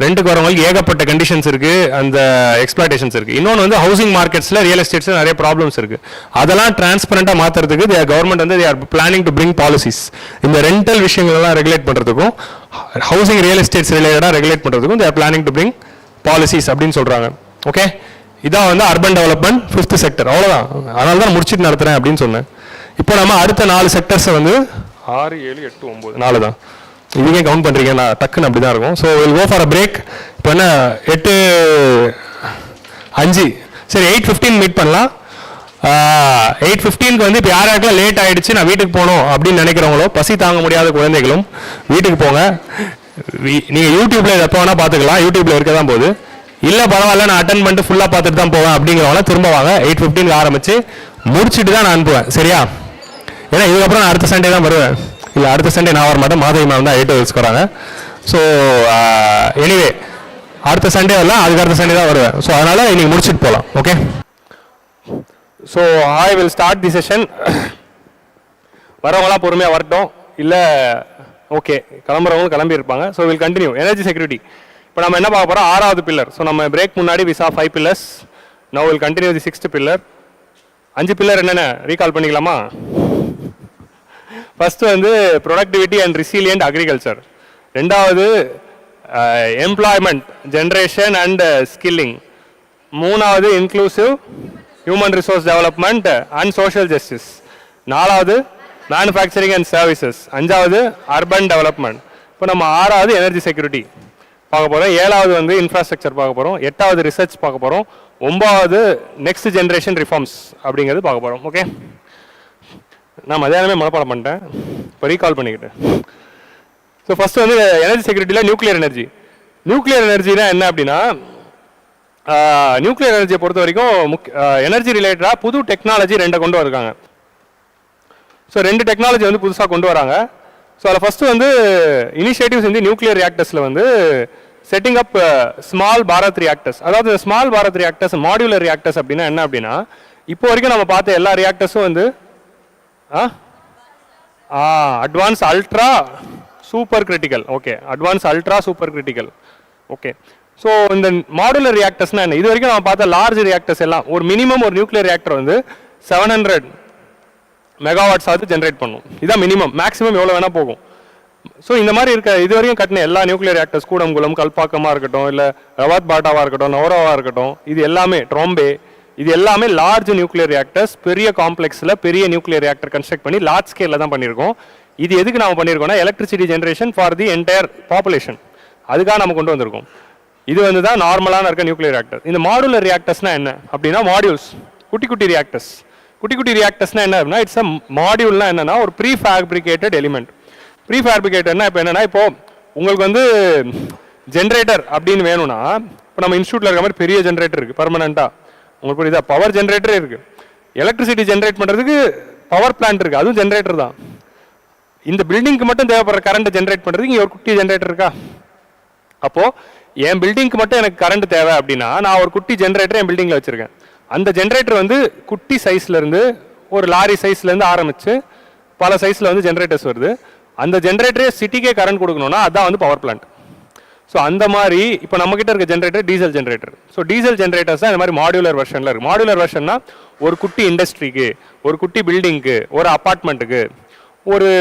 ரெண்டுக்கு வரவங்களுக்கு ஏகப்பட்ட கண்டிஷன்ஸ் இருக்கு, அந்த எக்ஸ்பிளாய்டேஷன்ஸ் இருக்கு. இன்னொன்று வந்து ஹவுசிங் மார்க்கெட்ஸ்ல ரியல் எஸ்டேட்ஸ்ல நிறைய ப்ராப்ளம்ஸ் இருக்கு. அதெல்லாம் டிரான்ஸ்பரண்டா மாத்துறதுக்கு கவர்மெண்ட் வந்து they are planning to bring policies. இந்த ரெண்டல் விஷயங்கள் எல்லாம் ரெகுலேட் பண்றதுக்கும் ஹவுசிங் ரியல் எஸ்டேட்ஸ் ரிலேட்டடா ரெகுலேட் பண்றதுக்கும் they are planning to bring policies அப்படின்னு சொல்றாங்க. ஓகே, இதான் வந்து அர்பன் டெவலப்மெண்ட் 5th செக்டர். அவ்வளவுதான், அதனால தான் முடிச்சுட்டு நடத்துறேன் அப்படின்னு சொன்னேன். இப்போ நம்ம அடுத்த 4 செக்டர்ஸை வந்து 6, 7, 8, 9 4 தான். இதுக்கே கவுண்ட் பண்றீங்க, நான் டக்குன்னு அப்படி தான் இருக்கும். So will go for a break. இப்போ என்ன 8:05, சரி 8:15 மீட் பண்ணலாம். 8:15க்கு வந்து இப்போ யாருக்கெல்லாம் லேட் ஆயிடுச்சு, நான் வீட்டுக்கு போகணும் அப்படின்னு நினைக்கிறவங்களோ, பசி தாங்க முடியாத குழந்தைகளும் வீட்டுக்கு போங்க. நீங்கள் யூடியூப்ல எப்போ வேணா பார்த்துக்கலாம், யூடியூப்ல இருக்க தான் போகுது. இல்லை பரவாயில்ல, நான் அட்டன் பண்ணிட்டு ஃபுல்லாக பார்த்துட்டு தான் போவேன் அப்படிங்கிறவங்கள திரும்ப வாங்க. 8:15க்கு ஆரம்பிச்சு முடிச்சுட்டு தான் நான் அனுப்புவேன், சரியா? ஏன்னா இதுக்கப்புறம் நான் அடுத்த சண்டே தான் வருவேன். இல்லை அடுத்த சண்டே நான் வர மாட்டேன், மாதவி மேம் தான் 8 வச்சுக்கிறாங்க. ஸோ எனிவே அடுத்த சண்டே வரலாம், அதுக்கு அடுத்த சண்டே தான் வருவேன். ஸோ அதனால் இன்னைக்கு முடிச்சுட்டு போகலாம். Okay, so I will start the session. வரவங்களாம் பொறுமையாக வரட்டும், இல்லை ஓகே கிளம்புறவங்க கிளம்பி இருப்பாங்க. So will continue. Energy security இப்போ நம்ம என்ன பார்க்க போகிறோம், 6வது பில்லர். ஸோ நம்ம பிரேக் முன்னாடி we saw 5 pillars. now will continue the 6th pillar. 5 pillar என்னென்ன ரீகால் பண்ணிக்கலாமா? ஃபர்ஸ்ட் வந்து ப்ரொடக்டிவிட்டி அண்ட் ரிசீலியன்ட் அக்ரிகல்ச்சர். ரெண்டாவது எம்ப்ளாய்மெண்ட் ஜென்ரேஷன் அண்ட் ஸ்கில்லிங். மூணாவது inclusive human resource development and social justice. நாலாவது மேனுஃபேக்சரிங் அண்ட் சர்வீசஸ். அஞ்சாவது urban development. இப்போ நம்ம 6வது எனர்ஜி செக்யூரிட்டி பார்க்க போகிறோம். 7வது வந்து இன்ஃப்ராஸ்ட்ரக்சர் பார்க்க போகிறோம். 8வது ரிசர்ச் பார்க்க போகிறோம். 9வது நெக்ஸ்ட் ஜென்ரேஷன் ரிஃபார்ம்ஸ் அப்படிங்கிறது பார்க்க போகிறோம். ஓகே, நான் மதியானமே மனப்பாடம் பண்ணிட்டேன், இப்போ ரீகால் பண்ணிக்கிட்டேன். ஸோ ஃபஸ்ட்டு வந்து எனர்ஜி செக்யூரிட்டியில் நியூக்ளியர் எனர்ஜி. நியூக்ளியர் எனர்ஜினா என்ன அப்படின்னா, நியூக்ளியர் எனர்ஜியை பொறுத்த வரைக்கும் எனர்ஜி ரிலேட்டடாக புது டெக்னாலஜி 2 கொண்டு வராங்க. ஸோ 2 டெக்னாலஜி வந்து புதுசாக கொண்டு வராங்க. ஸோ அதில் ஃபஸ்ட்டு வந்து இனிஷியேட்டிவ்ஸ் இந்த நியூக்ளியர் ரியாக்டர்ஸில் வந்து setting up small Bharat reactors. அதாவது small Bharat reactors, modular reactors அப்படின்னா என்ன அப்படின்னா, இப்போ வரைக்கும் நம்ம பார்த்த எல்லா ரியாக்டர்ஸும் வந்து advance ultra super critical. Okay, advance ultra super critical. Okay, so இந்த மாடுலர் ரியாக்டர்ஸ்னா என்ன? இது வரைக்கும் நம்ம பார்த்த லார்ஜ் ரியாக்டர்ஸ் எல்லாம் ஒரு மினிமம் ஒரு நியூக்ளியர் ரியாக்டர் வந்து 700 மெகாவாட்ஸ் ஆகுது ஜென்ரேட் பண்ணும். இதான் மினிமம். மேக்ஸிமம் எவ்வளோ வேணால் போகும். ஸோ இந்த மாதிரி இருக்க இது வரைக்கும் கட்டின எல்லா நியூக்ளியர் ரியாக்டர்ஸ், கூடங்குளம், கல்பாக்கமாக இருக்கட்டும், இல்லை ரவாத் பாட்டாவாக இருக்கட்டும், நவராவாக இருக்கட்டும், இது எல்லாமே ட்ரோம்பே, இது எல்லாமே லார்ஜ் நியூக்ளியர் ரியாக்டர்ஸ். பெரிய காம்ப்ளெக்ஸில் பெரிய நியூக்ளியர் ரியாக்டர் கன்ஸ்ட்ரக்ட் பண்ணி லார்ஜ் ஸ்கேலில் தான் பண்ணியிருக்கோம். இது எதுக்கு நம்ம பண்ணியிருக்கோம்னா, electricity generation for the entire population, அதுக்காக நம்ம கொண்டு வந்திருக்கோம். இது வந்து தான் நார்மலான இருக்க நியூக்ளியர் ரியாக்டர். இந்த மாடுலர் ரியாக்டர்ஸ்னா என்ன அப்படின்னா, மாடியூல்ஸ், குட்டி குட்டி ரியாக்டர்ஸ். குட்டி குட்டி ரியாக்டர்ஸ்னா என்ன அப்படின்னா, இட்ஸ் அ மாடியூல்னா என்னன்னா ஒரு ப்ரீ ஃபேப்ரிகேட்டட் எலிமெண்ட். ப்ரீ ஃபேப்ரிகேட்டர்னா இப்போ என்னன்னா, இப்போ உங்களுக்கு வந்து ஜென்ரேட்டர் அப்படின்னு வேணும்னா, இப்போ நம்ம இன்ஸ்டியூட்டில் இருக்க மாதிரி பெரிய ஜென்ரேட்டர் இருக்குது பர்மனெண்ட்டாக. உங்களுக்கு புரியுதா? பவர் ஜென்ரேட்டரே இருக்குது. எலக்ட்ரிசிட்டி ஜென்ரேட் பண்ணுறதுக்கு பவர் பிளான்ட் இருக்குது, அதுவும் ஜென்ரேட்டர் தான். இந்த பில்டிங்க்கு மட்டும் தேவைப்படுற கரண்ட் ஜென்ரேட் பண்ணுறதுக்கு இங்கே ஒரு குட்டி ஜென்ரேட்டர் இருக்கா? அப்போது என் பில்டிங்க்கு மட்டும் எனக்கு கரண்ட் தேவை அப்படின்னா, நான் ஒரு குட்டி ஜென்ரேட்டர் என் பில்டிங்கில் வச்சுருக்கேன். அந்த ஜென்ரேட்டர் வந்து குட்டி சைஸ்லேருந்து ஒரு லாரி சைஸ்லேருந்து ஆரம்பித்து பல சைஸில் வந்து ஜென்ரேட்டர்ஸ் வருது. அந்த ஜென்ரேட்டரே சிட்டிக்கே கரண்ட் கொடுக்கணும்னா அதான் வந்து பவர் பிளான்ட். ஸோ அந்த மாதிரி இப்போ நம்மக்கிட்ட இருக்க generator diesel generator. So diesel generators தான் இந்த மாதிரி மாடுலர் வெர்ஷனில் இருக்குது. மாடுலர் வெர்ஷன்னா ஒரு குட்டி இண்டஸ்ட்ரிக்கு, ஒரு குட்டி பில்டிங்க்கு, ஒரு அப்பார்ட்மெண்ட்டுக்கு, ஒரு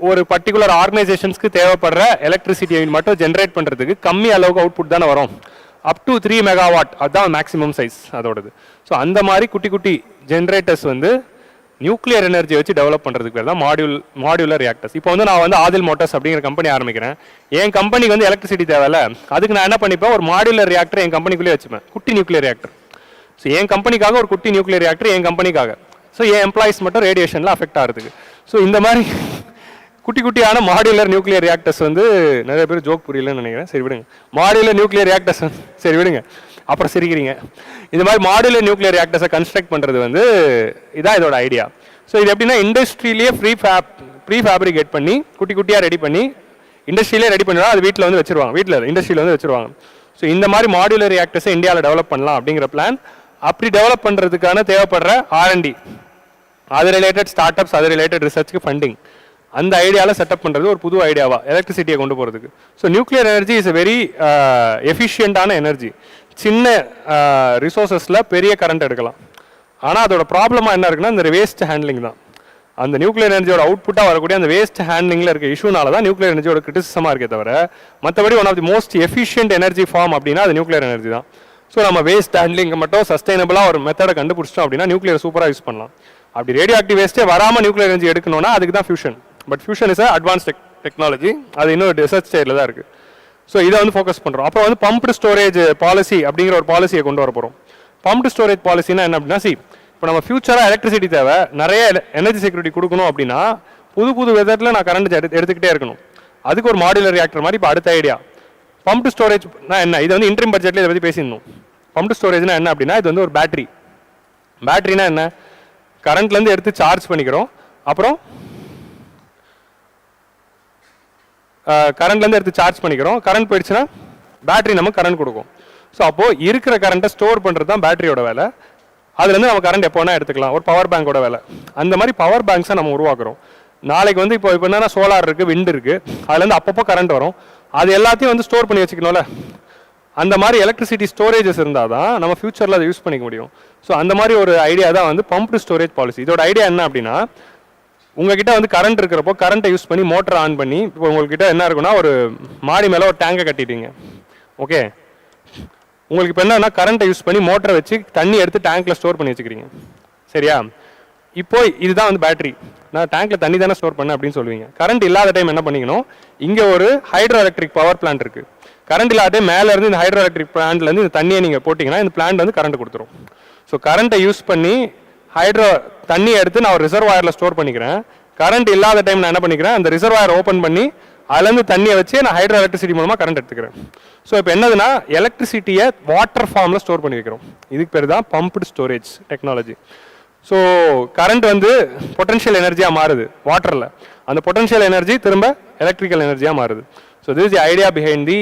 ஒரு பர்டிகுலர் ஆர்கனைசேஷன்ஸ்க்கு தேவைப்படுற எலக்ட்ரிசிட்டியை மட்டும் ஜென்ரேட் பண்ணுறதுக்கு கம்மி அளவுக்கு அவுட்புட் தானே வரும். அப் டு 3 மெகாவாட், அதுதான் மேக்ஸிமம் சைஸ் அதோடது. ஸோ அந்த மாதிரி குட்டி குட்டி ஜென்ரேட்டர்ஸ் வந்து நியூக்ளியர் எனர்ஜி வச்சு டெவலப் பண்ணுறதுக்கு பேர் தான் மாடுலர் ரியாக்டர்ஸ். இப்போ வந்து நான் வந்து ஆதில் மோட்டார்ஸ் அப்படிங்கிற கம்பெனி ஆரம்பிக்கிறேன். என் கம்பெனிக்கு வந்து எலக்ட்ரிசிட்டி தேவையில்ல, அதுக்கு நான் என்ன பண்ணிப்பேன், ஒரு மாடுலர் ரியாக்டர் என் கம்பெனிக்குள்ளேயே வச்சுப்பேன், குட்டி நியூக்ளியர் ரியாக்டர். ஸோ என் கம்பெனிக்காக ஒரு குட்டி நியூக்ளியர் ரியாக்டர் என் கம்பெனிக்காக. ஸோ என் எம்ப்ளாயிஸ் மட்டும் ரேடியேஷனில் அஃபெக்ட் ஆகிறதுக்கு. ஸோ இந்த மாதிரி குட்டி குட்டியான மாடுலர் நியூக்ளியர் ரியாக்டர்ஸ் வந்து நிறைய பேர் ஜோக் புரியலன்னு நினைக்கிறேன். சரி விடுங்க. மாடுலர் நியூக்ளியர் ரியாக்டர்ஸ் சரி விடுங்க, அப்புறம் சிரிக்கிறீங்க. இந்த மாதிரி மாடுலர் நியூக்ளியர் ரியாக்டர்ஸை கன்ஸ்ட்ரக்ட் பண்ணுறது வந்து இதான் இதோட ஐடியா. ஸோ இது எப்படின்னா, இண்டஸ்ட்ரியிலேயே ப்ரீ ஃபேப்ரிகேட் பண்ணி குட்டி குட்டியாக ரெடி பண்ணி இண்டஸ்ட்ரியிலே ரெடி பண்ணிடுவாங்க. அது வீட்டில் வந்து வச்சிருவாங்க, வீட்டில் இண்டஸ்ட்ரியில் வந்து வச்சிருவாங்க. ஸோ இந்த மாதிரி மாடுலர் ரியாக்டர்ஸை இந்தியாவில் டெவலப் பண்ணலாம் அப்படிங்கிற பிளான். அப்படி டெவலப் பண்ணுறதுக்கான தேவைப்படுற R&D, அது ரிலேட்டட் ஸ்டார்ட் அப்ஸ், அது ரிலேட்டட் ரிசர்ச்சுக்கு ஃபண்டிங், அந்த ஐடியாவில் செட்டப் பண்ணுறது ஒரு புது ஐடியாவா எலக்ட்ரிசிட்டியை கொண்டு போகிறதுக்கு. So nuclear energy is very எஃபிஷியண்டான எனர்ஜி. சின்ன ரிசோர்ஸஸில் பெரிய கரண்ட் எடுக்கலாம். ஆனால் அதோட ப்ராப்ளமாக என்ன இருக்குன்னா, இந்த வேஸ்ட் ஹேண்ட்லிங் தான். அந்த நியூக்ளியர் எனர்ஜியோட அவுட்புட்டாக வரக்கூடிய அந்த வேஸ்ட் ஹேண்ட்லிங்கில் இருக்க இஷ்யூனால தான் நியூக்ளியர் எனர்ஜியோட கிரிட்டிசிசமாக இருக்கே தவிர, மற்றபடி one of the most efficient energy form அப்படின்னா அது நியூக்ளியர் எனர்ஜி தான். ஸோ நம்ம வேஸ்ட் ஹேண்ட்லிங்கை மட்டும் சஸ்டைனபிளாக ஒரு மெத்தடை கண்டுபிடிச்சிட்டோம் அப்படின்னா நியூக்ளியர் சூப்பராக யூஸ் பண்ணலாம். அப்படி ரேடியோ ஆக்டிவ் வேஸ்ட்டே வராமல் நியூக்ளியர் எனர்ஜி எடுக்கணும்னா அதுக்கு தான் fusion. But fusion is advance technology, அது இன்னும் ரிசர்ச் ஸ்டேஜில் தான் இருக்குது. ஸோ இதை வந்து ஃபோக்கஸ் பண்ணுறோம். அப்புறம் வந்து பம்ப்டு ஸ்டோரேஜ் பாலிசி அப்படிங்கிற ஒரு பாலிசியை கொண்டு வர போகிறோம். பம்ப்டு ஸ்டோரேஜ் பாலிசினா என்ன அப்படின்னா, இப்போ நம்ம ஃபியூச்சராக எலக்ட்ரிசிட்டி தேவை, நிறைய எனர்ஜி செக்யூரிட்டி கொடுக்கணும் அப்படின்னா புது புது விதத்தில் நான் கரண்ட் எடுத்துக்கிட்டே இருக்கணும். அதுக்கு ஒரு மாடுலர் ரியாக்டர் மாதிரி இப்போ அடுத்த ஐடியா. பம்ப்டு ஸ்டோரேஜ்னா என்ன, இது வந்து இன்ட்ரீம் பட்ஜெட்டில் இதை பற்றி பேசியிருந்தோம். பம்ப்டு ஸ்டோரேஜ்னா என்ன அப்படின்னா, இது வந்து ஒரு பேட்டரி. பேட்டரினா என்ன, கரண்ட்லேருந்து எடுத்து சார்ஜ் பண்ணிக்கிறோம், அப்புறம் கரண்ட்லேருந்து எடுத்து சார்ஜ் பண்ணிக்கிறோம். கரண்ட் போயிடுச்சுன்னா பேட்டரி நமக்கு கரண்ட் கொடுக்கும். ஸோ அப்போது இருக்கிற கரண்ட்டை ஸ்டோர் பண்ணுறது தான் பேட்டரியோட வேலை. அதுலேருந்து நம்ம கரண்ட் எப்போ வேணால் எடுத்துக்கலாம். ஒரு பவர் பேங்கோட வேலை. அந்த மாதிரி பவர் பேங்க்ஸை நம்ம உருவாக்குறோம். நாளைக்கு வந்து இப்போ என்னென்னா சோலார் இருக்குது, விண்ட் இருக்குது, அதுலேருந்து அப்பப்போ கரண்ட் வரும். அது எல்லாத்தையும் வந்து ஸ்டோர் பண்ணி வச்சுக்கணும்ல. அந்த மாதிரி எலக்ட்ரிசிட்டி ஸ்டோரேஜஸ் இருந்தால் தான் நம்ம ஃபியூச்சரில் அதை யூஸ் பண்ணிக்க முடியும். ஸோ அந்த மாதிரி ஒரு ஐடியா தான் வந்து பம்ப்டு ஸ்டோரேஜ் பாலிசி. இதோட ஐடியா என்ன அப்படின்னா, உங்ககிட்ட வந்து கரண்ட் இருக்கிறப்போ கரண்ட்டை யூஸ் பண்ணி மோட்டரை ஆன் பண்ணி, இப்போ உங்கள்கிட்ட என்ன இருக்குன்னா ஒரு மாடி மேலே ஒரு டேங்கை கட்டிட்டீங்க. ஓகே, உங்களுக்கு இப்போ என்னன்னா கரண்ட்டை யூஸ் பண்ணி மோட்டரை வச்சு தண்ணி எடுத்து டேங்க்கில் ஸ்டோர் பண்ணி வச்சுக்கிறீங்க. சரியா? இப்போ இதுதான் வந்து பேட்டரி. நான் டேங்க்கில் தண்ணி தானே ஸ்டோர் பண்ணேன் அப்படின்னு சொல்லுவீங்க. கரண்ட் இல்லாத டைம் என்ன பண்ணிக்கணும், இங்கே ஒரு ஹைட்ரோ எலக்ட்ரிக் பவர் பிளான்ட் இருக்குது. கரண்ட் இல்லாத டைம் மேலே இருந்து இந்த ஹைட்ரோ எலக்ட்ரிக் பிளான்ட்லேருந்து இந்த தண்ணியை நீங்கள் போட்டிங்கன்னா இந்த பிளான்ட் வந்து கரண்ட் கொடுத்துரும். ஸோ கரண்ட்டை யூஸ் பண்ணி தண்ணியை எடுத்து நான் ஒரு ரிசர்வாயரில் ஸ்டோர் பண்ணிக்கிறேன். கரண்ட் இல்லாத டைம் நான் என்ன பண்ணிக்கிறேன், அந்த ரிசர்வாயர் ஓப்பன் பண்ணி அதுலேருந்து தண்ணியை வச்சு நான் ஹைட்ரோ எலக்ட்ரிசிட்டி மூலமாக கரண்ட் எடுத்துக்கிறேன். ஸோ இப்போ என்னதுன்னா எலக்ட்ரிசிட்டியை வாட்டர் ஃபார்மில் ஸ்டோர் பண்ணி வைக்கிறோம். இதுக்கு பேர் தான் pumped storage technology. So current வந்து பொட்டன்ஷியல் எனர்ஜியாக மாறுது வாட்டரில். அந்த பொட்டன்ஷியல் எனர்ஜி திரும்ப எலக்ட்ரிக்கல் எனர்ஜியாக மாறுது. So this is the idea behind the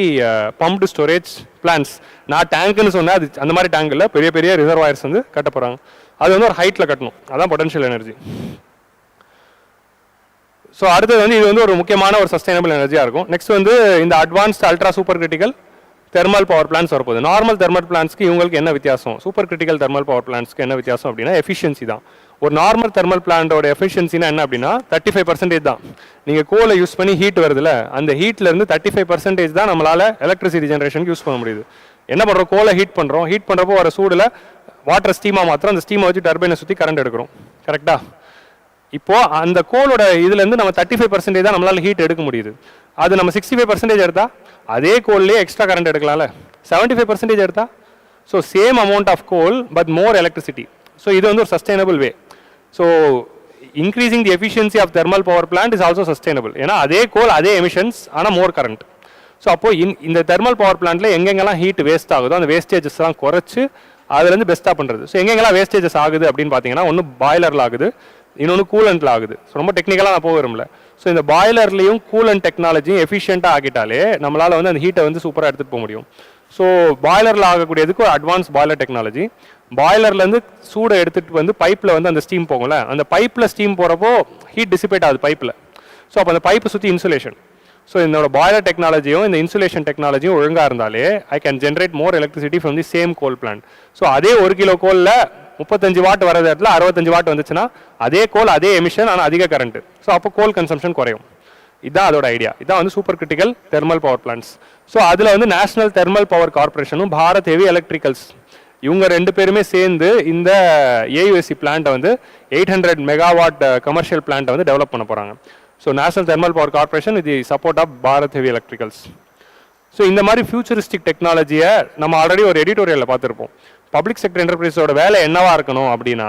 pumped storage plants. நான் டேங்க்னு சொன்னேன், அது அந்த மாதிரி டேங்கில் பெரிய பெரிய ரிசர்வாயர்ஸ் வந்து கட்ட போகிறாங்க. அது வந்து ஒரு ஹைட்டில் கட்டணும். அதான் பொட்டன்ஷியல் எனர்ஜி. ஸோ அடுத்தது வந்து இது வந்து ஒரு முக்கியமான ஒரு சஸ்டைனபிள் எனர்ஜியாக இருக்கும். நெக்ஸ்ட் வந்து இந்த advanced ultra super critical thermal power plants வரப்போகுது. நார்மல் தெர்மல் பிளான்ஸ்க்கு இவங்களுக்கு என்ன வித்தியாசம், சூப்பர் கிரிட்டிக்கல் தெர்மல் பவர் பிளான்ஸ்க்கு என்ன வித்தியாசம் அப்படின்னா எஃபிஷியன்சி தான். ஒரு நார்மல் தெர்மல் பிளான்ட்டோட எஃபிஷியன்சினா என்ன அப்படின்னா 35% தான். நீங்கள் கோலை யூஸ் பண்ணி ஹீட் வருதுல, அந்த ஹீட்லேருந்து 35% தான் நம்மளால் எலக்ட்ரிசிட்டி ஜென்ரேஷனுக்கு யூஸ் பண்ண முடியுது. என்ன பண்ணுறோம், கோலை ஹீட் பண்ணுறோம். ஹீட் பண்ணுறப்போ வர சூடில் வாட்டர் ஸ்டீமாக மாத்திரம் அந்த ஸ்டீமை வச்சு டர்பைனை சுற்றி கரண்ட் எடுக்கிறோம். கரெக்டாக? இப்போது அந்த கோலோட இதுலேருந்து நம்ம 35% தான் நம்மளால் ஹீட் எடுக்க முடியுது. அது நம்ம 65% எடுத்தால் அதே கோல்லேயே எக்ஸ்ட்ரா கரண்ட் எடுக்கலாம்ல. 75% எடுத்தா so same amount of coal but more electricity. So இது வந்து ஒரு sustainable way. So increasing the efficiency of thermal power plant is also sustainable. ஏன்னா அதே கோல் அதே எமிஷன்ஸ் ஆனால் மோர் கரண்ட். ஸோ அப்போ இந்த தெர்மல் பவர் பிளான்ட்டில் எங்கெங்கெல்லாம் ஹீட் வேஸ்ட் ஆகுதோ அந்த வேஸ்டேஜஸ்லாம் குறைச்சி அதுலேருந்து பெஸ்ட்டாக பண்ணுறது. ஸோ எங்கெங்கெல்லாம் வேஸ்டேஜஸ் ஆகுது அப்படின்னு பார்த்தீங்கன்னா ஒன்று பாய்லரில் ஆகுது, இன்னொன்று கூலண்ட்டில் ஆகுது. ஸோ ரொம்ப டெக்னிக்கலாக நான் போக விரும்பல. ஸோ இந்த பாய்லர்லையும் கூலண்ட் டெக்னாலஜியும் எஃபிஷியண்ட்டாக ஆகிட்டாலே நம்மளால் வந்து அந்த ஹீட்டை வந்து சூப்பராக எடுத்துகிட்டு போக முடியும். ஸோ பாய்லரில் ஆகக்கூடியதுக்கு ஒரு அட்வான்ஸ் பாய்லர் டெக்னாலஜி. பாய்லர்லேருந்து சூடை எடுத்துகிட்டு வந்து பைப்பில் வந்து அந்த ஸ்டீம் போகும்ல, அந்த பைப்பில் ஸ்டீம் போகிறப்போ ஹீட் டிசிபேட் ஆகுது பைப்பில். ஸோ அப்போ அந்த பைப்பை சுற்றி இன்சுலேஷன். ஸோ என்னோட பாய்லர் டெக்னாலஜியும் இந்த இன்சுலேஷன் டெக்னாலஜியும் ஒழுங்காக இருந்தாலே I can generate more electricity from the same goal plant. So அதே 1 கிலோ கோலில் 35 வாட் வரது இடத்துல 65 வாட் வந்துச்சுன்னா அதே கோல் அதே எமிஷன் ஆனால் அதிக கரண்ட். ஸோ அப்போ கோல் கன்சம்ஷன் குறையும். இதுதான் அதோட ஐடியா. இதான் வந்து super critical thermal power plants. So அதில் வந்து நேஷனல் தெர்மல் பவர் கார்பரேஷனும் பாரத் ஹெவி எலக்ட்ரிக்கல்ஸ் இவங்க 2 பேருமே சேர்ந்து இந்த ஏயுஎஸ்சி பிளான்ட்டை வந்து 800 மெகாவாட் கமர்ஷியல் பிளான்ட்டை வந்து டெவலப் பண்ண போகிறாங்க. So national thermal power corporation with the support of Bharat heavy electricals. So இந்த மாதிரி ஃபியூச்சரிஸ்டிக் டெக்னாலஜியை நம்ம ஆல்ரெடி ஒரு எடிட்டோரியலில் பார்த்துருப்போம். பப்ளிக் செக்டர் என்டர்பிரைஸோட வேலை என்னவா இருக்கணும் அப்படின்னா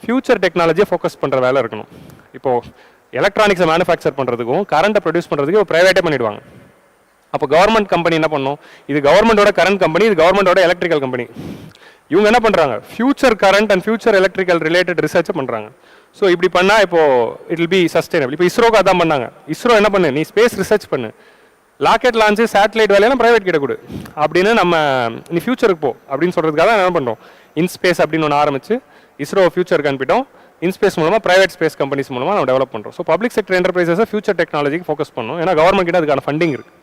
ஃபியூச்சர் டெக்னாலஜியை ஃபோக்கஸ் பண்ணுற வேலை இருக்கணும். இப்போது எலக்ட்ரானிக்ஸை மேனுஃபேக்சர் பண்ணுறதுக்கும் கரண்ட்டை ப்ரொடியூஸ் பண்ணுறதுக்கும் ஒரு ப்ரைவேட்டே பண்ணிவிடுவாங்க. அப்போ கவர்மெண்ட் கம்பெனி என்ன பண்ணும், இது கவர்மெண்டோட கரண்ட் கம்பெனி, இது கவர்மெண்டோட எலக்ட்ரிக்கல் கம்பெனி. இவங்க என்ன பண்ணுறாங்க, future current and future electrical related ரிசர்ச்சை பண்ணுறாங்க. ஸோ இப்படி பண்ணால் இப்போது இட் வில் பி சஸ்டைனபிள். இப்போ இஸ்ரோக்கு அதான் பண்ணாங்க. இஸ்ரோ என்ன பண்ணு, நீ ஸ்பேஸ் ரிசர்ச் பண்ணு, ராக்கெட் லான்ச்சு சேட்டலைட் வேலையெல்லாம் ப்ரைவேட் கிட்ட கொடு அப்படின்னு நம்ம நீ ஃபியூச்சருக்கு போ அப்படின்னு சொல்கிறதுக்காக என்ன பண்ணுறோம், இன்ஸ்பேஸ் அப்படின்னு ஒன்று ஆரம்பிச்சு இஸ்ரோ ஃபியூச்சருக்கு அனுப்பிட்டோம். இன்ஸ்பேஸ் மூலமாக ப்ரைவேட் ஸ்பேஸ் கம்பெனிஸ் மூலமாக நம்ம டெவலப் பண்ணுறோம். ஸோ பப்ளிக் செக்டர் என்டர்பிரைசஸை ஃபியூச்சர் டெக்னாலஜிக்கு ஃபோக்கஸ் பண்ணணும். ஏன்னா கவர்மெண்ட் கிட்ட அதுக்கான ஃபண்டிங் இருக்குது.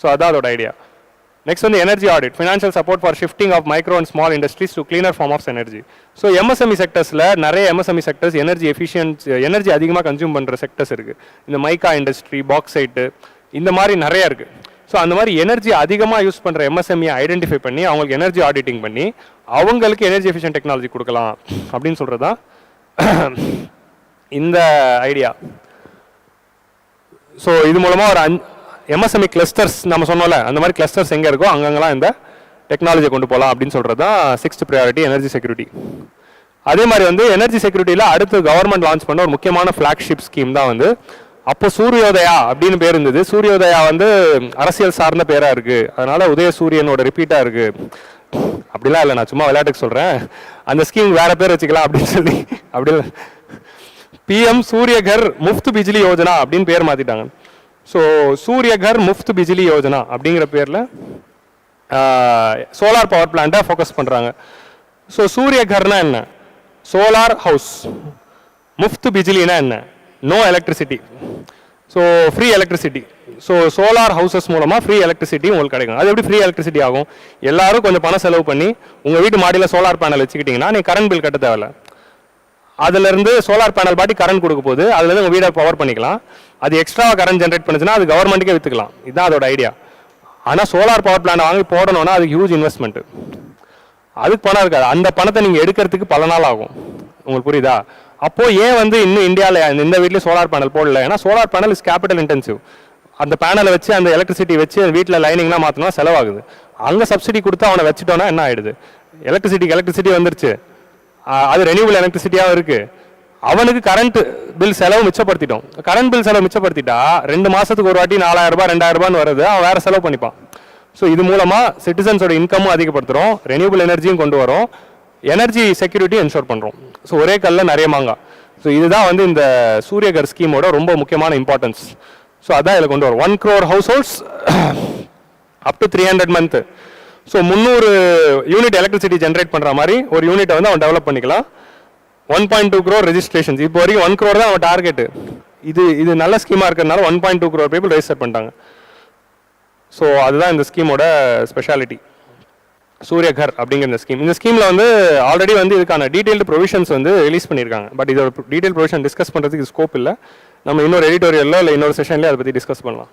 ஸோ அதான் அதோட ஐடியா. நெக்ஸ்ட் வந்து energy audit, financial support for shifting of micro and small industries to cleaner form of energy. So MSME செக்டர்ஸில் நிறைய எம்எஸ்எம்இ செக்டர்ஸ் எனர்ஜி அதிகமாக கன்சியூம் பண்ணுற செக்டர்ஸ் இருக்குது. இந்த மைக்கா இண்டஸ்ட்ரி, பாக்ஸைட்டு, இந்த மாதிரி நிறையா இருக்குது. ஸோ அந்த மாதிரி எனர்ஜி அதிகமாக யூஸ் பண்ணுற எம்எஸ்எம்இ ஐடென்டிஃபை பண்ணி அவங்களுக்கு எனர்ஜி ஆடிட்டிங் பண்ணி அவங்களுக்கு எனர்ஜி எஃபிஷியன்ட் டெக்னாலஜி கொடுக்கலாம் அப்படின்னு சொல்கிறது தான் இந்த ஐடியா. ஸோ இது மூலமாக ஒரு எம்எஸ்எம்இ கிளஸ்டர்ஸ் நம்ம சொன்னோம்ல, அந்த மாதிரி கிளஸ்டர்ஸ் எங்கே இருக்கோ அங்கங்கெல்லாம் இந்த டெக்னாலஜியை கொண்டு போகலாம் அப்படின்னு சொல்கிறது தான் 6th ப்ரையாரிட்டி, எனர்ஜி செக்யூரிட்டி. அதே மாதிரி வந்து எனர்ஜி செக்யூரிட்டியில் அடுத்து கவர்மெண்ட் லான்ச் பண்ண ஒரு முக்கியமான ஃப்ளாக்ஷிப் ஸ்கீம் தான் வந்து அப்போ சூரியோதயா அப்படின்னு பேர் இருந்தது. சூரியோதயா வந்து அரசியல் சார்ந்த பேராக இருக்குது, அதனால் உதயசூரியனோட ரிப்பீட்டாக இருக்குது. அப்படிலாம் இல்லை, நான் சும்மா விளையாட்டுக்கு சொல்கிறேன். அந்த ஸ்கீம் வேறு பேர் வச்சுக்கலாம் அப்படின்னு சொல்லி அப்படி பிஎம் சூரியகர் முஃப்த் பிஜ்லி யோஜனா அப்படின்னு பேர் மாற்றிட்டாங்க. ஸோ சூரியகர் முஃப்த் பிஜ்லி யோஜனா அப்படிங்கிற பேரில் சோலார் பவர் பிளான்ட்டை ஃபோக்கஸ் பண்ணுறாங்க. ஸோ சூரிய கர்னா என்ன? Solar house. முஃப்த் பிஜிலினா என்ன? No electricity. So free electricity. So solar houses மூலமாக ஃப்ரீ எலக்ட்ரிசிட்டி உங்களுக்கு கிடைக்கும். அது எப்படி ஃப்ரீ எலக்ட்ரிசிட்டி ஆகும்? எல்லாரும் கொஞ்சம் பணம் செலவு பண்ணி உங்கள் வீட்டு மாடியில் சோலார் பேனல் வச்சுக்கிட்டிங்கன்னா நீங்கள் கரண்ட் பில் கட்ட தேவையில்ல. அதுலேருந்து சோலார் பேனல் பாட்டி கரண்ட் கொடுக்க போது அதுலேருந்து உங்கள் வீடை பவர் பண்ணிக்கலாம். அது எக்ஸ்ட்ரா கரண்ட் ஜென்ரேட் பண்ணுச்சுன்னா அது கவர்மெண்ட்டுக்கே விற்றுக்கலாம். இதுதான் அதோட ஐடியா. ஆனால் சோலார் பவர் பிளான்ட் வாங்கி போடணும்னா அது ஹியூஜ் இன்வெஸ்ட்மெண்ட்டு. அதுக்கு பணம் இருக்காது. அந்த பணத்தை நீங்கள் எடுக்கிறதுக்கு பல நாள் ஆகும். உங்களுக்கு புரியுதா? அப்போது ஏன் வந்து இன்னும் இந்தியாவில் இந்த வீட்லேயும் சோலார் பேனல் போடல? ஏன்னா solar panel is capital intensive. அந்த பேனலை வச்சு அந்த எலக்ட்ரிசிட்டி வச்சு வீட்டில் லைனிங்லாம் மாற்றினா செலவாகுது. அங்கே சப்சிடி கொடுத்து அவனை வச்சுட்டோன்னா என்ன ஆகிடுது? எலக்ட்ரிசிட்டி வந்துருச்சு, அது ரெனியூபிள் எலக்ட்ரிசிட்டியாகவும் இருக்குது. அவனுக்கு கரண்ட் பில் செலவு மிச்சப்படுத்திட்டோம். கரண்ட் பில் செலவு மிச்சப்படுத்திட்டா 2 மாதத்துக்கு ஒரு வாட்டி 4000 ரூபாய் 2000 ரூபான்னு வருது, அவன் வேறு செலவு பண்ணிப்பான். ஸோ இது மூலமாக சிட்டிசன்ஸோட இன்கமும் அதிகப்படுத்துகிறோம், ரெனியூபிள் எனர்ஜியும் கொண்டு வரோம், எனர்ஜி செக்யூரிட்டி என்ஷோர் பண்ணுறோம். ஸோ ஒரே கல்லில் நிறைய மாங்காய். ஸோ இதுதான் வந்து இந்த சூரியகர் ஸ்கீமோட ரொம்ப முக்கியமான இம்பார்ட்டன்ஸ். ஸோ அதான் இதில் கொண்டு வரும். 1 crore house up to 300 month. So 300 unit electricity generate பண்ணுற மாதிரி ஒரு யூனிட்டை வந்து அவன் டெவலப் பண்ணிக்கலாம். 1.2 crore ரெஜிஸ்ட்ரேஷன்ஸ். இப்போ வரைக்கும் 1 crore தான் அவன் டார்கெட்டு. இது நல்ல ஸ்கீமாக இருக்கிறதுனால 1.2 crore பீப்புள் ரெஜிஸ்டர் பண்ணிட்டாங்க. ஸோ அதுதான் இந்த ஸ்கீமோட ஸ்பெஷாலிட்டி, சூரியகர் அப்படிங்கிற இந்த ஸ்கீம். இந்த ஸ்கீமில் வந்து ஆல்ரெடி வந்து இதுக்கான டீட்டெயில்டு ப்ரொவிஷன்ஸ் வந்து ரிலீஸ் பண்ணியிருக்காங்க. பட் இதோட டீட்டெயில் ப்ரொவிஷன் டிஸ்கஸ் பண்ணுறதுக்கு ஸ்கோப் இல்லை. நம்ம இன்னொரு எடிட்டோரியலில் இல்லை இன்னொரு செஷன்லேயே அதை பற்றி டிஸ்கஸ் பண்ணலாம்.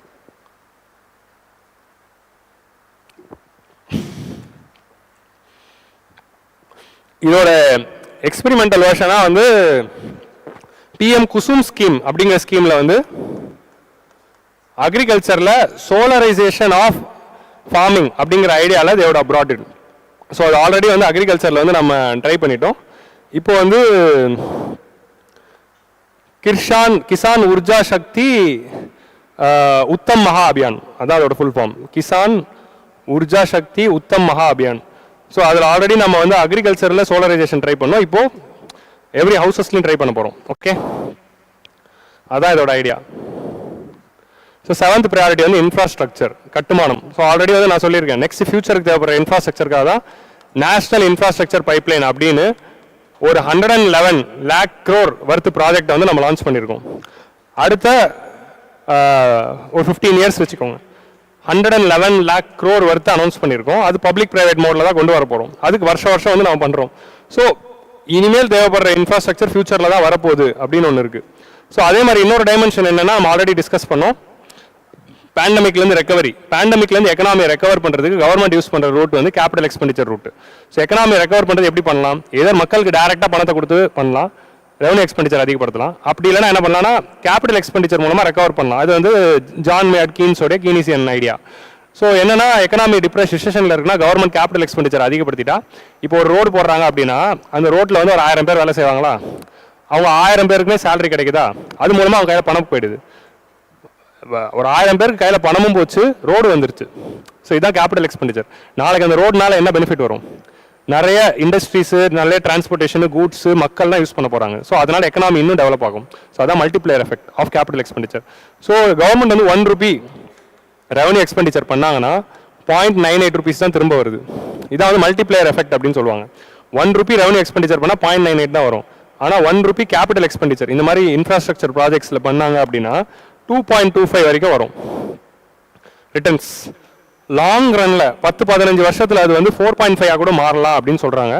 இதோட எக்ஸ்பெரிமெண்டல் வெர்ஷனாக வந்து பிஎம் குசும் ஸ்கீம் அப்படிங்கிற ஸ்கீமில் வந்து அக்ரிகல்ச்சரில் சோலரைசேஷன் ஆஃப் ஃபார்மிங் அப்படிங்கிற ஐடியாவில் தேவோட அப்ராட். ஸோ அது ஆல்ரெடி வந்து அக்ரிகல்ச்சரில் வந்து நம்ம ட்ரை பண்ணிட்டோம். இப்போ வந்து கிசான் உர்ஜா சக்தி உத்தம் மகா அபியான், அதான் அதோட ஃபுல் ஃபார்ம், கிசான் உர்ஜா சக்தி உத்தம் மகா அபியான். ஸோ அதில் ஆல்ரெடி நம்ம வந்து அக்ரிகல்ச்சரில் சோலரைசேஷன் ட்ரை பண்ணோம். இப்போது எவ்ரி ஹவுசஸ்லையும் ட்ரை பண்ண போகிறோம். ஓகே, அதான் இதோட ஐடியா. ஸோ 7th ப்ரையாரிட்டி வந்து இன்ஃப்ராஸ்ட்ரக்சர், கட்டுமானம். ஸோ ஆல்ரெடி வந்து நான் சொல்லியிருக்கேன், நெக்ஸ்ட் ஃபியூச்சருக்கு தேவைப்படுற இன்ஃப்ராஸ்ட்ரக்சருக்காக தான் நேஷனல் இன்ஃப்ராஸ்ட்ரக்சர் பைப்லைன் அப்படின்னு ஒரு 111 lakh crore வர்த்து ப்ராஜெக்ட் வந்து நம்ம லான்ச் பண்ணியிருக்கோம். அடுத்த ஒரு 15 years வச்சுக்கோங்க, 111 lakh crore வர்த்து அனௌன்ஸ் பண்ணியிருக்கோம். அது பப்ளிக் ப்ரைவேட் மோடில் தான் கொண்டு வர போகிறோம். அதுக்கு வருஷம் வந்து நம்ம பண்ணுறோம். ஸோ இனிமேல் தேவைப்படுற இன்ஃப்ராஸ்ட்ரக்சர் ஃபியூச்சரில் தான் வரப்போகுது அப்படின்னு ஒன்று இருக்குது. ஸோ அதே மாதிரி இன்னொரு டைமென்ஷன் என்னென்னா, நம்ம ஆல்ரெடி டிஸ்கஸ் பண்ணோம், பேண்டமிக்லேருந்து ரெக்கவரி. பேண்டமிக்லேருந்து எக்கனாமியை ரெக்கவர் பண்ணுறதுக்கு கவர்மெண்ட் யூஸ் பண்ணுற ரூட் வந்து கேபிட்டல் எக்ஸ்பெண்டிச்சர் ரூட். ஸோ எக்கனாமியை ரெக்கவர் பண்ணுறது எப்படி பண்ணலாம்? ஏதோ மக்களுக்கு டேரெக்டாக பணத்தை கொடுத்து பண்ணலாம், ரெவன்யூ எக்ஸ்பெண்டிச்சர் அதிகப்படுத்தலாம். அப்படி இல்லைனா என்ன பண்ணலாம்னா கேபிட்டல் எக்ஸ்பெண்டிச்சர் மூலமாக ரெக்கவர் பண்ணலாம். அது வந்து ஜான் மேட் கீன்ஸோடைய கீனிசியன் ஐடியா. ஸோ என்னன்னா, எக்கனாமி டிப்ரெஷனில் இருக்குன்னா கவர்மெண்ட் கேபிட்டல் எக்ஸ்பெண்டிச்சர் அதிகப்படுத்திட்டா, இப்போ ஒரு ரோடு போடுறாங்க அப்படின்னா அந்த ரோட்டில் வந்து ஒரு 1000 பேர் வேலை செய்வாங்களா, அவங்க 1000 பேருக்குமே சேலரி கிடைக்குதா, அது மூலமாக அவங்க கையில் பணம் போயிடுது. ஒரு 1000 பேருக்கு கையில் பணமும் போச்சு, ரோடு வந்துருச்சு. ஸோ இதுதான் கேபிட்டல் எக்ஸ்பெண்டிச்சர். நாளைக்கு அந்த ரோடுனால என்ன பெனிஃபிட் வரும்? நிறைய இண்டஸ்ட்ரீஸு, நிறைய டிரான்ஸ்போர்ட்டேஷனு, கூட்ஸு, மக்கள் தான் யூஸ் பண்ண போகிறாங்க. ஸோ அதனால் எக்கனாமி இன்னும் டெவலப் ஆகும். ஸோ அதான் multiplier effect of capital expenditure. So government வந்து 1 rupee ரெவன்யூ எக்ஸ்பெண்டிச்சர் பண்ணாங்கன்னா 0.98 rupees தான் திரும்ப வருது. இதான் வந்து மல்டிப்ளையர் எஃபெக்ட் அப்படின்னு சொல்லுவாங்க. 1 rupee ரெவன்யூ எக்ஸ்பெண்டிச்சர் பண்ணால் 0.98 தான் வரும். ஆனால் 1 rupee கேபிட்டல் எக்ஸ்பெண்டிச்சர் இந்த மாதிரி இன்ஃப்ராஸ்ட்ரக்சர் ப்ராஜெக்ட்ஸில் பண்ணாங்க அப்படின்னா 2.25 வரைக்கும் வரும் ரிட்டர்ன்ஸ். லாங் ரன்ல 10-15 வருஷத்தில் அது வந்து 4.5 கூட மாறலாம் அப்படின்னு சொல்கிறாங்க.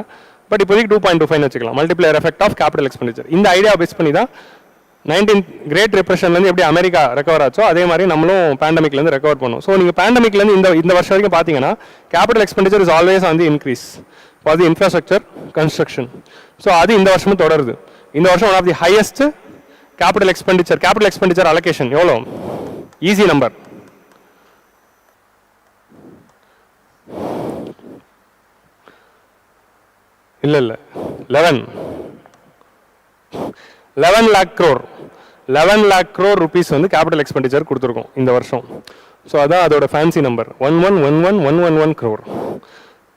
பட் இப்போதைக்கு 2.25 வச்சுக்கலாம், multiplier effect of capital expenditure. இந்த ஐடியா பேஸ் பண்ணி தான் 19th கிரேட் டிப்ரெஷன்லேருந்து எப்படி அமெரிக்கா ரெக்கவர் ஆச்சோ அதே மாதிரி நம்மளும் பேண்டமிக்லேருந்து ரெக்கவர் பண்ணும். ஸோ நீங்கள் பேண்டமிக்லேருந்து இந்த வருஷம் வரைக்கும் பார்த்தீங்கன்னா capital expenditure is always on the increase for the infrastructure construction. So அது இந்த வருஷமும் தொடருது. இந்த வருஷம் one of the highest capital expenditure allocation எவ்வளோ? ஈஸி நம்பர், இல்லை 11 lakh crore 11 lakh crore rupees வந்து கேபிட்டல் எக்ஸ்பெண்டிச்சர் கொடுத்துருக்கோம் இந்த வருஷம். ஸோ அதான் அதோட ஃபேன்சி நம்பர் 1111 crore.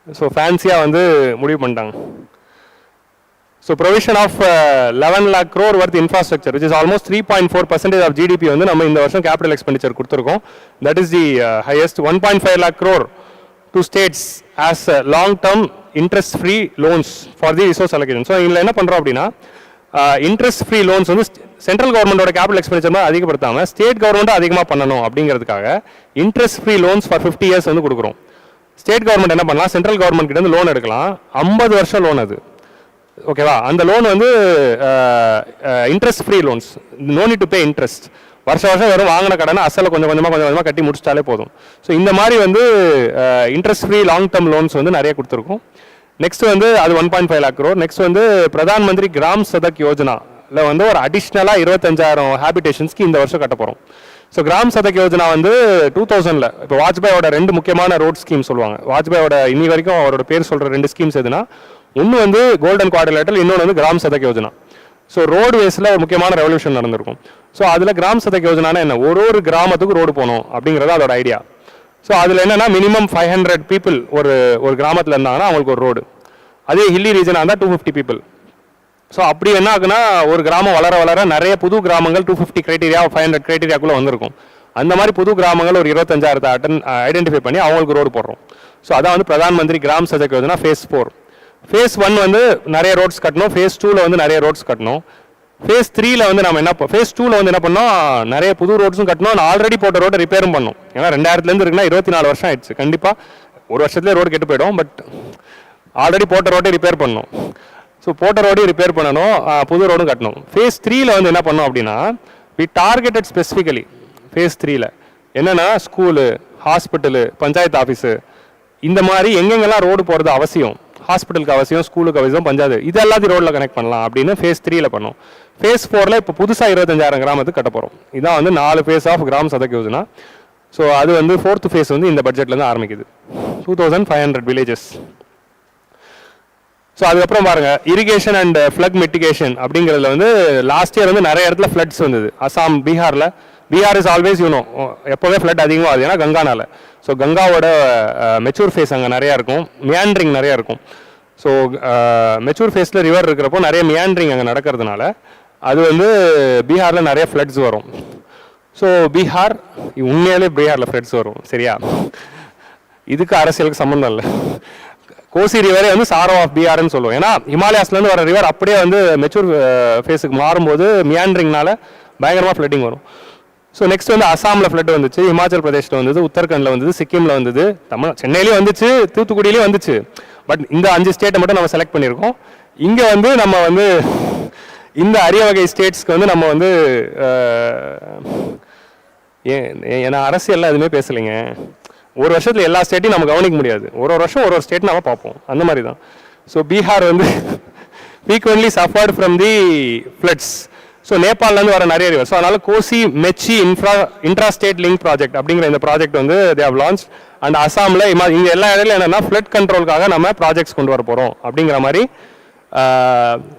ஸோ ஃபேன்சியாக வந்து முடிவு பண்ணிட்டாங்க. So provision of 11 lakh crore worth infrastructure which is almost 3.4% of GDP வந்து நம்ம இந்த வருஷம் கேபிட்டல் எக்ஸ்பெண்டிச்சர் கொடுத்துருக்கோம். That is the highest. 1.5 lakh crore to states as long-term interest-free loans for the resource allocation. So, இதில் என்ன பண்ணுறோம் அப்படின்னா interest-free loans வந்து சென்ட்ரல் கவர்மெண்டோட கேபிட்டல் எக்ஸ்பெண்டிச்சர் அதிகப்படுத்தாமல் ஸ்டேட் கவர்மெண்ட்டும் அதிகமாக பண்ணணும் அப்படிங்கிறதுக்காக interest-free loans for 50 years வந்து கொடுக்குறோம். ஸ்டேட் கவர்மெண்ட் என்ன பண்ணலாம், சென்ட்ரல் கவர்மெண்ட் கிட்ட இருந்து லோன் எடுக்கலாம், 50 வருஷம் லோன் அது. ஓகேவா, அந்த லோன் வந்து interest free loans, no need to pay interest. வருஷம் வெறும் வாங்கின கடனை அசலை கொஞ்சம் கொஞ்சமாக கட்டி முடிச்சிட்டாலே போதும். ஸோ இந்த மாதிரி வந்து interest free long term loans வந்து நிறைய கொடுத்துருக்கோம். நெக்ஸ்ட் வந்து அது 1.5 lakh crore. நெக்ஸ்ட் வந்து பிரதான் மந்திரி கிராம் சதக் யோஜனாவில் வந்து ஒரு அடிஷ்னலாக 25,000 ஹேபிடேஷன்ஸ்க்கு இந்த வருஷம் கட்ட போகிறோம். ஸோ கிராம் சதக் யோஜனா வந்து 2000 இப்போ வாஜ்பாயோட 2 முக்கியமான ரோட் ஸ்கீம் சொல்லுவாங்க. வாஜ்பாயோட இன்னி வரைக்கும் அவரோட பேர் சொல்கிற 2 ஸ்கீம்ஸ் எதுனா, ஒன்று வந்து கோல்டன் குவாட்ரிலேட்டரல், இன்னொன்று வந்து gram Sadak Yojana. So road வேஸில் ஒரு முக்கியமான ரெவல்யூஷன் நடந்திருக்கும். ஸோ அதில் கிராம் சதக் யோஜனானா என்ன, ஒரு கிராமத்துக்கு ரோடு போகணும் அப்படிங்கிறது அதோட ஐடியா. ஸோ அதில் என்னென்னா மினிமம் 500 people ஒரு கிராமத்தில் இருந்தாங்கன்னா அவங்களுக்கு ஒரு ரோடு. அதே ஹில்லி ரீஜனாக இருந்தால் 250 people. ஸோ அப்படி என்ன ஆகுனா ஒரு கிராமம் வளர வளர நிறைய புது கிராமங்கள் 250 criteria 500 criteria வந்திருக்கும். அந்த மாதிரி புது கிராமங்கள் ஒரு 25,000 ஐடென்டிஃபை பண்ணி அவங்களுக்கு ரோடு போடுறோம். ஸோ அதான் வந்து Pradhan Mantri gram Sadak Yojana phase 4. phase 1 வந்து நிறைய ரோட்ஸ் கட்டணும், phase 2ல வந்து நிறைய ரோட்ஸ் கட்டணும். phase 3ல வந்து நம்ம என்ன phase 2ல வந்து என்ன பண்ணோம், நிறைய புது ரோட்ஸும் கட்டணும், ஆல்ரெடி போட்ட ரோட்டை ரிப்பேரும் பண்ணோம். ஏன்னா 2000லேருந்து இருக்குன்னா 24 வருஷம் ஆயிடுச்சு. கண்டிப்பாக ஒரு வருஷத்துலேயே ரோடு கெட்டு போயிடும். பட் ஆல்ரெடி போட்ட ரோட்டை ரிப்பேர் பண்ணணும். ஸோ போட்ட ரோடையும் ரிப்பேர் பண்ணணும், புது ரோடும் கட்டணும். phase 3ல வந்து என்ன பண்ணோம் அப்படின்னா, வி டார்கெட்டட் ஸ்பெசிஃபிக்கலி phase 3ல என்னென்னா ஸ்கூலு, ஹாஸ்பிட்டலு, பஞ்சாயத்து ஆஃபீஸு, இந்த மாதிரி எங்கெங்கெல்லாம் ரோடு போகிறது அவசியம், ஹாஸ்பிட்டலுக்கு அவசியம், ஸ்கூலுக்கு அவசியம், பஞ்சாயத்து, இது எல்லாத்தையும் ரோடில் கனெக்ட் பண்ணலாம் அப்படின்னு phase 3ல பண்ணோம். phase 4ல இப்போ புதுசாக 25,000 கிராமத்துக்கு கட்ட போகிறோம். இதான் வந்து 4 phase of Gram Sadak Yojana. So அது வந்து 4th phase வந்து இந்த பட்ஜெட்லேருந்து ஆரம்பிக்குது, 2500 வில்லேஜஸ். ஸோ அதுக்கப்புறம் பாருங்கள், இரிகேஷன் அண்ட் ஃப்ளட் மிட்டிகேஷன் அப்படிங்கிறதுல வந்து லாஸ்ட் இயர் வந்து நிறைய இடத்துல ஃப்ளட்ஸ் வந்தது. அசாம், பீகாரில், பீகார் இஸ் ஆல்வேஸ் எப்போவே ஃப்ளட் அதிகமாக ஆகுது, ஏன்னா கங்கானால. ஸோ கங்காவோட மெச்சூர் ஃபேஸ் அங்கே நிறையா இருக்கும், மியாண்ட்ரிங் நிறையா இருக்கும். ஸோ மெச்சூர் ஃபேஸில் ரிவர் இருக்கிறப்போ நிறைய மியாண்ட்ரிங் அங்கே நடக்கிறதுனால அது வந்து பீகாரில் நிறைய ஃப்ளட்ஸ் வரும். ஸோ பீகார் உண்மையாலே பீகாரில் ஃப்ளட்ஸ் வரும். சரியா, இதுக்கு அரசியலுக்கு சம்மந்தம் இல்லை. கோசி ரிவரே வந்து சாரோ ஆஃப் பீகார்னு சொல்லுவோம். ஏன்னா ஹிமாலயாஸ்லேருந்து வர ரிவர் அப்படியே வந்து மெச்சூர் ஃபேஸுக்கு மாறும்போது மியாண்ட்ரிங்னால பயங்கரமாக ஃப்ளட்டிங் வரும். ஸோ நெக்ஸ்ட் வந்து அசாமில் ஃப்ளட் வந்துச்சு, இமாச்சல் பிரதேஷில் வந்தது, உத்தரகண்டில் வந்தது, சிக்கிமில் வந்தது, சென்னையிலேயும் வந்துச்சு, தூத்துக்குடியிலேயும் வந்துச்சு. பட் இந்த 5 ஸ்டேட்டை மட்டும் நம்ம செலக்ட் பண்ணியிருக்கோம். இங்கே வந்து நம்ம வந்து இந்த அரிய வகை ஸ்டேட்ஸ்க்கு வந்து நம்ம வந்து ஏன்னா அரசியல்லாம் எதுவுமே பேசலைங்க. ஒரு வருஷத்தில் எல்லா ஸ்டேட்டையும் நம்ம கவனிக்க முடியாது, ஒரு வருஷம் ஒரு ஸ்டேட் நம்ம பார்ப்போம், அந்த மாதிரி தான். ஸோ பீகார் வந்து frequently suffered from the floods. So நேபாளிலேருந்து வர நிறைய ரிவர். ஸோ அதனால் Kosi Mechi intra state link project அப்படிங்கிற இந்த ப்ராஜெக்ட் வந்து தே ஹவ் லான்ச். அண்ட் அசாமில் இங்கே எல்லா இடத்துலையும் என்னென்னா ஃப்ளட் கண்ட்ரோலுக்காக நம்ம ப்ராஜெக்ட்ஸ் கொண்டு வர போகிறோம் அப்படிங்கிற மாதிரி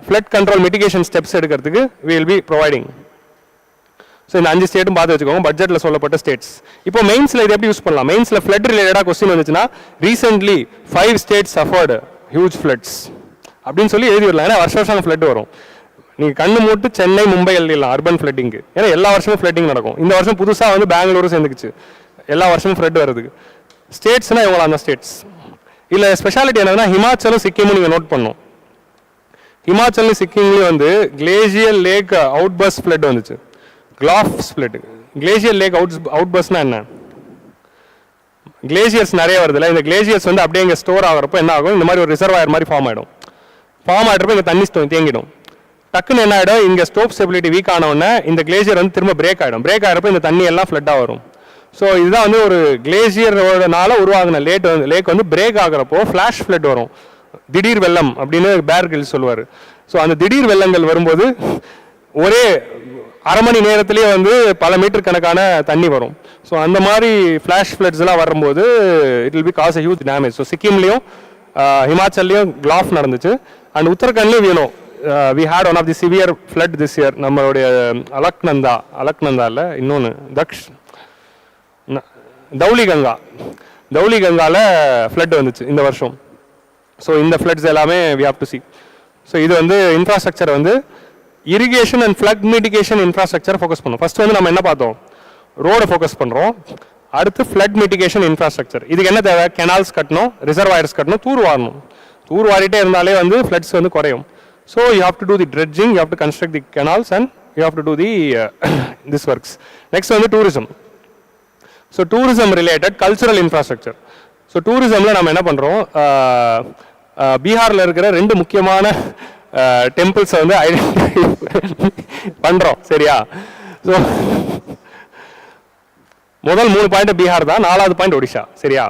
ஃப்ளட் கண்ட்ரோல் மிட்டிகேஷன் ஸ்டெப்ஸ் எடுக்கிறதுக்கு we will be providing. So இந்த 5 ஸ்டேட்டும் பார்த்து வச்சுக்கோங்க, பட்ஜெட்டில் சொல்லப்பட்ட ஸ்டேட்ஸ். இப்போ மெயின்ஸில் இது எப்படி யூஸ் பண்ணலாம், மெயின்ஸில் ஃப்ளட் ரிலேட்டடாக கொஸ்டின் வந்துச்சுன்னா recently 5 states suffered huge floods அப்படின்னு சொல்லி எழுதி வரலாம். ஏன்னா வருஷம் ஃப்ளட் வரும். நீங்கள் கண்ணு மூட்டு சென்னை, மும்பை எழுதிடலாம் அர்பன் ஃப்ளட்டிங்கு. ஏன்னா எல்லா வருஷமும் ஃப்ளட்டிங் நடக்கும். இந்த வருஷம் புதுசாக வந்து பெங்களூரும் சேர்ந்துக்குச்சு, எல்லா வருஷமும் ஃப்ளட் வருதுக்கு. ஸ்டேட்ஸ்னால் இவங்கள அந்த ஸ்டேட்ஸ் இல்லை. ஸ்பெஷாலிட்டி என்னதுன்னா ஹிமாச்சலும் சிக்கிமும் நீங்கள் நோட் பண்ணணும். ஹிமாச்சலும் சிக்கிம்லேயும் வந்து glacial lake out burst flood வந்துச்சு, GLOF split. Glacier lake out பஸ்னா என்ன, கிளேசியர்ஸ் நிறைய வருதுல்ல, இந்த கிளேசியர்ஸ் வந்து அப்படியே இங்கே ஸ்டோர் ஆகிறப்போ என்ன ஆகும், இந்த மாதிரி ஒரு ரிசர்வாயர் மாதிரி ஃபார்ம் ஆகிடும். ஃபார்ம் ஆகிட்டப்போ இங்கே தண்ணி தேங்கிடும். டக்குன்னு என்ன ஆகிடும், இங்கே ஸ்டோப் ஸ்டெபிலிட்டி வீக் ஆனவுடனே இந்த கிளேசியர் வந்து திரும்ப பிரேக் ஆகிடும். பிரேக் ஆகிறப்போ இந்த தண்ணி எல்லாம் ஃப்ளட்டாக வரும். ஸோ இதுதான் வந்து ஒரு கிளேசியரோடனால உருவாகின லேக் வந்து பிரேக் ஆகிறப்போ ஃப்ளாஷ் ஃப்ளட் வரும், திடீர் வெள்ளம் அப்படின்னு பேர் கிரில்ஸ் சொல்லுவார். ஸோ அந்த திடீர் வெள்ளங்கள் வரும்போது ஒரே அரை மணி நேரத்திலேயே வந்து பல மீட்டர் கணக்கான தண்ணி வரும். ஸோ அந்த மாதிரி ஃப்ளாஷ் ஃப்ளட்ஸ்லாம் வரும்போது it will be cause a huge damage. So சிக்கிம்லேயும் ஹிமாச்சல்லையும் கிளாஃப் நடந்துச்சு. அண்ட் உத்தரகண்ட்லேயும் வேணும், we had one of the severe flood this year. நம்மளுடைய அலக்நந்தா இல்லை, இன்னொன்று தௌலி கங்காவில் ஃப்ளட் வந்துச்சு இந்த வருஷம். ஸோ இந்த ஃப்ளட்ஸ் எல்லாமே we have to see. So இது வந்து இன்ஃப்ராஸ்ட்ரக்சர் வந்து irrigation and flood mitigation infrastructure focus பண்ணும். ஃபர்ஸ்ட் வந்து நம்ம என்ன பார்த்தோம், ரோடை ஃபோக்கஸ் பண்ணுறோம். அடுத்து ஃப்ளட் மிட்டிகேஷன் இன்ஃப்ராஸ்ட்ரக்சர். இதுக்கு என்ன தேவை? கெனால்ஸ் கட்டணும், ரிசர்வாயர்ஸ் கட்டணும், தூர் வாரணும். தூர் வாரிட்டே இருந்தாலே வந்து ஃப்ளட்ஸ் வந்து குறையும். So you have to do the dredging, you have to construct the canals and you have to do the this works. Next வந்து tourism. So tourism related cultural infrastructure. So டூரிசமில் நம்ம என்ன பண்ணுறோம், பீகாரில் இருக்கிற 2 முக்கியமான டெம்பிள்ஸை வந்து ஐடென்டிஃபை பண்ணுறோம். சரியா? ஸோ முதல் 3 பாயிண்ட் பீகார் தான், 4வது பாயிண்ட் ஒடிஷா. சரியா?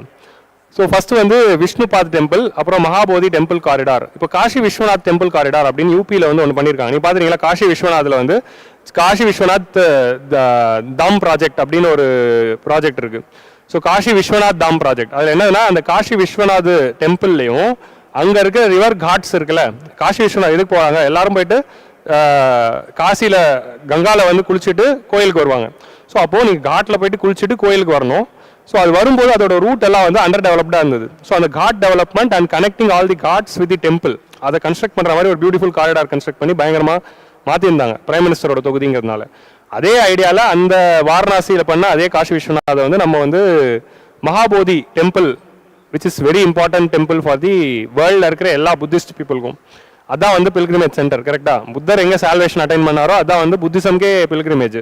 ஸோ ஃபஸ்ட்டு வந்து விஷ்ணுபாத் டெம்பிள், அப்புறம் மகாபோதி டெம்பிள் காரிடார். இப்போ காஷி விஸ்வநாத் டெம்பிள் காரிடார் அப்படின்னு யூபியில் வந்து ஒன்று பண்ணியிருக்காங்க. நீ பார்த்துருக்கீங்களா? காஷி விஸ்வநாத்தில் வந்து காஷி விஸ்வநாத் தாம் ப்ராஜெக்ட் அப்படின்னு ஒரு ப்ராஜெக்ட் இருக்குது. ஸோ காஷி விஸ்வநாத் தாம் ப்ராஜெக்ட் அதில் என்னதுன்னா, அந்த காஷி விஸ்வநாத் டெம்பிள்லையும் அங்கே இருக்க ரிவர் காட்ஸ் இருக்குல்ல, காஷி விஸ்வநாத் எதுக்கு போகிறாங்க, எல்லாரும் போயிட்டு காசியில் கங்காவில் வந்து குளிச்சுட்டு கோயிலுக்கு வருவாங்க. ஸோ அப்போது நீங்கள் காட்டில் போயிட்டு குளிச்சுட்டு கோயிலுக்கு வரணும். ஸோ அது வரும்போது அதோட ரூட் எல்லாம் வந்து அண்டர் டெவலப்டாக இருந்தது. ஸோ அந்த ghat development and connecting all the ghats with the temple அதை கன்ஸ்ட்ரக்ட் பண்ணுற மாதிரி ஒரு பியூட்டிஃபுல் காரிடார் கன்ஸ்ட்ரக்ட் பண்ணி பயங்கரமாக மாற்றிருந்தாங்க பிரைம் மினிஸ்டரோட தொகுதிங்கிறதுனால. அதே ஐடியாவில் அந்த வாரணாசியில் பண்ண அதே காஷி விஸ்வநாதை வந்து நம்ம வந்து Mahabodhi temple which is very important temple for the வேர்ல்டில் இருக்கிற எல்லா புத்திஸ்ட் பீப்புளுக்கும். அதான் வந்து பில்கிரிமேஜ் சென்டர். கரெக்டாக? புத்தர் எங்கே சால்வேஷன் அட்டைன் பண்ணாரோ அதான் வந்து புத்திசம்கே பில்கிரிமேஜ்.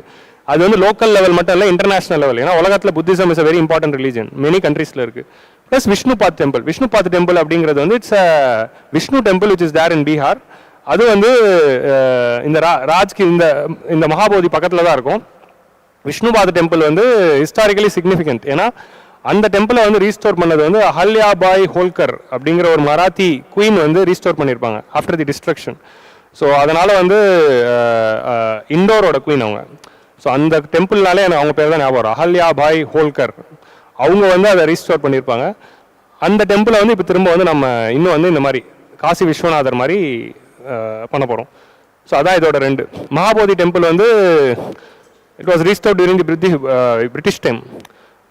அது வந்து லோக்கல் லெவல் மட்டும் இல்லை, இன்டர்நேஷனல் லெவல். ஏன்னா உலகத்தில் Buddhism is a very important religion, many கண்ட்ரீஸில் இருக்குது. Plus Vishnupad temple. Vishnupad temple அப்படிங்கிறது வந்து it's a Vishnu temple which is there in Bihar. அது வந்து இந்த ராஜ்க்கு இந்த மகாபோதி பக்கத்தில் தான் இருக்கும். விஷ்ணுபாத் டெம்பிள் வந்து ஹிஸ்டாரிக்கலி சிக்னிஃபிகண்ட். ஏன்னா அந்த டெம்பிளை வந்து ரீஸ்டோர் பண்ணது வந்து அஹல்யா பாய் ஹோல்கர் அப்படிங்கிற ஒரு மராத்தி குயின் வந்து ரீஸ்டோர் பண்ணியிருப்பாங்க ஆஃப்டர் தி டிஸ்ட்ரக்ஷன். ஸோ அதனால் வந்து இண்டோரோட குயின் அவங்க. ஸோ அந்த டெம்பிள்னாலே எனக்கு அவங்க பேர் தான் ஞாபகம் வரும், அஹல்யா பாய் ஹோல்கர். அவங்க வந்து அதை ரீஸ்டோர் பண்ணியிருப்பாங்க. அந்த டெம்பிளை வந்து இப்போ திரும்ப வந்து நம்ம இன்னும் வந்து இந்த மாதிரி காசி விஸ்வநாதர் மாதிரி பண்ண போகிறோம். ஸோ அதான் இதோட 2. மகாபோதி டெம்பிள் வந்து it was restored during the British time.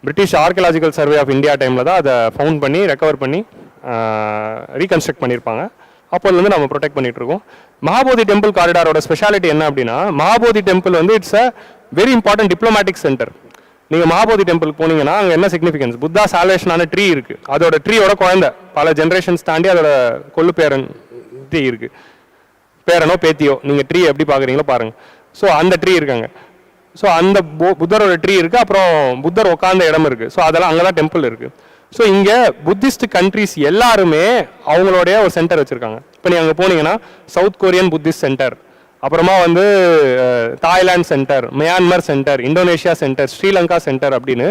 British archaeological survey of India டைமில் தான் அதை ஃபவுண்ட் பண்ணி ரெக்கவர் பண்ணி ரீகன்ஸ்ட்ரக்ட் பண்ணியிருப்பாங்க. அப்போதுலேருந்து நம்ம ப்ரொடெக்ட் பண்ணிட்டு இருக்கோம். மகாபோதி டெம்பிள் காரிடாரோட ஸ்பெஷாலிட்டி என்ன அப்படின்னா, மகாபோதி டெம்பிள் வந்து it's a very important diplomatic centre. நீங்கள் மகாபோதி டெம்பிள் போனீங்கன்னா அங்கே என்ன சிக்னிஃபிகன்ஸ், புத்தா சால்வேஷனான ட்ரீ இருக்குது, அதோட ட்ரீயோட குழந்தை பல ஜென்ரேஷன்ஸ் தாண்டி அதோட கொள்ளு பேரன் ட்ரீ இருக்குது, பேரனோ பேத்தியோ, நீங்கள் ட்ரீ எப்படி பார்க்குறீங்களோ பாருங்கள். ஸோ அந்த ட்ரீ இருக்காங்க. ஸோ அந்த புத்தரோட ட்ரீ இருக்குது, அப்புறம் புத்தர் உட்கார்ந்த இடம் இருக்குது. ஸோ அதெல்லாம் அங்கே தான் டெம்பிள் இருக்குது. ஸோ இங்கே புத்திஸ்ட் கண்ட்ரிஸ் எல்லாருமே அவங்களுடைய ஒரு சென்டர் வச்சுருக்காங்க. இப்போ நீங்கள் அங்கே போனீங்கன்னா சவுத் கொரியன் புத்திஸ்ட் சென்டர், அப்புறமா வந்து Thailand centre, Myanmar centre, Indonesia centre, Sri Lanka centre அப்படின்னு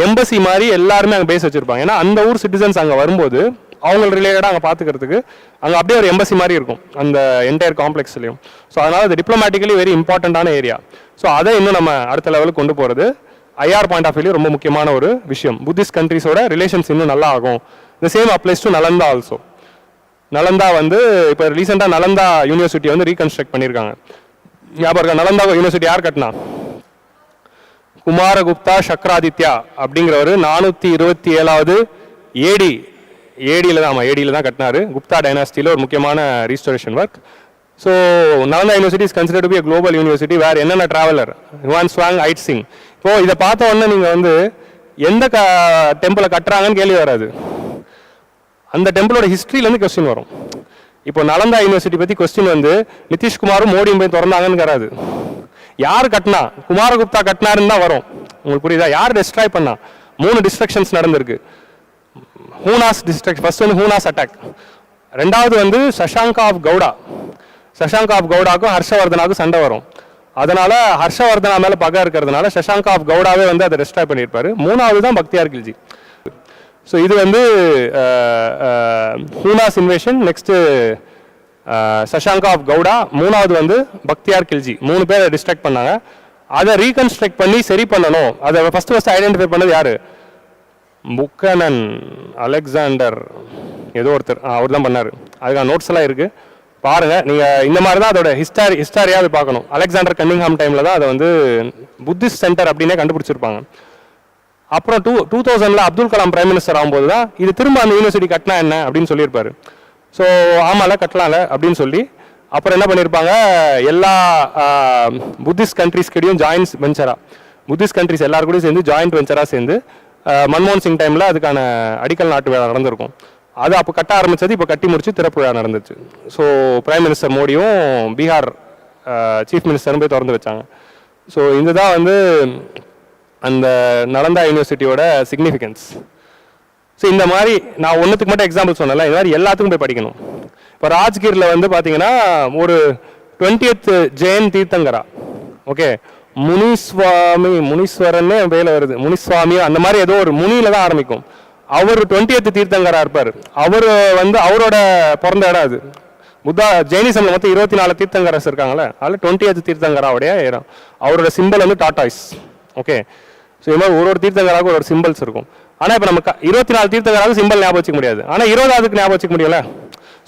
எம்பசி மாதிரி எல்லாருமே அங்கே பேஸ் வச்சுருப்பாங்க. ஏன்னா அந்த ஊர் சிட்டிசன்ஸ் அங்கே வரும்போது அவங்க ரிலேட்டடாக அங்கே பார்த்துக்கிறதுக்கு அங்கே அப்படியே ஒரு எம்பசி மாதிரி இருக்கும் அந்த என்டையர் காம்ப்ளெக்ஸ்லையும். ஸோ அதனால் அது டிப்ளமேட்டிக்கலி வெரி இம்பார்ட்டண்ட்டான ஏரியா. ஸோ அதை இன்னும் நம்ம அடுத்த லெவலுக்கு கொண்டு போகிறது ஐஆர் பாயிண்ட் ஆஃப் வியூ ரொம்ப முக்கியமான ஒரு விஷயம். புத்திஸ்ட் கண்ட்ரிஸோட ரிலேஷன்ஸ் இன்னும் நல்லா ஆகும். The same applies to Nalanda also. Nalanda வந்து இப்போ ரீசெண்டாக நலந்தா யூனிவர்சிட்டி வந்து ரீகன்ஸ்ட்ரக்ட் பண்ணியிருக்காங்க. ஞாபகம் இருக்கா? நலந்தா யூனிவர்சிட்டி யார் கட்டினா? குமாரகுப்தா சக்கராதித்யா அப்படிங்கிறவர் 427வது ஏடியில் தான், ஆமாம் ஏடியில் தான் கட்டினார். குப்தா டைனாஸ்டியில் ஒரு முக்கியமான restoration work. So Nalanda university is considered to be a global university வேறு என்னென்ன ட்ராவலர் ஹுவான் ஸ்வாங் ஐட் சிங். இப்போது இதை பார்த்த உடனே நீங்கள் வந்து எந்த டெம்பிளை கட்டுறாங்கன்னு கேள்வி வராது, அந்த டெம்பிளோட ஹிஸ்ட்ரியிலேருந்து கொஸ்டின் வரும். இப்போ நலந்தா யூனிவர்சிட்டி பற்றி கொஸ்டின் வந்து நிதிஷ்குமாரும் மோடியும் போய் திறந்தாங்கன்னு வராது. யார் கட்டினா? குமாரகுப்தா கட்டினாருன்னு தான் வரும். உங்களுக்கு புரியுதா? யார் டிஸ்ட்ராய் பண்ணா? 3 டிஸ்ட்ரக்ஷன்ஸ் நடந்திருக்கு. ஹூனாஸ் டிஸ்ட்ரக்ஷன், ஃபர்ஸ்ட் வந்து ஹூனாஸ் அட்டாக், ரெண்டாவது வந்து சஷாங்கா ஆஃப் கவுடா. சஷாங்கா ஆஃப் கவுடாக்கும் ஹர்ஷவர்தனாவுக்கும் சண்டை வரும். அதனால ஹர்ஷவர்தனா மேலே பகை இருக்கிறதுனால சஷாங்கா ஆஃப் கவுடாவே வந்து அதை டிஸ்ட்ராய் பண்ணியிருப்பாரு. 3வது தான் பக்தியார் கில்ஜி. ஸோ இது வந்து ஹூனாஸ் இன்வேஷன், நெக்ஸ்ட்டு சஷாங்கா ஆஃப் கவுடா, 3வது வந்து பக்தியார் கில்ஜி. 3 பேரை டிஸ்ட்ராக்ட் பண்ணாங்க. அதை ரீகன்ஸ்ட்ரக்ட் பண்ணி சரி பண்ணணும். அதை ஃபர்ஸ்ட் ஐடென்டிஃபை பண்ணது யார்? புக்கனன் அலெக்சாண்டர் ஏதோ ஒருத்தர், அவர் தான் பண்ணார். அதுக்கான நோட்ஸ் எல்லாம் இருக்குது, பாருங்கள். நீங்கள் இந்த மாதிரி தான் அதோட ஹிஸ்டாரியாவது பார்க்கணும். அலெக்சாண்டர் கன்னிங்ஹாம் டைமில் தான் அதை வந்து புத்திஸ்ட் சென்டர் அப்படின்னே கண்டுபிடிச்சிருப்பாங்க. அப்புறம் 2000 அப்துல் கலாம் பிரைம் மினிஸ்டர் ஆகும்போது தான் இது திரும்ப அந்த யூனிவர்சிட்டி கட்டினா என்ன அப்படின்னு சொல்லியிருப்பாரு. ஸோ ஆமால கட்டலாம்ல அப்படின்னு சொல்லி அப்புறம் என்ன பண்ணியிருப்பாங்க, எல்லா புத்திஸ்ட் கண்ட்ரிஸ்கிட்டையும் ஜாயின்ஸ் வெஞ்சரா புத்திஸ்ட் கண்ட்ரிஸ் எல்லாரும் கூட சேர்ந்து ஜாயிண்ட் வெஞ்சராக சேர்ந்து மன்மோகன் சிங் டைமில் அதுக்கான அடிக்கல் நாட்டு விழா நடந்திருக்கும். அது அப்போ கட்ட ஆரம்பித்தது, இப்போ கட்டி முடிச்சு திறப்பு விழா நடந்துச்சு. ஸோ பிரைம் மினிஸ்டர் மோடியும் பீகார் சீஃப் மினிஸ்டரும் போய் திறந்து வச்சாங்க. ஸோ இதுதான் வந்து அந்த நலந்தா யூனிவர்சிட்டியோட சிக்னிஃபிகன்ஸ். ஸோ இந்த மாதிரி நான் ஒன்றுத்துக்கு மட்டும் எக்ஸாம்பிள் சொன்னல, இது மாதிரி எல்லாத்துக்கும் போய் படிக்கணும். இப்போ ராஜ்கீரில் வந்து பார்த்தீங்கன்னா ஒரு 20th ஜெயின் தீர்த்தங்கரா, ஓகே, முனீஸ்வரன்னே பேரில் வருது, முனிஸ்வாமி அந்த மாதிரி ஏதோ ஒரு முனியில தான் ஆரம்பிக்கும். அவர் 20th தீர்த்தங்கரா இருப்பார். அவர் வந்து அவரோட பிறந்த இடம் அது. புத்தா ஜெயினிசம்ல மொத்தம் 24 தீர்த்தங்கரஸ் இருக்காங்களே, அதில் 20th தீர்த்தங்கராவுடைய இடம். அவரோட சிம்பிள் வந்து டாட்டாய்ஸ். ஓகே, ஸோ இது மாதிரி ஒரு தீர்த்தங்கராவுக்கு ஒரு சிம்பிள்ஸ் இருக்கும். ஆனால் இப்போ நம்ம 24 தீர்த்தங்கராவுக்கு சிம்பிள் ஞாபகம் வச்சுக்க முடியாது, ஆனால் 20வது ஞாபகம் வச்சுக்க முடியல.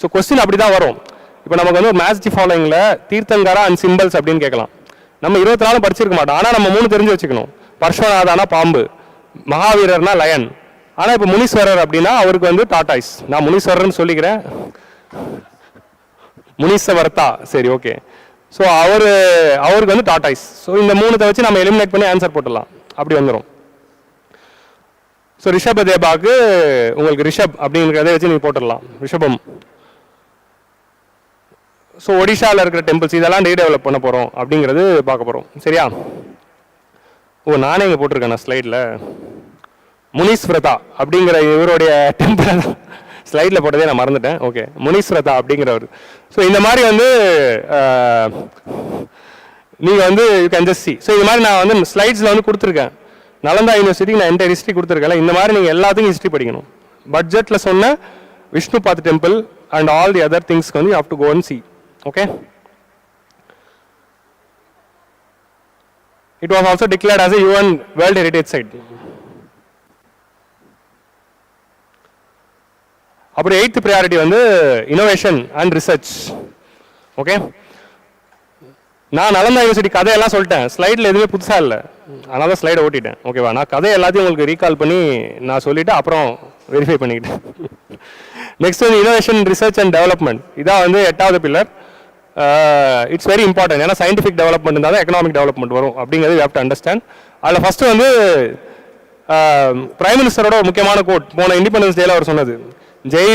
ஸோ கொஸ்டின் அப்படி தான் வரும். இப்போ நமக்கு வந்து மேட்ச் தி ஃபாலோயிங்கில் தீர்த்தங்கரா அண்ட் சிம்பிள்ஸ் அப்படின்னு கேட்கலாம். நம்ம 24 படிச்சிருக்க மாட்டோம், ஆனால் நம்ம 3 தெரிஞ்சு வச்சுக்கணும். பர்ஸ்வநாதானா பாம்பு, மகாவீரர்னா லயன். ஆனால் இப்போ முனீஸ்வரர் அப்படின்னா அவருக்கு வந்து டாட்டாய்ஸ். நான் முனீஸ்வரர்னு சொல்லிக்கிறேன், முனீஸ்வரத்தா, சரி ஓகே. ஸோ அவருக்கு வந்து டாட்டாய்ஸ். ஸோ இந்த 3 வச்சு நம்ம எலிமினேட் பண்ணி ஆன்சர் போட்டுடலாம், அப்படி வந்துடும். ஸோ ரிஷபதேபாக்கு உங்களுக்கு ரிஷப் அப்படிங்கிறத வச்சு நீங்கள் போட்டுடலாம், ரிஷபம். ஸோ ஒடிஷாவில் இருக்கிற டெம்பிள்ஸ் இதெல்லாம் ரீடெவலப் பண்ண போகிறோம் அப்படிங்கிறது பார்க்க போகிறோம். சரியா? ஓ, நானே இங்கே போட்டிருக்கேன் நான் ஸ்லைடில் முனீஸ்வரதா அப்படிங்கிற இவருடைய டெம்பிள் ஸ்லைடில் போட்டதே நான் மறந்துட்டேன். ஓகே, முனீஸ்வரதா அப்படிங்கிறவர். ஸோ இந்த மாதிரி வந்து நீங்கள் வந்து you can just C. So இது மாதிரி நான் வந்து ஸ்லைட்ஸில் வந்து கொடுத்துருக்கேன். நலந்தா யூனிவர்சிட்டிக்கு நான் என்டையர் ஹிஸ்ட்ரி கொடுத்துருக்கேன். இந்த மாதிரி நீங்கள் எல்லாத்துக்கும் ஹிஸ்ட்ரி படிக்கணும். பட்ஜெட்டில் சொன்ன Vishnupad temple and all the other திங்ஸ்க்கு வந்து you have to go and see. Okay, it was also declared as a UN World Heritage Site. அப்புறம் 8th priority வந்து innovation and research. ஓகே, நான் நலந்தா யூனிவர்சிட்டி கதையெல்லாம் சொல்லிட்டேன், ஸ்லைடில் எதுவுமே புதுசாக இல்லை, அதனால தான் ஸ்லைடை ஓட்டிட்டேன். ஓகேவா? நான் கதை எல்லாத்தையும் உங்களுக்கு ரீகால் பண்ணி நான் சொல்லிவிட்டு அப்புறம் வெரிஃபை பண்ணிக்கிட்டேன். நெக்ஸ்ட் வந்து இனோவேஷன் ரிசர்ச் அண்ட் டெவலப்மெண்ட். இதான் வந்து 8வது பில்லர். It's very important. ஏன்னா சயின்டிஃபிக் டெவலப்மெண்ட் இருந்தால் தான் எக்கனாமிக் டெவலப்மெண்ட் வரும் அப்படிங்கிறது யூ ஹேவ் டு அண்டர்ஸ்டாண்ட். அதில் ஃபஸ்ட்டு வந்து பிரைம் மினிஸ்டரோட ஒரு முக்கியமான கோட் போன இண்டிபெண்டன்ஸ் டேல அவர் சொன்னது, ஜெய்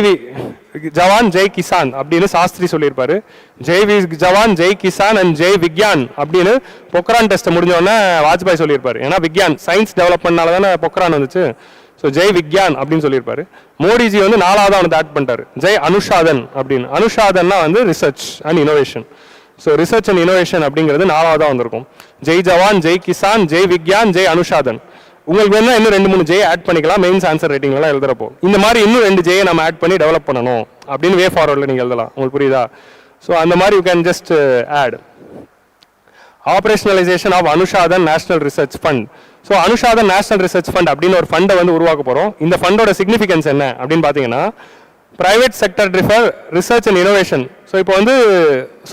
ஜவான் ஜெய் கிசான் அப்படின்னு சாஸ்திரி சொல்லியிருப்பாரு. ஜெய் ஜவான் ஜெய் கிசான் அண்ட் ஜெய் விக்யான் அப்படின்னு பொக்ரான் டெஸ்ட்டை முடிஞ்சோடனே வாஜ்பாய் சொல்லியிருப்பாரு. ஏன்னா விக்யான் சயின்ஸ் டெவலப்மெண்ட்னால தானே பொக்ரான் வந்துச்சு. ஸோ ஜெய் விக்யான் அப்படின்னு சொல்லியிருப்பாரு. மோடிஜி வந்து 4வது வந்து ஆட் பண்ணிட்டாரு, ஜெய் அனுஷாதன் அப்படின்னு. அனுஷாதன்னா வந்து research and innovation. So research and innovation அப்படிங்கிறது 4வது வந்திருக்கும். ஜெய் ஜவான் ஜெய் கிசான் ஜெய் விக்யான் ஜெய் அனுஷாதன். உங்களுக்கு வேணா இன்னும் 2-3 ஜெய் ஆட் பண்ணிக்கலாம் மெயின்ஸ் ஆன்சர் ரைட்டிங்லாம் எழுதுறப்போ. இந்த மாதிரி இன்னும் 2 ஜெயை நம்ம ஆட் பண்ணி டெவலப் பண்ணணும் அப்படின்னு வே ஃபார்வர்டில் நீங்கள் எழுதலாம். உங்களுக்கு புரியுதா? ஸோ அந்த மாதிரி you can just add operationalisation of Anusandhan national research fund. So Anusandhan national research fund அப்படின்னு ஒரு ஃபண்டை வந்து உருவாக்க போகிறோம். இந்த ஃபண்டோட சிக்னிஃபிகன்ஸ் என்ன அப்படின்னு பார்த்தீங்கன்னா, private sector driven research and innovation. So இப்போ வந்து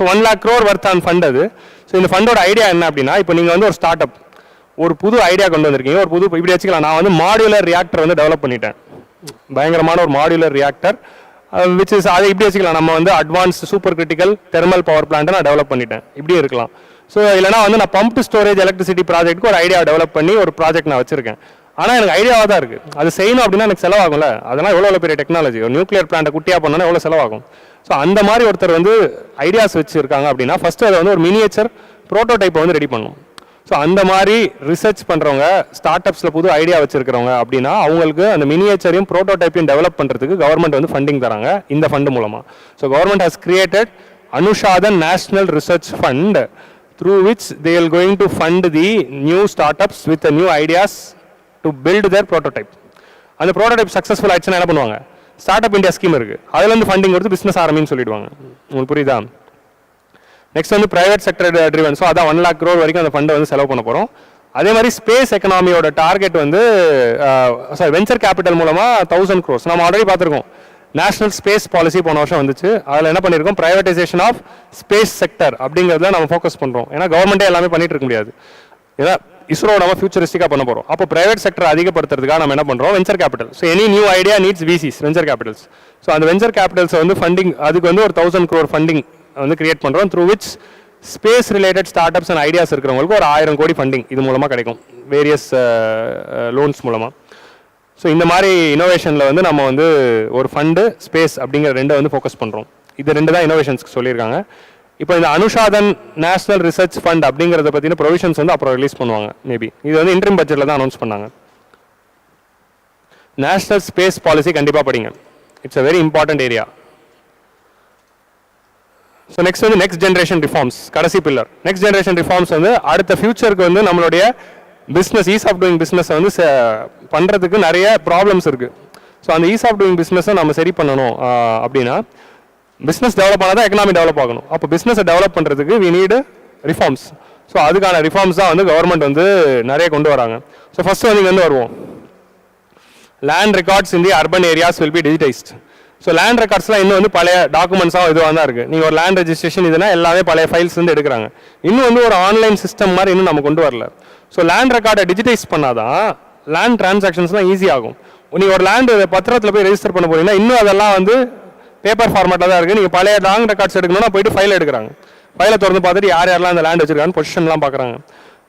1 lakh crore worth an fund அது. ஸோ இந்த ஃபண்டோட ஐடியா என்ன அப்படின்னா, இப்போ நீங்கள் வந்து ஒரு ஸ்டார்ட் அப் ஒரு புது ஐடியா கொண்டு வந்திருக்கீங்க, ஒரு புது இப்படி வச்சுக்கலாம். நான் வந்து மாடுலர் ரியாக்டர் வந்து டெவலப் பண்ணிட்டேன், பயங்கரமான ஒரு மாடுலர் ரியாக்டர் விச் இஸ் அதை இப்படி வச்சுக்கலாம். நம்ம வந்து advance super critical thermal power பிளான்ட்டை நான் டெவலப் பண்ணிட்டேன், இப்படியும் இருக்கலாம். ஸோ இல்லைனா வந்து நான் பம்ப்டு ஸ்டோரேஜ் எலக்ட்ரிசிட்டி ப்ராஜெக்ட்டுக்கு ஒரு ஐடியா டெவலப் பண்ணி ஒரு ப்ராஜெக்ட் நான் வச்சிருக்கேன். ஆனால் எனக்கு ஐடியாவாக தான் இருக்குது, அது செய்யணும் அப்படின்னா எனக்கு செலவாகும்ல. அதெல்லாம் எவ்வளோ பெரிய டெக்னாலஜி, ஒரு நியூக்ளியர் பிளான்ட்டை குட்டியாக பண்ணோன்னா எவ்வளோ செலவாகும். ஸோ அந்த மாதிரி ஒருத்தர் வந்து ஐடியாஸ் வச்சுருக்காங்க அப்படின்னா ஃபஸ்ட்டு அதை வந்து ஒரு மினியேச்சர் ப்ரோட்டோடைப்பை வந்து ரெடி பண்ணணும். ஸோ அந்த மாதிரி ரிசர்ச் பண்ணுறவங்க, ஸ்டார்ட் அப்ஸில் புது ஐடியா வச்சிருக்கிறவங்க அப்படின்னா அவங்களுக்கு அந்த மினியேச்சரையும் ப்ரோட்டோடைப்பையும் டெவலப் பண்ணுறதுக்கு கவர்மெண்ட் வந்து ஃபண்டிங் தராங்க இந்த ஃபண்டு மூலமாக. So government has created Anusandhan national research fund through which they are going to fund the new startups with the new ideas to build their prototype. அந்த ப்ரோட்டோடைப் சக்ஸஸ்ஃபுல் ஆயிடுச்சுன்னா என்ன பண்ணுவாங்க, start up India scheme இருக்குது, அதுலேருந்து funding கொடுத்து business ஆரம்பின்னு சொல்லிடுவாங்க. உங்களுக்கு புரியுதா? நெக்ஸ்ட் வந்து பிரைவேட் செக்டர் ட்ரிவன். ஸோ அதான் 1 lakh crore வரைக்கும் அந்த ஃபண்டை வந்து செலவு பண்ண போகிறோம். அதே மாதிரி ஸ்பேஸ் எக்கனாமியோட டார்கெட் வந்து வெஞ்சர் கேபிட்டல் மூலமாக 1000 crores நம்ம ஆல்ரெடி பார்த்துருக்கோம். நேஷனல் ஸ்பேஸ் பாலிசி போன வருஷம் வந்துச்சு. அதில் என்ன பண்ணியிருக்கோம், பிரைவேட்டைசேஷன் ஆஃப் ஸ்பேஸ் செக்டர் அப்படிங்கிறதுல நம்ம ஃபோக்கஸ் பண்ணுறோம். ஏன்னா கவர்மெண்ட்டே எல்லாமே பண்ணிட்டு இருக்க முடியாது, ஏன்னா இஸ்ரோ நம்ம ஃபியூச்சரிஸ்டிக்காக பண்ண போகிறோம். அப்போ பிரைவேட் செக்டர் அதிகப்படுத்துறதுக்காக நம்ம என்ன பண்ணுறோம், venture capital. So any new idea needs VCs, venture capitals. So அந்த வெஞ்சர் கேபிட்டல்ஸை வந்து ஃபண்டிங், அதுக்கு வந்து ஒரு 1000 crore ஃபண்டிங் வந்து கிரியேட் பண்ணுறோம். Through which space related startups and ideas இருக்கிறவங்களுக்கு ஒரு 1000 கோடி ஃபண்டிங் இது மூலமாக கிடைக்கும். வேரியஸ் லோன்ஸ் மூலமாக. ஸோ இந்த மாதிரி இனோவேஷனில் வந்து நம்ம வந்து ஒரு ஃபண்டு ஸ்பேஸ் அப்படிங்கிற ரெண்டை வந்து ஃபோக்கஸ் பண்ணுறோம். இது ரெண்டு தான் இனோவேஷன்ஸ்க்கு சொல்லியிருக்காங்க. இப்போ இந்த அனுஷாதன் நேஷனல் ரிசர்ச் ஃபண்ட் அப்படிங்கிறத பற்றின ப்ரொவிஷன்ஸ் வந்து அப்புறம் ரிலீஸ் பண்ணுவாங்க மேபி. இது வந்து இன்ட்ரீம் பட்ஜெட்டில் தான் அனௌன்ஸ் பண்ணாங்க. நேஷனல் ஸ்பேஸ் பாலிசி கண்டிப்பாக படிங்க. It's a very important area. So next வந்து நெக்ஸ்ட் ஜென்ரேஷன் ரிஃபார்ம்ஸ், கடைசி பில்லர். நெக்ஸ்ட் ஜென்ரேஷன் ரிஃபார்ம்ஸ் வந்து அடுத்த ஃபியூச்சருக்கு வந்து நம்மளுடைய பிஸ்னஸ் ஈஸ் ஆஃப் டூயிங் பிஸ்னஸை வந்து பண்ணுறதுக்கு நிறைய ப்ராப்ளம்ஸ் இருக்குது. ஸோ அந்த ஈஸ் ஆஃப் டூயிங் பிஸ்னஸை நம்ம சரி பண்ணணும் அப்படின்னா பிஸ்னஸ் டெவலப் ஆனால் தான் எக்கனாமி டெவலப் ஆகணும். அப்போ பிஸ்னஸை டெவலப் பண்ணுறதுக்கு வி நீடு ரிஃபார்ம்ஸ். ஸோ அதுக்கான ரிஃபார்ம்ஸ் தான் வந்து கவர்மெண்ட் வந்து நிறைய கொண்டு வராங்க. ஸோ ஃபர்ஸ்ட் வந்து இங்கே வந்து வருவோம். Land records in the urban areas will be digitised. So land ரெக்கார்ட்ஸ்லாம் இன்னும் வந்து பழைய டாக்குமெண்ட்ஸாக இதுவாக தான் இருக்குது. நீங்கள் ஒரு லேண்ட் ரெஜிஸ்ட்ரேஷன் இதுனா எல்லாமே பழைய ஃபைல்ஸ் வந்து எடுக்கிறாங்க. இன்னும் வந்து ஒரு ஆன்லைன் சிஸ்டம் மாதிரி இன்னும் நம்ம கொண்டு வரல. ஸோ லேண்ட் ரெக்கார்டை டிஜிட்டைஸ் பண்ணாதான் லேண்ட் டிரான்சாக்ஷன்ஸ்லாம் ஈஸி ஆகும். நீங்கள் ஒரு லேண்டு பத்திரத்தில் போய் ரெஜிஸ்டர் பண்ண போறீங்கன்னா இன்னும் அதெல்லாம் வந்து பேப்பர் ஃபார்மேட்டில் தான் இருக்குது. நீங்கள் பழைய லேண்ட் ரெக்கார்ட்ஸ் எடுக்கணும்னா போயிட்டு ஃபைல் எடுக்கிறாங்க. ஃபைலை திறந்து பார்த்துட்டு யார் யாரெல்லாம் அந்த லேண்ட் வச்சிருக்காங்க பொசிஷன்லாம் பார்க்குறாங்க.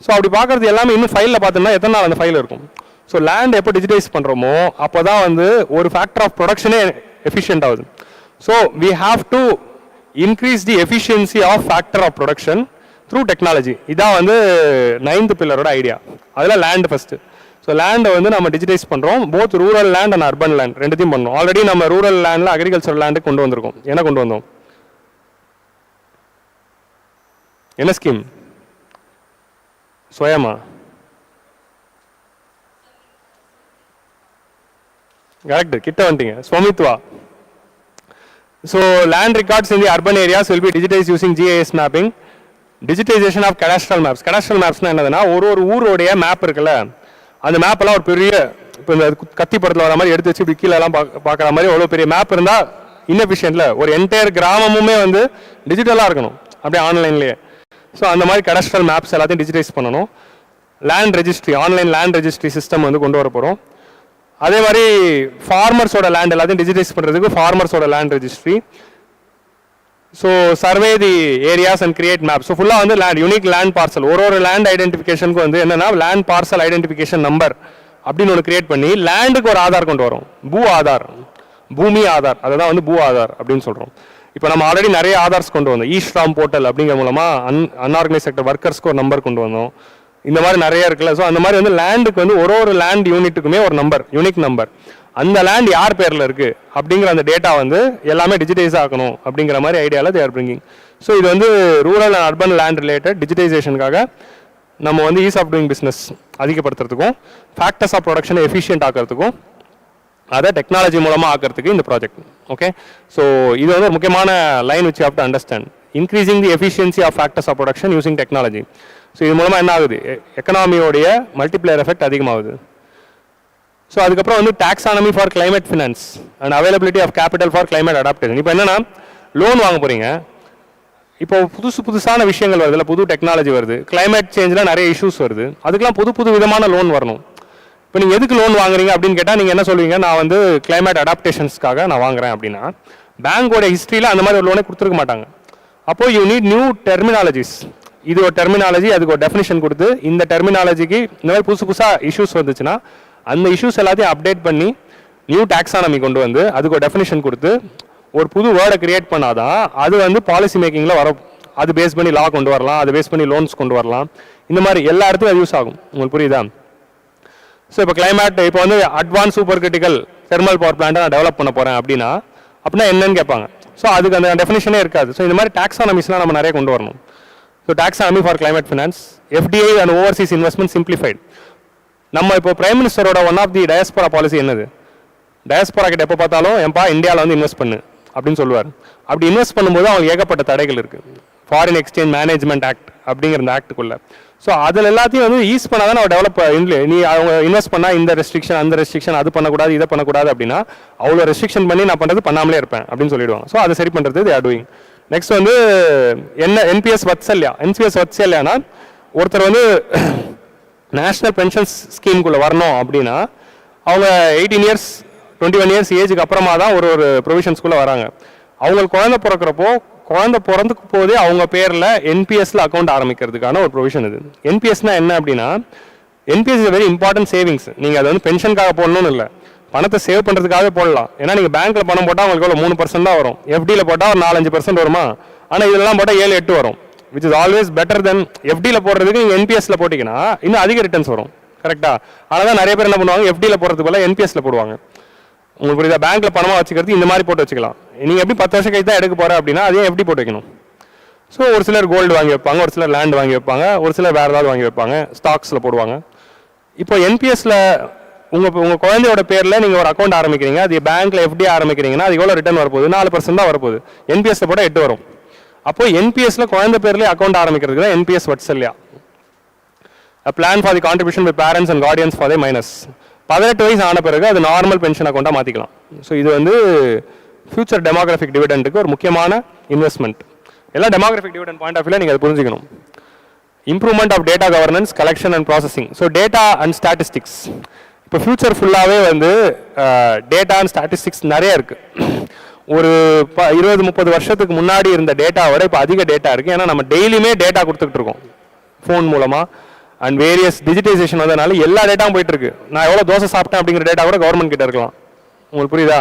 ஸோ அப்படி பார்க்குறது எல்லாமே இன்னும் ஃபைலில் பார்த்தோம்னா எத்தனை நாள் அந்த ஃபைல் இருக்கும். ஸோ லேண்ட் எப்போ டிஜிட்டைஸ் பண்ணுறோமோ அப்போ தான் வந்து ஒரு ஃபேக்டர் ஆஃப் ப்ரொடக்ஷனே எஃபிஷியன்ட் ஆகுது. So we have to increase the efficiency of factor of production through technology. இதான் வந்து 9th பில்லரோட ஐடியா. அதில் லேண்ட் ஃபஸ்ட்டு. ஸோ லேண்டை வந்து நம்ம டிஜிட்டைஸ் பண்ணுறோம். Both rural land and urban land ரெண்டுத்தையும் பண்ணோம். ஆல்ரெடி நம்ம ரூரல் லேண்டில் அக்ரிகல்ச்சர் லேண்டு கொண்டு வந்திருக்கோம். என்ன கொண்டு வந்தோம்? என்ன ஸ்கீம்? சுயமா? கரெக்ட், கிட்ட வந்துட்டீங்க. Svamitva. So land records in the urban areas will be digitise using GIS mapping. Digitisation of cadastral maps. Cadastral மேப்ஸ்னா என்னதுன்னா ஒரு ஊரோடைய மேப் இருக்குல்ல, அந்த மேப்பெல்லாம் ஒரு பெரிய இப்போ இந்த கத்தி படத்தில் வர மாதிரி எடுத்து வச்சு விக்கிலெல்லாம் பார்க்குற மாதிரி அவ்வளோ பெரிய மேப் இருந்தால் இன்எஃபிஷியன்ட்ல ஒரு என்டையர் கிராமமுமே வந்து டிஜிட்டலாக இருக்கணும் அப்படியே ஆன்லைன்லேயே. ஸோ அந்த மாதிரி கடாஸ்ட்ரல் மேப்ஸ் எல்லாத்தையும் டிஜிட்டைஸ் பண்ணணும். Land registry, online land registry system வந்து கொண்டு வர போகிறோம். அதே மாதிரி ஃபார்மர்ஸோட லேண்ட் எல்லாத்தையும் டிஜிட்டைஸ் பண்ணுறதுக்கு ஃபார்மர்ஸோட land registry. So survey the areas and create map. So ஃபுல்லாக வந்து லேண்ட் யூனிக் லேண்ட் பார்சல், ஒரு லேண்ட் ஐடென்டிஃபிகேஷனுக்கு வந்து என்னன்னா லேண்ட் பார்சல் ஐடென்டிஃபிகேஷன் நம்பர் அப்படின்னு ஒன்று கிரியேட் பண்ணி லேண்டுக்கு ஒரு ஆதார் கொண்டு வரும். பூ ஆதார், பூமி ஆதார், அதை தான் வந்து பூ ஆதார் அப்படின்னு சொல்கிறோம். இப்போ நம்ம ஆல்ரெடி நிறைய ஆதார்ஸ் கொண்டு வந்தோம். ஈஸ்ட்ராம் போர்ட்டல் அப்படிங்கிற மூலமாக அன்ஆர்கனைஸ் செக்டர் ஒர்க்கர்ஸ்க்கு ஒரு நம்பர் கொண்டு வந்தோம். இந்த மாதிரி நிறைய இருக்குல்ல. ஸோ அந்த மாதிரி வந்து லேண்டுக்கு வந்து ஒரு லேண்ட் யூனிட்டுக்குமே ஒரு நம்பர், யூனிக் நம்பர். அந்த லேண்ட் யார் பேரில் இருக்குது அப்படிங்கிற அந்த டேட்டா வந்து எல்லாமே டிஜிட்டைஸ் ஆகணும் அப்படிங்கிற மாதிரி ஐடியாவில் தே ஆர் பிரிங்கிங். ஸோ இது வந்து rural and urban land related டிஜிட்டைசேஷனுக்காக நம்ம வந்து ஈஸ் ஆஃப் டூயிங் பிஸ்னஸ் அதிகப்படுத்துறதுக்கும் ஃபேக்டர்ஸ் ஆஃப் ப்ரொடக்ஷனை எஃபிஷியன்ட் ஆக்கிறதுக்கும் அதை டெக்னாலஜி மூலமாக ஆக்கிறதுக்கு இந்த ப்ராஜெக்ட். ஓகே, ஸோ இது வந்து ஒரு முக்கியமான line which you have to understand. Increasing the efficiency of factors of production using technology. So இது மூலமாக என்ன ஆகுது? எக்கனாமியோடைய மல்டிப்ளையர் எஃபெக்ட் அதிகமாகுது. ஸோ அதுக்கப்புறம் வந்து taxonomy for climate finance and availability of capital for climate adaptation. இப்போ என்னன்னா லோன் வாங்க போகிறீங்க, இப்போ புதுசான விஷயங்கள் வருது, இல்லை புது டெக்னாலஜி வருது, கிளைமேட் சேஞ்சில் நிறைய இஷ்யூஸ் வருது, அதுக்கெல்லாம் புது விதமான லோன் வரணும். இப்போ நீங்கள் எதுக்கு லோன் வாங்குறீங்க அப்படின்னு கேட்டால் நீங்கள் என்ன சொல்லுவீங்க? நான் வந்து கிளைமேட் அடாப்டேஷன்ஸ்க்காக நான் வாங்குறேன் அப்படின்னா பேங்கோட ஹிஸ்ட்ரியில் அந்த மாதிரி ஒரு லோனே கொடுத்துருக்க மாட்டாங்க. அப்போது யூ நீட் நியூ டெர்மினாலஜிஸ். இது ஒரு டெர்மினாலஜி, அதுக்கு ஒரு டெஃபினிஷன் கொடுத்து இந்த டெர்மினாலஜிக்கு இந்த மாதிரி புதுசாக இஷ்யூஸ் வந்துச்சுன்னா அந்த இஷ்யூஸ் எல்லாத்தையும் அப்டேட் பண்ணி நியூ டாக்ஸானமி கொண்டு வந்து அதுக்கு ஒரு டெஃபினிஷன் கொடுத்து ஒரு புது வேர்டை கிரியேட் பண்ணாதான் அது வந்து பாலிசி மேக்கிங்கில் வர, அது பேஸ் பண்ணி லா கொண்டு வரலாம், அது பேஸ் பண்ணி லோன்ஸ் கொண்டு வரலாம். இந்த மாதிரி எல்லா இடத்துலையும் அது யூஸ் ஆகும். உங்களுக்கு புரியுதா? ஸோ இப்போ கிளைமேட், இப்போ வந்து advance super critical thermal power பிளான்ட்டை நான் டெவலப் பண்ண போகிறேன் அப்படின்னா என்னன்னு கேட்பாங்க. ஸோ அதுக்கு அந்த டெஃபினிஷனே இருக்காது. ஸோ இந்த மாதிரி டாக்ஸானமிஸ்லாம் நம்ம நிறைய கொண்டு வரணும். So taxonomy for climate finance, FDI and overseas investment simplified. நம்ம இப்போ பிரைம் மினிஸ்டரோட one of the diaspora policy என்னது? டயஸ்போரா கிட்ட எப்போ பார்த்தாலும் ஏன்பா இந்தியாவில் வந்து இன்வெஸ்ட் பண்ணு அப்படின்னு சொல்லுவார். அப்படி இன்வெஸ்ட் பண்ணும்போது அவங்க ஏகப்பட்ட தடைகள் இருக்குது. ஃபாரின் எக்ஸ்சேஞ்ச் மேனேஜ்மெண்ட் ஆக்ட் அப்படிங்கிற அந்த ஆக்டுக்குள்ள. ஸோ அதில் எல்லாத்தையும் வந்து ஈஸ் பண்ணால் தான் டெவலப் நீ அவங்க இன்வெஸ்ட் பண்ணால் இந்த ரெஸ்ட்ரிக்ஷன் அந்த ரெஸ்ட்ரிக்ஷன் அது பண்ணக்கூடாது இதை பண்ணக்கூடாது அப்படின்னா அவ்வளோ ரெஸ்ட்ரிக்ஷன் பண்ணி நான் பண்ணுறது பண்ணாமலே இருப்பேன் அப்படின்னு சொல்லிடுவாங்க. ஸோ அதை சரி பண்ணுறது தே ஆர் டூயிங். நெக்ஸ்ட் வந்து என்ன NPS வத்சல்யானா ஒருத்தர் வந்து நேஷனல் பென்ஷன்ஸ் ஸ்கீமுக்குள்ளே வரணும் அப்படின்னா அவங்க 18 years 21 years ஏஜுக்கு அப்புறமா தான் ஒரு ப்ரொவிஷன்ஸ்குள்ளே வராங்க. அவங்களுக்கு குழந்தை பிறக்கிறப்போ குழந்தை பிறந்துக்கு போதே அவங்க பேரில் NPSல அக்கௌண்ட் ஆரம்பிக்கிறதுக்கான ஒரு ப்ரொவிஷன் இது. NPSனா என்ன அப்படின்னா NPS is very important savings. நீங்கள் அதை வந்து பென்ஷனுக்காக போடணும்னு இல்லை, பணத்தை சேவ் பண்ணுறதுக்காகவே போடலாம். ஏன்னா நீங்கள் பேங்க்கில் பணம் போட்டால் உங்களுக்கு எவ்வளோ 3% தான் வரும், எஃப்டியில் போட்டால் ஒரு 4-5% வருமா, ஆனால் இதெல்லாம் போட்டால் 7-8 வரும், விச் இஸ் ஆல்வேஸ் பெட்டர் தென் எஃப்டியில் போடுறதுக்கு நீங்கள் என்பிஎஸ்ல போட்டிங்கன்னா இன்னும் அதிக ரிட்டர்ன்ஸ் வரும். கரெக்டாக? அதனால தான் நிறைய பேர் என்ன பண்ணுவாங்க, எஃப்டியில் போடுறதுக்கு பதிலாக என்பிஎஸ்ல போடுவாங்க. உங்களுக்கு புரியுதா? பேங்க்கில் பணமாக வச்சுக்கிறது இந்த மாதிரி போட்டு வச்சுக்கலாம். நீங்கள் எப்படி 10 வருஷம் கழித்து தான் எடுக்க போகிற அப்படின்னா அதே எஃப்டி போட்டு வைக்கணும். ஸோ ஒரு சிலர் கோல்டு வாங்கி வைப்பாங்க, ஒரு சிலர் லேண்ட் வாங்கி வைப்பாங்க, ஒரு சிலர் வேறு ஏதாவது வாங்கி வைப்பாங்க, ஸ்டாக்ஸில் போடுவாங்க. இப்போ என்பிஎஸ்ல உங்கள் குழந்தையோட பேரில் நீங்கள் ஒரு அக்கௌண்ட் ஆரம்பிக்கிறீங்க, அது பேங்க்கில் எஃப்டி ஆரம்பிக்கிறீங்கன்னா அது எவ்வளோ ரிட்டர்ன் வரப்போகுது? 4% தான் வரப்போகுது. என்பிஎஸ்ல போட்டால் 8 வரும். அப்போ என்பிஎஸ்ல குழந்தை பேர்லேயே அக்கௌண்ட் ஆரம்பிக்கிறதுக்கு தான் NPS வட்சல்யா. A plan for the contribution by parents and guardians for the minors. 18 வயசு ஆன பிறகு அது நார்மல் பென்ஷன் அக்கௌண்ட்டாக மாற்றிக்கலாம். ஸோ இது வந்து ஃபியூச்சர் டெமோகிராஃபிக் டிவிடெண்டுக்கு ஒரு முக்கியமான இன்வெஸ்ட்மெண்ட். எல்லாம் டெமோகிராஃபிக் டிவிடெண்ட் பாயிண்ட் ஆஃப் வியூவில் நீங்கள் அதை புரிஞ்சுக்கணும். Improvement of data governance, collection and processing. So data and statistics. இப்போ ஃபியூச்சர் ஃபுல்லாகவே வந்து டேட்டா அண்ட் ஸ்டாட்டிஸ்டிக்ஸ் நிறைய இருக்குது. ஒரு 20-30 வருஷத்துக்கு முன்னாடி இருந்த டேட்டாவோட இப்போ அதிக டேட்டா இருக்குது. ஏன்னா நம்ம டெய்லியுமே டேட்டா கொடுத்துக்கிட்டு இருக்கோம் ஃபோன் மூலமாக, அண்ட் வேரியஸ் டிஜிட்டைசேஷன் வந்ததுனால எல்லா டேட்டாவும் போயிட்டு இருக்கு. நான் எவ்வளோ தோசை சாப்பிட்டேன் அப்படிங்கிற டேட்டா கூட கவர்மெண்ட் கிட்ட இருக்கலாம். உங்களுக்கு புரியுதா?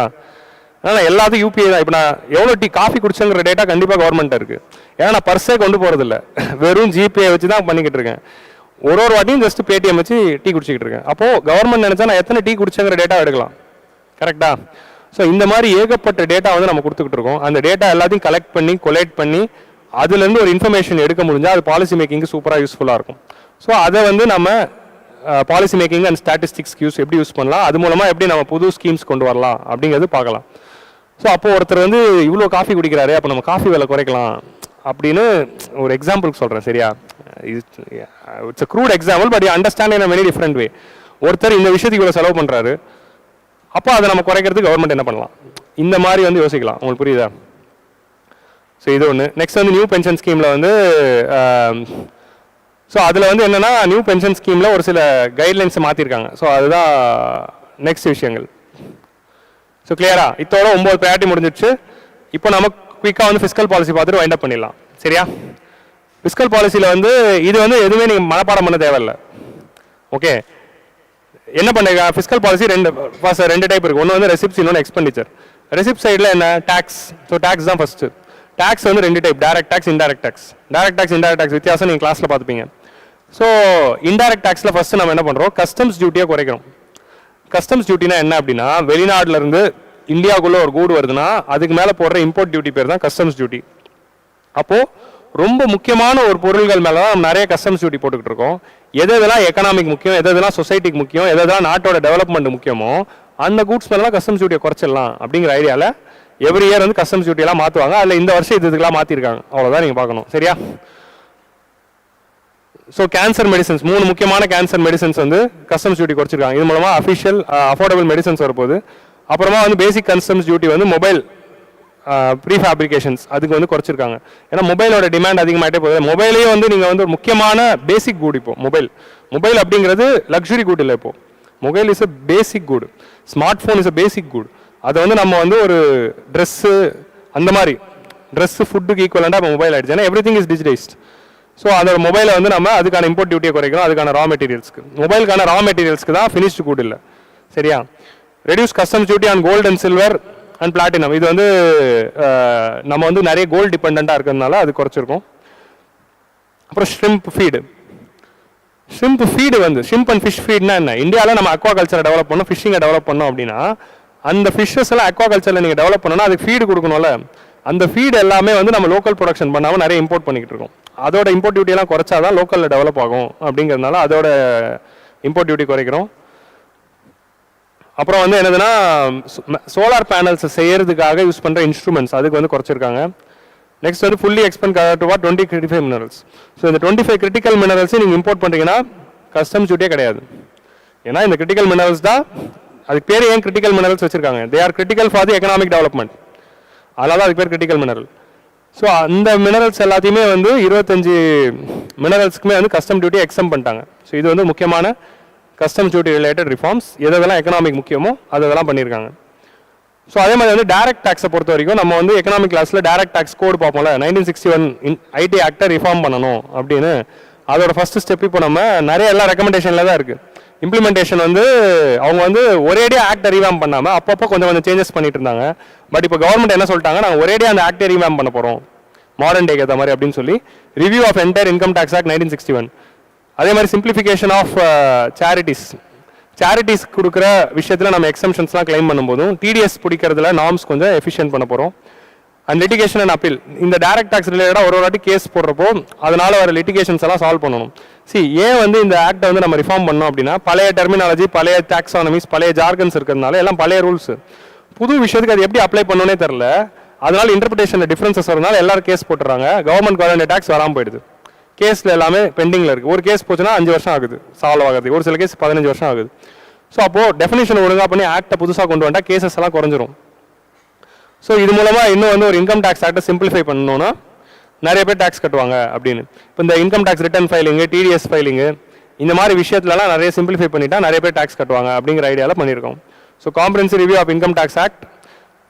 அதனால் எல்லாத்தையும் யூபிஐ தான். இப்போ நான் எவ்வளோ காஃபி குடிச்சேங்கிற டேட்டா கண்டிப்பாக கவர்மெண்ட் இருக்குது. ஏன்னா நான் பர்ஸே கொண்டு போகிறதில்ல, வெறும் ஜிபே வச்சு தான் பண்ணிக்கிட்டு இருக்கேன். ஒரு வாட்டியும் ஜஸ்ட் பேடிஎம் வச்சு டீ குடிச்சிக்கிட்டு இருக்கேன். அப்போது கவர்மெண்ட் நினச்சா நான் எத்தனை டீ குடிச்சேங்கிற டேட்டா எடுக்கலாம். கரெக்டா? ஸோ இந்த மாதிரி ஏகப்பட்ட டேட்டா வந்து நம்ம கொடுத்துக்கிட்டு இருக்கோம். அந்த டேட்டா எல்லாத்தையும் கலெக்ட் பண்ணி கொலேட் பண்ணி அதுலேருந்து ஒரு இன்ஃபர்மேஷன் எடுக்க முடிஞ்சால் அது பாலிசி மேக்கிங்க்கு சூப்பராக யூஸ்ஃபுல்லாக இருக்கும். ஸோ அதை வந்து நம்ம பாலிசி மேக்கிங் அண்ட் ஸ்டாட்டிஸ்டிக்ஸ் எப்படி யூஸ் பண்ணலாம், அது மூலமாக எப்படி நம்ம புது ஸ்கீம்ஸ் கொண்டு வரலாம் அப்படிங்கிறது பார்க்கலாம். ஸோ அப்போது ஒருத்தர் வந்து இவ்வளோ காஃபி குடிக்கிறாரு, அப்போ நம்ம காஃபி விலை குறைக்கலாம் அப்படின்னு ஒரு எக்ஸாம்பிளுக்கு சொல்கிறேன். சரியா? It's a crude example, but you understand in a very different way. ஒருத்தர் இந்த விஷயத்துக்கு இவ்வளோ செலவு பண்ணுறாரு, அப்போ அதை நம்ம குறைக்கிறதுக்கு கவர்மெண்ட் என்ன பண்ணலாம், இந்த மாதிரி வந்து யோசிக்கலாம். உங்களுக்கு புரியுதா? ஸோ இது ஒன்று. நெக்ஸ்ட் வந்து நியூ பென்ஷன் ஸ்கீமில் வந்து ஸோ அதில் வந்து என்னென்னா நியூ பென்ஷன் ஸ்கீமில் ஒரு சில கைட்லைன்ஸை மாற்றிருக்காங்க. ஸோ அதுதான் நெக்ஸ்ட் விஷயங்கள். ஸோ கிளியரா? இதோட 9 ப்ரையாரிட்டி முடிஞ்சிடுச்சு. இப்போ நம்ம குயிக்காக வந்து ஃபிஸ்கல் பாலிசி பார்த்துட்டு வைண்ட் அப் பண்ணிடலாம். சரியா? ஃபிஸ்கல் பாலிசியில் வந்து இது வந்து எதுவுமே நீங்கள் மனப்பாடம் பண்ண தேவையில்லை. ஓகே, என்ன பண்ணுங்க, ஃபிஸ்கல் பாலிசி ரெண்டு டைப் இருக்குது. ஒன்று வந்து ரெசிப்ட்ஸ், இன்னொன்று எக்ஸ்பெண்டிச்சர். ரெசிப்ட் சைடில் என்ன, டேக்ஸ். ஸோ டேக்ஸ் தான் ஃபஸ்ட்டு. டேக்ஸ் வந்து 2 type, direct tax, indirect tax. Direct tax, indirect tax வித்தியாசம் நீங்கள் கிளாஸில் பார்த்துப்பீங்க. ஸோ இன்டைரக்ட் டேக்ஸில் ஃபஸ்ட்டு நம்ம என்ன பண்ணுறோம், கஸ்டம்ஸ் டியூட்டியை குறைக்கிறோம். கஸ்டம்ஸ் டியூட்டினா என்ன அப்படின்னா, வெளிநாட்டிலேருந்து இந்தியாவுக்குள்ளே ஒரு கூடு வருதுன்னா அதுக்கு மேலே போடுற இம்போர்ட் டியூட்டி பேர் தான் கஸ்டம்ஸ் டியூட்டி. அப்போது ரொம்ப முக்கியமான ஒரு பொருள்கள் மேலே தான் நம்ம நிறைய கஸ்டம்ஸ் டியூட்டி போட்டுக்கிட்டு இருக்கோம். எதெல்லாம் எக்கனாமிக் முக்கியம், எதெல்லாம் சொசைட்டிக்கு முக்கியம், எதெல்லாம் நாட்டோட டெவலப்மெண்ட் முக்கியமோ அந்த கூட்ஸ் மேலாம் கஸ்டம்ஸ் டியூட்டியை குறைச்சிடலாம் அப்படிங்கிற ஐடியாவில் எவ்ரி இயர் வந்து கஸ்டம்ஸ் டியூட்டியெல்லாம் மாற்றுவாங்க. அதில் இந்த வருஷம் இதுக்கெல்லாம் மாற்றிருக்காங்க. அவ்வளோதான் நீங்கள் பார்க்கணும். சரியா? ஸோ கேன்சர் மெடிசன்ஸ், 3 முக்கியமான கேன்சர் மெடிசன்ஸ் வந்து கஸ்டம்ஸ் டியூட்டி குறைச்சிருக்காங்க. இது மூலமாக அஃபிஷியல் அஃபோர்டபுள் மெடிசன்ஸ் வரப்போகுது. அப்புறமா வந்து பேசிக் கஸ்டம்ஸ் டியூட்டி வந்து மொபைல் ப்ரீ ஃபேப்ரிகேஷன்ஸ் அதுக்கு வந்து குறைச்சிருக்காங்க. ஏன்னா மொபைலோட டிமாண்ட் அதிகமாகிட்டே போகுது. மொபைலே வந்து நீங்கள் வந்து ஒரு முக்கியமான பேசிக் குட். இப்போ மொபைல் அப்படிங்கிறது லக்ஸுரி குட் இல்லை. இப்போ mobile is a basic good, smart phone is a basic good. அதை வந்து நம்ம வந்து ஒரு ட்ரெஸ்ஸு அந்த மாதிரி ட்ரெஸ்ஸு ஃபுட்டுக்கு ஈக்குவலண்டாக இப்போ மொபைல் ஆகிடுச்சு. ஏன்னா every thing is digitised. So அந்த மொபைலை வந்து நம்ம அதுக்கான இம்போர்ட் டியூட்டியை குறைக்கிறோம், அதுக்கான ரா மெட்டீரியல்ஸ்க்கு. மொபைலுக்கான ரா மெட்டீரியல்ஸ்க்கு தான் ஃபினிஷ்டு குட் இல்லை. சரியா? Reduce customs duty on gold and silver and platinum. இது வந்து நம்ம வந்து நிறைய கோல்டு டிபெண்ட்டாக இருக்கிறதுனால அது குறைச்சிருக்கோம். அப்புறம் ஷ்ரிம்ப் ஃபீடு. வந்து ஷ்ரிம்ப் அண்ட் ஃபிஷ் ஃபீட்னா என்ன, இந்தியாவில் நம்ம அக்வா கல்ச்சரை டெவலப் பண்ணோம், ஃபிஷ்ஷிங்கை டெவலப் பண்ணோம் அப்படின்னா அந்த ஃபிஷ்ஷஸ் எல்லாம் அக்வா கல்ச்சரில் நீங்கள் டெவலப் பண்ணணும்னா அதுக்கு ஃபீடு கொடுக்கணும்ல. அந்த ஃபீடு எல்லாமே வந்து நம்ம லோக்கல் ப்ரொடக்ஷன் பண்ணாமல் நிறைய இம்போர்ட் பண்ணிக்கிட்டு இருக்கோம். அதோட இம்போர்ட் டியூட்டியெல்லாம் குறைச்சாதான் லோக்கலில் டெவலப் ஆகும் அப்படிங்கிறதுனால அதோட இம்போர்ட் டியூட்டி குறைக்கிறோம். அப்புறம் வந்து என்னதுன்னா சோலார் பேனல்ஸ் செய்யறதுக்காக யூஸ் பண்ணுற இன்ஸ்ட்ருமெண்ட்ஸ் அதுக்கு வந்து குறைச்சிருக்காங்க. நெக்ஸ்ட் வந்து fully expand to 20 critical minerals. So இந்த 25 கிரிட்டிக்கல் மினரல்ஸையும் நீங்கள் இம்போர்ட் பண்ணுறீங்கன்னா கஸ்டம்ஸ் டியூட்டியே கிடையாது. ஏன்னா இந்த கிரிட்டிக்கல் மினரல்ஸ் தான், அதுக்கு பேர் ஏன் கிரிட்டிக்கல் மினரல்ஸ் வச்சிருக்காங்க, they are critical for the economic development. அதனால தான் அதுக்கு பேர் கிரிட்டிக்கல் மினரல். ஸோ அந்த மினரல்ஸ் எல்லாத்தையுமே வந்து 25 மினரல்ஸ்க்குமே வந்து கஸ்டம் டியூட்டி எக்ஸம் பண்ணிட்டாங்க. ஸோ இது வந்து முக்கியமான கஸ்டம்ஸ் டியூட்டி ரிலேட்டட் ரிஃபார்ம்ஸ். எதெல்லாம் எக்கனாமிக் முக்கியமோ அதெல்லாம் பண்ணியிருக்காங்க. ஸோ அதே மாதிரி வந்து டைரக்ட் டேக்ஸை பொறுத்த வரைக்கும் நம்ம வந்து எக்கனாமிக் கிளாஸில் டைரக்ட் டேக்ஸ் கோடு பார்ப்போம்ல, 1961 ஐடி ஆக்டை ரிஃபார்ம் பண்ணணும் அப்படின்னு. அதோட ஃபர்ஸ்ட் ஸ்டெப் இப்போ நம்ம நிறைய எல்லா ரெக்கமெண்டேஷனில் தான் இருக்குது. இம்ப்ளிமெண்டேஷன் வந்து அவங்க வந்து ஒரேடியாக ஆக்டை ரீவேம் பண்ணாமல் அப்பப்போ கொஞ்சம் சேஞ்சஸ் பண்ணிட்டு இருந்தாங்க. பட் இப்போ கவர்மெண்ட் என்ன சொல்லிட்டாங்க, நாங்கள் ஒரேடியாக அந்த ஆக்டை ரீவேம் பண்ண போகிறோம் மாடர்ன் டேக்கு ஏற்ற மாதிரி அப்படின்னு சொல்லி review of entire income tax act 1961. அதே மாதிரி சிம்பிளிஃபிகேஷன் ஆஃப் சேரிட்டிஸ் கொடுக்குற விஷயத்தில் நம்ம எக்ஸம்ஷன்ஸ்லாம் கிளைம் பண்ணும்போதும் டிடிஎஸ் பிடிக்கிறதுல நார்ம்ஸ் கொஞ்சம் எஃபிஷியன்ட் பண்ண போகிறோம். அண்ட் லிட்டிகேஷன் அண்ட் அப்பீல் இந்த டைரக்ட் டாக்ஸ் ரிலேட்டடாக ஒரு வாட்டி கேஸ் போடுறப்போ அதனால வர லிட்டிகேஷன்ஸ் எல்லாம் சால்வ் பண்ணணும். ஏன் வந்து இந்த ஆக்டை வந்து நம்ம ரிஃபார்ம் பண்ணோம் அப்படின்னா பழைய டெர்மினாலஜி, பழைய டாக்ஸானமிஸ், பழைய ஜார்கன்ஸ் இருக்கிறதுனால எல்லாம் பழைய ரூல்ஸ். புது விஷயத்துக்கு அது எப்படி அப்ளை பண்ணணும்னே தெரில. அதனால இன்டர்பிரேஷன்ல டிஃபரன்சஸ் வரனால எல்லாரும் கேஸ் போட்டுறாங்க. கவர்மெண்ட் வேண்டிய டாக்ஸ் வராமல் போயிடுது. கேஸில் எல்லாமே பெண்டிங்கில் இருக்குது. ஒரு கேஸ் போச்சுன்னா 5 வருஷம் ஆகுது சால்வ் ஆகுது. ஒரு சில கேஸ் 15 வருஷம் ஆகுது. ஸோ அப்போது டெஃபினேஷன் ஒழுங்காக பண்ணி ஆக்டை புதுசாக கொண்டு வந்தால் கேசஸ் எல்லாம் குறைஞ்சிரும். ஸோ இது மூலமாக இன்னும் வந்து ஒரு இன்கம் டேக்ஸ் ஆக்டை சிம்பிளிஃபை பண்ணணும்னா நிறைய பேர் டேக்ஸ் கட்டுவாங்க அப்படின்னு. இப்போ இந்த இன்கம் டேக்ஸ் ரிட்டர்ன் ஃபைலிங்கு, டிடிஎஸ் ஃபைலிங்கு, இந்த மாதிரி விஷயத்துலலாம் நிறைய சிம்பிளிஃபை பண்ணிட்டா நிறைய பேர் டேக்ஸ் கட்டுவாங்க அப்படிங்கிற ஐடியாவில் பண்ணியிருக்கோம். So comprehensive review of income tax act,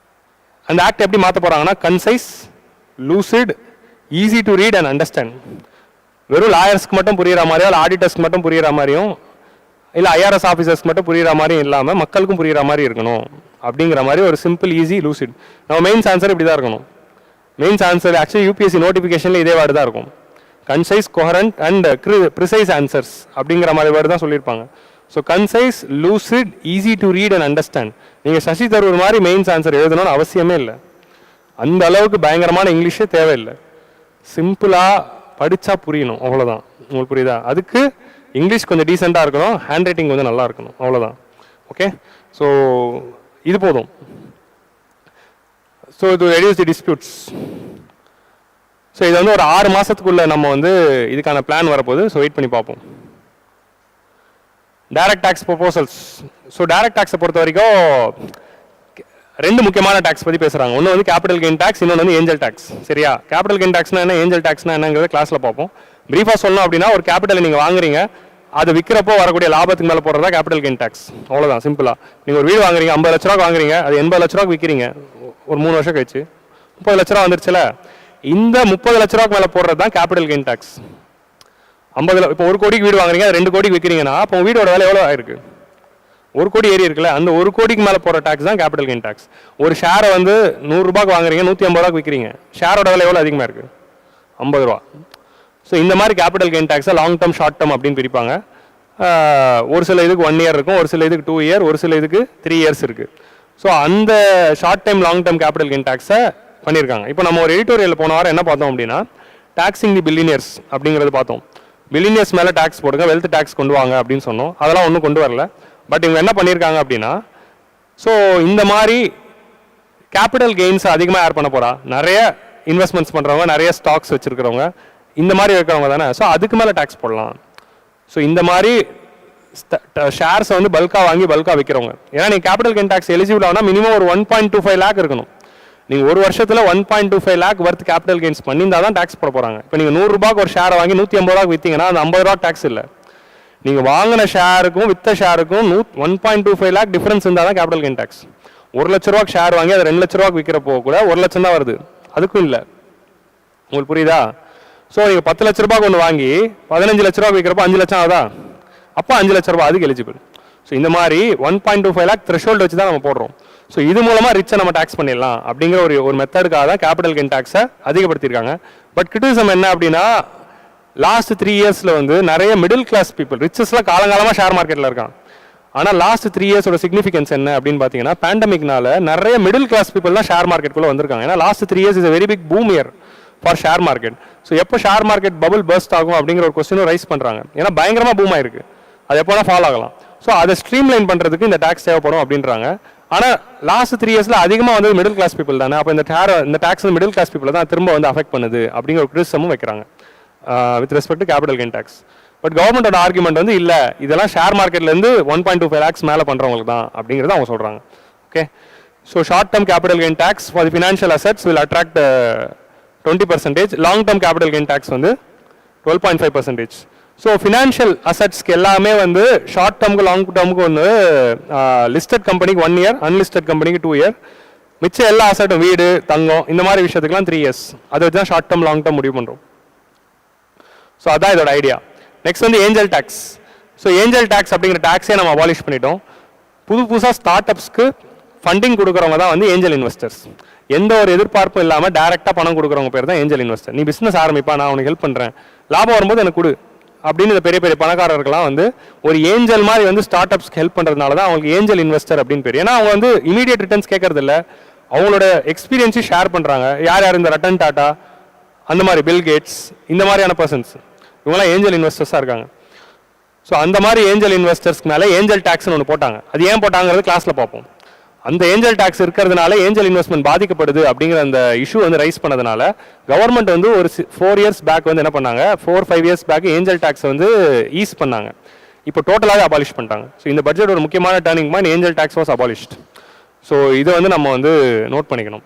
அந்த ஆக்ட் எப்படி மாற்ற போகிறாங்கன்னா concise, lucid, easy to read and understand. வெறும் லாயர்ஸ்க்கு மட்டும் புரியுற மாதிரியோ இல்லை ஆடிட்டர்ஸ்க்கு மட்டும் புரியுற மாதிரியும் இல்லை ஐஆர்எஸ் ஆஃபீஸர்ஸ்க்கு மட்டும் புரியுற மாதிரியும் இல்லாமல் மக்களுக்கும் புரியுற மாதிரி இருக்கணும் அப்படிங்கிற மாதிரி ஒரு சிம்பிள், ஈஸி, லூசிட். நம்ம மெயின்ஸ் ஆன்சர் இப்படி தான் இருக்கணும். மெயின்ஸ் ஆன்சர் ஆக்சுவலி யூபிஎஸ்சி நோட்டிஃபிகேஷனில் இதே வேர்டு தான் இருக்கும். கன்சைஸ், கொஹரண்ட் அண்ட் ப்ரிசைஸ் ஆன்சர்ஸ் அப்படிங்கிற மாதிரி வேர்டு தான் சொல்லியிருப்பாங்க. So concise, lucid, easy to read and understand. நீங்கள் சசி தரூர் மாதிரி மெயின்ஸ் ஆன்சர் எழுதணும்னு அவசியமே இல்லை. அந்த அளவுக்கு பயங்கரமான இங்கிலீஷே தேவையில்லை. சிம்பிளாக படித்தா புரியணும், அவ்வளோதான். உங்களுக்கு புரியுதா? அதுக்கு இங்கிலீஷ் கொஞ்சம் டீசெண்டாக இருக்கணும், ஹேண்ட் ரைட்டிங் கொஞ்சம் நல்லா இருக்கணும், அவ்வளோதான். ஓகே, ஸோ இது போதும். ஸோ இது ரெடியூஸ் தி டிஸ்பியூட்ஸ். ஸோ இது வந்து ஒரு 6 மாதத்துக்குள்ளே நம்ம வந்து இதுக்கான பிளான் வரப்போகுது. ஸோ வெயிட் பண்ணி பார்ப்போம். Direct tax proposals. So direct டேக்ஸை பொறுத்த வரைக்கும் 2 முக்கியமான டேக்ஸ் பற்றி பேசுகிறாங்க. ஒன்று வந்து கேபிட்டல் கெயின் டேக்ஸ், இன்னொன்று வந்து ஏஞ்சல் டேக்ஸ். சரியா? கேபிட்டல் கெயின் டேக்ஸ்னா என்ன, ஏஞ்சல் டேக்ஸ்னா என்னங்கிறத கிளாஸில் பார்ப்போம். பிரீஃபாக சொல்லணும் அப்படின்னா ஒரு கேபிட்டலை நீங்கள் வாங்குறீங்க, அது விற்கிறப்போ வரக்கூடிய லாபத்துக்கு மேலே போடுறதா கேபிட்டல் கெயின் டேக்ஸ். அவ்வளோதான், சிம்பிளாக. நீங்கள் ஒரு வீடு வாங்குறீங்க, 50 லட்ச ரூபா வாங்குறீங்க, அது 80 லட்ச ரூபாய்க்கு விற்கிறீங்க. ஒரு 3 வருஷம் கழிச்சு 30 லட்ச ரூபா வந்துருச்சுல, இந்த 30 லட்ச ரூபாய்க்கு மேலே போடுறது தான் கேபிட்டல் கெயின் டேக்ஸ். 50 இப்போ 1 கோடிக்கு வீடு வாங்குறீங்க, 2 கோடிக்கு விற்கிறீங்கன்னா அப்போ வீடோட விலை எவ்வளோ ஆயிருக்கு? 1 கோடி ஏறி இருக்குல்ல, அந்த 1 கோடிக்கு மேலே போகிற டேக்ஸ் தான் கேபிட்டல் கெயின் டேக்ஸ். ஒரு ஷேரை வந்து 100 ரூபாய்க்கு வாங்குறீங்க, 150 ரூபாய்க்கு விற்கிறீங்க, ஷேரோட விலை எவ்வளோ அதிகமாக இருக்குது? 50 ரூபா. ஸோ இந்த மாதிரி கேபிட்டல் கெயின் டேக்ஸை லாங் டேர்ம், ஷார்ட் டேர்ம் அப்படின்னு பிரிப்பாங்க. ஒரு சில இதுக்கு 1 இயர் இருக்கும், ஒரு சில இதுக்கு 2 இயர், ஒரு சில இதுக்கு 3 இயர்ஸ் இருக்குது. ஸோ அந்த short time, long term capital gain டேக்ஸை பண்ணியிருக்காங்க. இப்போ நம்ம ஒரு எடிட்டோரியல் போன வாரம் என்ன பார்த்தோம் அப்படின்னா, டாக்ஸிங் தி பில்லியனியர்ஸ் அப்படிங்கிறது பார்த்தோம். பில்லியனியர்ஸ் மேலே டேக்ஸ் போடுங்க, வெல்த் டேக்ஸ் கொண்டு வாங்க அப்படின்னு சொன்னோம். அதெல்லாம் ஒன்றும் கொண்டு வரல. பட் இவங்க என்ன பண்ணியிருக்காங்க அப்படின்னா, ஸோ இந்த மாதிரி கேபிட்டல் கெயின்ஸ் அதிகமாக ஆட் பண்ண போகிறா, நிறைய இன்வெஸ்ட்மெண்ட்ஸ் பண்ணுறவங்க, நிறைய ஸ்டாக்ஸ் வச்சுருக்கிறவங்க, இந்த மாதிரி இருக்கிறவங்க தானே. ஸோ அதுக்கு மேலே டேக்ஸ் போடலாம். ஸோ இந்த மாதிரி ஷேர்ஸை வந்து பல்காக வாங்கி பல்காக விற்கிறவங்க, ஏன்னா நீங்கள் கேபிட்டல் கெயின் டேக்ஸ் எலிஜிபிள் ஆனால் மினிமம் ஒரு 1.25 லேக் இருக்கணும். நீங்கள் ஒரு வருஷத்தில் 1.25 லேக் வர்த் கேபிட்டல் கெயின்ஸ் பண்ணியிருந்தால் தான் டேக்ஸ் போட போகிறாங்க. இப்போ நீங்கள் 100 ரூபாய்க்கு ஒரு ஷேரை வாங்கி 150 ரூபாய்க்கு விற்றீங்கன்னா அந்த 50 ரூபா டேக்ஸ் இல்லை. நீங்கள் வாங்கின ஷேருக்கும் வித்த ஷேருக்கும் 1.25 லேக் டிஃபரன்ஸ் இருந்தால் தான் கேபிட்டல் கெயின் டேக்ஸ். 1 லட்ச ரூபாய்க்கு ஷேர் வாங்கி அது 2 லட்ச ரூபாய்க்கு விற்கிறப்போ கூட 1 லட்சம் தான் வருது, அதுக்கும் இல்லை. உங்களுக்கு புரியுதா? ஸோ நீங்கள் 10 லட்ச ரூபாய்க்கு ஒன்று வாங்கி 15 லட்ச ரூபாய்க்கு விற்கிறப்போ 5 லட்சம் ஆகுதா? அப்போ 5 லட்ச ரூபாய் அதுக்கு எலிஜிபிள். ஸோ இந்த மாதிரி 1.25 லேக் த்ரெஷோல்டு வச்சு தான் நம்ம போடுறோம். ஸோ இது மூலமாக ரிச்சை நம்ம டேக்ஸ் பண்ணிடலாம் அப்படிங்கிற ஒரு மெத்தடுக்காக தான் கேபிட்டல் கெயின் டேக்ஸை அதிகப்படுத்தியிருக்காங்க. பட் கிரிட்டிசிசம் என்ன அப்படின்னா, லாஸ்ட் 3 இயர்ஸில் வந்து நிறைய மிடில் கிளாஸ் பீப்புள், ரிச்சஸ்லாம் காலங்காலமாக ஷேர் மார்க்கெட்டில் இருக்காங்க. ஆனால் லாஸ்ட் 3 இயர்ஸோட சிக்னிஃபிகன்ஸ் என்ன அப்படின்னு பார்த்தீங்கன்னா, பேண்டமிக்னால நிறைய மிடில் கிளாஸ் பீப்புள் தான் ஷேர் மார்க்கெட்டுக்குள்ளே வந்திருக்காங்க. ஏன்னா last 3 years is a very big boom year for share market. So எப்போ ஷேர் மார்க்கெட் பபுள் பர்ஸ்ட் ஆகும் அப்படிங்கிற ஒரு கொஸ்டினும் ரைஸ் பண்ணுறாங்க. ஏன்னா பயங்கரமாக பூம் ஆயிருக்கு, அது எப்போனா ஃபால் ஆகலாம். ஸோ அதை ஸ்ட்ரீம்லைன் பண்ணுறதுக்கு இந்த டேக்ஸ் தேவைப்படும் அப்படின்றாங்க. ஆனால் லாஸ்ட் 3 இயர்ஸில் அதிகமாக வந்து மிடில் கிளாஸ் பீப்புள் தானே, அப்போ இந்த டேக்ஸ் வந்து மிடில் கிளாஸ் பீப்புளை தான் திரும்ப வந்து அஃபெக்ட் பண்ணுது அப்படிங்கிற ஒரு கிரிட்டிசிசமும் வைக்கிறாங்க with respect to capital gain tax. But கவர்மெண்டோட ஆர்குமெண்ட் வந்து இல்லை, இதெல்லாம் ஷேர் மார்க்கெட்லேருந்து 1.25 லேக்ஸ் மேலே பண்ணுறவங்களுக்கு தான் அப்படிங்கிறத அவங்க சொல்கிறாங்க. Okay, so short term capital gain tax for the financial assets will attract 20%, long term capital gain tax வந்து 12.5%. ஸோ ஃபினான்ஷியல் அசெட்ஸ்க்கு எல்லாமே வந்து ஷார்ட் டேர்முக்கு லாங் டேர்முக்கு வந்து லிஸ்டட் கம்பெனிக்கு 1 இயர், அன்லிஸ்டட் கம்பெனிக்கு 2 இயர், மிச்சம் எல்லா அசெட்டும் வீடு, தங்கம், இந்த மாதிரி விஷயத்துக்குலாம் 3 இயர்ஸ். அதை வச்சு தான் ஷார்ட் டேர்ம் லாங் டேர்ம் முடிவு பண்ணுறோம். ஸோ அதான் இதோட ஐடியா. நெக்ஸ்ட் வந்து angel tax. So angel tax அப்படிங்கிற டேக்ஸே நம்ம அபாலிஷ் பண்ணிட்டோம். புதுசாக ஸ்டார்ட் அப்ஸ்க்கு ஃபண்டிங் கொடுக்குறவங்க தான் வந்து ஏஞ்சல் இன்வெஸ்டர்ஸ். எந்த ஒரு எதிர்பார்ப்பும் இல்லாமல் டேரெக்டாக பணம் கொடுக்குறவங்க பேர் தான் ஏஞ்சல் இன்வெஸ்டர். நீ பிஸ்னஸ் ஆரம்பிப்பா, நான் உனக்கு ஹெல்ப் பண்ணுறேன், லாபம் வரும்போது எனக்கு கொடு அப்படின்னு இந்த பெரிய பெரிய பணக்காரர்கள்லாம் வந்து ஒரு ஏஞ்சல் மாதிரி வந்து ஸ்டார்ட் அப்ஸ்க்கு ஹெல்ப் பண்ணுறதுனால தான் அவங்களுக்கு ஏஞ்சல் இன்வெஸ்டர் அப்படின்னு பேர். ஏன்னா அவங்க வந்து இமீடியட் ரிட்டர்ன்ஸ் கேட்கறது இல்லை, அவங்களோட எக்ஸ்பீரியன்ஸையும் ஷேர் பண்ணுறாங்க. யார் யார் இந்த ரட்டன் டாட்டா, அந்த மாதிரி பில் கேட்ஸ், இந்த மாதிரியான பர்சன்ஸ் இவங்களாம் ஏஞ்சல் இன்வெஸ்டர்ஸாக இருக்காங்க. ஸோ அந்த மாதிரி ஏஞ்சல் இன்வெஸ்டர்ஸ்க்கு மேலே ஏஞ்சல் டேக்ஸ்னு ஒன்று போட்டாங்க. அது ஏன் போட்டாங்கிறது கிளாஸில் பார்ப்போம். அந்த ஏஞ்சல் டேக்ஸ் இருக்கிறதுனால ஏஞ்சல் இன்வெஸ்ட்மெண்ட் பாதிக்கப்படுது அப்படிங்கிற அந்த இஷ்யூ வந்து ரைஸ் பண்ணதுனால கவர்மெண்ட் வந்து ஒரு 4 இயர்ஸ் பேக் வந்து என்ன பண்ணாங்க, 4-5 இயர்ஸ் பேக் ஏஞ்சல் டேக்ஸ் வந்து ஈஸ் பண்ணாங்க. இப்போ டோட்டலாகவே அபாலிஷ் பண்ணிட்டாங்க. ஸோ இந்த பட்ஜெட் ஒரு முக்கியமான turning point, angel tax was abolished. So இதை வந்து நம்ம வந்து நோட் பண்ணிக்கணும்.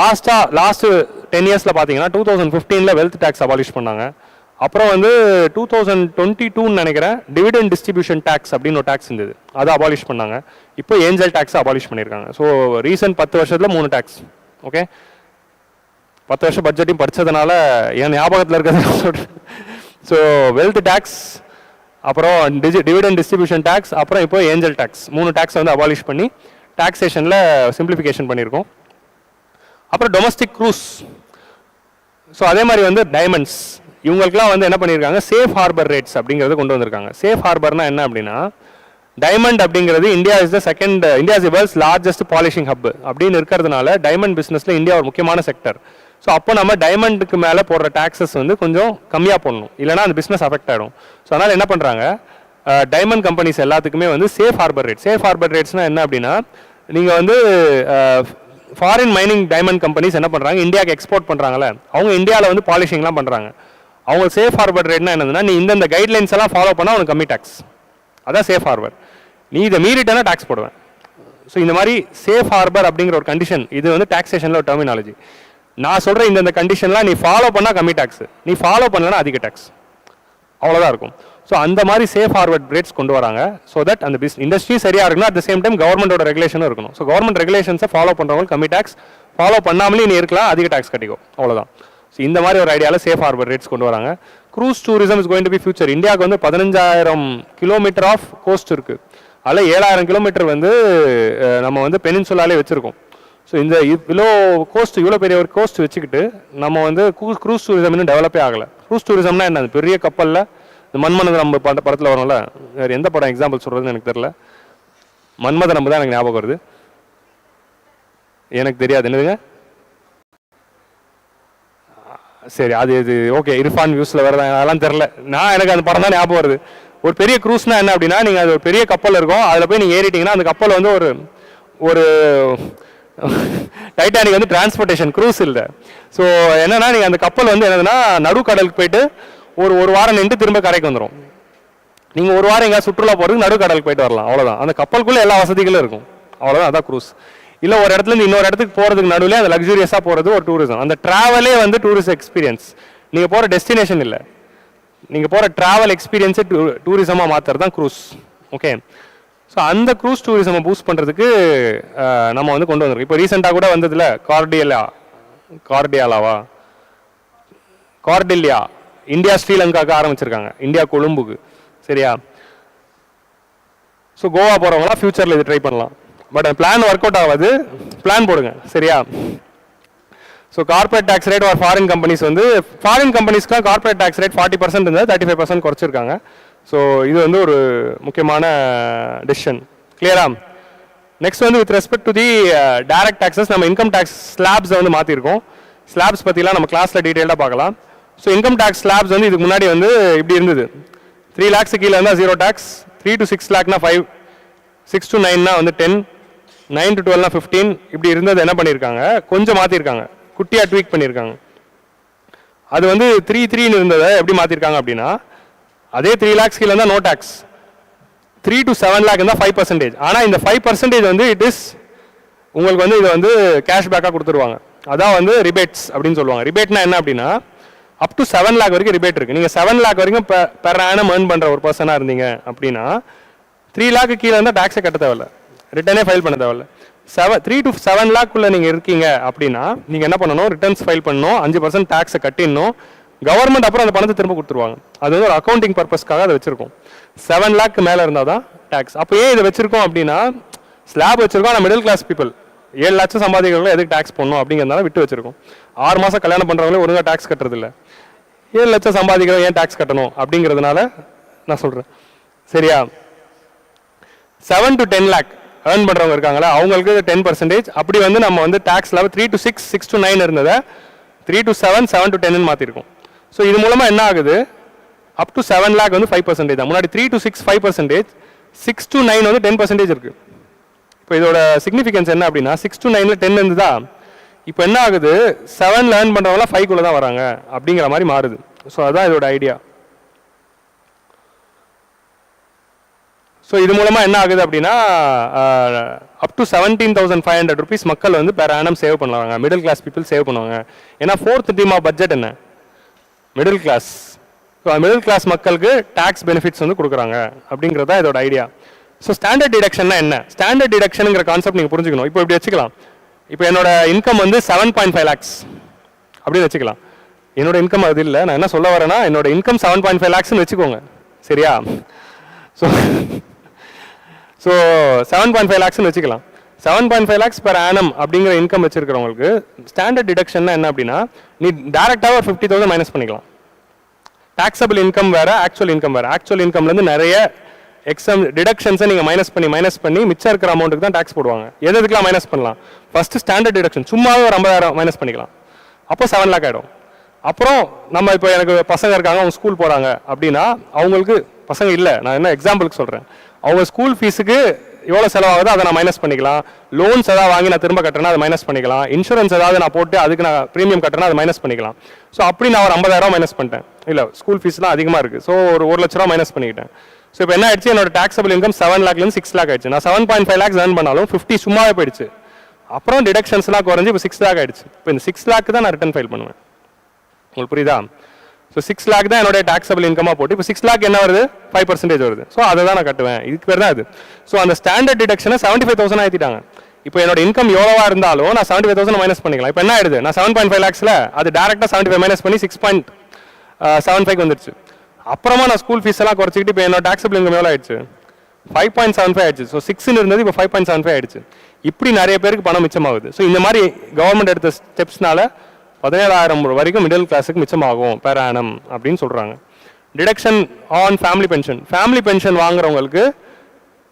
லாஸ்ட் 10 இயர்ஸில் பார்த்தீங்கன்னா 2015 வெல்த் டேக்ஸ் அபாலிஷ் பண்ணாங்க. அப்புறம் வந்து 2022 நினைக்கிறேன் டிவிடெண்ட் டிஸ்ட்ரிபியூஷன் டேக்ஸ் அப்படின்னு ஒரு டேக்ஸ் இருந்தது, அதை அபாலிஷ் பண்ணாங்க. இப்போ ஏஞ்சல் டேக்ஸ் அபாலிஷ் பண்ணியிருக்காங்க. ஸோ ரீசெண்ட் 10 வருஷத்தில் 3 டேக்ஸ். ஓகே, 10 வருஷம் பட்ஜெட்டையும் படித்ததுனால என் ஞாபகத்தில் இருக்கிறது சொல்கிறேன். ஸோ வெல்த் டேக்ஸ், அப்புறம் டிவிடெண்ட் டிஸ்ட்ரிபியூஷன் டேக்ஸ், அப்புறம் இப்போ ஏஞ்சல் டேக்ஸ், 3 டேக்ஸ் வந்து அபாலிஷ் பண்ணி டாக்ஸேஷனில் சிம்பிளிஃபிகேஷன் பண்ணியிருக்கோம். அப்புறம் டொமஸ்டிக் க்ரூஸ். ஸோ அதே மாதிரி வந்து டைமண்ட்ஸ், இவங்களுக்குலாம் வந்து என்ன பண்ணியிருக்காங்க, சேஃப் ஹார்பர் ரேட்ஸ் அப்படிங்கிறது கொண்டு வந்திருக்காங்க. சேஃப் ஹார்பர்னா என்ன அப்படின்னா, டைமண்ட் அப்படிங்கிறது India is the world's largest polishing hub அப்படின்னு இருக்கிறதுனால டைமண்ட் பிஸ்னஸில் இந்தியா ஒரு முக்கியமான செக்டர். ஸோ அப்போ நம்ம டைமண்டுக்கு மேலே போடுற டாக்ஸஸ் வந்து கொஞ்சம் கம்மியாக போடணும், இல்லைனா அந்த பிஸ்னஸ் அஃபெக்ட் ஆகிடும். ஸோ அதனால் என்ன பண்ணுறாங்க, டைமண்ட் கம்பெனிஸ் எல்லாத்துக்குமே வந்து safe harbour rate. Safe harbour ரேட்ஸ்னால் என்ன அப்படின்னா, நீங்கள் வந்து ஃபாரின் மைனிங் டைமண்ட் கம்பெனிஸ் என்ன பண்ணுறாங்க, இந்தியாவுக்கு எக்ஸ்போர்ட் பண்ணுறாங்களே, அவங்க இந்தியாவில் வந்து பாலிஷிங்லாம் பண்ணுறாங்க. அவங்க சேஃப் ஹார்பர் ரேட்னா என்னதுன்னா, நீ இந்த கைட்லைன்ஸ் எல்லாம் ஃபாலோ பண்ணால் உனக்கு கம்மி டேக்ஸ், அதான் சேஃப் ஹார்பர். நீ இதை மீறிட்டேன்னா டேக்ஸ் போடுவேன். ஸோ இந்த மாதிரி சேஃப் ஹார்பர் அப்படிங்கிற ஒரு கண்டிஷன், இது வந்து டாக்ஸேஷனில் ஒரு டெர்மினாலஜி. நான் சொல்கிற இந்த கண்டிஷன்லாம் நீ ஃபாலோ பண்ணால் கம்மி டேக்ஸ், நீ ஃபாலோ பண்ணலன்னா அதிக டேக்ஸ், அவ்வளோதான் இருக்கும். ஸோ அந்த மாதிரி சேஃப் ஹார்பர் ரேட்ஸ் கொண்டு வராங்க. ஸோ தட் அந்த இண்டஸ்ட்ரி சரியாக இருக்கணும், அட் த சேம் டைம் கவர்மெண்டோட ரெகுலேஷனும் இருக்கணும். ஸோ கவர்மெண்ட் ரெகுலேஷன்ஸை ஃபாலோ பண்ணுறவங்க கம்மி டேக்ஸ், ஃபாலோ பண்ணாமலே நீ இருக்கலாம், அதிக டேக்ஸ் கட்டிக்கோ, அவ்வளோதான். ஸோ இந்த மாதிரி ஒரு ஐடியாவில் சேஃப் ஹார்பர் ரேட்ஸ் கொண்டு வராங்க. Cruise tourism is going to be future. இந்தியாவுக்கு வந்து 15,000 கிலோமீட்டர் ஆஃப் கோஸ்ட் இருக்குது. அதில் 7,000 கிலோமீட்டர் வந்து நம்ம வந்து பெனின்சுலாலே வச்சுருக்கோம். ஸோ இந்த இவ்வளோ பெரிய ஒரு கோஸ்ட் வச்சுக்கிட்டு நம்ம வந்து க்ரூஸ் டூரிசம் இன்னும் டெவலப்பே ஆகலை. க்ரூஸ் டூரிசம்னா என்ன, பெரிய கப்பலில் இந்த மன்மத நம்ம படத்தில் வரும்ல, வேறு எந்த படம் எக்ஸாம்பிள் சொல்கிறதுன்னு எனக்கு தெரியல, மன்மத நம்ம தான் எனக்கு ஞாபகம் வருது, எனக்கு தெரியாது என்னதுங்க. சரி, அது இது ஓகே, இர்ஃபான் வியூஸில் வேறு தான், அதெல்லாம் தெரில. எனக்கு அந்த படம் தான் ஞாபகம் வருது. ஒரு பெரிய க்ரூஸ்னா என்ன அப்படின்னா, நீங்கள் அது ஒரு பெரிய கப்பல் இருக்கும், அதில் போய் நீங்கள் ஏறிட்டீங்கன்னா அந்த கப்பல் வந்து ஒரு டைட்டானிக் வந்து டிரான்ஸ்போர்ட்டேஷன் க்ரூஸ் இல்லை. ஸோ என்னன்னா, நீங்கள் அந்த கப்பல் வந்து என்னதுன்னா நடுக்கடலுக்கு போயிட்டு ஒரு வாரம் நின்று திரும்ப கரைக்கு வந்துடும். நீங்கள் ஒரு வாரம் எங்கேயா சுற்றுலா போகிறதுக்கு நடுக்கடலுக்கு போயிட்டு வரலாம், அவ்வளோதான். அந்த கப்பலுக்குள்ளே எல்லா வசதிகளும் இருக்கும், அவ்வளோதான். அதான் க்ரூஸ். இல்லை ஒரு இடத்துலேருந்து இன்னொரு இடத்துக்கு போகிறதுக்கு நடுவில் அந்த லக்ஸூரியஸாக போகிறது ஒரு டூரிசம். அந்த ட்ராவலே வந்து டூரிஸ்ட் எக்ஸ்பீரியன்ஸ். நீங்கள் போகிற டெஸ்டினேஷன் இல்லை, நீங்கள் போகிற ட்ராவல் எக்ஸ்பீரியன்ஸை டூரிசமாக மாற்றுறது தான் க்ரூஸ். ஓகே, ஸோ அந்த க்ரூஸ் டூரிசமை பூஸ்ட் பண்ணுறதுக்கு நம்ம வந்து கொண்டு வந்திருக்கோம். இப்போ ரீசெண்டாக கூட வந்ததில்ல, கார்டில்யா இந்தியா ஸ்ரீலங்காவுக்கு ஆரம்பிச்சிருக்காங்க, இந்தியா கொழும்புக்கு, சரியா. ஸோ கோவா போகிறவங்களாம் ஃபியூச்சரில் இது ட்ரை பண்ணலாம். பட் பிளான் ஒர்க் அவுட் ஆகாது, பிளான் போடுங்க, சரியா. ஸோ கார்பரேட் டேக்ஸ் ரேட் ஒரு ஃபாரின் கம்பெனிஸ் வந்து ஃபாரின் கம்பெனிஸ்க்குலாம் கார்பரேட் டேக்ஸ் ரேட் 40% இருந்தால் 35% குறைச்சிருக்காங்க. ஸோ இது வந்து ஒரு முக்கியமான டெசிஷன், கிளியரா. நெக்ஸ்ட் வந்து with respect to the direct taxes, நம்ம இன்கம் டேக்ஸ் ஸ்லாப்ஸை வந்து மாற்றிருக்கோம். ஸ்லாப்ஸ் பற்றிலாம் நம்ம கிளாஸில் டீட்டெயிலாக பார்க்கலாம். ஸோ இன்கம் டேக்ஸ் ஸ்லாப்ஸ் வந்து இதுக்கு முன்னாடி வந்து இப்படி இருந்தது, 3 lakhs கீழே இருந்தால் 0 டேக்ஸ், 3 to 6 lakh 5, 6 to 9 வந்து 10, 9 to 12 15, இப்படி இருந்தது என்ன பண்ணியிருக்காங்க, கொஞ்சம் மாற்றிருக்காங்க, குட்டியாக ட்வீக் பண்ணியிருக்காங்க. அது வந்து 3 இருந்ததை எப்படி மாற்றிருக்காங்க அப்படின்னா, அதே 3 lakhs கீழே இருந்தால் நோ டேக்ஸ், 3 to 7 lakh இருந்தால் 5%. ஆனால் இந்த 5% வந்து இட் இஸ் உங்களுக்கு வந்து இதை வந்து கேஷ்பேக்காக கொடுத்துருவாங்க. அதான் வந்து ரிபேட்ஸ் அப்படின்னு சொல்லுவாங்க. ரிபேட்னா என்ன அப்படின்னா, அப் டு 7 lakh வரைக்கும் ரிபேட் இருக்குது. நீங்கள் 7 lakh வரைக்கும் பெர் ஆனம் ஏர்ன் பண்ணுற ஒரு பர்சனாக இருந்தீங்க அப்படின்னா 3 lakh கீழே இருந்தால் டேக்ஸை கட்ட தேவையில்ல, ரிட்டர்னே ஃபைல் பண்ண தேவையில்ல. 3 to 7 lakh நீங்கள் இருக்கீங்க அப்படின்னா நீங்கள் என்ன பண்ணணும், ரிட்டர்ன்ஸ் ஃபைல் பண்ணணும், 5% டேக்ஸை கட்டிடணும். கவர்மெண்ட் அப்புறம் அந்த பணத்தை திரும்ப கொடுத்துருவாங்க. அது வந்து ஒரு அக்கௌண்டிங் பர்பஸ்க்காக அதை வச்சிருக்கோம். 7 lakh மேலே இருந்தால் தான் டேக்ஸ். அப்போ ஏன் இதை வச்சிருக்கோம் அப்படின்னா, ஸ்லாப் வச்சிருக்கோம், ஆனால் மிடில் கிளாஸ் பீப்புள் 7 லட்சம் சம்பாதிக்கிறவங்களும் எதுக்கு டேக்ஸ் பண்ணணும் அப்படிங்கிறதுனால விட்டு வச்சிருக்கோம். 6 மாதம் கல்யாணம் பண்ணுறவங்களே ஒழுங்காக டேக்ஸ் கட்டுறது இல்லை. 7 லட்சம் சம்பாதிக்கிறவங்க ஏன் டேக்ஸ் கட்டணும் அப்படிங்கிறதுனால நான் சொல்கிறேன். சரியா? 7 to 10 lakh ஏர்ன் பண்ணுறவங்க இருக்காங்களா, அவங்களுக்கு 10%. அப்படி வந்து நம்ம வந்து டேக்ஸ் லெவல் 3 to 6, 6 to 9 இருந்ததை 3 to 7, 7 to 10 மாற்றிருக்கோம். ஸோ இது மூலமாக என்ன ஆகுது, அப் டு 7 lakh வந்து 5% தான். முன்னாடி 3 to 6 5%, 6 to 9 வந்து 10% இருக்குது. இப்போ இதோட சிக்னிஃபிகன்ஸ் என்ன அப்படின்னா, 6 to 9ல 10 இருந்ததா, இப்போ என்ன ஆகுது, 7ல ஏர்ன் பண்ணுறவங்களாம் 5குள்ளே தான் வராங்க அப்படிங்கிற மாதிரி மாறுது. ஸோ அதுதான் இதோட ஐடியா. ஸோ இது மூலமாக என்ன ஆகுது அப்படின்னா, அப் டு 17,500 rupees மக்கள் வந்து பெர் ஆனம் சேவ் பண்ணுவாங்க, மிடில் கிளாஸ் பீப்புள் சேவ் பண்ணுவாங்க. ஏன்னா 4th தீம் ஆஃப் பட்ஜெட் என்ன, middle class. So middle class மக்களுக்கு டேக்ஸ் பெனிஃபிட்ஸ் வந்து கொடுக்குறாங்க அப்படிங்கிறது தான் இதோட ஐடியா. ஸோ ஸ்டாண்டர்ட் டிடக்ஷன்னா என்ன, ஸ்டாண்டர்ட் டிடக்ஷனுங்கிற கான்செப்ட் நீங்கள் புரிஞ்சுக்கணும். இப்போ இப்படி வச்சுக்கலாம், இப்போ என்னோட இன்கம் வந்து 7.5 lakhs அப்படின்னு வச்சுக்கலாம். என்னோட இன்கம் அது இல்லை, நான் என்ன சொல்ல வரேன்னா, என்னோட இன்கம் 7.5 lakhsன்னு வச்சுக்கோங்க. சரியா? ஸோ 7.5 lakhsன்னு வச்சுக்கலாம். 7.5 lakhs per annum அப்படிங்கிற இன்கம் வச்சிருக்கிறவங்களுக்கு ஸ்டாண்டர்ட் டிடக்ஷன்னா என்ன அப்படின்னா, நீ டேரெக்டாக ஒரு 50,000 மைனஸ் பண்ணிக்கலாம். டாக்ஸபிள் இன்கம் வேறு, ஆக்சுவல் இன்கம் வேறு. ஆக்சுவல் இன்கம்லேருந்து நிறைய டிடக்ஷன்ஸை நீங்கள் மைனஸ் பண்ணி மிச்சம் இருக்கிற அமௌண்ட்டுக்கு தான் டேக்ஸ் போடுவாங்க. எதுக்கெல்லாம் மைனஸ் பண்ணலாம், ஃபஸ்ட்டு ஸ்டாண்டர்ட் டிடக்ஷன் சும்மாவே ஒரு 50,000 மைனஸ் பண்ணிக்கலாம், அப்போ 7 lakh ஆகிடும். அப்புறம் நம்ம இப்போ எனக்கு பசங்க இருக்காங்க, அவங்க ஸ்கூல் போகிறாங்க அப்படின்னா, அவங்களுக்கு பசங்க இல்லை, நான் என்ன எக்ஸாம்பிளுக்கு சொல்கிறேன், அவங்க ஸ்கூல் ஃபீஸுக்கு எவ்வளோ செலவாகுதோ அதை நான் மைனஸ் பண்ணிக்கலாம். லோன்ஸ் ஏதாவது வாங்கி நான் திரும்ப கட்டுறேன்னா அதை மைனஸ் பண்ணிக்கலாம். இன்சூரன்ஸ் ஏதாவது நான் போட்டு அதுக்கு நான் ப்ரீமியம் கட்டுறேன்னா அதை மைனஸ் பண்ணிக்கலாம். ஸோ அப்படி நான் ஒரு 50,000 மைனஸ் பண்ணிட்டேன். இல்லை, ஸ்கூல் ஃபீஸ்லாம் அதிகமாக இருக்குது, ஸோ ஒரு 1 லட்ச ரூபா மைனஸ் பண்ணிக்கிட்டேன். ஸோ இப்போ என்ன ஆயிடுச்சு, என்னோட டாக்ஸபிள் இன்கம் 7 lakhலேருந்து 6 lakh ஆயிடுச்சு. நான் 7.5 lakhs ஏர்ன் பண்ணாலும் 50 சும்மாவே போயிடுச்சு. அப்புறம் டிடக்ஷன்ஸ்லாம் குறைஞ்சி இப்போ 6 lakh ஆயிடுச்சு. இப்போ இந்த 6 lakh தான் நான் ரிட்டர்ன் ஃபைல் பண்ணுவேன். உங்களுக்கு புரியுதா? ஸோ 6 lakh தான் என்னோட டாக்ஸபிள் இன்கமாக போட்டு இப்போ 6 lakh என்ன வருது, 5% வருது. ஸோ அதை தான் நான் கட்டுவேன், இதுக்கு பேர் தான் அது. ஸோ அந்த ஸ்டாண்டர்ட் டிடக்ஷனை 75,000 ஆகிட்டாங்க. இப்போ என்னோட இன்கம் எவ்வளோவா இருந்தாலும் நான் 75,000 மைனஸ் பண்ணிக்கலாம். இப்போ என்ன ஆயிடுது, நான் 7.5 lakhsல அது டேரெக்டாக 75 மைனஸ் பண்ணி 6.75 வந்துருச்சு. அப்புறமா நான் ஸ்கூல் ஃபீஸ் எல்லாம் குறைச்சிக்கிட்டு இப்போ என்னோட டாக்ஸபிள் இன்கம் எவ்வளோ ஆயிடுச்சு, 5.75 ஆயிடுச்சு. ஸோ 6ன்னு இருந்தது இப்போ 5.75 ஆயிடுச்சு. இப்படி நிறைய பேருக்கு பணம் மிச்சமாகுது. ஸோ இந்த மாதிரி கவர்மெண்ட் எடுத்த ஸ்டெப்ஸ்னால 17,000 வரைக்கும் மிடில் கிளாஸுக்கு மிச்சமாகும் பெர் ஆனம் அப்படின்னு சொல்கிறாங்க. Deduction on family pension, family pension வாங்குறவங்களுக்கு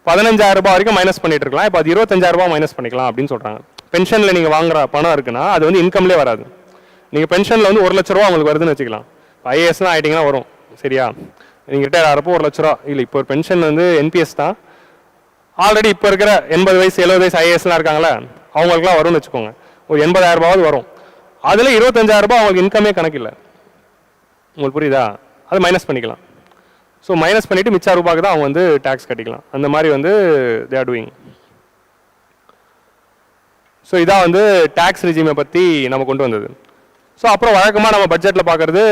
15,000 ரூபாய் வரைக்கும் மைனஸ் பண்ணிட்டு இருக்கலாம். இப்போ அது 25,000 ரூபாய் மைனஸ் பண்ணிக்கலாம் அப்படின்னு சொல்கிறாங்க. பென்ஷனில் நீங்கள் வாங்குற பணம் இருக்குன்னா அது வந்து இன்கம்லேயே வராது. நீங்கள் பென்ஷனில் வந்து 1 லட்ச ரூபா உங்களுக்கு வருதுன்னு வச்சுக்கலாம். ஐஏஎஸ்லாம் ஆகிட்டிங்கன்னா வரும். சரியா? நீங்கள் ரிட்டையர் ஆகிறப்போ 1 லட்ச ரூபா இல்லை, இப்போ ஒரு பென்ஷன் வந்து என்பிஎஸ் தான். ஆல்ரெடி இப்போ இருக்கிற 80 வயசு 70 வயசு ஐஏஎஸ்லாம் இருக்காங்களே, அவங்களுக்குலாம் வரும்னு வச்சுக்கோங்க. ஒரு 80,000 ரூபாவது வரும். அதில் 25,000 ரூபாய் அவங்களுக்கு இன்கமே கணக்கில்லை. உங்களுக்கு புரியுதா? அது மைனஸ் பண்ணிக்கலாம். ஸோ மைனஸ் பண்ணிவிட்டு மிச்ச ரூபாய்க்கு தான் அவங்க வந்து டேக்ஸ் கட்டிக்கலாம். அந்த மாதிரி வந்து தே ஆர் டூயிங். ஸோ இதான் வந்து டேக்ஸ் ரிஜிமை பற்றி நம்ம கொண்டு வந்தது. ஸோ அப்புறம் வழக்கமாக நம்ம பட்ஜெட்டில் பார்க்குறது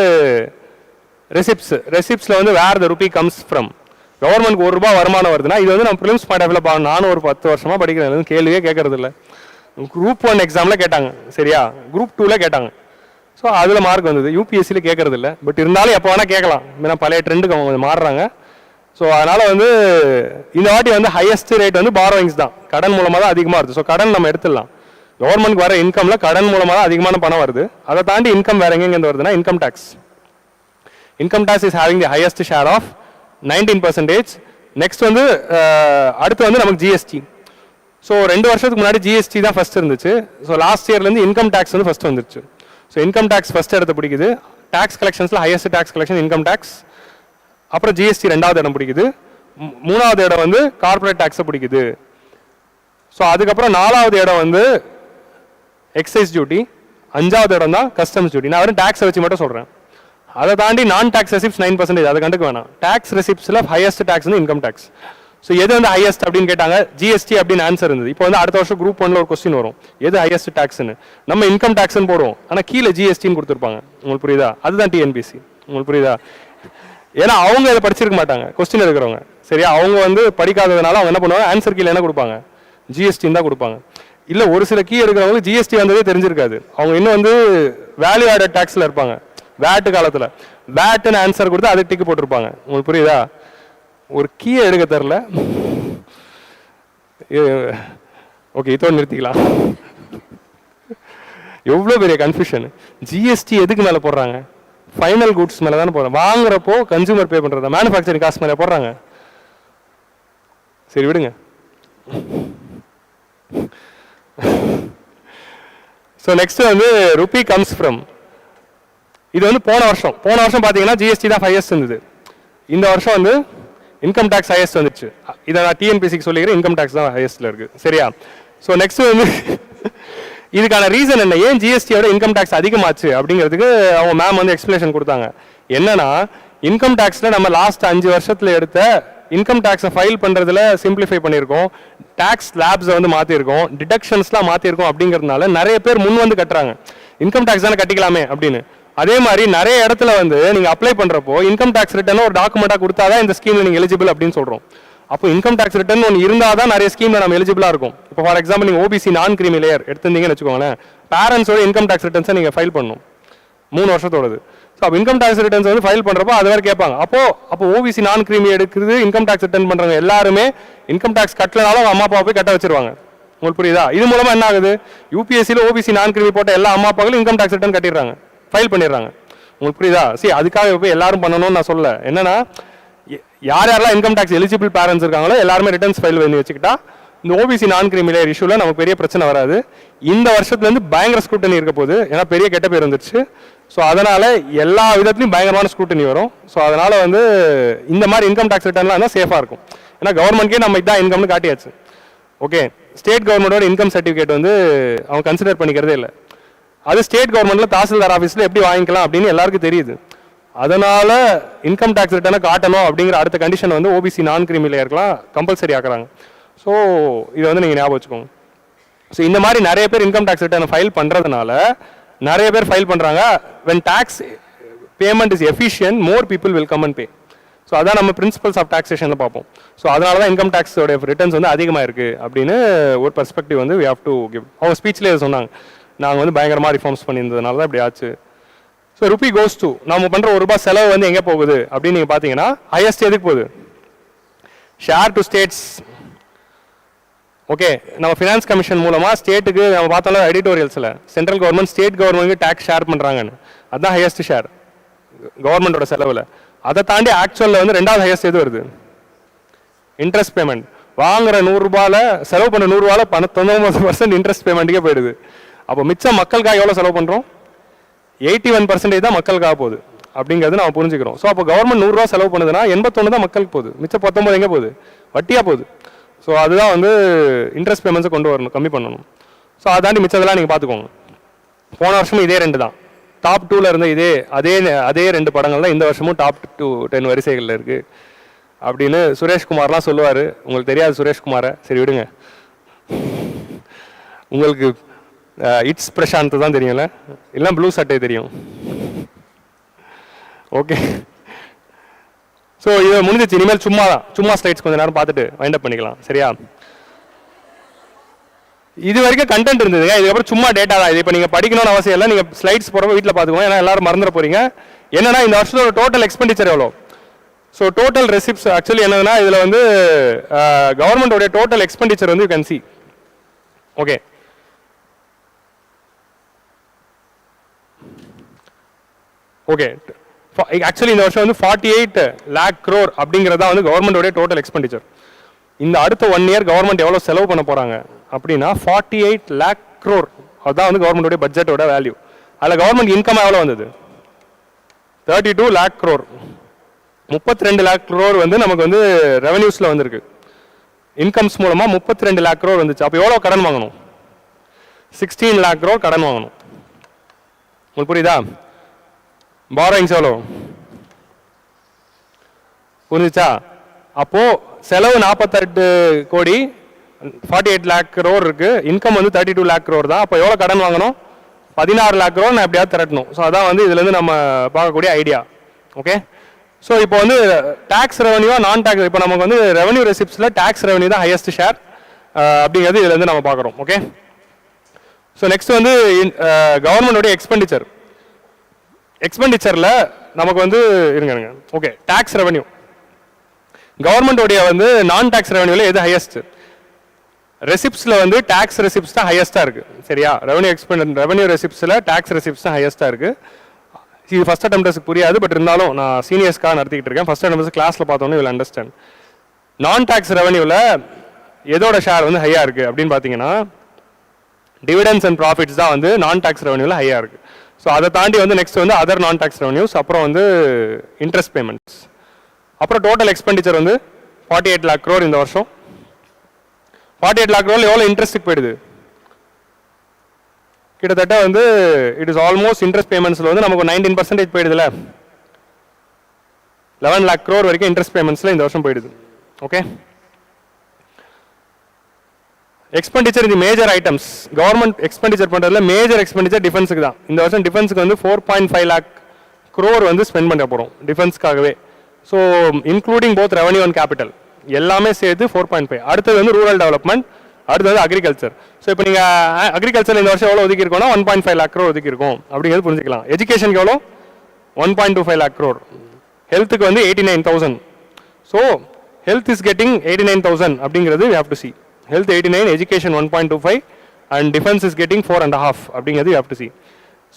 ரெசிப்ட்ஸில் வந்து வேர் த ருபி கம்ஸ் ஃப்ரம். கவர்மெண்ட்க்கு 1 ரூபா வருமானம் வருதுன்னா இது வந்து நம்ம ப்ரிலிம்ஸ் பாயிண்ட் ஆஃப் வியூவில் பார்க்கணும். நானும் ஒரு 10 வருஷமாக படிக்கிறேன், கேள்வியே கேட்கறது இல்லை. குரூப் 1 எக்ஸாமில் கேட்டாங்க, சரியா? குரூப் 2ல் கேட்டாங்க. ஸோ அதில் மார்க் வந்தது. யூபிஎஸ்சியில் கேட்கறது இல்லை, பட் இருந்தாலும் எப்போ வேணால் கேட்கலாம். ஏன்னா பழைய ட்ரெண்டுக்கு அவங்க கொஞ்சம் மாறுறாங்க. ஸோ அதனால் வந்து இந்த வாட்டி வந்து ஹையஸ்ட் ரேட் வந்து பாரோயிங்ஸ் தான், கடன் மூலமாக தான் அதிகமாக வருது. ஸோ கடன் நம்ம எடுத்துடலாம். கவர்மெண்ட்க்கு வர இன்கமில் கடன் மூலமாக தான் அதிகமான பணம் வருது. அதை தாண்டி இன்கம் வேறு எங்கேருந்து வருதுன்னா income tax. Income tax is having the highest share of 19%. Next வந்து அடுத்து வந்து நமக்கு ஜிஎஸ்டி. ஸோ 2 வருஷத்துக்கு முன்னாடி ஜிஎஸ்டி தான் ஃபஸ்ட் இருந்துச்சு. ஸோ லாஸ்ட் இயர்லேருந்து இன்கம் டேக்ஸ் வந்து ஃபஸ்ட் வந்துருச்சு. ஸோ இன்கம் டேக்ஸ் ஃபஸ்ட் இடத்த பிடிக்குது. டேக்ஸ் கலெக்ஷன்ஸில் highest tax collection income tax. அப்புறம் ஜிஎஸ்டி 2வது இடம் பிடிக்குது. 3வது இடம் வந்து கார்பரேட் டேக்ஸை பிடிக்குது. ஸோ அதுக்கப்புறம் 4வது இடம் வந்து எக்ஸைஸ் டியூட்டி. 5வது இடம் தான் கஸ்டம்ஸ் டியூட்டி. நான் வெறும் டேக்ஸை வச்சு மட்டும் சொல்கிறேன். அதை தாண்டி நான் டேக்ஸ் ரெசிப்ட்ஸ் 9%. அதை கண்டுக்க வேணாம். டேக்ஸ் ரெசிப்ட்ஸில் ஹையஸ்ட் டேக்ஸ் வந்து இன்கம் டேக்ஸ். ஸோ எது வந்து ஹையஸ்ட் அப்படின்னு கேட்டாங்க, ஜிஎஸ்டி அப்படின்னு ஆன்சர் இருந்தது. இப்போ வந்து அடுத்த வருஷம் குரூப் 1ல் ஒரு கொஸ்டின் வரும், எது ஹையஸ்ட் டேக்ஸ்னு. நம்ம இன்கம் டேக்ஸ்ன்னு போடுவோம், ஆனால் கீழே ஜிஎஸ்டின்னு கொடுத்துருப்பாங்க. உங்களுக்கு புரியுதா? அதுதான் டிஎன்பிசி. உங்களுக்கு புரியுதா? ஏன்னா அவங்க அதை படிச்சிருக்க மாட்டாங்க, கொஸ்டின் எடுக்கிறவங்க. சரியா? அவங்க வந்து படிக்காததுனால அவங்க என்ன பண்ணுவாங்க, ஆன்சர் கீழே என்ன கொடுப்பாங்க, ஜிஎஸ்டின்னு தான் கொடுப்பாங்க. இல்லை, ஒரு சில கீ எடுக்கிறவங்களுக்கு ஜிஎஸ்டி வந்ததே தெரிஞ்சிருக்காது. அவங்க இன்னும் வந்து வேல்யூ ஆடட் டேக்ஸில் இருப்பாங்க. வேட்டு காலத்தில் வேட்டுன்னு ஆன்சர் கொடுத்து அதுக்கு டிக்கு போட்டிருப்பாங்க. உங்களுக்கு புரியுதா? ஒரு கீயை எடுக்க தெரில. ஓகே, இதோடு நிறுத்திக்கலாம். எவ்வளோ பெரிய கன்ஃபியூஷன். ஜிஎஸ்டி எதுக்கு மேலே போடுறாங்க? ஃபைனல் குட்ஸ் மேலே தானே போடுறாங்க. வாங்குறப்போ கன்சூமர் பே பண்ணுறதா, மேனுஃபேக்சரிங் காஸ்ட் மேலே போடுறாங்க. சரி விடுங்க. ஸோ நெக்ஸ்ட் வந்து ருபி கம்ஸ் ஃப்ரம், இது வந்து போன வருஷம் பார்த்தீங்கன்னா ஜிஎஸ்டி தான் ஹையஸ்ட் இருந்தது. இந்த வருஷம் வந்து இன்கம் டேக்ஸ் ஹையஸ்ட் வந்துச்சு. இதை நான் டிஎன்பிசிக்கு சொல்லிக்கிறேன், இன்கம் டேக்ஸ் தான் ஹையஸ்ட்ல இருக்கு. சரியா? ஸோ நெக்ஸ்ட் வந்து இதுக்கான ரீசன் என்ன, ஏன் ஜிஎஸ்டியோட இன்கம் டேக்ஸ் அதிகமாச்சு அப்படிங்கிறதுக்கு அவங்க மேம் வந்து எக்ஸ்பிளேஷன் கொடுத்தாங்க. என்னன்னா, இன்கம் டேக்ஸ்ல நம்ம லாஸ்ட் 5 வருஷத்துல எடுத்த இன்கம் டேக்ஸை ஃபைல் பண்ணுறதுல சிம்பிளிஃபை பண்ணியிருக்கோம், டேக்ஸ் லேப்ஸை வந்து மாற்றிருக்கோம், டிடக்ஷன்ஸ்லாம் மாற்றிருக்கோம். அப்படிங்கிறதுனால நிறைய பேர் முன் வந்து கட்டுறாங்க, இன்கம் டேக்ஸ் தானே கட்டிக்கலாமே அப்படின்னு. அதே மாதிரி நிறைய இடத்துல வந்து நீங்கள் அப்ளை பண்ணுறப்போ இன்கம் டேக்ஸ் ரிட்டர்ன் ஒரு டாக்குமெண்ட்டாக கொடுத்தா தான் இந்த ஸ்கீமில் நீங்கள் எலிஜிபிள் அப்படின்னு சொல்கிறோம். அப்போ இன்கம் டேக்ஸ் ரிட்டர்ன் ஒன்று இருந்தால் தான் நிறைய ஸ்கீமில் நம்ம எலிஜிபிளாக இருக்கும். இப்போ ஃபார் எக்ஸாம்பிள் நீங்கள் ஓபிசி நான் கிரீமி லேயர் எடுத்திருந்தீங்கன்னு வச்சுக்கோங்களேன், பேரண்ட்ஸோட இன்கம் டேக்ஸ் ரிட்டர்ன்ஸை நீங்கள் ஃபைல் பண்ணணும் 3 வருஷத்தோடது. ஸோ அப்போ இன்கம் டேக்ஸ் ரிட்டர்ன்ஸ் வந்து ஃபைல் பண்ணுறப்போ அது வேறு கேட்பாங்க. அப்போ ஓபிசி நான் கிரீமி எடுக்கிறது இன்கம் டேக்ஸ் ரிட்டர்ன் பண்ணுறாங்க எல்லாருமே இன்கம் டேக்ஸ் கட்டலனாலும் அவங்க அம்மா அப்பா போய் கட்ட வச்சிருவாங்க. உங்களுக்கு புரியுதா? இது மூலமாக என்ன ஆகுது, யூபிஎஸ்சியில் ஓபிசி நான் கிரீமி போட்ட எல்லா அம்மா அப்பாக்களும் இன்கம் டேக்ஸ் ரிட்டர்ன் கட்டிடுறாங்க, ஃபைல் பண்ணிடுறாங்க. உங்களுக்கு புரியுதா? சரி, அதுக்காக போய் எல்லாரும் பண்ணணும்னு நான் சொல்ல. என்னன்னா, யாரெல்லாம் இன்கம் டேக்ஸ் எலிஜிபிள் பேரண்ட்ஸ் இருக்காங்களோ எல்லாருமே ரிட்டர்ன்ஸ் ஃபைல் பண்ணி வச்சுக்கிட்டா இந்த ஓபிசி நான் கிரீமி லேயர் இஷ்யூல நமக்கு பெரிய பிரச்சனை வராது. இந்த வருஷத்துலேருந்து பயங்கர ஸ்க்ரூட்டனி இருக்க போகுது, ஏன்னா பெரிய கெட்ட பேர் வந்துருச்சு. ஸோ அதனால எல்லா விதத்துலையும் பயங்கரமான ஸ்க்ரூட்டனி வரும். ஸோ அதனால வந்து இந்த மாதிரி இன்கம் டேக்ஸ் ரிட்டர்ன்லாம் இருந்தால் சேஃபாக இருக்கும். ஏன்னா கவர்மெண்ட்கே நம்ம இதான் இன்கம்னு காட்டியாச்சு. ஓகே, ஸ்டேட் கவர்மெண்டோட இன்கம் சர்டிஃபிகேட் வந்து அவங்க கன்சிடர் பண்ணிக்கிறதே இல்லை. அது ஸ்டேட் கவர்மெண்ட்ல தாசில்தார் ஆஃபீஸில் எப்படி வாங்கிக்கலாம் அப்படின்னு எல்லாருக்கும் தெரியுது. அதனால இன்கம் டேக்ஸ் ரிட்டர்னை காட்டணும் அப்படிங்கிற அடுத்த கண்டிஷன் வந்து ஓபிசி நான் கிரீமி லேயர்லாம் கம்பல்சரி ஆக்குறாங்க. ஸோ இதை வந்து நீங்கள் ஞாபகம் வச்சுக்கோங்க. ஸோ இந்த மாதிரி நிறைய பேர் இன்கம் டேக்ஸ் ரிட்டர்னை ஃபைல் பண்ணுறதுனால நிறைய பேர் ஃபைல் பண்ணுறாங்க. When tax payment is efficient, more people will come and pay. So அதான் நம்ம பிரின்சிபல்ஸ் ஆஃப் டாக்ஸேஷனில் பார்ப்போம். ஸோ அதனால தான் இன்கம் டேக்ஸோட ரிட்டர்ன்ஸ் வந்து அதிகமாக இருக்குது அப்படின்னு ஒரு பெர்ஸ்பெக்டிவ் வந்து வி ஹேவ் டு கிவ். அவங்க ஸ்பீச்லேயே சொன்னாங்க, நாங்கள் வந்து பயங்கரமாக ரிஃபார்ம்ஸ் பண்ணியிருந்ததுனால தான் இப்படி ஆச்சு. ஸோ ருபி கோஸ் டு, நம்ம பண்ணுற ₹1 செலவு வந்து எங்கே போகுது அப்படின்னு நீங்கள் பார்த்தீங்கன்னா ஹையஸ்ட் எதுக்கு போகுது, ஷேர் டு ஸ்டேட்ஸ். ஓகே, நம்ம ஃபினான்ஸ் கமிஷன் மூலமாக ஸ்டேட்டுக்கு நம்ம பார்த்தாலும் எடிட்டோரியல்ஸில் சென்ட்ரல் கவர்மெண்ட் ஸ்டேட் கவர்மெண்ட்டுக்கு டேக்ஸ் ஷேர் பண்ணுறாங்கன்னு, அதுதான் ஹையஸ்ட் ஷேர் கவர்மெண்டோட செலவில். அதை தாண்டி ஆக்சுவலில் வந்து 2வது ஹையஸ்ட் எது வருது, இன்ட்ரெஸ்ட் பேமெண்ட். வாங்குற ₹100 செலவு பண்ண ₹100 99% இன்ட்ரெஸ்ட் பேமெண்ட்டுக்கே போயிடுது. அப்போ மிச்சம் மக்களுக்காக எவ்வளோ செலவு பண்ணுறோம், 81% தான் மக்களுக்காக போகுது அப்படிங்கிறது நம்ம புரிஞ்சுக்கிறோம். ஸோ அப்போ கவர்மெண்ட் ₹100 செலவு பண்ணுதுன்னா 81 தான் மக்களுக்கு போகுது, மிச்சம் 19 எங்கே போகுது, வட்டியாக போகுது. ஸோ அதுதான் வந்து இன்ட்ரெஸ்ட் பேமெண்ட்ஸை கொண்டு வரணும், கம்மி பண்ணணும். ஸோ அதை தாண்டி மிச்சதெல்லாம் நீங்கள் பார்த்துக்கோங்க. போன வருஷமும் இதே 2 தான் டாப் 2ல இருந்த அதே 2 படங்கள் தான் இந்த வருஷமும் டாப் 10 வரிசைகளில் இருக்குது அப்படின்னு சுரேஷ்குமார்லாம் சொல்லுவார். உங்களுக்கு தெரியாது சுரேஷ்குமாரை, சரி விடுங்க. உங்களுக்கு இட்ஸ் பிரசாந்த் தான் தெரியும்ல, இல்லை ப்ளூ சட்டை தெரியும். ஓகே, ஸோ இது முடிஞ்சிச்சு. இனிமேல் சும்மா ஸ்லைட்ஸ் கொஞ்சம் நேரம் பார்த்துட்டு வைண்ட் அப் பண்ணிக்கலாம். சரியா? இது வரைக்கும் கண்டென்ட் இருந்ததுங்க, இதுக்கப்புறம் சும்மா டேட்டா தான். இது இப்போ நீங்கள் படிக்கணும்னு அவசியம் இல்லை, நீங்கள் ஸ்லைட்ஸ் போகிறப்ப வீட்டில் பார்த்துக்கோங்க, ஏன்னா எல்லாரும் மறந்துட போறீங்க. என்னன்னா இந்த வருஷத்தோட டோட்டல் எக்ஸ்பெண்டிச்சர் எவ்வளோ. ஸோ டோட்டல் ரெசிப்ட்ஸ் ஆக்சுவலி என்னதுன்னா இதில் வந்து கவர்மெண்டோடைய டோட்டல் எக்ஸ்பெண்டிச்சர் வந்து you can see. Okay, okay, actually இந்த வருஷம் வந்து 48 lakh crore அப்படிங்கிறதா வந்து கவர்மெண்டோடைய டோட்டல் எக்ஸ்பெண்டிச்சர். இந்த அடுத்த 1 year கவர்மெண்ட் எவ்வளோ செலவு பண்ண போகிறாங்க அப்படின்னா 48 lakh crore. அதுதான் வந்து கவர்மெண்டோடைய பட்ஜெட்டோட வேல்யூ. அதில் கவர்மெண்ட் இன்கம் எவ்வளோ வந்தது, 32 lakh crore. 32 lakh crore வந்து நமக்கு வந்து ரெவன்யூஸில் வந்திருக்கு. இன்கம்ஸ் மூலமாக 32 lakh crore வந்துச்சு. அப்போ எவ்வளோ கடன் வாங்கணும், 16 lakh crore கடன் வாங்கணும். உங்களுக்கு புரியுதா? பாரோயிங்ஸ் எவ்வளோ புரிஞ்சுச்சா? அப்போ செலவு 48 கோடி, 48 lakh crore இருக்கு, இன்கம் வந்து 32 lakh crore தான். அப்போ எவ்வளோ கடன் வாங்கணும், 16 lakh crore நான் எப்படியாவது திரட்டணும். ஸோ அதான் வந்து இதுலேருந்து நம்ம பார்க்கக்கூடிய ஐடியா. ஓகே, ஸோ இப்போ வந்து டேக்ஸ் ரெவன்யூவா நான் டேக்ஸ், இப்போ நமக்கு வந்து ரெவன்யூ ரெசிப்ட்ஸில் டேக்ஸ் ரெவன்யூ தான் ஹையஸ்ட் ஷேர் அப்படிங்கிறது இதுலேருந்து நம்ம பார்க்குறோம். ஓகே, ஸோ நெக்ஸ்ட் வந்து கவர்மெண்டோடைய எக்ஸ்பெண்டிச்சர். எக்ஸ்பெண்டிச்சரில் நமக்கு வந்து இருங்க ஓகே டேக்ஸ் ரெவன்யூ கவர்மெண்டோடைய வந்து நான் டேக்ஸ் ரெவன்யூவில் எது ஹையஸ்ட் ரெசிப்ட்ஸில் வந்து டேக்ஸ் ரெசிப்ட்ஸ் தான் ஹையஸ்ட்டாக இருக்குது சரியா ரெவன்யூ ரெசிப்ட்ஸில் டேக்ஸ் ரெசிப்ட்ஸ் தான் ஹையஸ்ட்டாக இருக்குது இது ஃபஸ்ட் அட்டெம்ப்டர்ஸ்க்கு புரியாது பட் இருந்தாலும் நான் சீனியர்ஸ்க்காக நடத்திக்கிட்டு இருக்கேன் ஃபஸ்ட் அட்டெம்ப்டர்ஸ் கிளாஸில் பார்த்தோன்னே வில் அண்டர்ஸ்டாண்ட் நான் டேக்ஸ் ரெவன்யூவில் எதோட ஷேர் வந்து ஹையாக இருக்குது அப்படின்னு பார்த்தீங்கன்னா டிவிடெண்ட்ஸ் அண்ட் ப்ராஃபிட்ஸ் தான் வந்து நான் டேக்ஸ் ரெவன்யூவில் ஹையாக இருக்குது ஸோ அதை தாண்டி வந்து நெக்ஸ்ட் வந்து அதர் நான் டேக்ஸ் ரெவன்யூஸ் அப்புறம் வந்து இன்ட்ரெஸ்ட் பேமெண்ட்ஸ் அப்புறம் டோட்டல் எக்ஸ்பெண்டிச்சர் வந்து 48 lakh crore இந்த வருஷம் 48 lakh crore எவ்வளோ இன்ட்ரெஸ்ட்டுக்கு போயிடுது கிட்டத்தட்ட வந்து இட் இஸ் ஆல்மோஸ்ட் இன்ட்ரெஸ்ட் பேமெண்ட்ஸில் வந்து நமக்கு 19% போயிடுதுல 11 lakh crore வரைக்கும் இன்ட்ரெஸ்ட் பேமெண்ட்ஸில் இந்த வருஷம் போயிடுது ஓகே எக்ஸ்பெண்டிச்சர் இந்த மேஜர் ஐட்டம்ஸ் கவர்மெண்ட் எக்ஸ்பெண்டிச்சர் பண்ணுறதுல மேஜர் எக்ஸ்பெண்டிச்சர் டிஃபென்ஸுக்கு தான் இந்த வருஷம் டிஃபென்ஸுக்கு வந்து 4.5 lakh crore வந்து ஸ்பெண்ட் பண்ண போகிறோம் டிஃபென்ஸ்க்காகவே so including both revenue and capital எல்லாமே சேர்த்து 4.5 அடுத்தது வந்து ரூரல் டெவலப்மெண்ட் அடுத்தது வந்து அக்ரிகல்ச்சர் ஸோ இப்போ நீங்கள் அக்ரிகல்ச்சர் இந்த வருஷம் எவ்வளோ ஒதுக்கிருக்கோம்னா 1.5 lakh crore ஒதுக்கிருக்கோம் அப்படிங்கிறது புரிஞ்சுக்கலாம் எஜுகேஷனுக்கு எவ்வளோ 1.25 lakh crore ஹெல்த்துக்கு வந்து 89,000 ஸோ ஹெல்த் இஸ் கெட்டிங் 89,000 அப்படிங்கிறது we have to see health 89 education 1.25 and defense is getting 4.5 அப்படிங்கிறது you have to see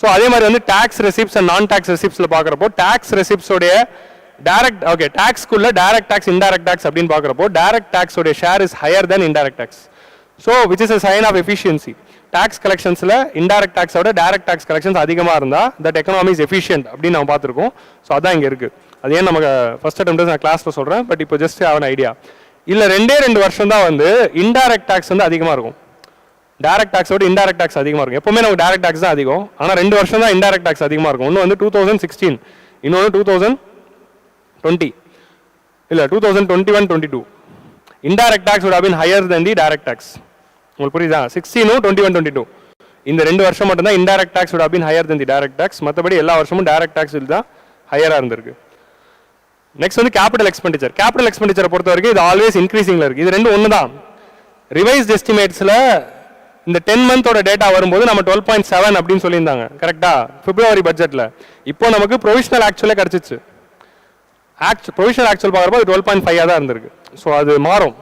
so அதே மாதிரி வந்து tax receipts and non tax receiptsல பார்க்குறப்போ tax receipts உடைய direct okay tax குள்ள direct tax indirect tax அப்படின்னு பார்க்குறப்போ direct tax உடைய share is higher than indirect tax so which is a sign of efficiency tax collectionsல indirect tax ஓட direct tax collections அதிகமாக இருந்தால் that economy is efficient அப்படின்னு நம்ம பார்த்துருக்கோம் ஸோ அதான் இங்கே இருக்குது அது ஏன் நமக்கு ஃபர்ஸ்ட் அட்டெம்ப்ட் நான் கிளாஸில் சொல்கிறேன் பட் இப்போ ஜஸ்ட் ஹேவ் an ஐடியா இல்லை 2 வருஷம் தான் வந்து இன்டைரக்ட் டேக்ஸ் வந்து அதிகமாக இருக்கும் டைரக்ட் டேக்ஸோட இன்டைரக்ட் டேக்ஸ் அதிகமாக இருக்கும் எப்பவுமே நமக்கு டைரக்ட் டேக்ஸ் தான் அதிகம் ஆனால் 2 வருஷம் தான் இன்டைரக்ட் டேக்ஸ் அதிகமாக இருக்கும் ஒன்று வந்து 2016 இன்னொன்று 2020 இல்லை 2021-22 indirect tax would have been higher than the direct tax உங்களுக்கு புரியுதா 16-21-22 இந்த 2 வருஷம் மட்டும்தான் indirect tax would have been higher than the direct tax மற்றபடி எல்லா வருஷமும் டைரக்ட் டேக்ஸ் தான் ஹையராக இருந்திருக்கு நெக்ஸ்ட் வந்து கேபிட்டல் எக்ஸ்பெண்டிச்சரை பொறுத்த வரைக்கும் இது ஆல்வேஸ் இன்க்ரீசிங்ல இருக்கு இது ரெண்டும் ஒன்று தான் ரிவைஸ்ட் எஸ்டிமேட்ஸ்ல இந்த 10 மந்தோட டேட்டா வரும்போது நம்ம 12.7 அப்படின்னு சொல்லியிருந்தாங்க கரெக்டா பிப்ரவரி பட்ஜெட்ல இப்போ நமக்கு ப்ரொவிஷனல் ஆக்சுவலே கிடைச்சிச்சு ப்ரொவிஷனல் ஆக்சுவல் பார்க்குறப்போ 12.5 தான் இருந்திருக்கு ஸோ அது மாறும்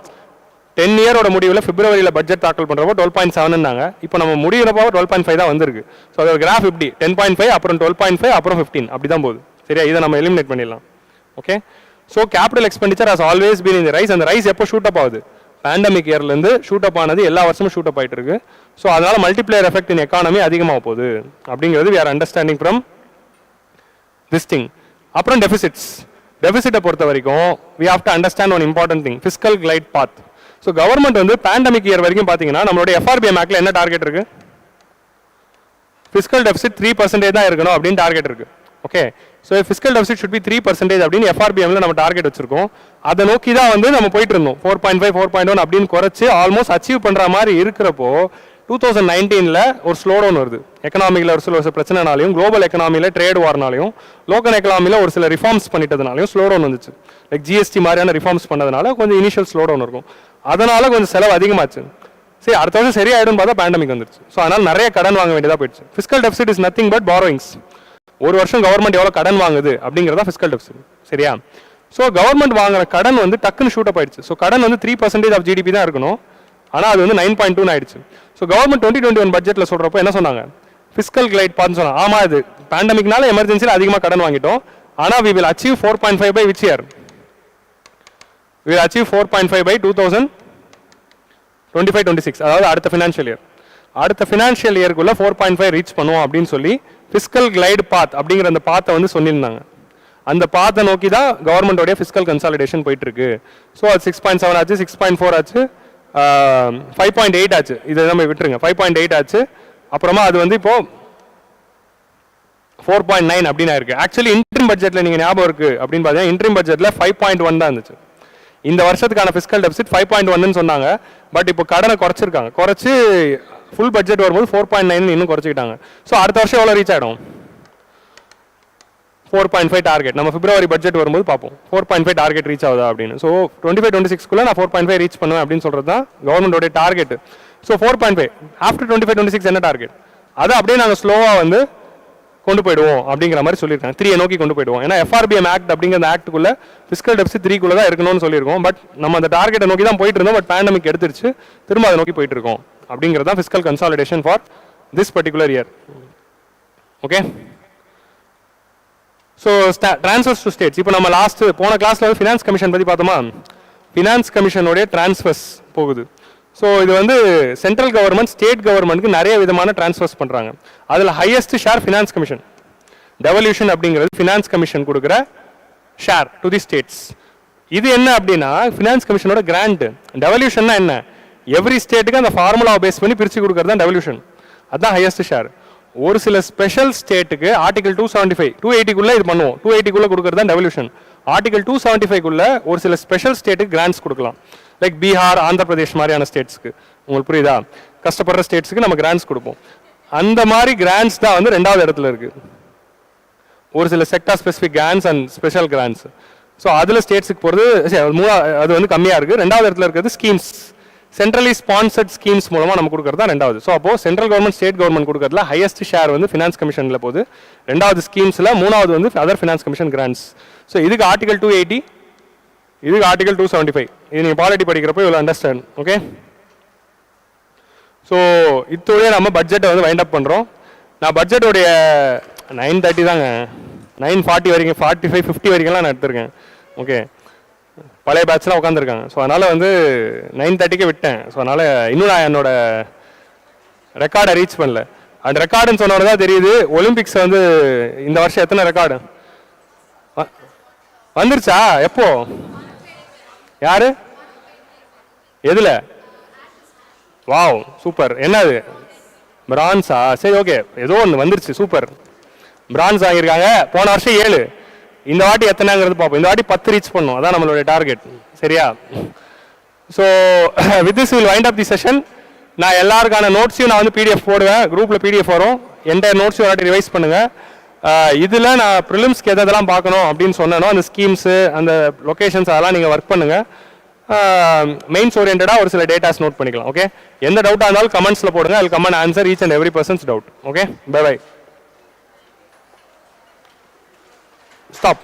10 இயரோட முடிவில் பிப்ரவரியில் பட்ஜெட் தாக்கல் பண்ணுறப்போ 12.7ன்னாங்க இப்போ நம்ம முடிகிறப்போ 12.5 தான் வந்திருக்கு ஸோ அதோட கிராஃப் இப்படி 10.5 அப்புறம் 12.5 அப்புறம் 15 அப்படி தான் போகுது சரியா இதை நம்ம எலிமினேட் பண்ணிடலாம் okay so capital expenditure has always been இந்த ரைஸ் அந்த ரைஸ் எப்போ ஷூட் அப் ஆகுது பேண்டமிக் இயர்லேருந்து ஷூட் அப் ஆனது எல்லா வருஷமும் ஷூட் அப் ஆகிட்டு இருக்கு ஸோ அதனால மல்டிப்ளையர் எஃபெக்ட் இன் எக்கானமி அதிகமாக போகுது அப்படிங்கிறது we are understanding from this thing அப்புறம் டெபிசிட்டை பொறுத்த வரைக்கும் we have to understand one important thing fiscal glide path so government வந்து பேண்டமிக் இயர் வரைக்கும் பார்த்தீங்கன்னா நம்மளுடைய எஃப்ஆர்பிஎம் ஆக்டில் என்ன டார்கெட் இருக்கு ஃபிஸ்கல் டெபிசிட் 3% தான் இருக்கணும் அப்படின்னு டார்கெட் இருக்கு okay so fiscal deficit should be 3% அப்படின்னு எஃப்ஆர்பிஎம்ல நம்ம டார்கெட் வச்சிருக்கோம் அதை நோக்கி தான் வந்து நம்ம போயிட்டு இருந்தோம் 4.5 4.1 அப்படின்னு குறைச்சு ஆல்மோஸ்ட் அச்சீவ் பண்ற மாதிரி இருக்கிறப்போ 2019 ஒரு ஸ்லோ டவுன் வருது எக்கனாமிக்ல ஒரு சில பிரச்சனைனாலையும் குளோபல் எக்கனாமியில ட்ரேட் வார்னாலையும் லோக்கல் எக்கனாமியில ஒரு சில ரிஃபார்ம்ஸ் பண்ணிட்டதுனாலையும் ஸ்லோ டவுன் வந்துச்சு லைக் ஜிஎஸ்டி மாதிரியான ரிஃபார்ம்ஸ் பண்ணதுனால கொஞ்சம் இனிஷியல் ஸ்லோ டவுன் இருக்கும் அதனால கொஞ்சம் செலவு அதிகமாச்சு சரி அடுத்த வருஷம் சரியாயிடும் பார்த்தா பேண்டமிக் வந்துருச்சு ஸோ அதனால நிறைய கடன் வாங்க வேண்டியதாக போயிடுச்சு fiscal deficit is nothing but borrowings ஒரு வருஷம் கவர்மெண்ட் எவ்வளோ கடன் வாங்குது அப்படிங்கிறதா ஃபிஸ்கல் டெபிசிட் சரியா ஸோ கவர்மெண்ட் வாங்குற கடன் வந்து டக்குன்னு ஷூட் அப் ஆயிடுச்சு ஸோ கடன் வந்து 3% ஆஃப் ஜிடிபி தான் இருக்கணும் ஆனால் அது வந்து 9.2 ஆயிடுச்சு ஸோ கவர்மெண்ட் 2021 பட்ஜெட்டில் சொல்கிறப்போ என்ன சொன்னாங்க ஃபிஸ்கல் கிளைட் பார்த்து சொன்னாங்க ஆமாம் இது பேண்டமிக்னால எமர்ஜென்சியில் அதிகமாக கடன் வாங்கிட்டோம் ஆனால் we will achieve 4.5 by which year we will achieve 4.5 by 2025-26 அதாவது அடுத்த ஃபினான்ஷியல் இயருக்குள்ள 4.5 ரீச் பண்ணுவோம் அப்படின்னு சொல்லி ஃபிஸ்கல் கிளைட் பாத் அப்படிங்கிற அந்த பாத்தை வந்து சொல்லியிருந்தாங்க அந்த பாத்தை நோக்கி தான் கவர்மெண்டோடைய ஃபிஸ்கல் கன்சாலிடேஷன் போயிட்டு இருக்கு ஸோ அது 6.7 ஆச்சு 6.4 ஆச்சு 5.8 ஆச்சு இதை நம்ம விட்டுருங்க 5.8 ஆச்சு அப்புறமா அது வந்து இப்போ 4.9 அப்படின்னு இருக்கு ஆக்சுவலி இன்ட்ரீம் பட்ஜெட்ல நீங்க ஞாபகம் இருக்கு அப்படின்னு பார்த்தீங்கன்னா இன்ட்ரீம் பட்ஜெட்ல 5.1 தான் இருந்துச்சு இந்த வருஷத்துக்கான ஃபிஸ்கல் டெபிசிட் 5.1 சொன்னாங்க பட் இப்போ கடனை குறைச்சிருக்காங்க குறைச்சு ஃபுல் பட்ஜெட் வரும்போது 4.9 இன்னும் குறைச்சிக்கிட்டாங்க ஸோ அடுத்த வருஷம் எவ்வளோ ரீச் ஆகிடும் 4.5 டார்கெட் நம்ம பிப்ரவரி பட்ஜெட் வரும்போது பார்ப்போம் 4.5 டார்கெட் ரீச் ஆகுதா அப்படின்னு ஸோ 25-26 நான் 4.5 ரீச் பண்ணுவேன் அப்படின்னு சொல்றது தான் கவர்மெண்டோட டார்கெட் ஸோ 4.5 ஆஃப்டர் 25-26 என்ன டார்கெட் அதை அப்படியே நாங்கள் ஸ்லோவாக வந்து கொண்டு போயிடுவோம் அப்படிங்கிற மாதிரி சொல்லியிருக்காங்க. 3 நோக்கி கொண்டு போயிடுவோம். ஏன்னா FRBM ஆக்ட் அப்படிங்கிற அந்த ஆக்டுக்குள்ள ஃபிஸ்கல் டெபிசிட் 3 தான் இருக்கணும்னு சொல்லியிருக்கோம். பட் நம்ம அந்த டார்கெட்டை நோக்கி தான் போயிட்டு இருந்தோம். பட் பேண்டமிக் எடுத்துருச்சு, திரும்ப அதை நோக்கி போயிட்டு இருக்கோம் அப்படிங்கிறது தான் fiscal consolidation for this particular year. Okay, so transfers to states. இப்போ நம்ம போன கிளாஸ்ல வந்து ஃபினான்ஸ் கமிஷன் பற்றி பார்த்தோமா? ஃபினான்ஸ் கமிஷனுடைய ட்ரான்ஸ்ஃபர்ஸ் போகுது. ஸோ இது வந்து சென்ட்ரல் கவர்மெண்ட் ஸ்டேட் கவர்மெண்ட்டுக்கு நிறைய விதமான ட்ரான்ஸ்ஃபர்ஸ் பண்ணுறாங்க. அதில் highest share finance commission. Devolution அப்படிங்கிறது ஃபினான்ஸ் கமிஷன் கொடுக்குற ஷேர் டு தி ஸ்டேட்ஸ். இது என்ன அப்படின்னா ஃபினான்ஸ் கமிஷனோட கிராண்ட். டெவல்யூஷன்னா என்ன? எவ்ரி ஸ்டேட்டுக்கு அந்த ஃபார்முலாவை பேஸ் பண்ணி பிரித்து கொடுக்குறது தான் டெவல்யூஷன். அதுதான் ஹையஸ்ட் ஷேர். ஒரு சில ஸ்பெஷல் ஸ்டேட்டுக்கு ஆர்டிகல் 275 280 இது பண்ணுவோம். 280 கொடுக்குறது தான் டெவல்யூஷன். ஆர்டிகல் 275 ஒரு சில ஸ்பெஷல் ஸ்டேட்டுக்கு கிராண்ட்ஸ் கொடுக்கலாம். லைக் பீகார், ஆந்திர பிரதேஷ் மாதிரியான ஸ்டேட்ஸ்க்கு. உங்களுக்கு புரியுதா? கஷ்டப்படுற ஸ்டேட்ஸ்க்கு நம்ம கிராண்ட்ஸ் கொடுப்போம். அந்த மாதிரி கிராண்ட்ஸ் தான் வந்து 2வது இடத்துல இருக்கு. ஒரு சில sector specific grants and special grants. So அதில் ஸ்டேட்ஸுக்கு போகிறது அது வந்து கம்மியாக இருக்குது. 2வது இடத்துல இருக்கிறது ஸ்கீம்ஸ். சென்ட்ரலி ஸ்பான்சர்ட் ஸ்கீம்ஸ் மூலமாக நம்ம கொடுக்குறது தான் 2வது. ஸோ அப்போ சென்ட்ரல் கவர்மெண்ட் ஸ்டேட் கவர்மெண்ட் கொடுக்குறதுல ஹையஸ்ட் ஷேர் வந்து ஃபினான்ஸ் கமிஷனில் போகுது. 2வது ஸ்கீம்ஸில், 3வது வந்து other finance commission grants. So இதுக்கு ஆர்டிகல் 280, இதுக்கு ஆர்டிகல் 275. இது நீங்கள் பாலிட்டி படிக்கிறப்போ இவ்வளோ அண்டர்ஸ்டாண்ட். ஓகே, ஸோ இதோடய நம்ம பட்ஜெட்டை வந்து வைண்ட் அப் பண்ணுறோம். நான் பட்ஜெட்டோடைய 9:30 தாங்க, 9:40 வரைக்கும், 45, 50 வரைக்கும்லாம் நான் எடுத்திருக்கேன். ஓகே, பழைய பேட்ச்லாம் உட்காந்துருக்காங்க. ஸோ அதனால் வந்து 9:30க்கே விட்டேன். ஸோ அதனால் இன்னும் நான் என்னோட ரெக்கார்டை ரீச் பண்ணல. அந்த ரெக்கார்டுன்னு சொன்னோட தான் தெரியுது ஒலிம்பிக்ஸ் வந்து இந்த வருஷம் எத்தனை ரெக்கார்டு வந்துருச்சா? எப்போ? யாரு? எதுல? Wow, super. என்னது? பிரான்ஸா? சரி, ஓகே, ஏதோ ஒன்று வந்துருச்சு. சூப்பர், பிரான்ஸ் வாங்கியிருக்காங்க. போன வருஷம் 7, இந்த வாட்டி எத்தனைங்கிறது பார்ப்போம். இந்த வாட்டி 10 ரீச் பண்ணும், அதான் நம்மளுடைய டார்கெட். சரியா? So with this will wind up the session. நான் எல்லாருக்கான நோட்ஸையும் நான் வந்து PDF போடுவேன். குரூப்பில் PDF வரும். என்டையர் நோட்ஸையும் ஒரு வாட்டி ரிவைஸ் பண்ணுங்கள். இதில் நான் ப்ரிலிம்ஸ்க்கு எதெல்லாம் பார்க்கணும் அப்படின்னு சொன்னேனோ அந்த ஸ்கீம்ஸு, அந்த லொக்கேஷன்ஸ், அதெல்லாம் நீங்கள் ஒர்க் பண்ணுங்கள். மெயின்ஸ் ஓரியன்டாக ஒரு சில டேட்டாஸ் நோட் பண்ணிக்கலாம். ஓகே, எந்த டவுட்டாக இருந்தாலும் கமெண்ட்ஸில் போடுங்க. I will come and answer each and every person's doubt. Okay, bye bye, stop.